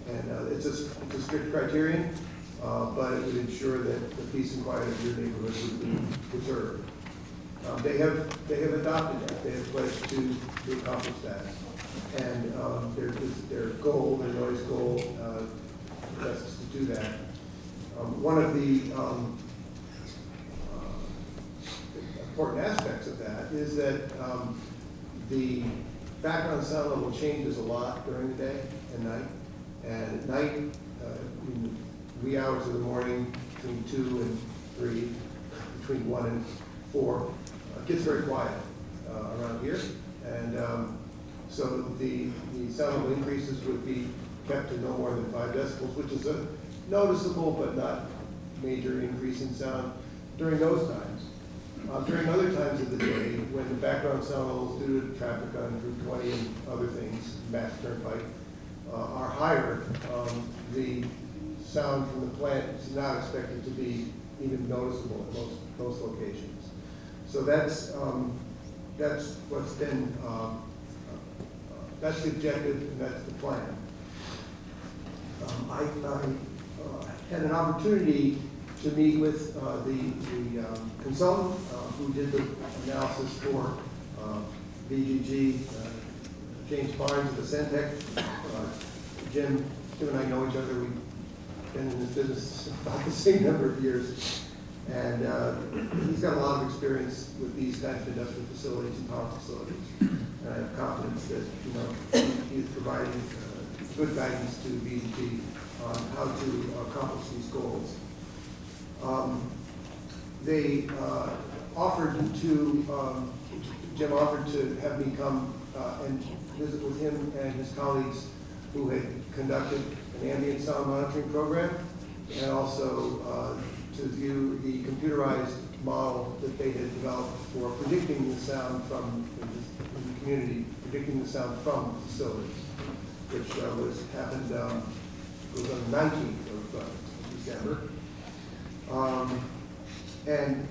And it's a strict criterion, but it would ensure that the peace and quiet of your neighborhood would be preserved. They have adopted that. They have pledged to accomplish that. And their goal, their noise goal, is to do that. One of the important aspects of that is that the background sound level changes a lot during the day and night. And at night, in the wee hours of the morning, between 2 and 3, between 1 and 4, it gets very quiet around here. And so the sound level increases would be kept to no more than 5 decibels, which is a noticeable but not major increase in sound during those times. During other times of the day, when the background sound levels due to traffic on Route 20 and other things, Mass Turnpike, are higher, the sound from the plant is not expected to be even noticeable at most locations. So that's what's been, that's the objective and that's the plan. I had an opportunity to meet with the consultant who did the analysis for VGG, James Barnes of the Centec. Jim and I know each other. We've been in this business about the same number of years. And he's got a lot of experience with these kinds of industrial facilities and power facilities. And I have confidence that, he is providing good guidance to VGG on how to accomplish these goals. They offered to, Jim offered to have me come and visit with him and his colleagues who had conducted an ambient sound monitoring program, and also to view the computerized model that they had developed for predicting the sound from the community, predicting the sound from facilities, which happened it was on the 19th of December. And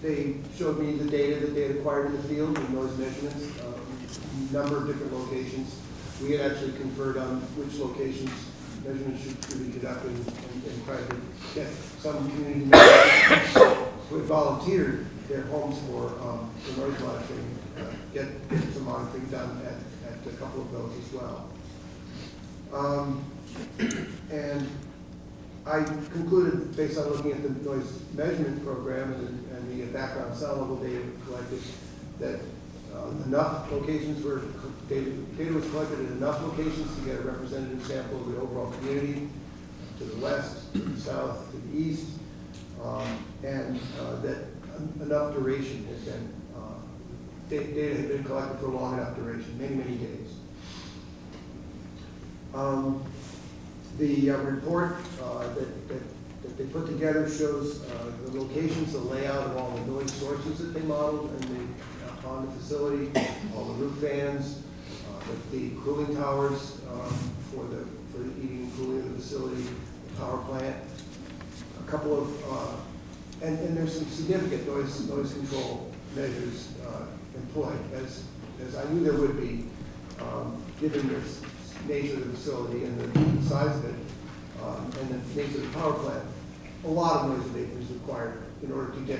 they showed me the data that they had acquired in the field and noise measurements, a number of different locations. We had actually conferred on which locations measurements should be conducted and tried to get some community members who had volunteered their homes for noise monitoring, get some monitoring done at a couple of those as well. And I concluded, based on looking at the noise measurement program and the background sound level data collected, that enough locations were, data was collected at enough locations to get a representative sample of the overall community, to the west, to the south, to the east, and that enough duration had been, data had been collected for a long enough duration, many, many days. The report that they put together shows the locations, the layout of all the noise sources that they modeled on the facility, all the roof fans, the cooling towers for the heating and cooling of the facility, the power plant, a couple of, and there's some significant noise control measures employed, as I knew there would be, given the nature of the facility and the size of it, and the nature of the power plant. A lot of noise abatement is required in order to get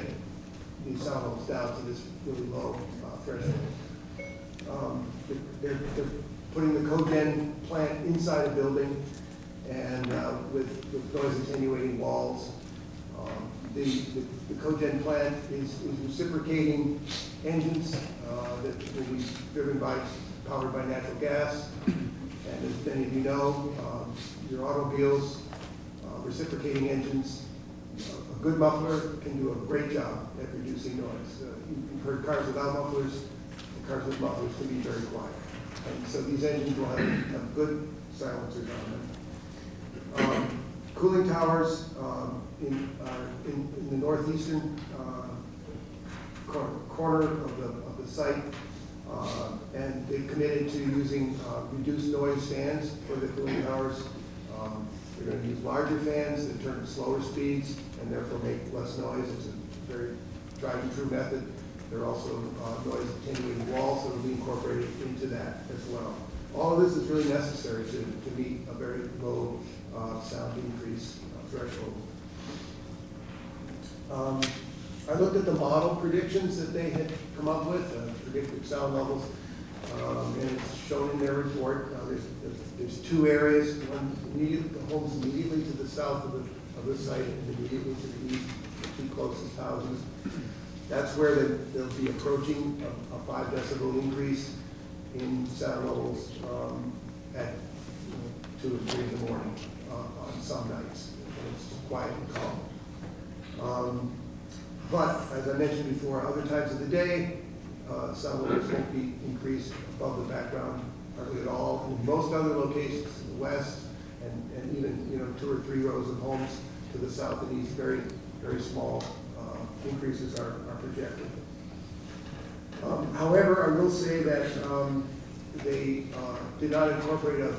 these sound levels down to this really low threshold. They're putting the cogen plant inside a building and with noise attenuating walls. The cogen plant is reciprocating engines that will be powered by natural gas. And as many of you know, your automobiles, reciprocating engines, a good muffler can do a great job at reducing noise. You've heard cars without mufflers, and cars with mufflers can be very quiet. And so these engines will have good silencers on them. Cooling towers in the northeastern corner of the site. And they've committed to using reduced noise fans for the cooling towers. They're going to use larger fans that turn at slower speeds and therefore make less noise. It's a very tried and true method. There are also noise attenuating walls that will be incorporated into that as well. All of this is really necessary to meet a very low sound increase threshold. I looked at the model predictions that they had come up with, predicted sound levels, and it's shown in their report. There's two areas, one the homes immediately to the south of the site and immediately to the east, the two closest houses. That's where they'll be approaching a 5 decibel increase in sound levels at 2 or 3 in the morning on some nights. And it's quiet and calm. But, as I mentioned before, other times of the day, sound levels won't be increased above the background hardly at all. In most other locations in the west, and even 2 or 3 rows of homes to the south and east, very, very small increases are projected. However, I will say that they did not incorporate an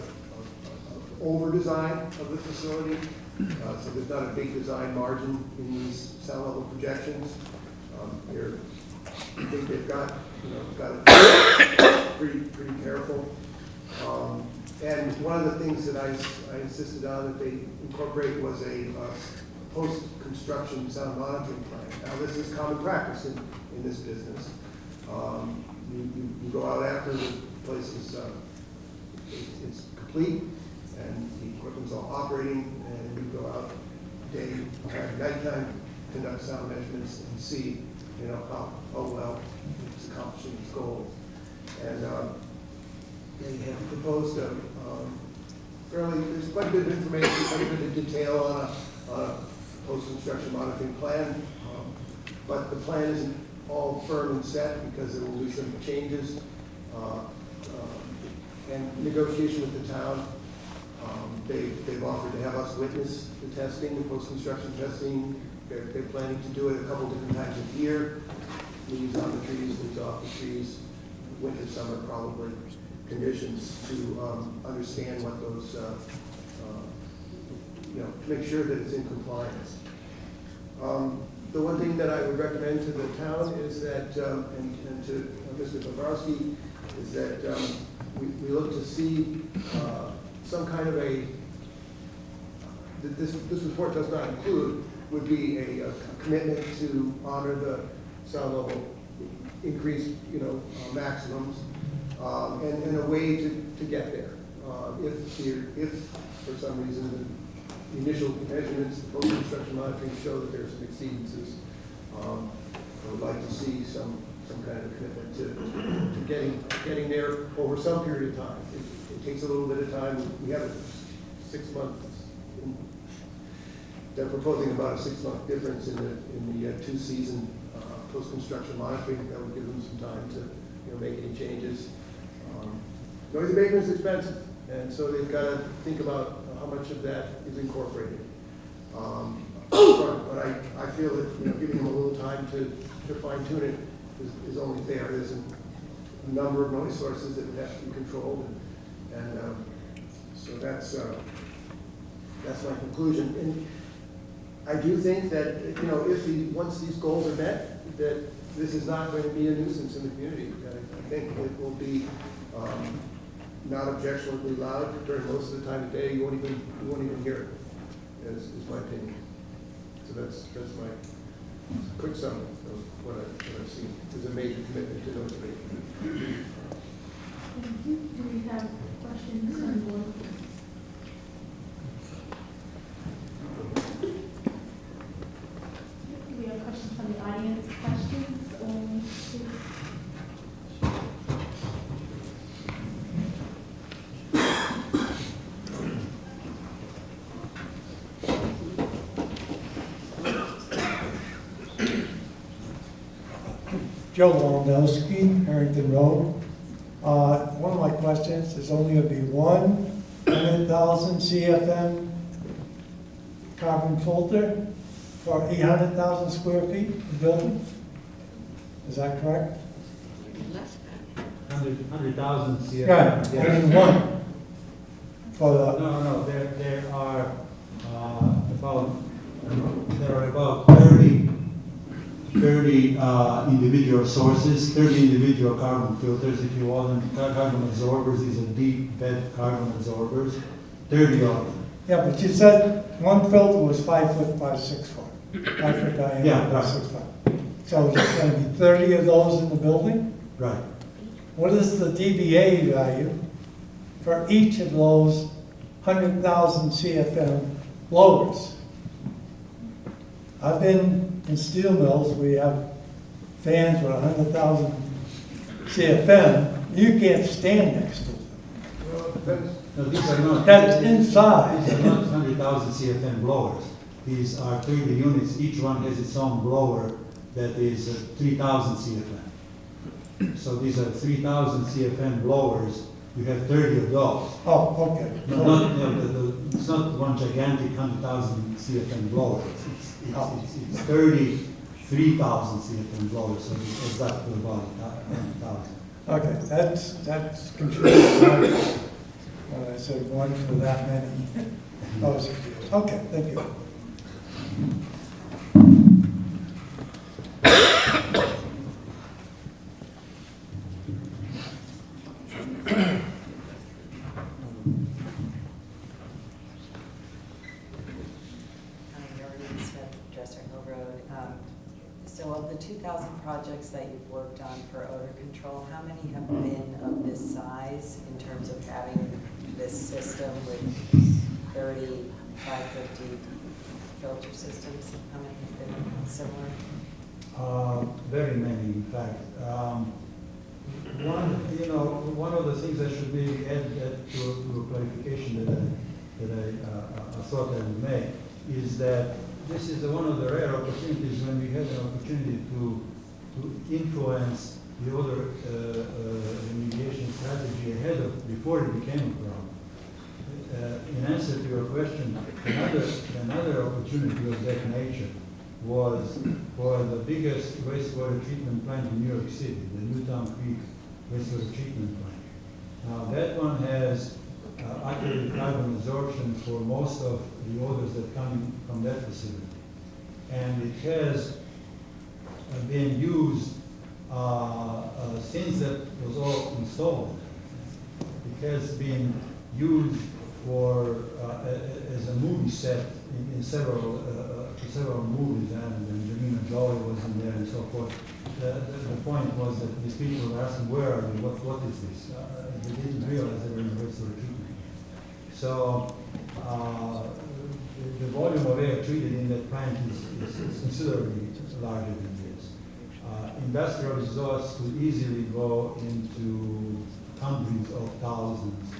over-design of the facility. So there's not a big design margin in these sound level projections. I think they've got it pretty careful. And one of the things that I insisted on that they incorporate was a post-construction sound monitoring plan. Now, this is common practice in this business. You go out after the place is it's complete and the equipment's all operating, and you go out nighttime, conduct sound measurements and see, how well it's accomplishing its goals. And they have proposed there's quite a bit of information, quite a bit of detail on a post-construction monitoring plan, but the plan isn't all firm and set because there will be some changes and negotiation with the town. They've offered to have us witness the testing, the post-construction testing. They're planning to do it a couple different times a year. Leaves on the trees, leaves off the trees, winter, summer probably, conditions to understand what those, to make sure that it's in compliance. The one thing that I would recommend to the town is that, and to Mr. Bobrowski, is that we look to see some kind of that this report does not include, would be a commitment to honor the sound level increase, maximums, and a way to get there. If for some reason the initial measurements, post-construction monitoring show that there's some exceedances, I would like to see some kind of commitment to getting there over some period of time. It takes a little bit of time. We have a 6 months. They're proposing about a 6 month difference in the 2-season post-construction monitoring. That would give them some time to make any changes. Noise abatement is expensive, and so they've got to think about how much of that is incorporated. But I feel that giving them a little time to fine tune it is only fair. There's a number of noise sources that have to be controlled, and so that's my conclusion. And I do think that once these goals are met, that this is not going to be a nuisance in the community. I think it will be not objectionably loud during most of the time of day. You won't even hear it. Is my opinion. So that's my quick summary of what I've seen. There's a major commitment to noise abatement. Thank you. Do we have questions on board? Do we have questions from the audience? Questions? Joe Lewandowski, Harrington Road. One of my questions is only going to be 100,000 CFM carbon filter for 800,000 square feet of building. Is that correct? 100,000 CFM. Right, only one. For the No, there are about 30 individual sources, 30 individual carbon filters, if you want them, carbon absorbers. These are deep bed carbon absorbers, 30 of them. Yeah, but you said one filter was 5 foot by 6 foot. 5 foot diameter Yeah, by right. 6 foot. So is there going to be 30 of those in the building? Right. What is the DBA value for each of those 100,000 CFM blowers? I've been in steel mills where you have fans with 100,000 CFM. You can't stand next to them. Well, it depends. No, these are not. That's inside. These are not 100,000 CFM blowers. These are 30 units. Each one has its own blower that is 3,000 CFM. So these are 3,000 CFM blowers. You have 30 of those. Oh, okay. It's not one gigantic 100,000 CFM blower. It's 33,000 CFM blowers, so it's exactly about 100,000. Okay, that's confusing. When I said one for that many, I was confused. Okay, thank you. 2,000 projects that you've worked on for odor control, how many have been of this size in terms of having this system with 30, 550 filter systems? How many have been similar? Very many, in fact. One of the things that should be added to a clarification that I thought I would make is that this is one of the rare opportunities when we had an opportunity to influence the other remediation strategy before it became a problem. In answer to your question, another opportunity of that nature was for the biggest wastewater treatment plant in New York City, the Newtown Creek wastewater treatment plant. Now that one has active carbon absorption for most of the odors that come from that facility. And it has been used since that was all installed. It has been used for as a movie set in several movies, and Angelina Jolie was in there and so forth. The point was that these people were asking, where are they? What is this? They didn't realize they were in wastewater treatment. So the volume of air treated in that plant is considerably larger than this. Industrial exhausts could easily go into hundreds of thousands.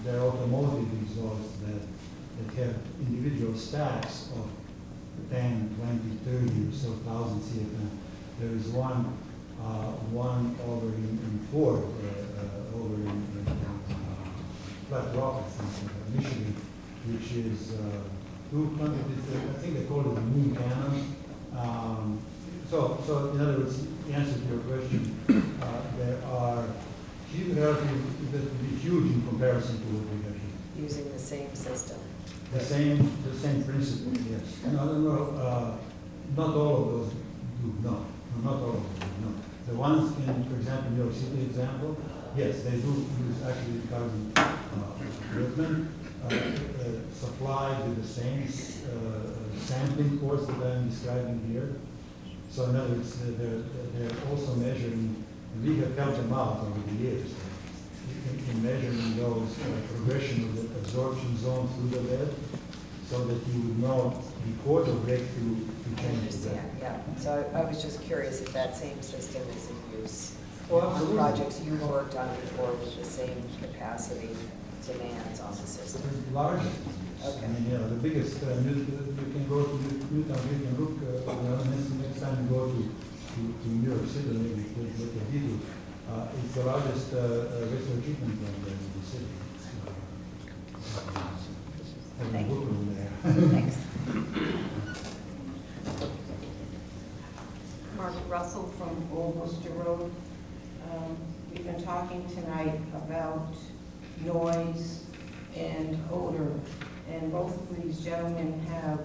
There are automotive exhausts that have individual stacks of 10, 20, 30 or so thousand CFM. There is one over in Ford, over in Flat Rock, I think, Michigan, which is 200, I think they call it the moon cannon. So in other words, the answer to your question, there are huge in comparison to what we have here. Using the same system? The same principle, yes. No, not all of those do, no, not all of them, no. The ones in, for example, New York City example, yes, they do use actually carbon equipment supplied with the same sampling course that I'm describing here. So in other words, they're also measuring, and we have helped them out over the years in measuring those progression of the absorption zone through the bed, so that you would know before the breakthrough to change the bed. Yeah. So I was just curious if that same system is in use Oh, on absolutely. projects you've worked on before with the same capacity demands on the system. Larger. Okay. I mean, the biggest, you can go to Newtown, you can look, next time you go to New York City, maybe look at video. It's the largest wastewater treatment plant in the city. Thanks. Mark Russell from Old Worcester Road. We've been talking tonight about noise and odor, and both of these gentlemen have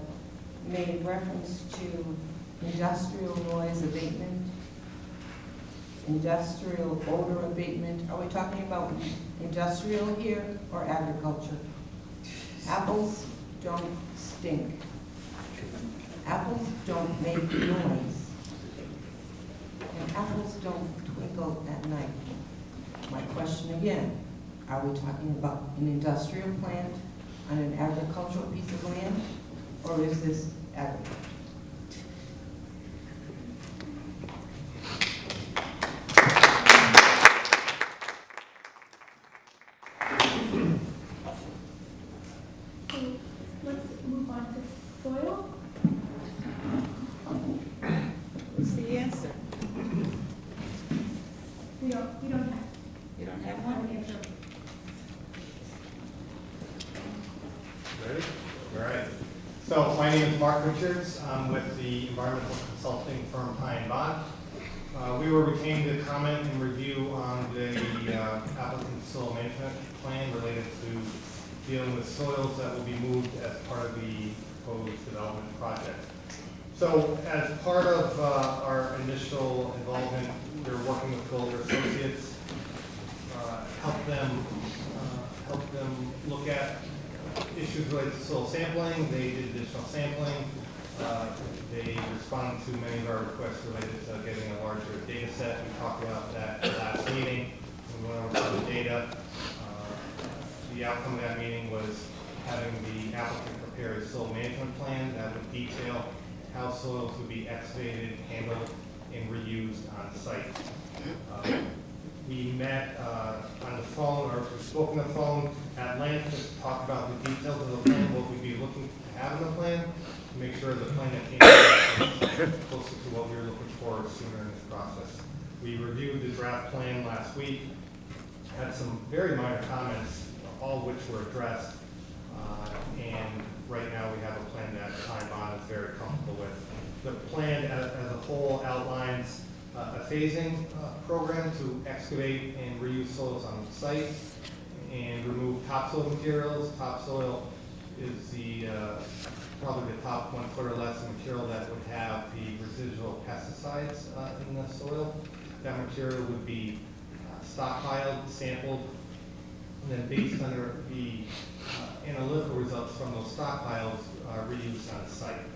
made reference to industrial noise abatement, industrial odor abatement. Are we talking about industrial here or agriculture? Apples don't stink. Apples don't make noise. And apples don't twinkle at night. My question again, are we talking about an industrial plant on an agricultural piece of land, or is this agriculture? Let's move on to soil. What's the answer? We don't have. You don't have one? Ready? All right. So my name is Mark Richards. I'm with the environmental consulting firm High and Bond. We were retained to comment and review on the applicant's soil management plan related to dealing with soils that will be moved as part of the proposed development project. So as part of our initial involvement, we were working with Golder Associates, help them look at issues related to soil sampling. They did additional sampling. They responded to many of our requests related to getting a larger data set. We talked about that at the last meeting. We went over some of the data. The outcome of that meeting was having the applicant prepare a soil management plan that would detail how soils would be excavated, handled, and reused on site. We met on the phone, or we spoke on the phone at length to talk about the details of the plan, what we'd be looking to have in the plan, to make sure the plan that came out was closer to what we were looking for sooner in this process. We reviewed the draft plan last week, had some very minor comments, all of which were addressed, and right now we have a plan that Pine Bond is very comfortable with. The plan as a whole outlines a phasing program to excavate and reuse soils on the site and remove topsoil materials. Topsoil is the probably the top 1 foot or less of material that would have the residual pesticides in the soil. That material would be stockpiled, sampled, and then based on the analytical results from those stockpiles reused on the site.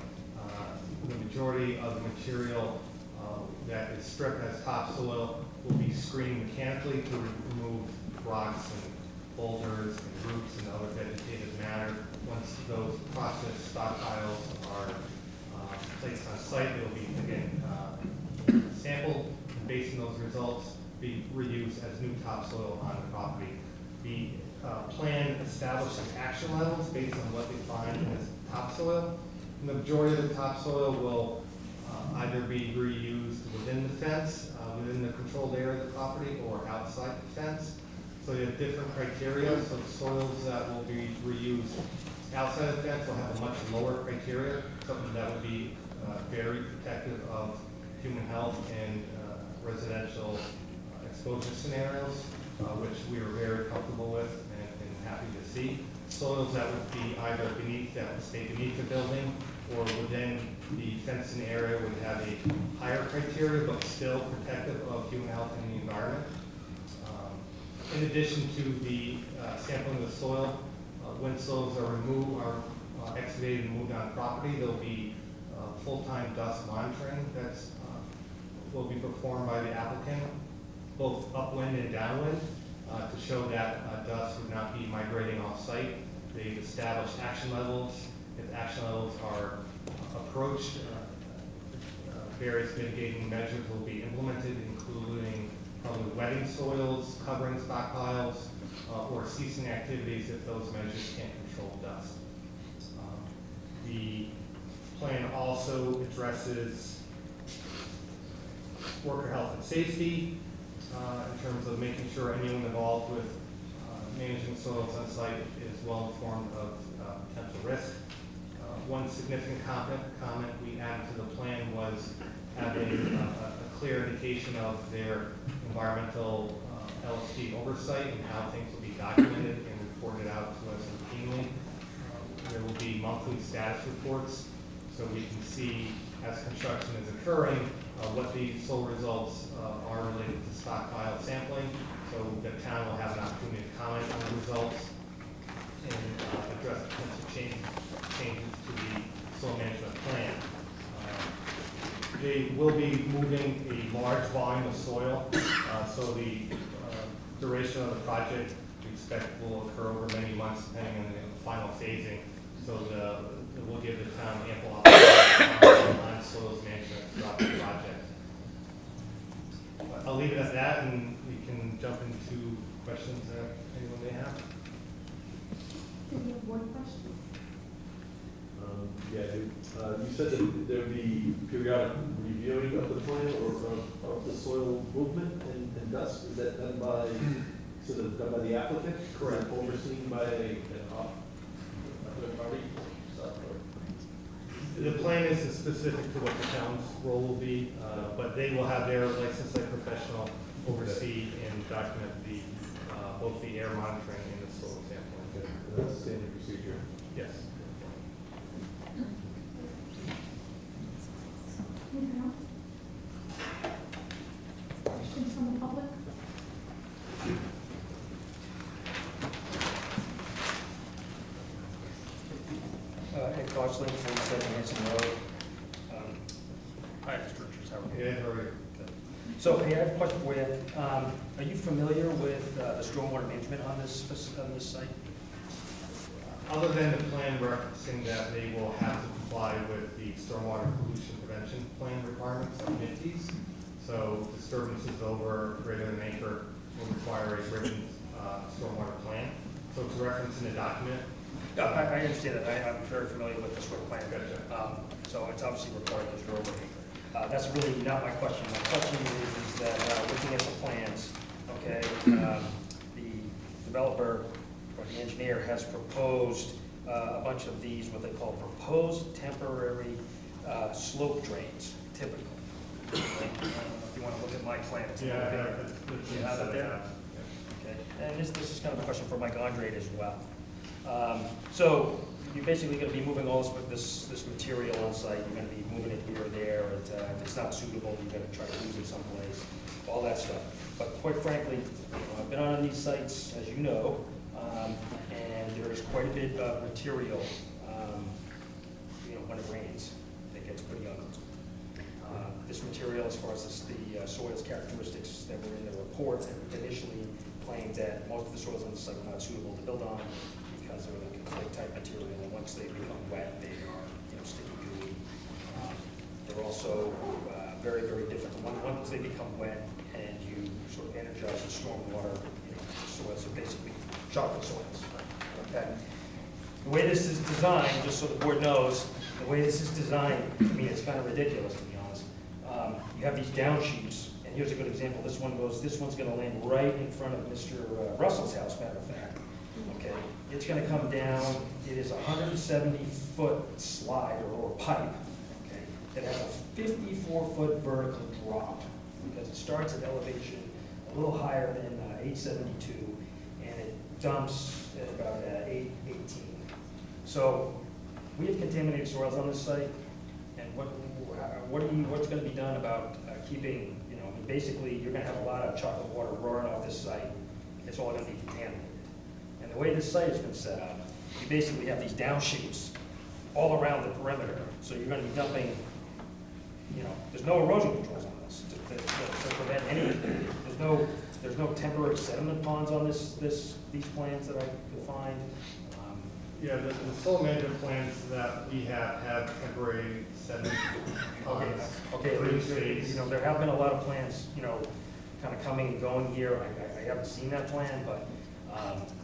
The majority of the material that is stripped as topsoil will be screened mechanically to remove rocks and boulders and roots and other vegetative matter. Once those processed stockpiles are placed on site, they will be again sampled, and based on those results, be reused as new topsoil on the property. The plan establishes action levels based on what they find as topsoil. And the majority of the topsoil will either be reused within the fence, within the controlled area of the property, or outside the fence. So you have different criteria. So soils that will be reused outside the fence will have a much lower criteria, something that would be very protective of human health and residential exposure scenarios, which we are very comfortable with and happy to see. Soils that would be either beneath, that would stay beneath the building, or within the fencing area would have a higher criteria, but still protective of human health and the environment. In addition to the sampling of the soil, when soils are removed, are excavated and moved on property, there'll be full-time dust monitoring that's will be performed by the applicant, both upwind and downwind, to show that dust would not be migrating off-site. They've established action levels. If action levels are approached, various mitigating measures will be implemented, including probably wetting soils, covering stockpiles, or ceasing activities if those measures can't control dust. The plan also addresses worker health and safety in terms of making sure anyone involved with managing soils on site is well informed of potential risk. One significant comment we added to the plan was having a clear indication of their environmental LSD oversight and how things will be documented and reported out to us routinely. There will be monthly status reports so we can see as construction is occurring what the soil results are related to stockpile sampling. So the town will have an opportunity to comment on the results and address potential changes to the soil management plan. They will be moving a large volume of soil, so the duration of the project we expect will occur over many months depending on the final phasing. So it will give the town ample opportunity on soils management throughout the project. I'll leave it at that, and we can jump into questions that anyone may have. Do you have one question? You said that there would be periodic reviewing of the plan or of the soil movement and dust. Is that done by done by the applicant? Correct. Overseen by a third party? The plan is specific to what the town's role will be, but they will have their licensed site professional oversee and document the both the air monitoring and the soil sampling. That's standard procedure. Yes. Anything else? Questions from the public? Ed Gosling, 47 Hanson Road. So, hey, I have a question for you. Are you familiar with the stormwater management on this site? Other than the plan referencing that they will have to comply with the stormwater pollution prevention plan requirements of NITIs. So disturbances over greater than an acre will require a written stormwater plan. So it's referenced in the document. Yeah, I understand that. I'm very familiar with the SWIP plan. So it's obviously required because you're over an acre. That's really not my question. My question is that looking at the plans, okay, the developer or the engineer has proposed a bunch of these, what they call proposed temporary slope drains, typically. If you want to look at my plan, it's a little bigger. You have it there? Okay. And this is kind of a question for Mike Andrade as well. So you're basically going to be moving all this material on site. You're going to be moving it here or there. If it's not suitable, you're going to try to use it someplace. All that stuff. But quite frankly, I've been on these sites, as you know, and there is quite a bit of material, when it rains, it gets pretty ugly. This material, as far as the soil's characteristics that were in the report, initially claimed that most of the soils on the site were not suitable to build on because they're like a clay-type material, and once they become wet, they are sticky gooey. They're also very, very different. Once they become wet and you sort of energize the stormwater, soils are basically chocolate soils. Okay. The way this is designed, just so the board knows, the way this is designed, I mean, it's kind of ridiculous, to be honest. You have these downshoots, and here's a good example. This one's going to land right in front of Mr. Russell's house, matter of fact. Okay, it's going to come down. It is a 170-foot slide or pipe. Okay, that has a 54-foot vertical drop because it starts at elevation a little higher than 872, and it dumps at about 818. So we have contaminated soils on this site, and what's going to be done about keeping, basically you're going to have a lot of chocolate water roaring off this site. It's all going to be contaminated. And the way this site has been set up, you basically have these downshoots all around the perimeter. So you're going to be dumping, there's no erosion controls on this to prevent any, there's no temporary sediment ponds on these plans that I could find. Yeah, the soil management plans that we have temporary sediment ponds. Okay, there have been a lot of plans, kind of coming and going here. I haven't seen that plan, but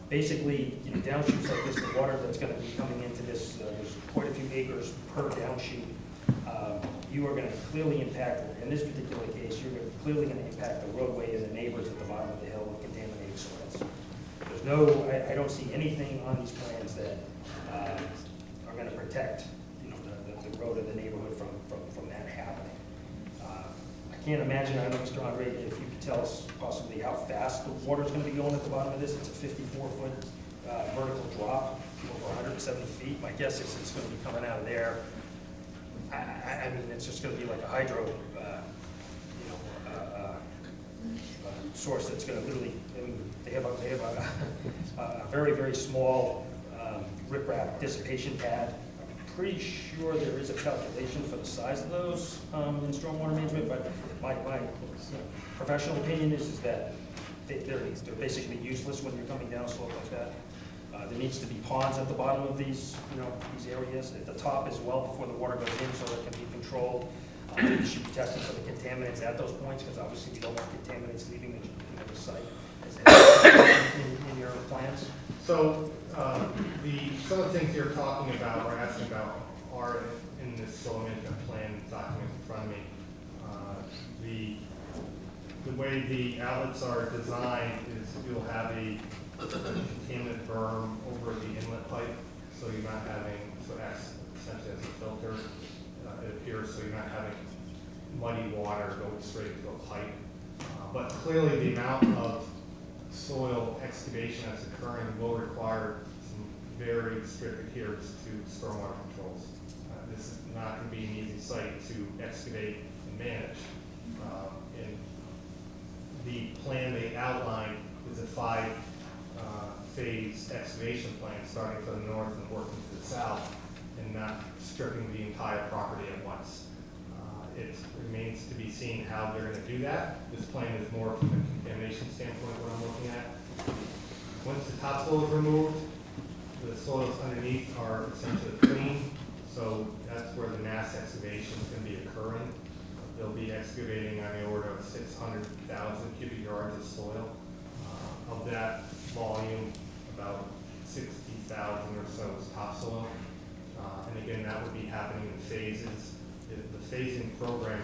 basically, downshoots like this, the water that's going to be coming into this, there's quite a few acres per downshoot. You are going to clearly impact, in this particular case, you're clearly going to impact the roadway and the neighbors at the bottom of the hill with contaminated soils. There's no, I don't see anything on these plans that are going to protect, the road of the neighborhood from that happening. I can't imagine, I don't know, Mr. Andre, if you could tell us possibly how fast the water's going to be going at the bottom of this. It's a 54-foot vertical drop over 170 feet. My guess is it's going to be coming out of there. I mean, it's just going to be like a hydro, source that's going to literally, they have a very, very small riprap dissipation pad. I'm pretty sure there is a calculation for the size of those in stormwater management, but my professional opinion is that they're basically useless when you're coming down a slope like that. There needs to be ponds at the bottom of these, these areas, at the top as well before the water goes in, so it can be controlled. You should be testing for the contaminants at those points, because obviously we don't want contaminants leaving the site. In your plans? So some of the things you're talking about or asking about are in this soil management plan document in front of me. The way the outlets are designed is you'll have a contaminant berm over the inlet pipe, so you're not having, so it acts essentially as a filter, it appears, so you're not having muddy water go straight to a pipe. But clearly the amount of soil excavation that's occurring will require some very strict adherence to stormwater controls. This is not going to be an easy site to excavate and manage. And the plan they outlined is a 5-phase excavation plan, starting from the north and working to the south, and not stripping the entire property at once. it remains to be seen how they're gonna do that. This plan is more from a contamination standpoint, what I'm looking at. Once the topsoil is removed, the soils underneath are essentially clean, so that's where the mass excavation is gonna be occurring. They'll be excavating on the order of 600,000 cubic yards of soil. Of that volume, about 60,000 or so is topsoil. And again, that would be happening in phases. The phasing program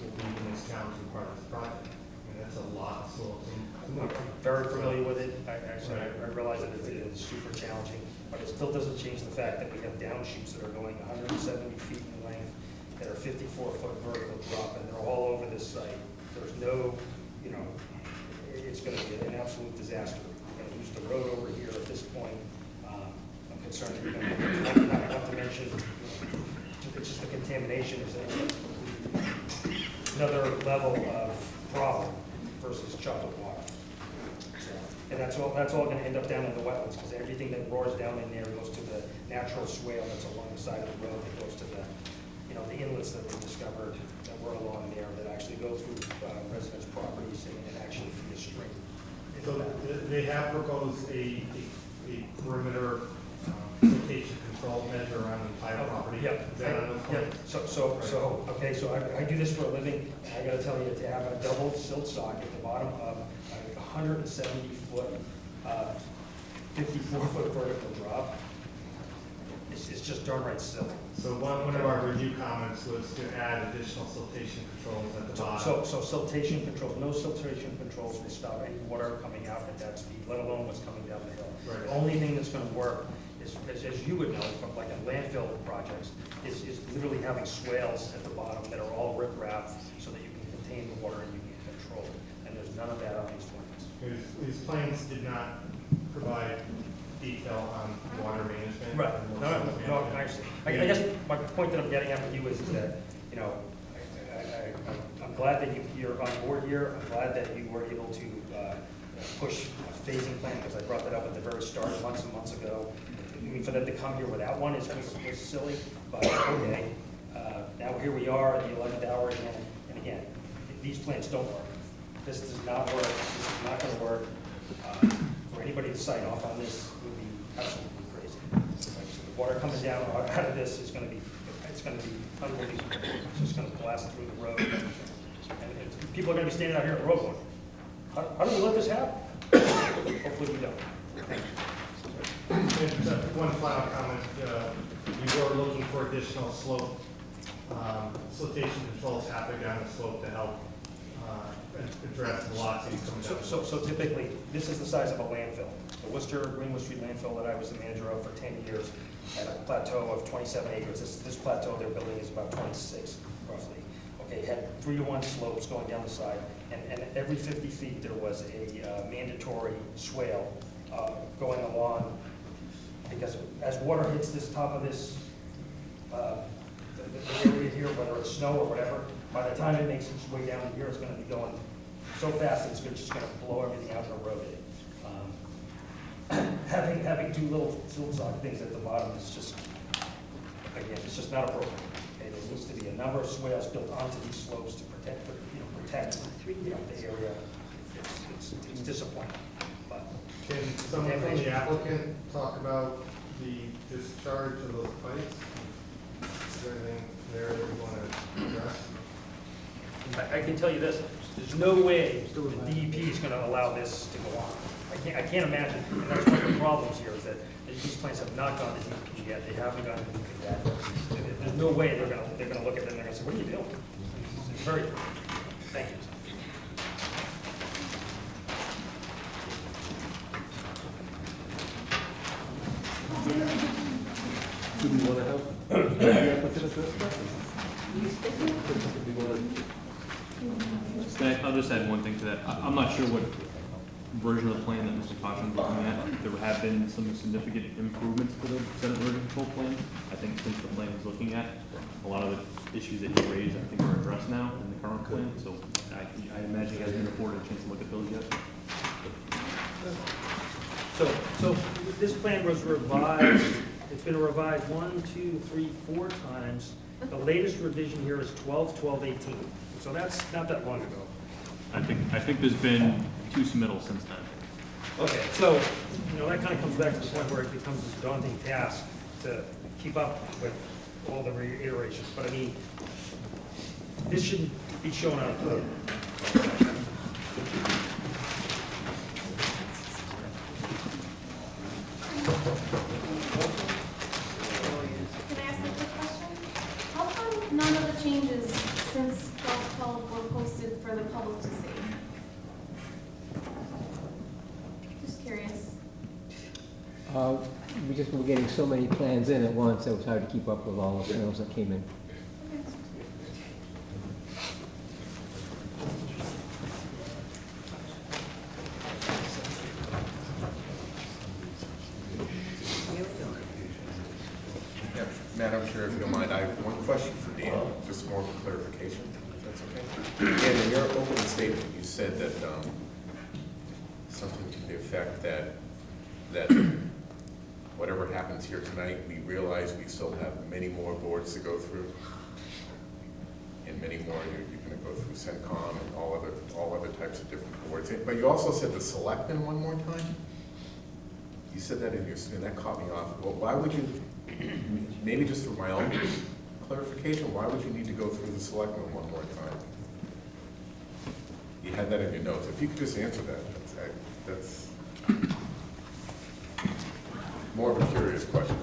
will be the most challenging part of this project. I mean, that's a lot of soil. I'm very familiar with it. I realize that it's super challenging, but it still doesn't change the fact that we have down chutes that are going 170 feet in length, that are 54-foot vertical drop, and they're all over this site. There's no, it's going to be an absolute disaster. We're going to lose the road over here at this point. I'm concerned that we're going to, not to mention, it's just the contamination is another level of problem versus chocolate water. So, and that's all going to end up down in the wetlands, because everything that roars down in there goes to the natural swale that's along the side of the road, that goes to the, the inlets that we discovered that were along there that actually go through residents' properties and actually feed a stream. So they have proposed a perimeter location control measure around the entire property. Yep. Is that on the plan? Yep. So I do this for a living, and I gotta tell you, to have a double silt sock at the bottom of a 170-foot, 54-foot vertical drop, it's just darn right silly. So one of our review comments was to add additional siltation controls at the bottom. So siltation controls, no siltation controls will stop any water coming out at that speed, let alone what's coming down the hill. Right. The only thing that's gonna work is, as you would know from like a landfill projects, is literally having swales at the bottom that are all riprap so that you can contain the water and you can control it. And there's none of that on these plans. These plans did not provide detail on water management. Right. No, I guess my point that I'm getting at with you is that, I'm glad that you're on board here. I'm glad that you were able to push a phasing plan, because I brought that up at the very start months and months ago. I mean, for them to come here without one was silly, but okay. Now here we are at the 11th hour again, and again, these plans don't work. This does not work. This is not going to work. For anybody to sign off on this would be absolutely crazy. The water coming down out of this is going to be, unbelievable. It's just going to blast through the road. And people are going to be standing out here on the road going, how do we let this happen? Hopefully we don't. Thank you. And one final comment, we were looking for additional slope, siltation controls halfway down the slope to help address velocities coming down. So typically, this is the size of a landfill. The Greenwood Street landfill that I was the manager of for 10 years had a plateau of 27 acres. This plateau they're building is about 26, roughly. Okay, had 3-to-1 slopes going down the side, and every 50 feet there was a mandatory swale going along, because as water hits this top of this the area here, whether it's snow or whatever, by the time it makes its way down here, it's going to be going so fast that it's just going to blow everything out and erode it. Having two little silt sock things at the bottom is just, again, it's just not appropriate. Okay, there needs to be a number of swales built onto these slopes to protect the area. It's disappointing. But can someone from the applicant talk about the discharge of those pipes? Is there anything there that you want to address? I can tell you this, there's no way the DEP is going to allow this to go on. I can't imagine, and that's one of the problems here, is that these plants have not gone to DEP yet, they haven't gone to DEP yet. There's no way they're going to look at it and they're going to say, what are you doing? It's very, thank you. Do we want to have the applicant address that? I'll just add one thing to that. I'm not sure what version of the plan that Mr. Caution is looking at. There have been some significant improvements to the Senate erosion control plan. I think since the plan is looking at, a lot of the issues that you raised, I think are addressed now in the current plan. So I imagine you guys haven't afforded a chance to look at those yet. So this plan was revised, it's been revised 1, 2, 3, 4 times, The latest revision here is 12/12/18, so that's not that long ago. I think there's been 2 submittals since then. Okay, so, that kind of comes back to the point where it becomes this daunting task to keep up with all the reiterations, but I mean, this shouldn't be shown on a plate. Can I ask a quick question? How come none of the changes since 12/12 were posted for the public to see? Just curious. We just were getting so many plans in at once, it was hard to keep up with all the sales that came in. Yeah, Madam Chair, if you don't mind, I have one question for Dan, just more for clarification, if that's okay. Dan, in your opening statement, you said that something to the effect that whatever happens here tonight, we realize we still have many more boards to go through. And many more, you're gonna go through CENTCOM and all other types of different boards. But you also said the selectmen one more time? You said that and that caught me off. Well, why would you, maybe just for my own clarification, why would you need to go through the selectmen one more time? You had that in your notes. If you could just answer that, that's more of a curious question.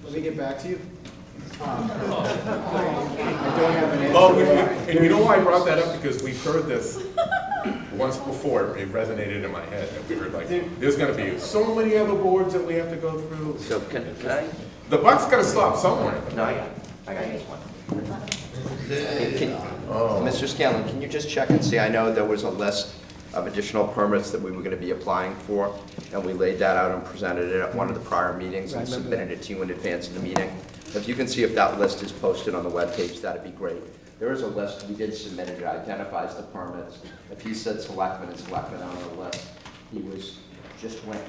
Let me get back to you. I don't have an answer. Oh, and you know why I brought that up? Because we've heard this once before. It resonated in my head that we were like, there's going to be so many other boards that we have to go through. So can I? The buck's got to stop somewhere. No, I got this one. Mr. Scanlon, can you just check and see? I know there was a list of additional permits that we were going to be applying for, and we laid that out and presented it at one of the prior meetings and submitted it to you in advance of the meeting. If you can see if that list is posted on the webpage, that'd be great. There is a list, we did submit it, it identifies the permits. If he said selectmen and selectmen on the list, he was just went,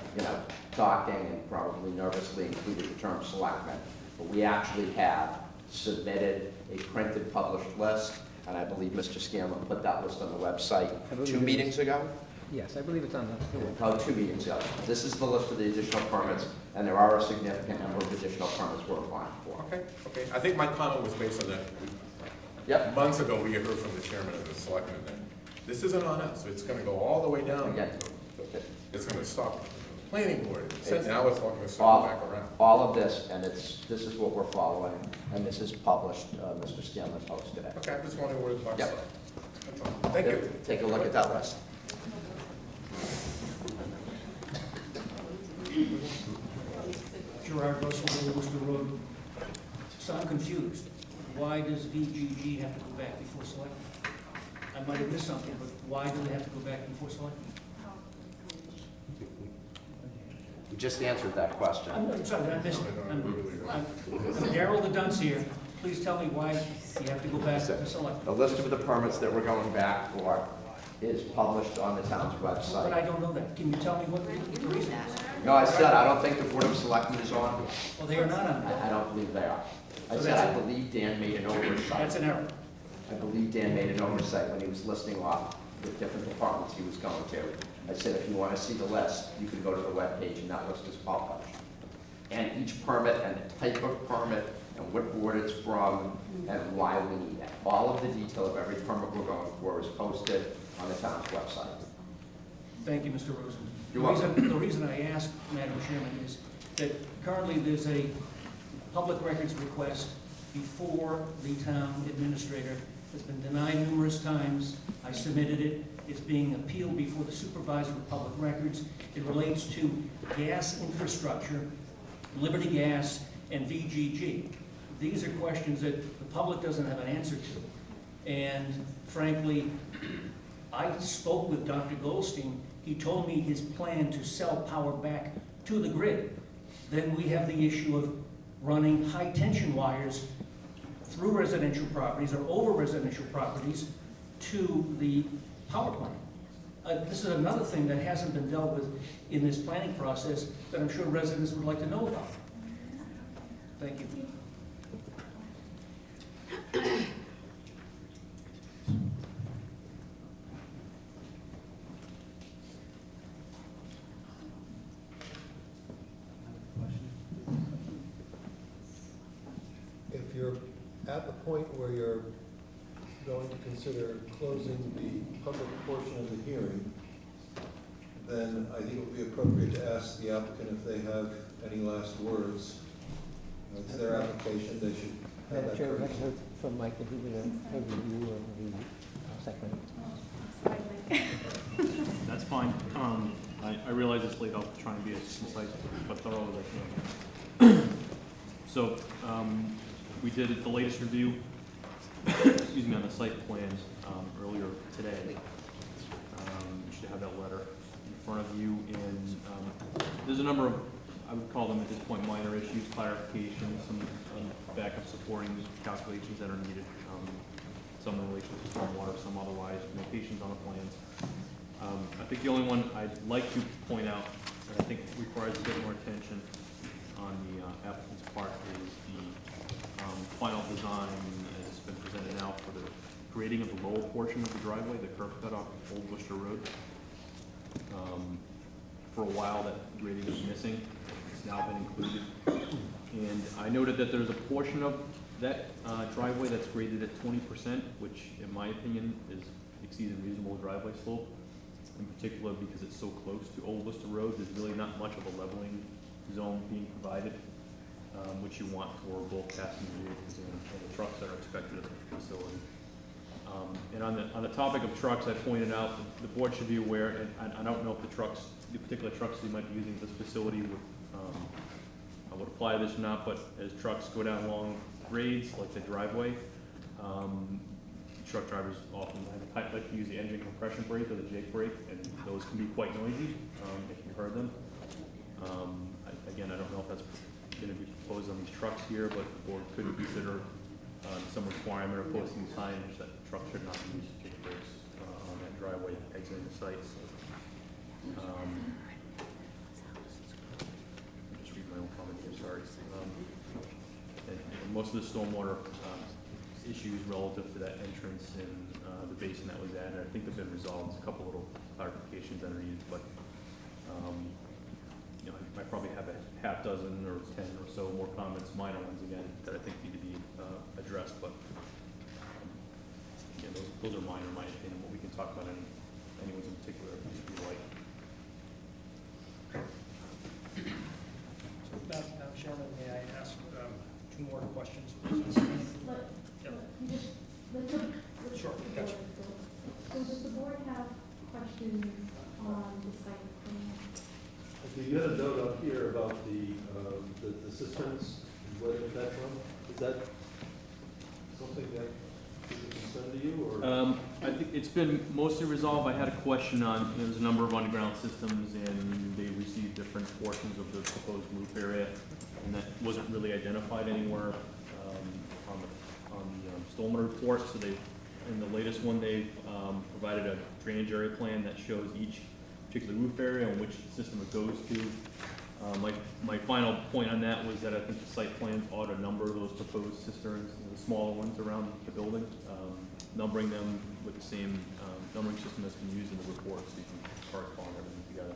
talking and probably nervously included the term selectmen. But we actually have submitted a printed published list, and I believe Mr. Scanlon put that list on the website 2 meetings ago. Yes, I believe it's on the website. Oh, 2 meetings ago. This is the list of the additional permits, and there are a significant number of additional permits we're applying for. Okay. I think my comment was based on that. Yep. Months ago, we heard from the chairman of the selectmen that this isn't on us. It's going to go all the way down. Again. It's going to stop. Planning board. Now it's going to circle back around. All of this, and this is what we're following, and this is published. Mr. Scanlon posted it. Okay, I just wondering where the buck's Yep. at. That's all. Thank you. Take a look at that list. Gerard Russell, Worcester Road. So I'm confused. Why does VGG have to go back before selectmen? I might have missed something, but why do they have to go back before selectmen? You just answered that question. I'm sorry, I missed it. I'm Darrell the Dunce here. Please tell me why you have to go back to selectmen. The list of the permits that we're going back for is published on the town's website. But I don't know that. Can you tell me what the reason is? No, I said, I don't think the Board of Selectmen is on. Well, they are not on that. I don't believe they are. I So said, that's I believe Dan made an oversight. That's an error. I believe Dan made an oversight when he was listing off the different departments he was going to. I said, if you want to see the list, you can go to the webpage, and that list is published. And each permit and the type of permit and what board it's from and why we need it. All of the detail of every permit we're going for is posted on the town's website. Thank you, Mr. Rosen. You're welcome. The reason I ask, Madam Chairman, is that currently there's a public records request before the town administrator. It's been denied numerous times. I submitted it. It's being appealed before the supervisor of public records. It relates to gas infrastructure, Liberty Gas, and VGG. These are questions that the public doesn't have an answer to. And frankly, I spoke with Dr. Goldstein. He told me his plan to sell power back to the grid, then we have the issue of running high-tension wires through residential properties or over residential properties to the power plant. This is another thing that hasn't been dealt with in this planning process that I'm sure residents would like to know about. Thank you. If you're at the point where you're going to consider closing the public portion of the hearing, then I think it would be appropriate to ask the applicant if they have any last words. It's their application, they should have that Chair, I'd like to courtesy. hear from Mike if he would have review of the second. That's fine. I realize it's late, I'll try and be as concise but thorough as I can. So, we did the latest review, excuse me, on the site plan earlier today. You should have that letter in front of you, and there's a number of, I would call them at this point, minor issues, clarifications, some backup supporting calculations that are needed, some in relation to stormwater, some otherwise, notations on the plans. I think the only one I'd like to point out, and I think requires a bit more attention on the applicant's part, is the final design as it's been presented now for the grading of the lower portion of the driveway, the curb cut off Old Worcester Road. For a while, that grading was missing. It's now been included. And I noted that there's a portion of that driveway that's graded at 20%, which in my opinion exceeds a reasonable driveway slope. In particular, because it's so close to Old Worcester Road, there's really not much of a leveling zone being provided, which you want for both passenger vehicles and the trucks that are expected at the facility. And on the topic of trucks, I pointed out that the board should be aware, and I don't know if the particular trucks you might be using at this facility would apply to this or not, but as trucks go down long grades, like the driveway, truck drivers often like to use the engine compression brake or the Jake brake, and those can be quite noisy if you heard them. Again, I don't know if that's going to be proposed on these trucks here, but the board could consider some requirement or posting signage that trucks should not use Jake brakes on that driveway exiting the site. Just read my own comment here, sorry. And most of the stormwater issues relative to that entrance and the basin that was added, I think they've been resolved. There's a couple little clarifications that are needed, but you know, I probably have a half dozen or 10 or so more comments, minor ones again, that I think need to be addressed, but yeah, those are minor in my opinion, but we can talk about anyone's in particular if you like. Madam Chairman, may I ask two more questions? Sure, gotcha. So does the board have questions on the site plan? Okay, you had a note up here about the cisterns, where that's from. Is that something that is a concern to you, or? I think it's been mostly resolved. I had a question on, there's a number of underground systems and they received different portions of the proposed roof area, and that wasn't really identified anywhere on the stormwater report. So they, in the latest one, they've provided a drainage area plan that shows each particular roof area and which system it goes to. My final point on that was that I think the site plans ought to number those proposed cisterns, the smaller ones around the building, numbering them with the same numbering system that's been used in the report, so you can correspond everything together.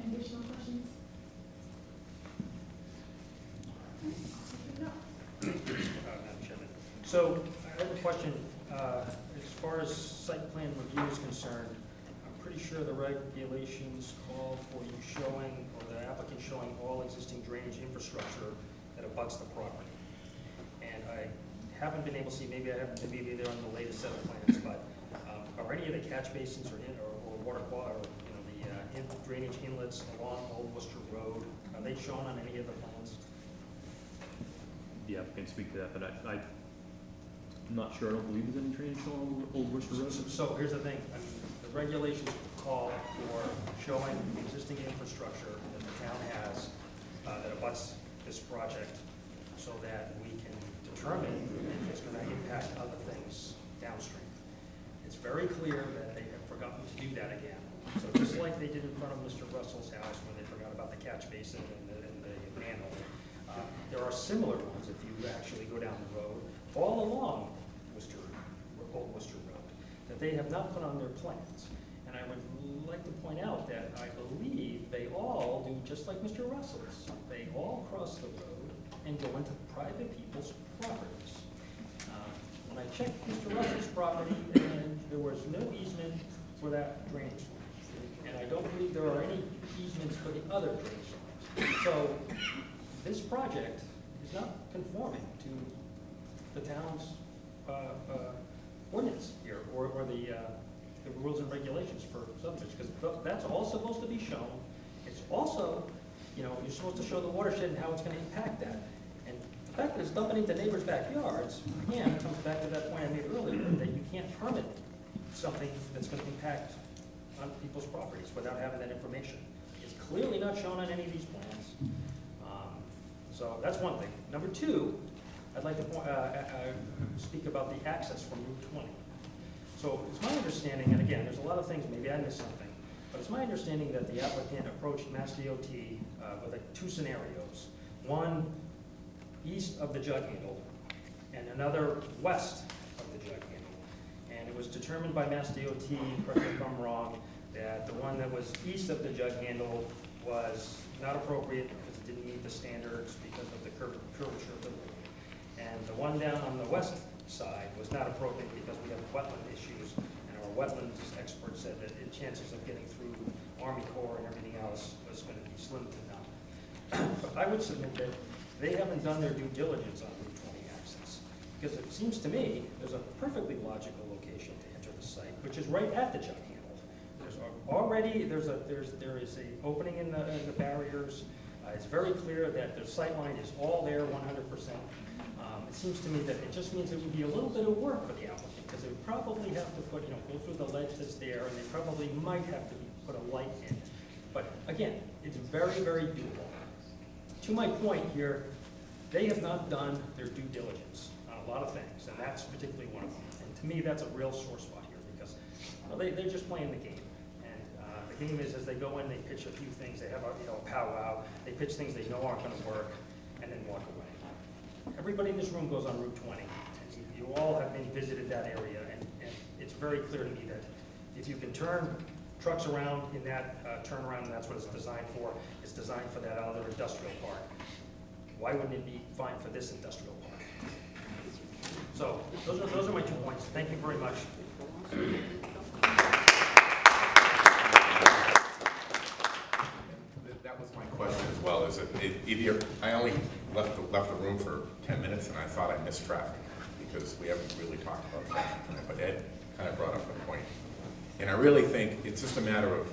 Any additional questions? Madam Chairman. So I have a question. As far as site plan review is concerned, I'm pretty sure the regulations call for you showing, or the applicant showing all existing drainage infrastructure that abuts the property. And I haven't been able to see, maybe I haven't, maybe they're on the latest set of plans, but are any of the catch basins or water quality, or the drainage inlets along Old Worcester Road, are they shown on any of the plans? The applicant speak to that, but I'm not sure, I don't believe there's any drainage on Old Worcester Road. So here's the thing, I mean, the regulations call for showing existing infrastructure that the town has that abuts this project so that we can determine if it's going to impact other things downstream. It's very clear that they have forgotten to do that again. So just like they did in front of Mr. Russell's house when they forgot about the catch basin and the manhole, there are similar ones if you actually go down the road all along Old Worcester Road that they have not put on their plans. And I would like to point out that I believe they all do just like Mr. Russell's. They all cross the road and go into private people's properties. When I checked Mr. Russell's property, and there was no easement for that drainage line. And I don't believe there are any easements for the other drainage lines. So this project is not conforming to the town's ordinance here, or the rules and regulations for subdivisions, because that's all supposed to be shown. It's also, you're supposed to show the watershed and how it's going to impact that. And the fact that it's dumping into neighbors' backyards, again, it comes back to that point I made earlier, that you can't permit something that's going to impact on people's properties without having that information. It's clearly not shown on any of these plans. So that's one thing. Number two, I'd like to speak about the access from Route 20. So it's my understanding, and again, there's a lot of things, maybe I missed something, but it's my understanding that the applicant approached Mass DOT with two scenarios. One east of the jug handle and another west of the jug handle. And it was determined by Mass DOT, correct me if I'm wrong, that the one that was east of the jug handle was not appropriate because it didn't meet the standards because of the curvature of the road. And the one down on the west side was not appropriate because we have wetland issues, and our wetlands expert said that the chances of getting through Army Corps and everything else was going to be slim to none. But I would submit that they haven't done their due diligence on Route 20 access, because it seems to me there's a perfectly logical location to enter the site, which is right at the jug handle. There's already there is a opening in the barriers. It's very clear that the sight line is all there 100%. It seems to me that it just means it would be a little bit of work for the applicant, because they would probably have to put, go through the ledge that's there, and they probably might have to put a light in. But again, it's very, very doable. To my point here, they have not done their due diligence on a lot of things, and that's particularly one of them. And to me, that's a real sore spot here, because they're just playing the game. And the game is, as they go in, they pitch a few things, they have a powwow, they pitch things they know aren't going to work, and then walk away. Everybody in this room goes on Route 20. And you all have been visited that area, and it's very clear to me that if you can turn trucks around in that turnaround, and that's what it's designed for, it's designed for that other industrial park. Why wouldn't it be fine for this industrial park? So those are my 2 points. Thank you very much. That was my question as well, is I only left the room for 10 minutes and I thought I missed traffic because we haven't really talked about traffic tonight, but Ed kind of brought up the point. And I really think it's just a matter of,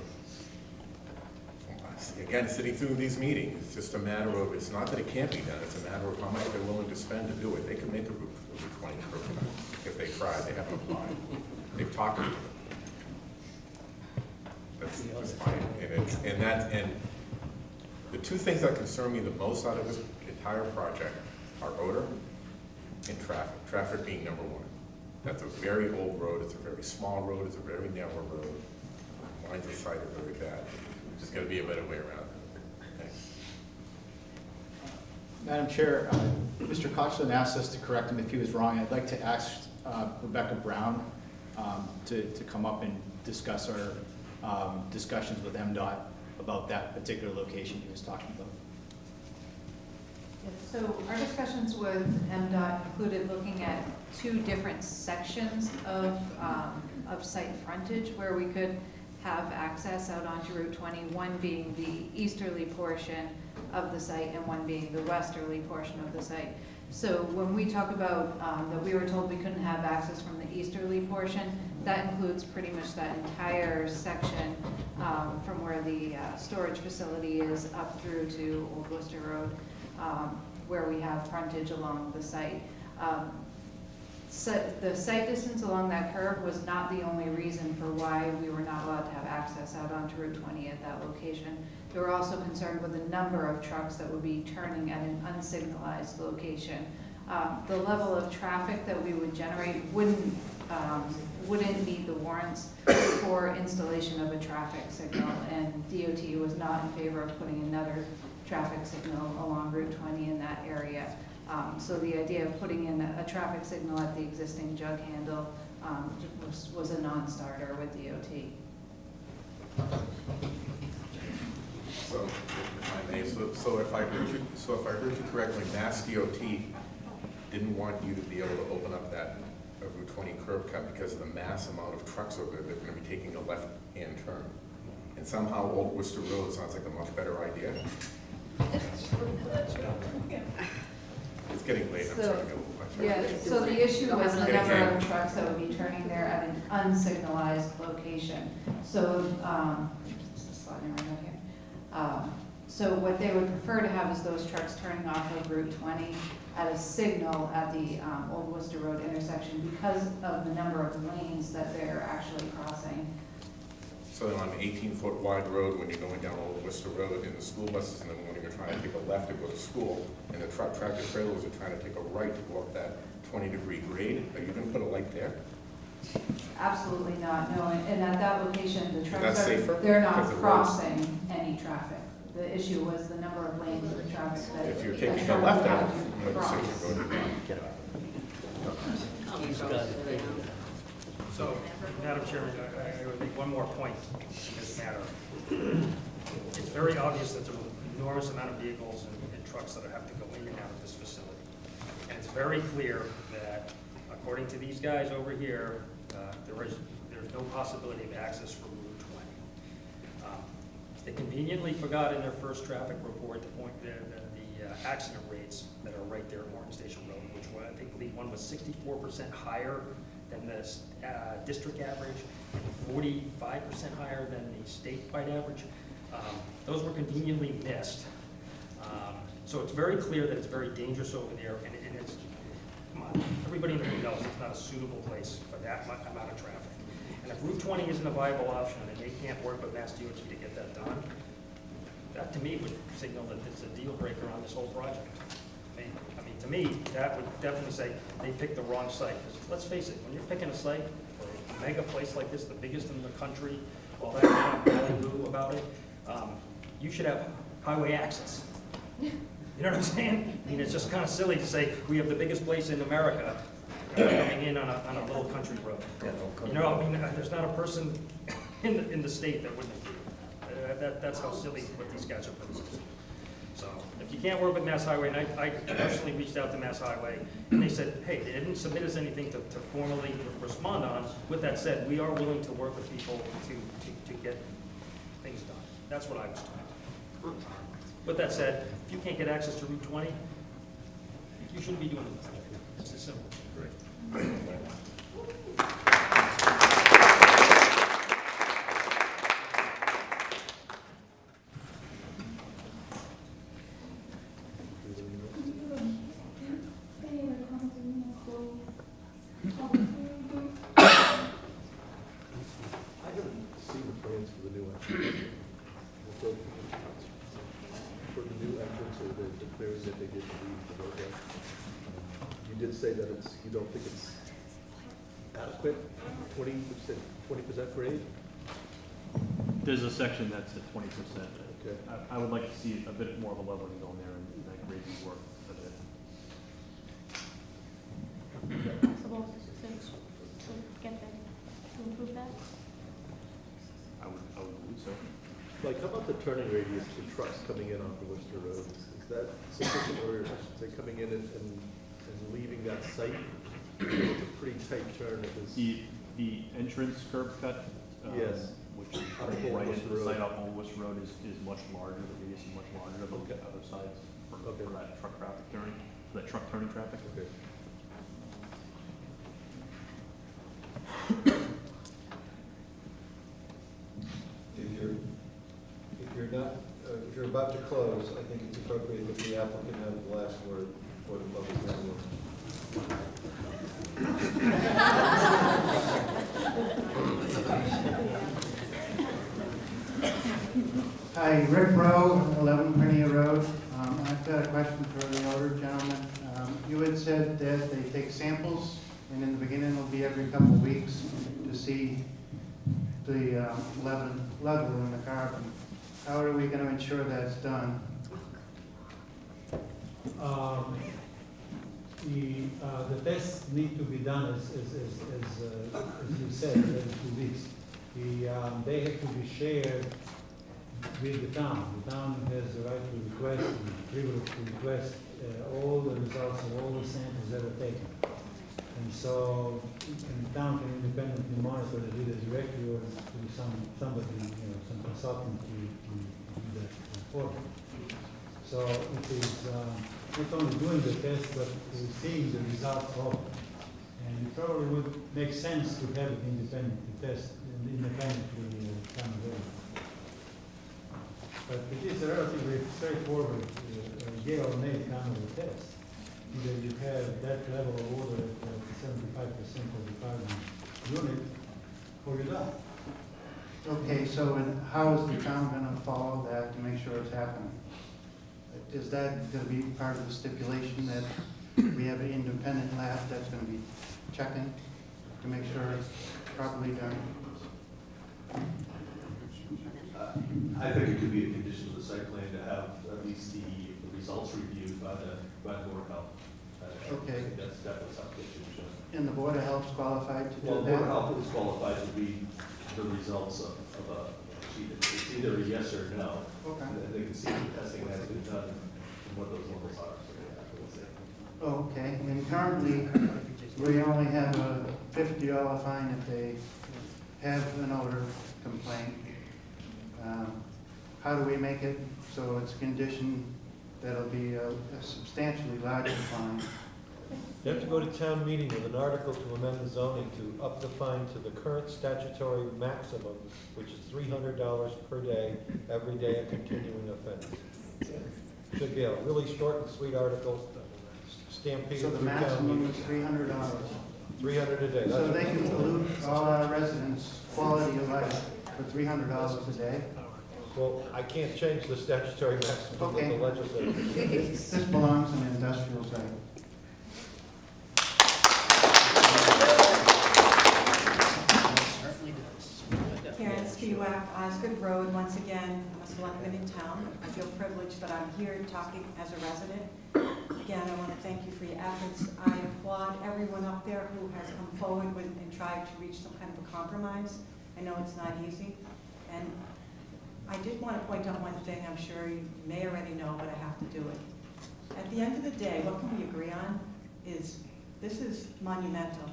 again, sitting through these meetings, it's just a matter of, it's not that it can't be done, it's a matter of how much they're willing to spend to do it. They can make a Route 20 improvement if they try, they haven't applied. They've talked to them. That's just fine. And the two things that concern me the most out of this entire project are odor and traffic. Traffic being number one. That's a very old road, it's a very small road, it's a very narrow road. Lines of sight are very bad. There's got to be a better way around it. Thanks. Madam Chair, Mr. Kochland asked us to correct him if he was wrong. I'd like to ask Rebecca Brown to come up and discuss our discussions with MDOT about that particular location he was talking about. So our discussions with MDOT included looking at two different sections of site frontage where we could have access out onto Route 20, one being the easterly portion of the site and one being the westerly portion of the site. So when we talk about that we were told we couldn't have access from the easterly portion, that includes pretty much that entire section from where the storage facility is up through to Old Worcester Road, where we have frontage along the site. the site distance along that curve was not the only reason for why we were not allowed to have access out onto Route 20 at that location. They were also concerned with the number of trucks that would be turning at an unsignalized location. The level of traffic that we would generate wouldn't meet the warrants for installation of a traffic signal, and DOT was not in favor of putting another traffic signal along Route 20 in that area. So the idea of putting in a traffic signal at the existing jug handle was a non-starter with DOT. So, if I may, so if I heard you correctly, Mass DOT didn't want you to be able to open up that Route 20 curb cut because of the mass amount of trucks over there that are going to be taking a left-hand turn. And somehow Old Worcester Road sounds like a much better idea. It's getting late, I'm So, trying to go. yeah, so the issue was the number of trucks that would be turning there at an unsignalized location. So, just sliding right over here. So what they would prefer to have is those trucks turning off of Route 20 at a signal at the Old Worcester Road intersection because of the number of lanes that they're actually crossing. So then on an 18-foot wide road, when you're going down Old Worcester Road, and the school buses in the morning are trying to take a left to go to school, and the tractor trailers are trying to take a right to go up that 20-degree grade, are you going to put a light there? Absolutely not, no, and at that location, the trucks That's safer? they're not Because the roads- crossing any traffic. The issue was the number of lanes of traffic that. If you're a taking a truck left would out, have to like the cross. Citrus Road, Get out. So, Madam Chairman, I would make one more point in this matter. It's very obvious that there's an enormous amount of vehicles and trucks that have to go in and out of this facility. And it's very clear that, according to these guys over here, there's no possibility of access for Route 20. They conveniently forgot in their first traffic report to point the accident rates that are right there at Morton Station Road, which were, I think, one was 64% higher than the district average, and 45% higher than the statewide average. Those were conveniently missed. So it's very clear that it's very dangerous over there, and it's, come on, everybody in the room knows it's not a suitable place for that amount of traffic. And if Route 20 isn't a viable option and they can't work with Mass DOT to get that done, that to me would signal that it's a deal breaker on this whole project. I mean, to me, that would definitely say they picked the wrong site. 'Cause let's face it, when you're picking a site for a mega place like this, the biggest in the country, all that kind of ballyhoo about it, you should have highway access. You know what I'm saying? I mean, it's just kind of silly to say we have the biggest place in America coming in on a little country road. You know, I mean, there's not a person in the state that wouldn't agree. That's how silly what these guys are proposing. So if you can't work with Mass Highway, and I personally reached out to Mass Highway, and they said, hey, they didn't submit us anything to formally respond on. With that said, we are willing to work with people to get things done. That's what I was told. With that said, if you can't get access to Route 20, you shouldn't be doing it. It's as simple. I didn't see the plans for the new entrance. For the new entrance, or the clearing that they did to leave the roadway. You did say that you don't think it's adequate, 20% grade? There's a section that's at 20%. Okay. I would like to see a bit more of a leveling going there and that grading work a bit. Possible to get them to improve that? I would believe so. Like, how about the turning radius for trucks coming in off of Worcester Road? Is that sufficient, or I should say, coming in and leaving that site? It's a pretty tight turn. The entrance curb cut, Yes. which is On turning Old right Worcester into the Road. site off Old Worcester Road is much larger, the radius is much larger than the other sides for that truck traffic turning, for that truck turning traffic. Okay. If you're about to close, I think it's appropriate that the applicant have the last word. for the public hearing. Hi, Rick Rowe, 11 Premier Road. I've got a question for the older gentleman. You had said that they take samples, and in the beginning it'll be every couple of weeks to see the level in the carbon. How are we going to ensure that's done? The tests need to be done as you said, every 2 weeks. They have to be shared with the town. The town has the right to request, and privilege to request all the results of all the samples ever taken. And so, and the town can independently monitor it either directly or through somebody, some consultant to do that report. So it is not only doing the test, but seeing the results of it. And it probably would make sense to have it independently tested, independently done away. But it is a relatively straightforward yea or nay kind of a test. Either you have that level of water at 75% of the carbon unit, or you don't. Okay, so how is the town going to follow that to make sure it's happening? Is that going to be part of the stipulation that we have an independent lab that's going to be checking to make sure it's properly done? I think it could be a condition of the site plan to have at least the results reviewed by the Board of Health. Okay. I think that's definitely something that should be shown. And the Board of Health's qualified to do Well, that? Board of Health is qualified to read the results of a sheet. It's either a yes or a no. Okay. And they can see the testing has been done and what those levels are. So they have to say. Oh, okay, and currently, we only have a $50 fine if they have an odor complaint. How do we make it so it's conditioned that'll be a substantially larger fine? You have to go to town meeting with an article to amend the zoning to up the fine to the current statutory maximum, which is $300 per day, every day a continuing offense. Should be a really short and sweet article, stampede. So the maximum is $300. $300 a day. So That's they can pollute all our residents' quality of life for $300 a day? Well, I can't change the statutory maximum of the Okay. legislature. This belongs in an industrial site. Karen Spiewak, Osgood Road, once again, I'm a selectman in town. I feel privileged, but I'm here talking as a resident. Again, I want to thank you for your efforts. I applaud everyone up there who has come forward with and tried to reach some kind of a compromise. I know it's not easy. And I did want to point out one thing, I'm sure you may already know, but I have to do it. At the end of the day, what can we agree on is this is monumental.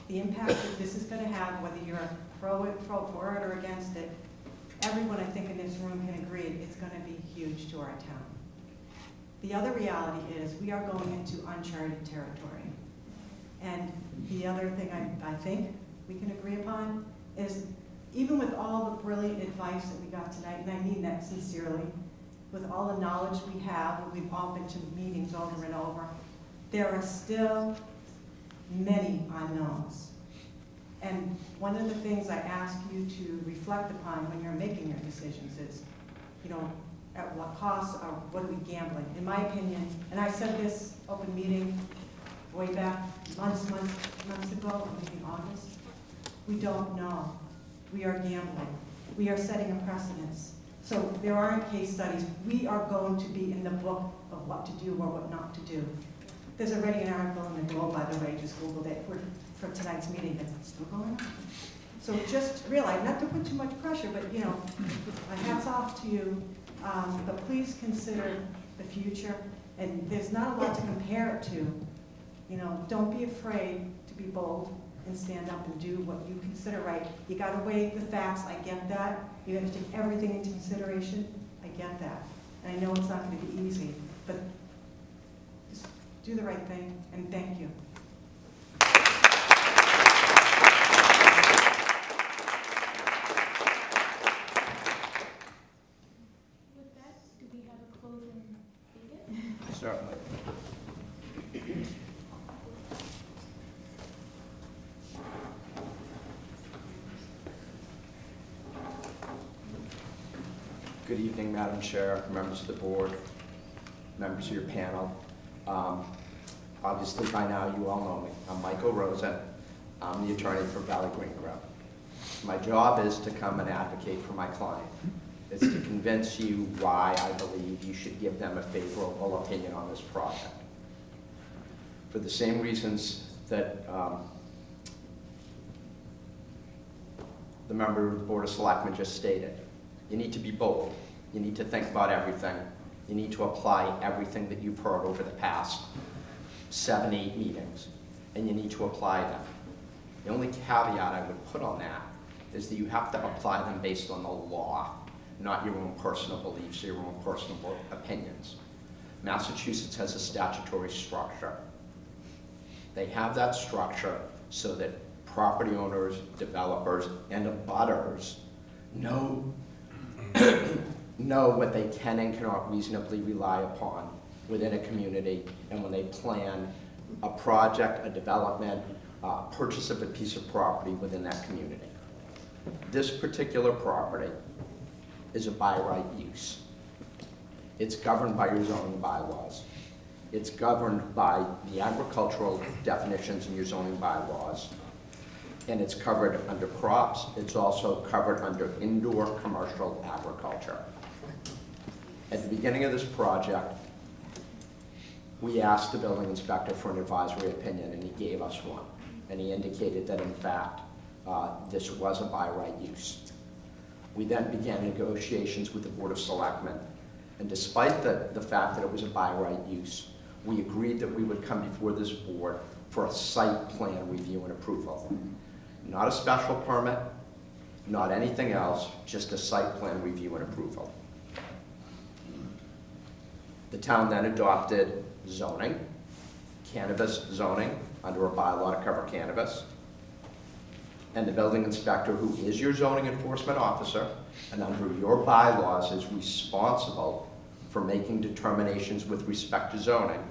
The impact that this is going to have, whether you're for it or against it, everyone I think in this room can agree it's going to be huge to our town. The other reality is we are going into uncharted territory. And the other thing I think we can agree upon is even with all the brilliant advice that we got tonight, and I mean that sincerely, with all the knowledge we have, and we've all been to meetings over and over, there are still many unknowns. And one of the things I ask you to reflect upon when you're making your decisions is, at what cost or what are we gambling? In my opinion, and I said this open meeting way back months ago, maybe August, we don't know. We are gambling. We are setting a precedence. So there aren't case studies. We are going to be in the book of what to do or what not to do. There's already an article in the Globe, by the way, just Googled it for tonight's meeting. It's still going on. So just realize, not to put too much pressure, but my hat's off to you. But please consider the future. And there's not a lot to compare it to. Don't be afraid to be bold and stand up and do what you consider right. You got to weigh the facts. I get that. You have to take everything into consideration. I get that. And I know it's not going to be easy, but just do the right thing. And thank you. With that, do we have a closing statement? Certainly. evening, Madam Chair, members of the board, members of your panel. Obviously, by now, you all know me. I'm Michael Rosen. I'm the attorney for Valley Green Grove. My job is to come and advocate for my client. It's to convince you why I believe you should give them a favorable opinion on this project. For the same reasons that the member of the Board of Selectmen just stated. You need to be bold. You need to think about everything. You need to apply everything that you've heard over the past 7, 8 meetings, and you need to apply them. The only caveat I would put on that is that you have to apply them based on the law, not your own personal beliefs or your own personal opinions. Massachusetts has a statutory structure. They have that structure so that property owners, developers, and abutters know what they can and cannot reasonably rely upon within a community, and when they plan a project, a development, purchase of a piece of property within that community. This particular property is a by right use. It's governed by your zoning bylaws. It's governed by the agricultural definitions in your zoning bylaws. And it's covered under crops. It's also covered under indoor commercial agriculture. At the beginning of this project, we asked the building inspector for an advisory opinion, and he gave us one. And he indicated that, in fact, this was a by right use. We then began negotiations with the Board of Selectmen. And despite the fact that it was a by right use, we agreed that we would come before this board for a site plan review and approval. Not a special permit, not anything else, just a site plan review and approval. The town then adopted zoning, cannabis zoning, under a bylaw to cover cannabis. And the building inspector, who is your zoning enforcement officer, and under your bylaws is responsible for making determinations with respect to zoning,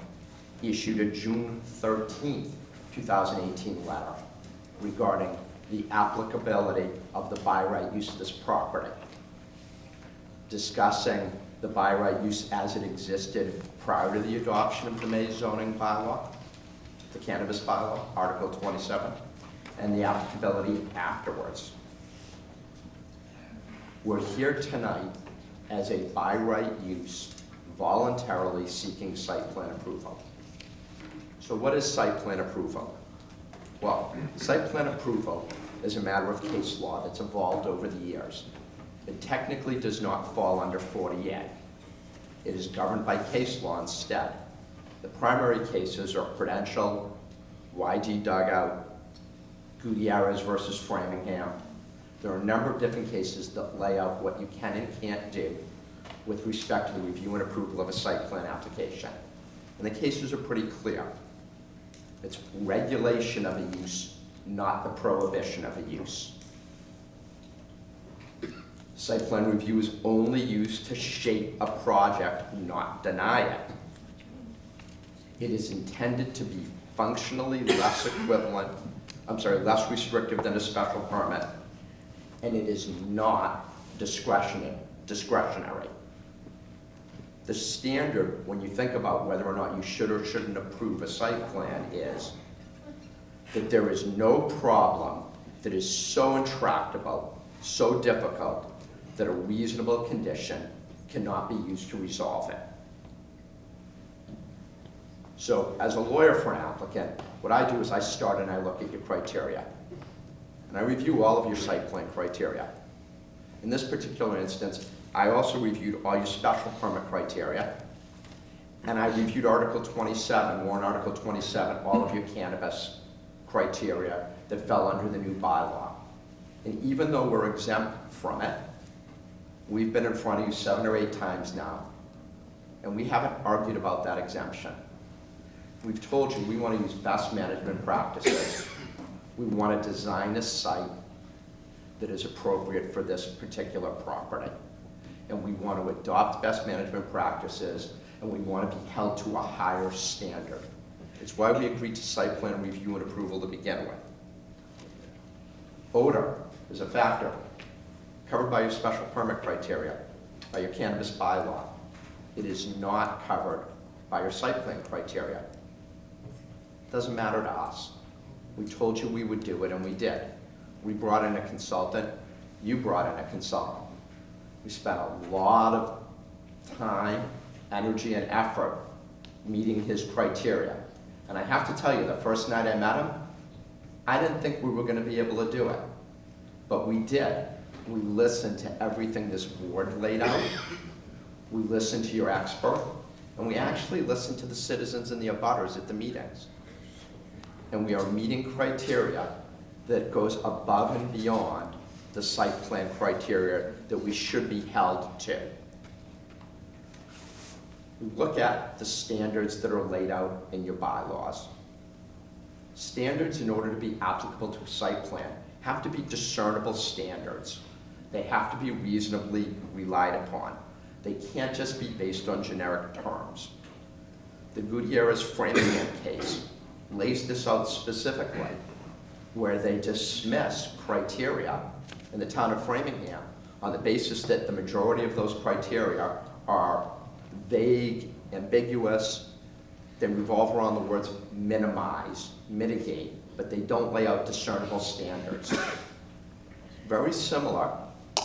issued a June 13th, 2018 letter regarding the applicability of the by right use of this property, discussing the by right use as it existed prior to the adoption of the May zoning bylaw, the cannabis bylaw, Article 27, and the applicability afterwards. We're here tonight as a by right use, voluntarily seeking site plan approval. So what is site plan approval? Well, site plan approval is a matter of case law that's evolved over the years. It technically does not fall under 40A. It is governed by case law instead. The primary cases are Prudential, YG Dugout, Gutierrez versus Framingham. There are a number of different cases that lay out what you can and can't do with respect to the review and approval of a site plan application. And the cases are pretty clear. It's regulation of a use, not the prohibition of a use. Site plan review is only used to shape a project, not deny it. It is intended to be functionally less restrictive than a special permit, and it is not discretionary. The standard, when you think about whether or not you should or shouldn't approve a site plan, is that there is no problem that is so intractable, so difficult, that a reasonable condition cannot be used to resolve it. So as a lawyer for an applicant, what I do is I start and I look at your criteria. And I review all of your site plan criteria. In this particular instance, I also reviewed all your special permit criteria, and I reviewed Article 27, Warrant Article 27, all of your cannabis criteria that fell under the new bylaw. And even though we're exempt from it, we've been in front of you 7 or 8 times now, and we haven't argued about that exemption. We've told you we want to use best management practices. We want to design a site that is appropriate for this particular property. And we want to adopt best management practices, and we want to be held to a higher standard. It's why we agreed to site plan review and approval to begin with. Odor is a factor covered by your special permit criteria. by your cannabis bylaw. It is not covered by your site plan criteria. Doesn't matter to us. We told you we would do it, and we did. We brought in a consultant. You brought in a consultant. We spent a lot of time, energy, and effort meeting his criteria. And I have to tell you, the first night I met him, I didn't think we were going to be able to do it. But we did. We listened to everything this board laid out. We listened to your expert. And we actually listened to the citizens and the abutters at the meetings. And we are meeting criteria that goes above and beyond the site plan criteria that we should be held to. We look at the standards that are laid out in your bylaws. Standards, in order to be applicable to a site plan, have to be discernible standards. They have to be reasonably relied upon. They can't just be based on generic terms. The Gutierrez Framingham case lays this out specifically, where they dismiss criteria in the town of Framingham on the basis that the majority of those criteria are vague, ambiguous, they revolve around the words minimize, mitigate, but they don't lay out discernible standards. Very similar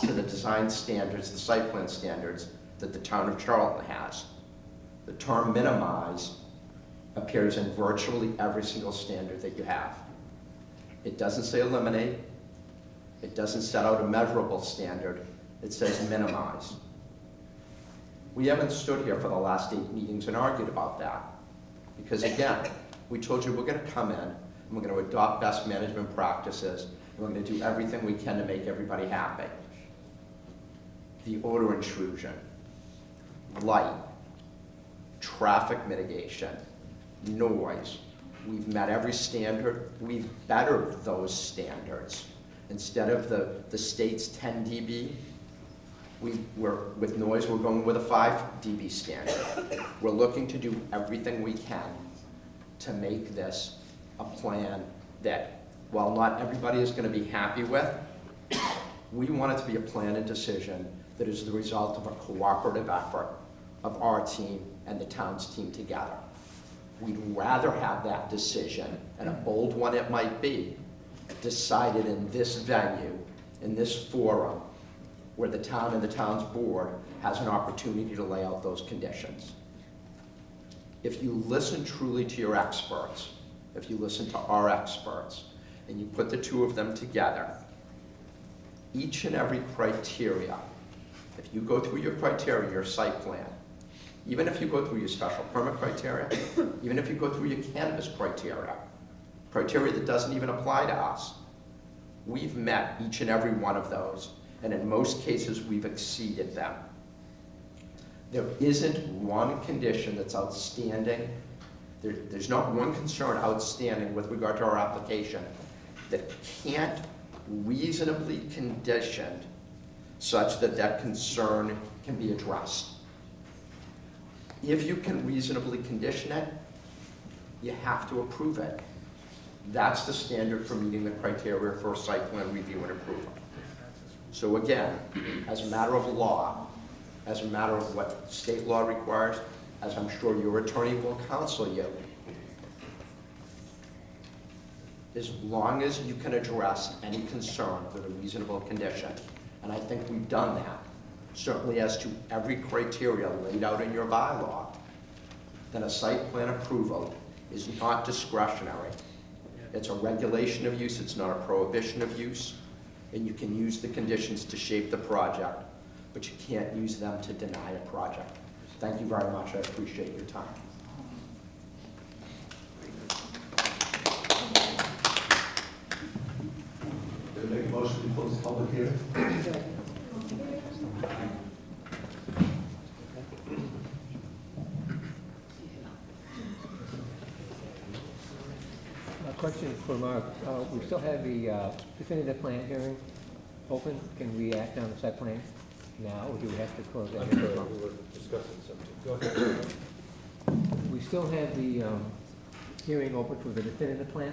to the design standards, the site plan standards that the town of Charlton has. The term minimize appears in virtually every single standard that you have. It doesn't say eliminate. It doesn't set out a measurable standard. It says minimize. We haven't stood here for the last 8 meetings and argued about that. Because again, we told you we're going to come in and we're going to adopt best management practices and we're going to do everything we can to make everybody happy. The odor intrusion, light, traffic mitigation, noise. We've met every standard. We've bettered those standards. Instead of the state's 10 dB, with noise, we're going with a 5 dB standard. We're looking to do everything we can to make this a plan that, while not everybody is going to be happy with, we want it to be a plan and decision that is the result of a cooperative effort of our team and the town's team together. We'd rather have that decision, and a bold one it might be, decided in this venue, in this forum, where the town and the town's board has an opportunity to lay out those conditions. If you listen truly to your experts, if you listen to our experts, and you put the two of them together, each and every criteria, if you go through your criteria, your site plan, even if you go through your special permit criteria, even if you go through your cannabis criteria, criteria that doesn't even apply to us, we've met each and every one of those, and in most cases, we've exceeded them. There isn't one condition that's outstanding. There's not one concern outstanding with regard to our application that can't reasonably conditioned such that that concern can be addressed. If you can reasonably condition it, you have to approve it. That's the standard for meeting the criteria for site plan review and approval. So again, as a matter of law, as a matter of what state law requires, as I'm sure your attorney will counsel you, as long as you can address any concern with a reasonable condition, and I think we've done that, certainly as to every criteria laid out in your bylaw, then a site plan approval is not discretionary. It's a regulation of use, it's not a prohibition of use, and you can use the conditions to shape the project, but you can't use them to deny a project. Thank you very much, I appreciate your time. Did I make a motion to close the public hearing? A question for Mark. We still have the definitive plan hearing open. Can we act on the site plan now, or do we have to close that? I'm sorry, we were discussing something. Go ahead. We still have the hearing open for the definitive plan.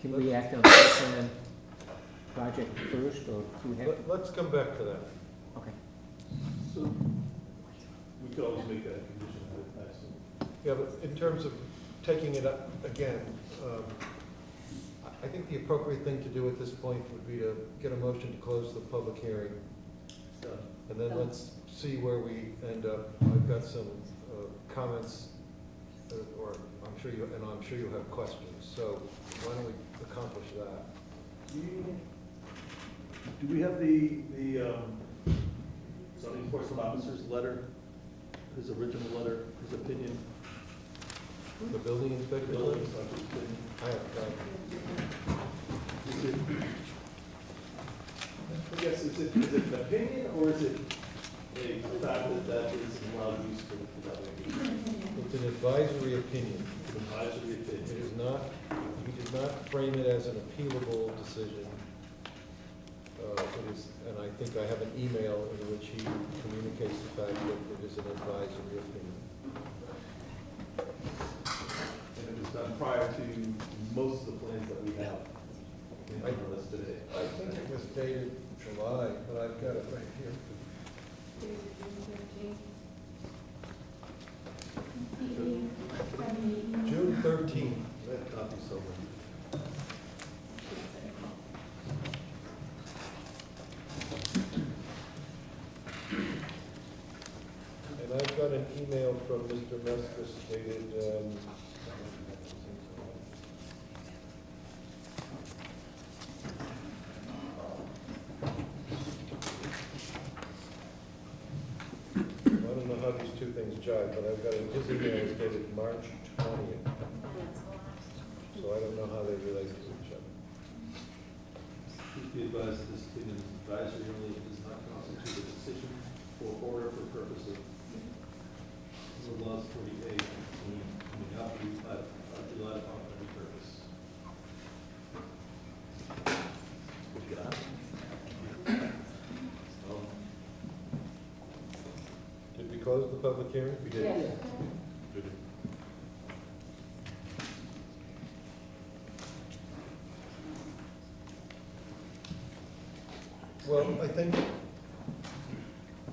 Can we act on the site plan project first, or do we have to? Let's come back to that. Okay. So we could always make that a condition, I assume. Yeah, but in terms of taking it up again, I think the appropriate thing to do at this point would be to get a motion to close the public hearing. And then let's see where we end up. I've got some comments, or I'm sure you'll have questions. So why don't we accomplish that? Do we have the zoning enforcement officer's letter, his original letter, his opinion? The building inspector? Building inspector's opinion. I have got I guess, is it an opinion, or is it a fact that is allowed use for that way? It's an advisory opinion. An advisory It opinion. is not, he did not frame it as an appealable decision. It is, and I think I have an email in which he communicates the fact that it is an advisory opinion. And it was done prior to most of the plans that we have in front of us today. I think it was dated July, but I've got it right here. June 13th. That copy somewhere. And I've got an email from Mr. Meskis dated, I don't know how these two things jive, but I've got his email is dated March 20th. So I don't know how they relate to each other. Please be advised that this opinion is advisory only, it does not constitute a decision or order for purpose of laws 48, may not be relied upon for any purpose. What you got? Did we close the public hearing? We did. Yes. Good. Well, I think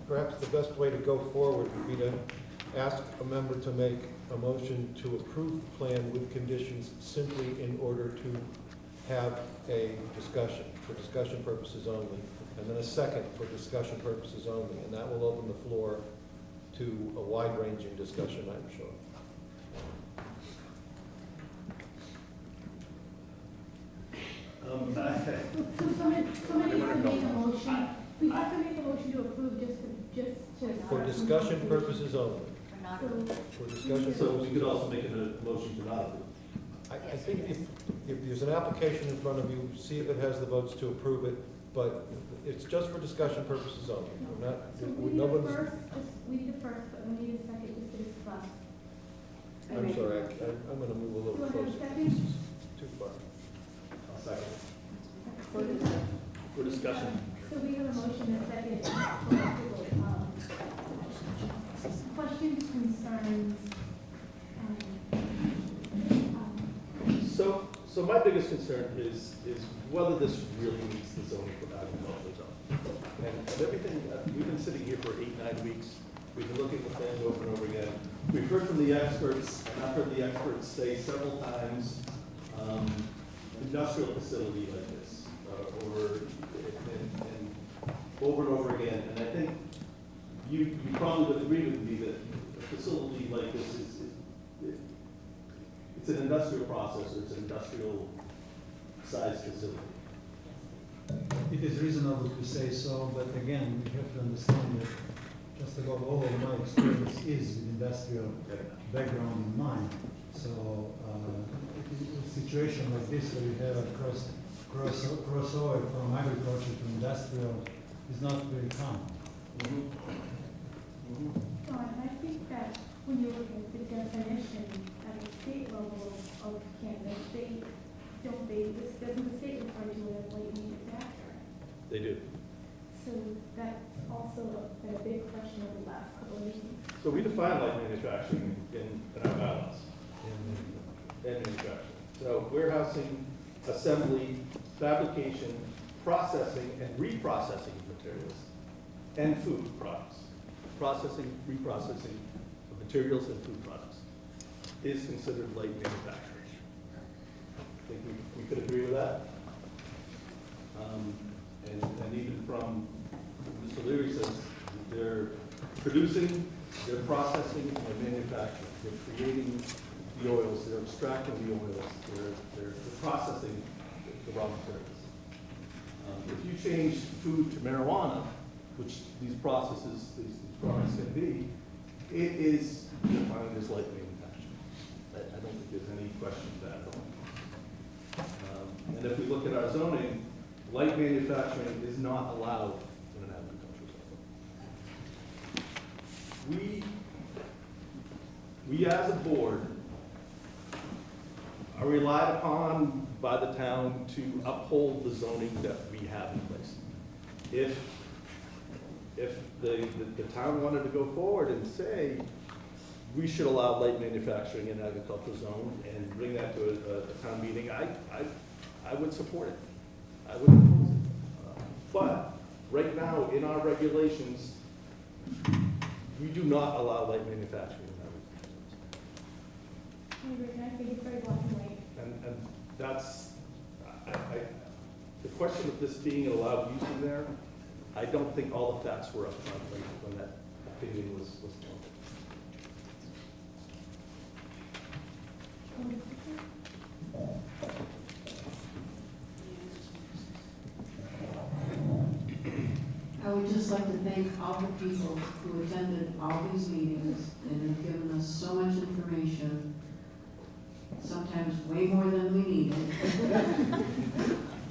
perhaps the best way to go forward would be to ask a member to make a motion to approve the plan with conditions simply in order to have a discussion, for discussion purposes only, and then a second for discussion purposes only, and that will open the floor to a wide-ranging discussion, I'm sure. Somebody has to make a motion, we have to make a motion to approve just to. For discussion purposes only. So- For discussion So we purposes. could also make a motion to not approve. I think if there's an application in front of you, see if it has the votes to approve it, but it's just for discussion purposes only. We're not, So we need no a one's, first, we need a first, but we need a second just to discuss. I'm sorry, I'm gonna move a Do little I have a closer. second? Too far. Second. For discussion. So we have a motion and a second for approval. Questions, concerns? So my biggest concern is whether this really meets the zoning for agricultural zone. And everything, we've been sitting here for 8-9 weeks, we've been looking at the plans over and over again. We've heard from the experts, and I've heard the experts say several times, industrial facility like this, or, and over and over again. And I think you probably would agree with me that a facility like this it's an industrial process, or it's an industrial sized facility. It is reasonable to say so, but again, we have to understand that just about all of my experience is with industrial background in mind. So a situation like this where you have a crossover from agriculture to industrial is not very common. So I think that when you look at the definition at the state level of cannabis, doesn't the state refer to it as light manufacturing? They do. So that's also been a big question over the last couple of meetings. So we define light manufacturing in our bylaws. And manufacturing. So warehousing, assembly, fabrication, processing, and reprocessing of materials, and food products. processing, reprocessing of materials and food products is considered light manufacturing. I think we could agree with that. And even from, Mr. Leary says, they're producing, they're processing, and manufacturing. They're creating the oils, they're extracting the oils, they're processing the raw materials. If you change food to marijuana, which these processes, these products can be, it is defined as light manufacturing. I don't think there's any question to that at all. And if we look at our zoning, light manufacturing is not allowed in an agricultural zone. We as a board are relied upon by the town to uphold the zoning that we have in place. If the town wanted to go forward and say, we should allow light manufacturing in agricultural zone and bring that to a town meeting, I would support it. I would oppose it. But right now, in our regulations, we do not allow light manufacturing in agricultural zones. I think it's very black and white. And that's, the question of this being an allowed use in there, I don't think all the facts were up front when that opinion was formed. I would just like to thank all the people who attended all these meetings and have given us so much information, sometimes way more than we needed.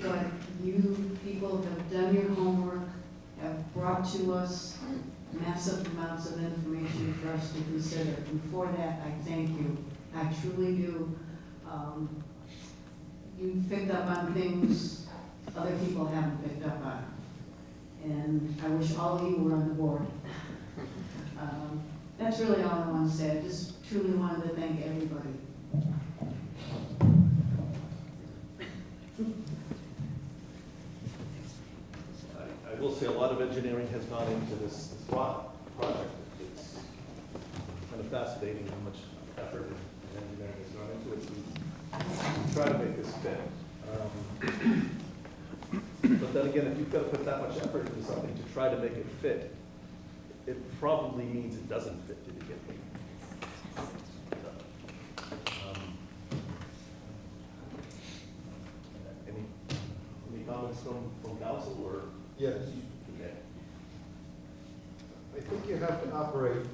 But you people have done your homework, have brought to us massive amounts of information for us to consider. And for that, I thank you. I truly do. You picked up on things other people haven't picked up on. And I wish all of you were on the board. That's really all I want to say. I just truly wanted to thank everybody. I will say a lot of engineering has gone into this project. It's kind of fascinating how much effort and engineering has gone into it. We try to make this fit. But then again, if you've got to put that much effort into something to try to make it fit, it probably means it doesn't fit to begin with. Any comments from council or? Yes. Okay. I think you have to operate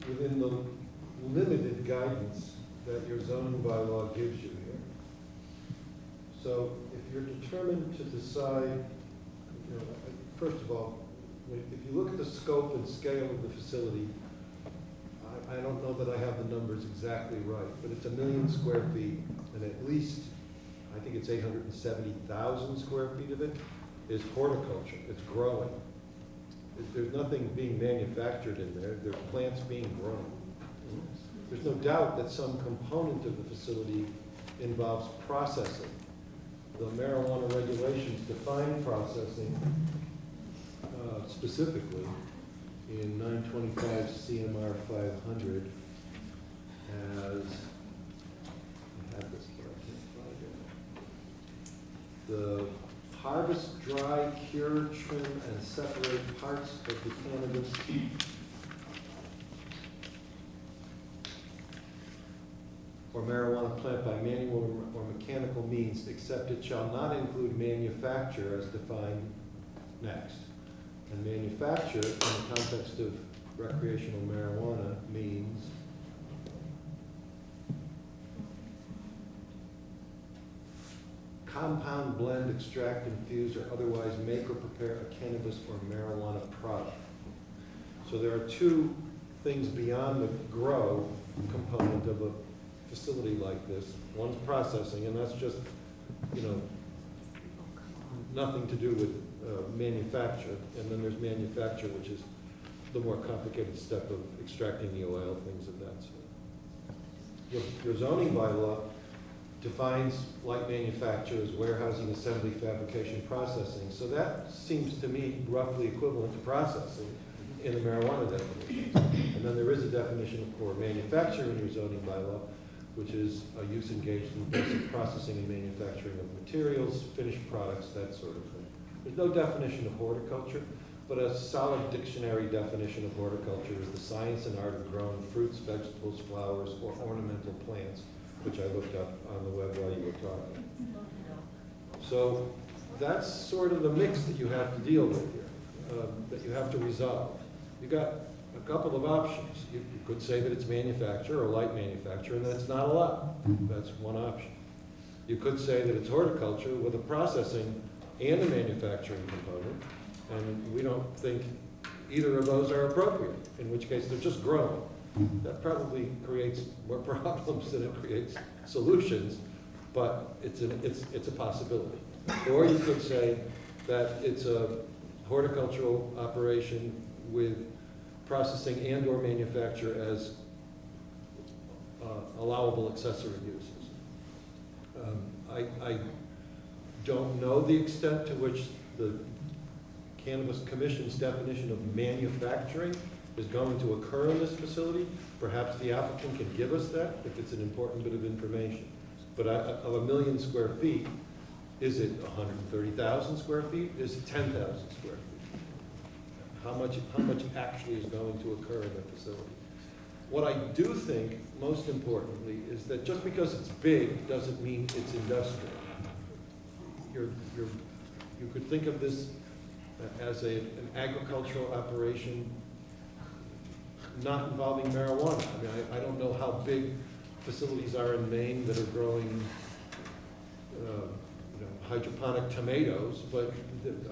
within the limited guidance that your zoning bylaw gives you here. So if you're determined to decide, first of all, if you look at the scope and scale of the facility, I don't know that I have the numbers exactly right, but it's 1 million square feet, and at least, I think it's 870,000 square feet of it is horticulture. It's growing. There's nothing being manufactured in there. There's plants being grown. There's no doubt that some component of the facility involves processing. The marijuana regulations define processing specifically in 925 CMR 500 as, I have this, but I can't find it. The harvest, dry, cure, trim, and separate parts of the cannabis or marijuana plant by manual or mechanical means, except it shall not include manufacture as defined next. And manufacture, in the context of recreational marijuana, means compound, blend, extract, infuse, or otherwise make or prepare a cannabis or marijuana product. So there are two things beyond the grow component of a facility like this. One's processing, and that's just, nothing to do with manufacture. And then there's manufacture, which is the more complicated step of extracting the oil, things of that sort. Your zoning bylaw defines light manufacture as warehousing, assembly, fabrication, processing. So that seems to me roughly equivalent to processing in the marijuana definition. And then there is a definition for manufacturer in your zoning bylaw, which is a use engaged in basic processing and manufacturing of materials, finished products, that sort of thing. There's no definition of horticulture, but a solid dictionary definition of horticulture is the science and art of growing fruits, vegetables, flowers, or ornamental plants, which I looked up on the web while you were talking. So that's sort of the mix that you have to deal with here, that you have to resolve. You've got a couple of options. You could say that it's manufacture or light manufacture, and that's not allowed. That's one option. You could say that it's horticulture with a processing and a manufacturing component, and we don't think either of those are appropriate, in which case they're just growing. That probably creates more problems than it creates solutions, but it's a possibility. Or you could say that it's a horticultural operation with processing and or manufacture as allowable accessory uses. I don't know the extent to which the Cannabis Commission's definition of manufacturing is going to occur in this facility. Perhaps the applicant can give us that if it's an important bit of information. But of 1 million square feet, is it 130,000 square feet? Is it 10,000 square feet? How much actually is going to occur in the facility? What I do think, most importantly, is that just because it's big doesn't mean it's industrial. You could think of this as an agricultural operation not involving marijuana. I mean, I don't know how big facilities are in Maine that are growing hydroponic tomatoes, but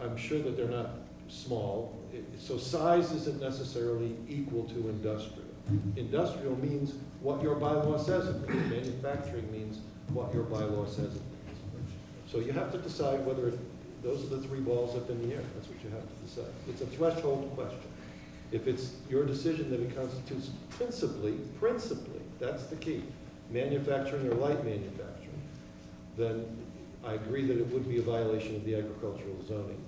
I'm sure that they're not small. So size isn't necessarily equal to industrial. Industrial means what your bylaw says it means. Manufacturing means what your bylaw says it means. So you have to decide whether those are the three balls up in the air. That's what you have to decide. It's a threshold question. If it's your decision that it constitutes principally, that's the key, manufacturing or light manufacturing, then I agree that it would be a violation of the agricultural zoning.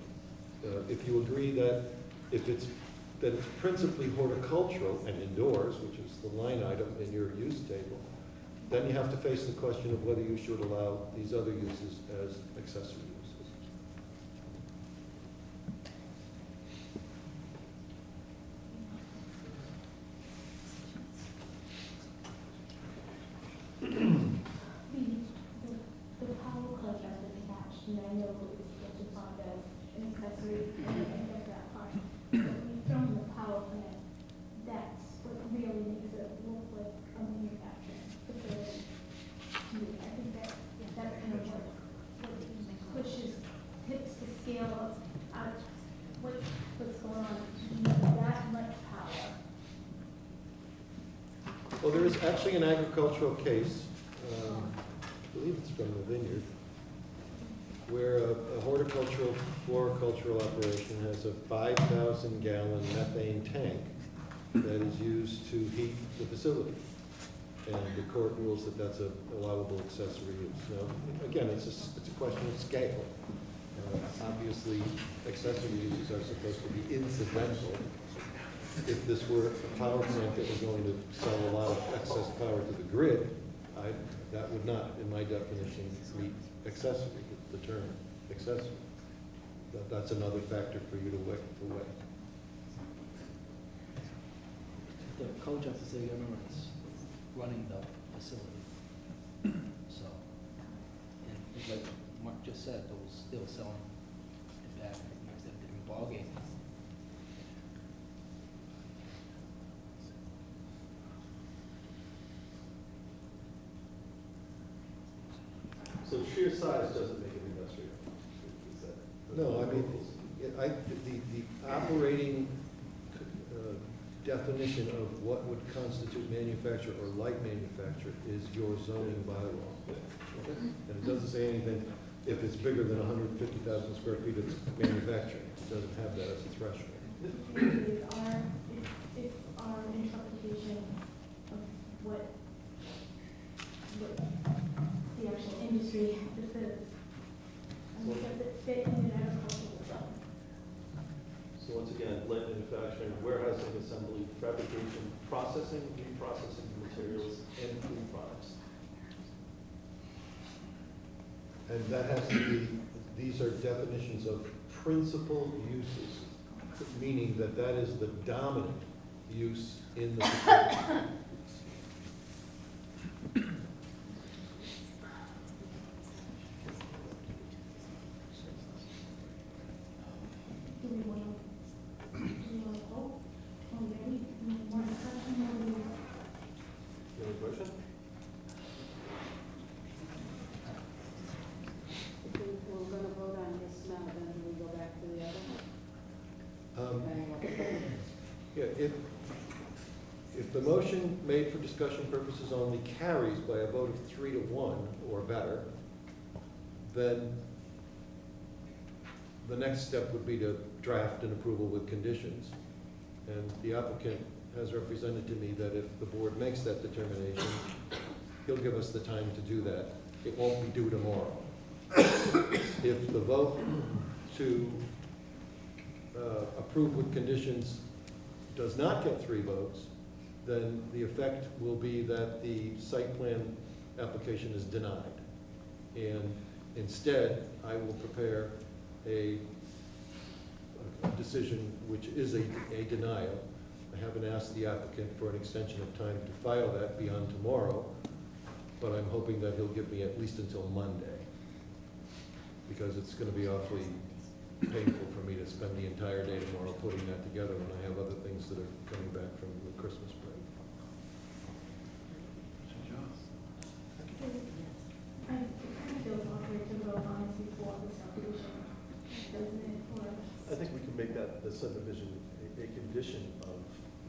If you agree that it's principally horticultural and indoors, which is the line item in your use table, then you have to face the question of whether you should allow these other uses as accessory uses. The power club has been attached, and I know it's defined as an accessory and that part. But when you throw in the power plant, that's what really makes it look like a manufacturing facility. I think that's kind of what pushes, tips the scale of what's going on. You need that much power. Well, there is actually an agricultural case, I believe it's from the Vineyard, where a horticultural, floricultural operation has a 5,000 gallon methane tank that is used to heat the facility. And the court rules that that's a allowable accessory use. Now, again, it's a question of scale. Obviously, accessory uses are supposed to be incidental. If this were a power plant that was going to sell a lot of excess power to the grid, that would not, in my definition, meet accessory, the term accessory. That's another factor for you to weigh. The code justice of the is running the facility. So, and like Mark just said, they were selling it back, makes it a different ballgame. So sheer size doesn't make it industrial? No, I mean, the operating definition of what would constitute manufacture or light manufacture is your zoning bylaw. Okay? And it doesn't say anything, if it's bigger than 150,000 square feet, it's manufacturing. It doesn't have that as a threshold. It's our interpretation of what the actual processing, reprocessing materials, and food products. And that has to be, these are definitions of principal uses, meaning that that is the dominant use in the facility. Any question? We're gonna vote on this now, then do we go back to the other? Yeah, if the motion made for discussion purposes only carries by a vote of 3-1 or better, then the next step would be to draft an approval with conditions. And the applicant has represented to me that if the board makes that determination, he'll give us the time to do that. It won't be due tomorrow. If the vote to approve with conditions does not get 3 votes, then the effect will be that the site plan application is denied. And instead, I will prepare a decision which is a denial. I haven't asked the applicant for an extension of time to file that beyond tomorrow, but I'm hoping that he'll give me at least until Monday, because it's going to be awfully painful for me to spend the entire day tomorrow putting that together when I have other things that are coming back from the Christmas break. I think we can make that, the subdivision, a condition of.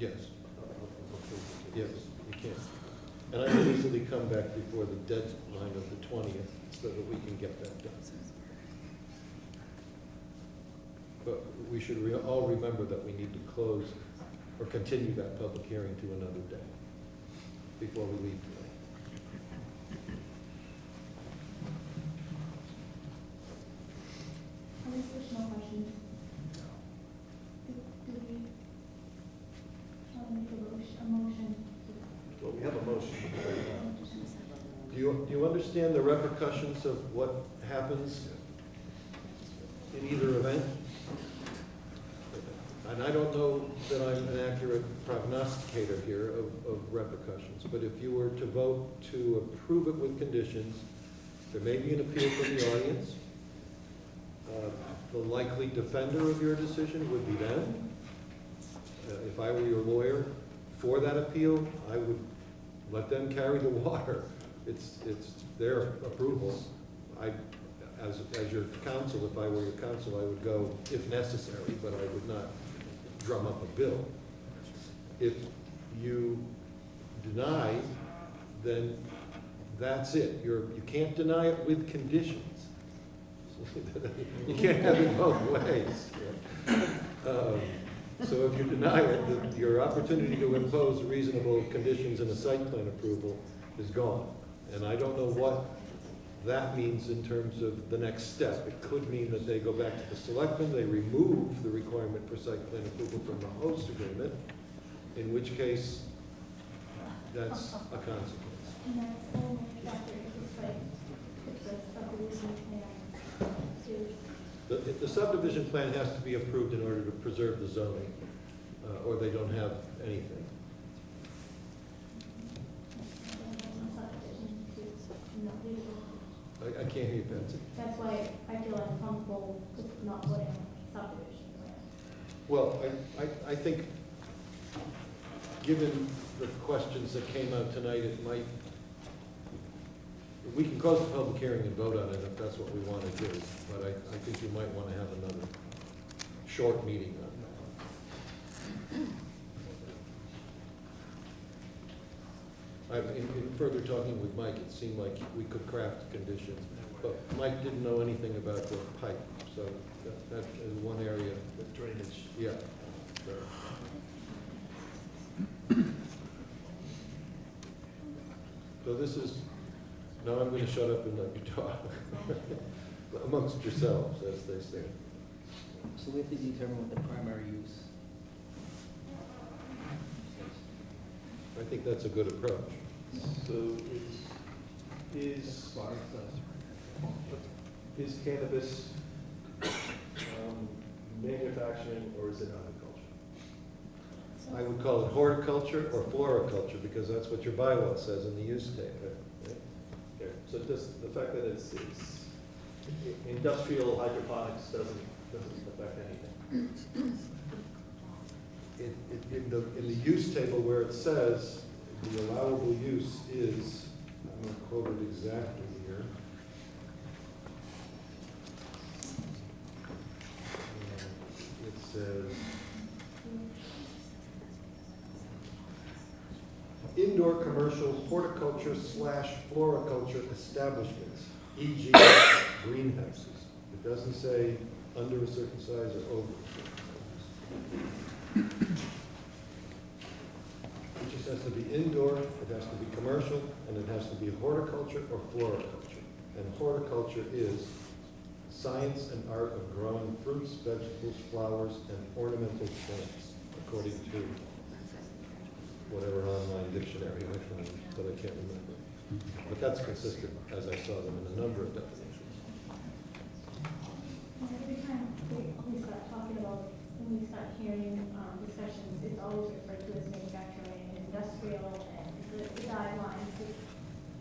Yes. Yes, we can. And I can easily come back before the deadline of the 20th so that we can get that done. But we should all remember that we need to close or continue that public hearing to another day before we leave tonight. Any additional questions? Do we make a motion? Well, we have a motion. Do you understand the repercussions of what happens in either event? And I don't know that I'm an accurate prognosticator here of repercussions, but if you were to vote to approve it with conditions, there may be an appeal from the audience. The likely defender of your decision would be them. If I were your lawyer for that appeal, I would let them carry the water. It's their approval. As your counsel, if I were your counsel, I would go if necessary, but I would not drum up a bill. If you deny, then that's it. You can't deny it with conditions. You can't have it both ways. So if you deny it, your opportunity to impose reasonable conditions in a site plan approval is gone. And I don't know what that means in terms of the next step. It could mean that they go back to the selectmen, they remove the requirement for site plan approval from the host agreement, in which case that's a consequence. And that's only after it's like, it's a subdivision plan to. The subdivision plan has to be approved in order to preserve the zoning, or they don't have anything. I can't hear you, Betsy. That's why I feel uncomfortable with not putting subdivision plan. Well, I think, given the questions that came out tonight, it might, we can close the public hearing and vote on it if that's what we want to do, but I think you might want to have another short meeting on that. In further talking with Mike, it seemed like we could craft conditions, but Mike didn't know anything about the pipe, so that is one area. The drainage. Yeah. So this is, now I'm going to shut up and let you talk amongst yourselves, as they say. So we have to determine what the primary use is. I think that's a good approach. So is cannabis manufacturing or is it agriculture? I would call it horticulture or floriculture, because that's what your bylaw says in the use table. Right? Yeah, so just the fact that it's industrial hydroponics doesn't affect anything. In the use table where it says the allowable use is, I'm going to quote it exactly here. It says, indoor commercial horticulture / floriculture establishments, e.g. greenhouses. It doesn't say under a certain size or over a certain size. It just has to be indoor, it has to be commercial, and it has to be horticulture or floriculture. And horticulture is science and art of growing fruits, vegetables, flowers, and ornamental plants, according to whatever online dictionary I found, but I can't remember. But that's consistent, as I saw them in a number of definitions. Every time we start talking about, when we start hearing discussions, it's always referred to as manufacturing and industrial, and the guidelines,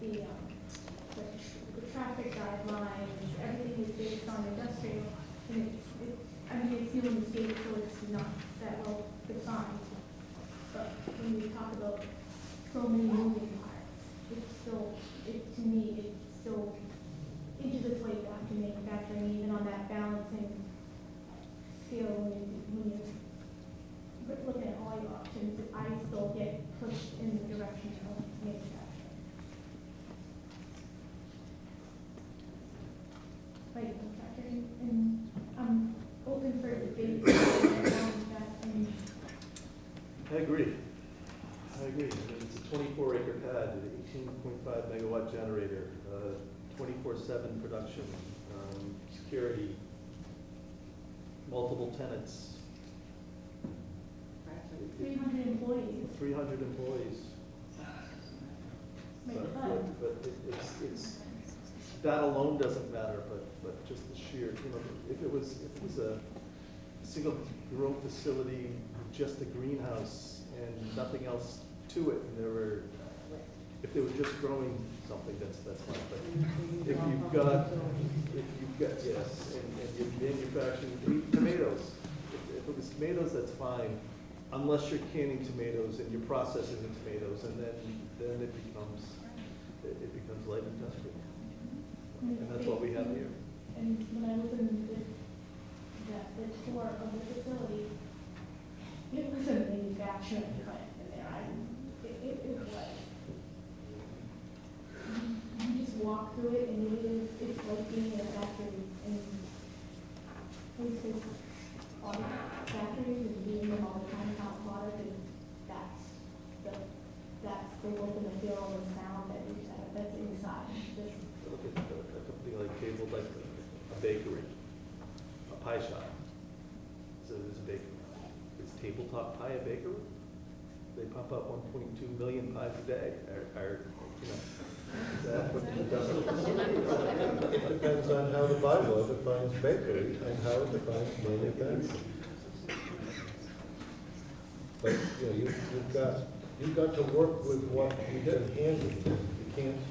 the traffic guidelines, everything is based on industrial, and it's new in the state, so it's not that well defined. But when we talk about so many moving parts, to me, it still inches its way back to manufacturing, even on that balancing scale when you're looking at all your options, I still get pushed in the direction of manufacturing. Like manufacturing, and I'm open for debate around that. I agree. I mean, it's a 24-acre pad, an 18.5 megawatt generator, 24/7 production, security, multiple tenants. 300 employees. 300 employees. Make it But fun. it's that alone doesn't matter, but just the sheer, if it was a single grow facility, just a greenhouse and nothing else to it, and if they were just growing something, that's fine. But if you've got yes, and you're manufacturing tomatoes, if it was tomatoes, that's fine, unless you're canning tomatoes and you're processing the tomatoes, and then it becomes light industrial, and that's what we have here. And when I was in the tour of the facility, it was a manufacturing plant in there. It was. You just walk through it, and it's like being in a factory. And we say all the factories and being in them all the time, how product, and that's the look and the feel and the sound that's inside. Look at a company like Cable, like a bakery, a pie shop. So there's a bakery. Is Tabletop Pie a bakery? They pump out 1.2 million pies a day. Is that what the industrial facility is? It depends on how the bylaw defines bakery and how it defines manufacturing. But, you've got to work with what you can handle. You can't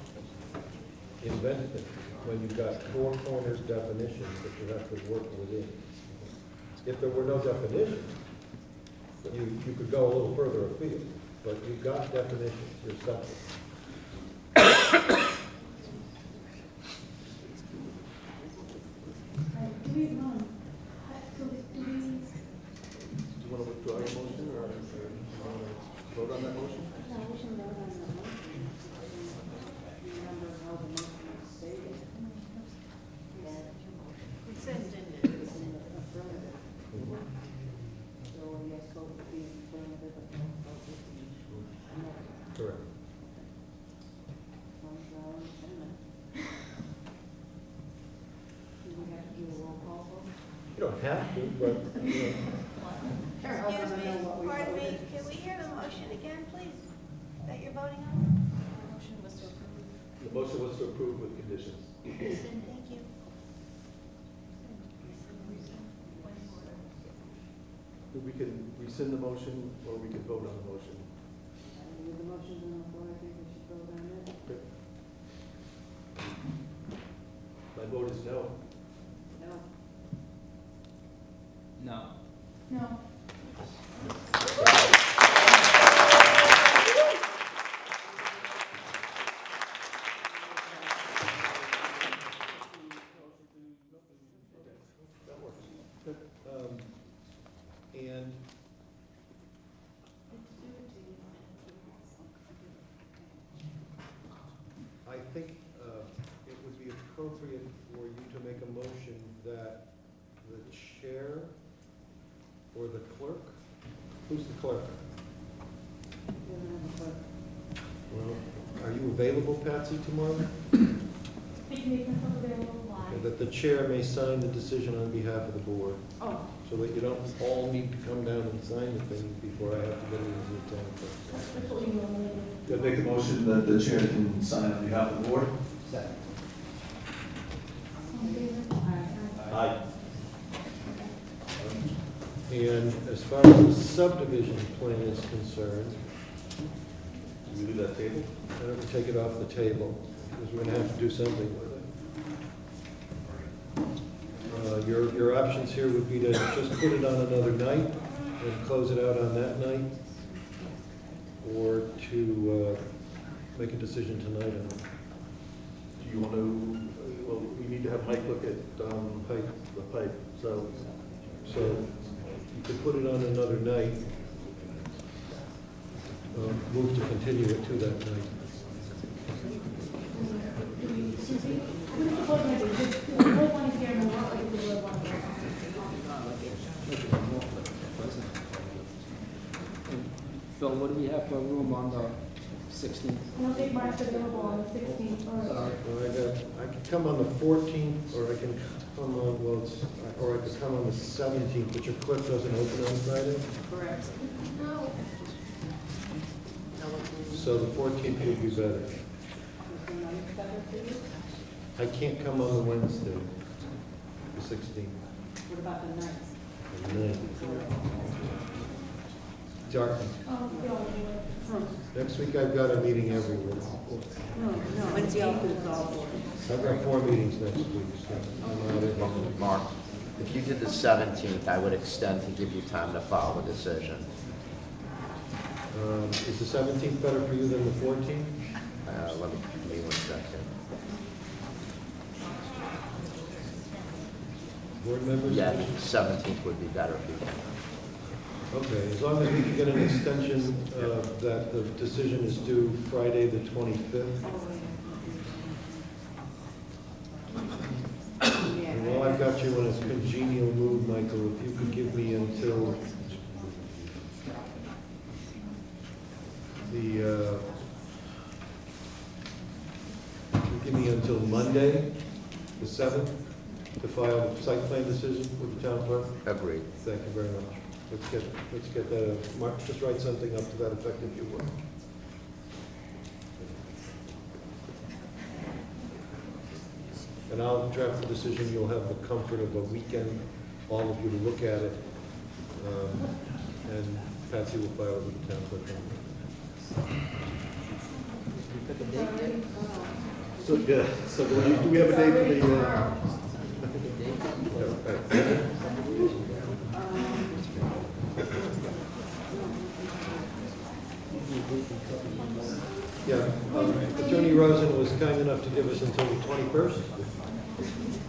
invent it when you've got four corners definitions that you have to work within. If there were no definitions, you could go a little further afield, but you've got definitions yourself. Do you want to withdraw your motion, or do you want to vote on that motion? Correct. You don't have to, but, Excuse me, pardon me, can we hear the motion again, please? motion was to approve with conditions. Thank you. We can rescind the motion, or we can vote on the motion. With the motions on the floor, I think we should vote on it. My vote is no. No. No. No. That works. Good. And I think it would be appropriate for you to make a motion that the chair or the clerk, who's the clerk? Well, are you available, Patsy, tomorrow? I can make myself available live. That the chair may sign the decision on behalf of the board, Oh, so that you don't all need to come down and sign the thing before I have to get it into the town clerk. that's what we normally do. Could I make a motion that the chair can sign on behalf of the board? Second. All in favor? Aye. And as far as the subdivision plan is concerned, do we do that table? I don't take it off the table, because we're gonna have to do something with it. Your options here would be to just put it on another night and close it out on that night, or to make a decision tonight on it. Do you want to, well, we need to have Mike look at the pipe, so you could put it on another night, move to continue it to that night. Susie, what is the board going to do? The board want to hear more, or the board want to hear? Phil, what do we have for room on the 16th? I don't think Mark's available on the 16th or. I can come on the 14th, or I can come on, or I could come on the 17th, but your clerk doesn't open on Friday, Correct. No. so the 14th would be better. Is the ninth better for you? I can't come on the Wednesday, the 16th. What about the ninth? The 9th. Dartmouth. Oh, we all do it. Next week I've got a meeting everywhere. No, it's the opposite board. I've got 4 meetings next week, so I'm out of Mark, if you did the 17th, I would extend to give you time to file a decision. Is the 17th better for you than the 14th? Let me, give me 1 second. Board members? Yeah, 17th would be better if you can. Okay, as long as we can get an extension that the decision is due Friday, the 25th. And while I've got you in a congenial mood, Michael, if you could give me until Monday, the 7th, to file a site plan decision with the town clerk? Agreed. Thank you very much. Let's get that, Mark, just write something up to that effect if you would. And I'll draft the decision, you'll have the comfort of a weekend, all of you to look at it. And Patsy will file it with the town clerk. Pick a date then? So, yeah, so do we have a date for the, Attorney Rosen was kind enough to give us until the 21st.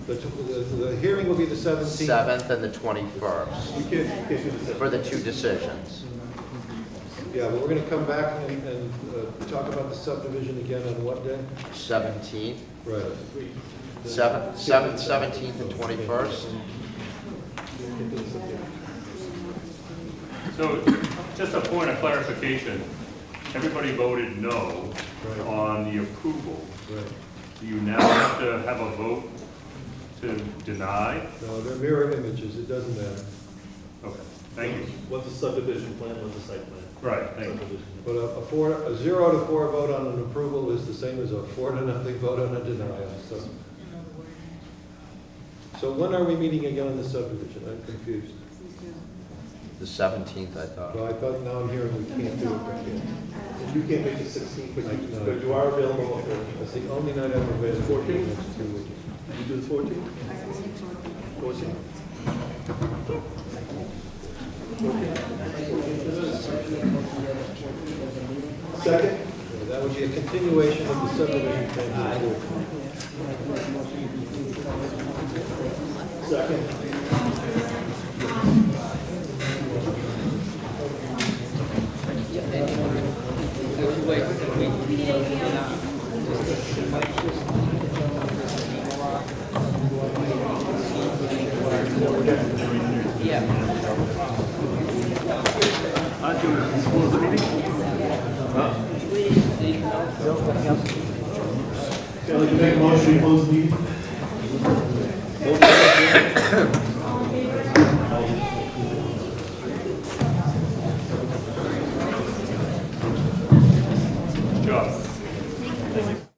The hearing will be the 17th. 7th and the 21st. We can't do the 7th. For the 2 decisions. Yeah, well, we're going to come back and talk about the subdivision again on what day? 17th. Right. 7th, 17th, and 21st. So, just a point of clarification, everybody voted no on the approval. Right. Do you now have to have a vote to deny? No, they're mirror images, it doesn't matter. Okay, thank you. What's the subdivision plan, what's the site plan? Right, thank you. But a 0 to 4 vote on an approval is the same as a 4 to nothing vote on a denial, so. So when are we meeting again on this subdivision? I'm confused. The 17th, I thought. Well, I thought now I'm hearing we can't do it. You can't make the 16th, but No. but you are available on the That's the only night I'm available. 14th? Next 2 weeks. You do the 14th? 14th? Second? Yeah, that would be a continuation of the subdivision thing. Second. Kelly, you make a motion to close the meeting? Good job.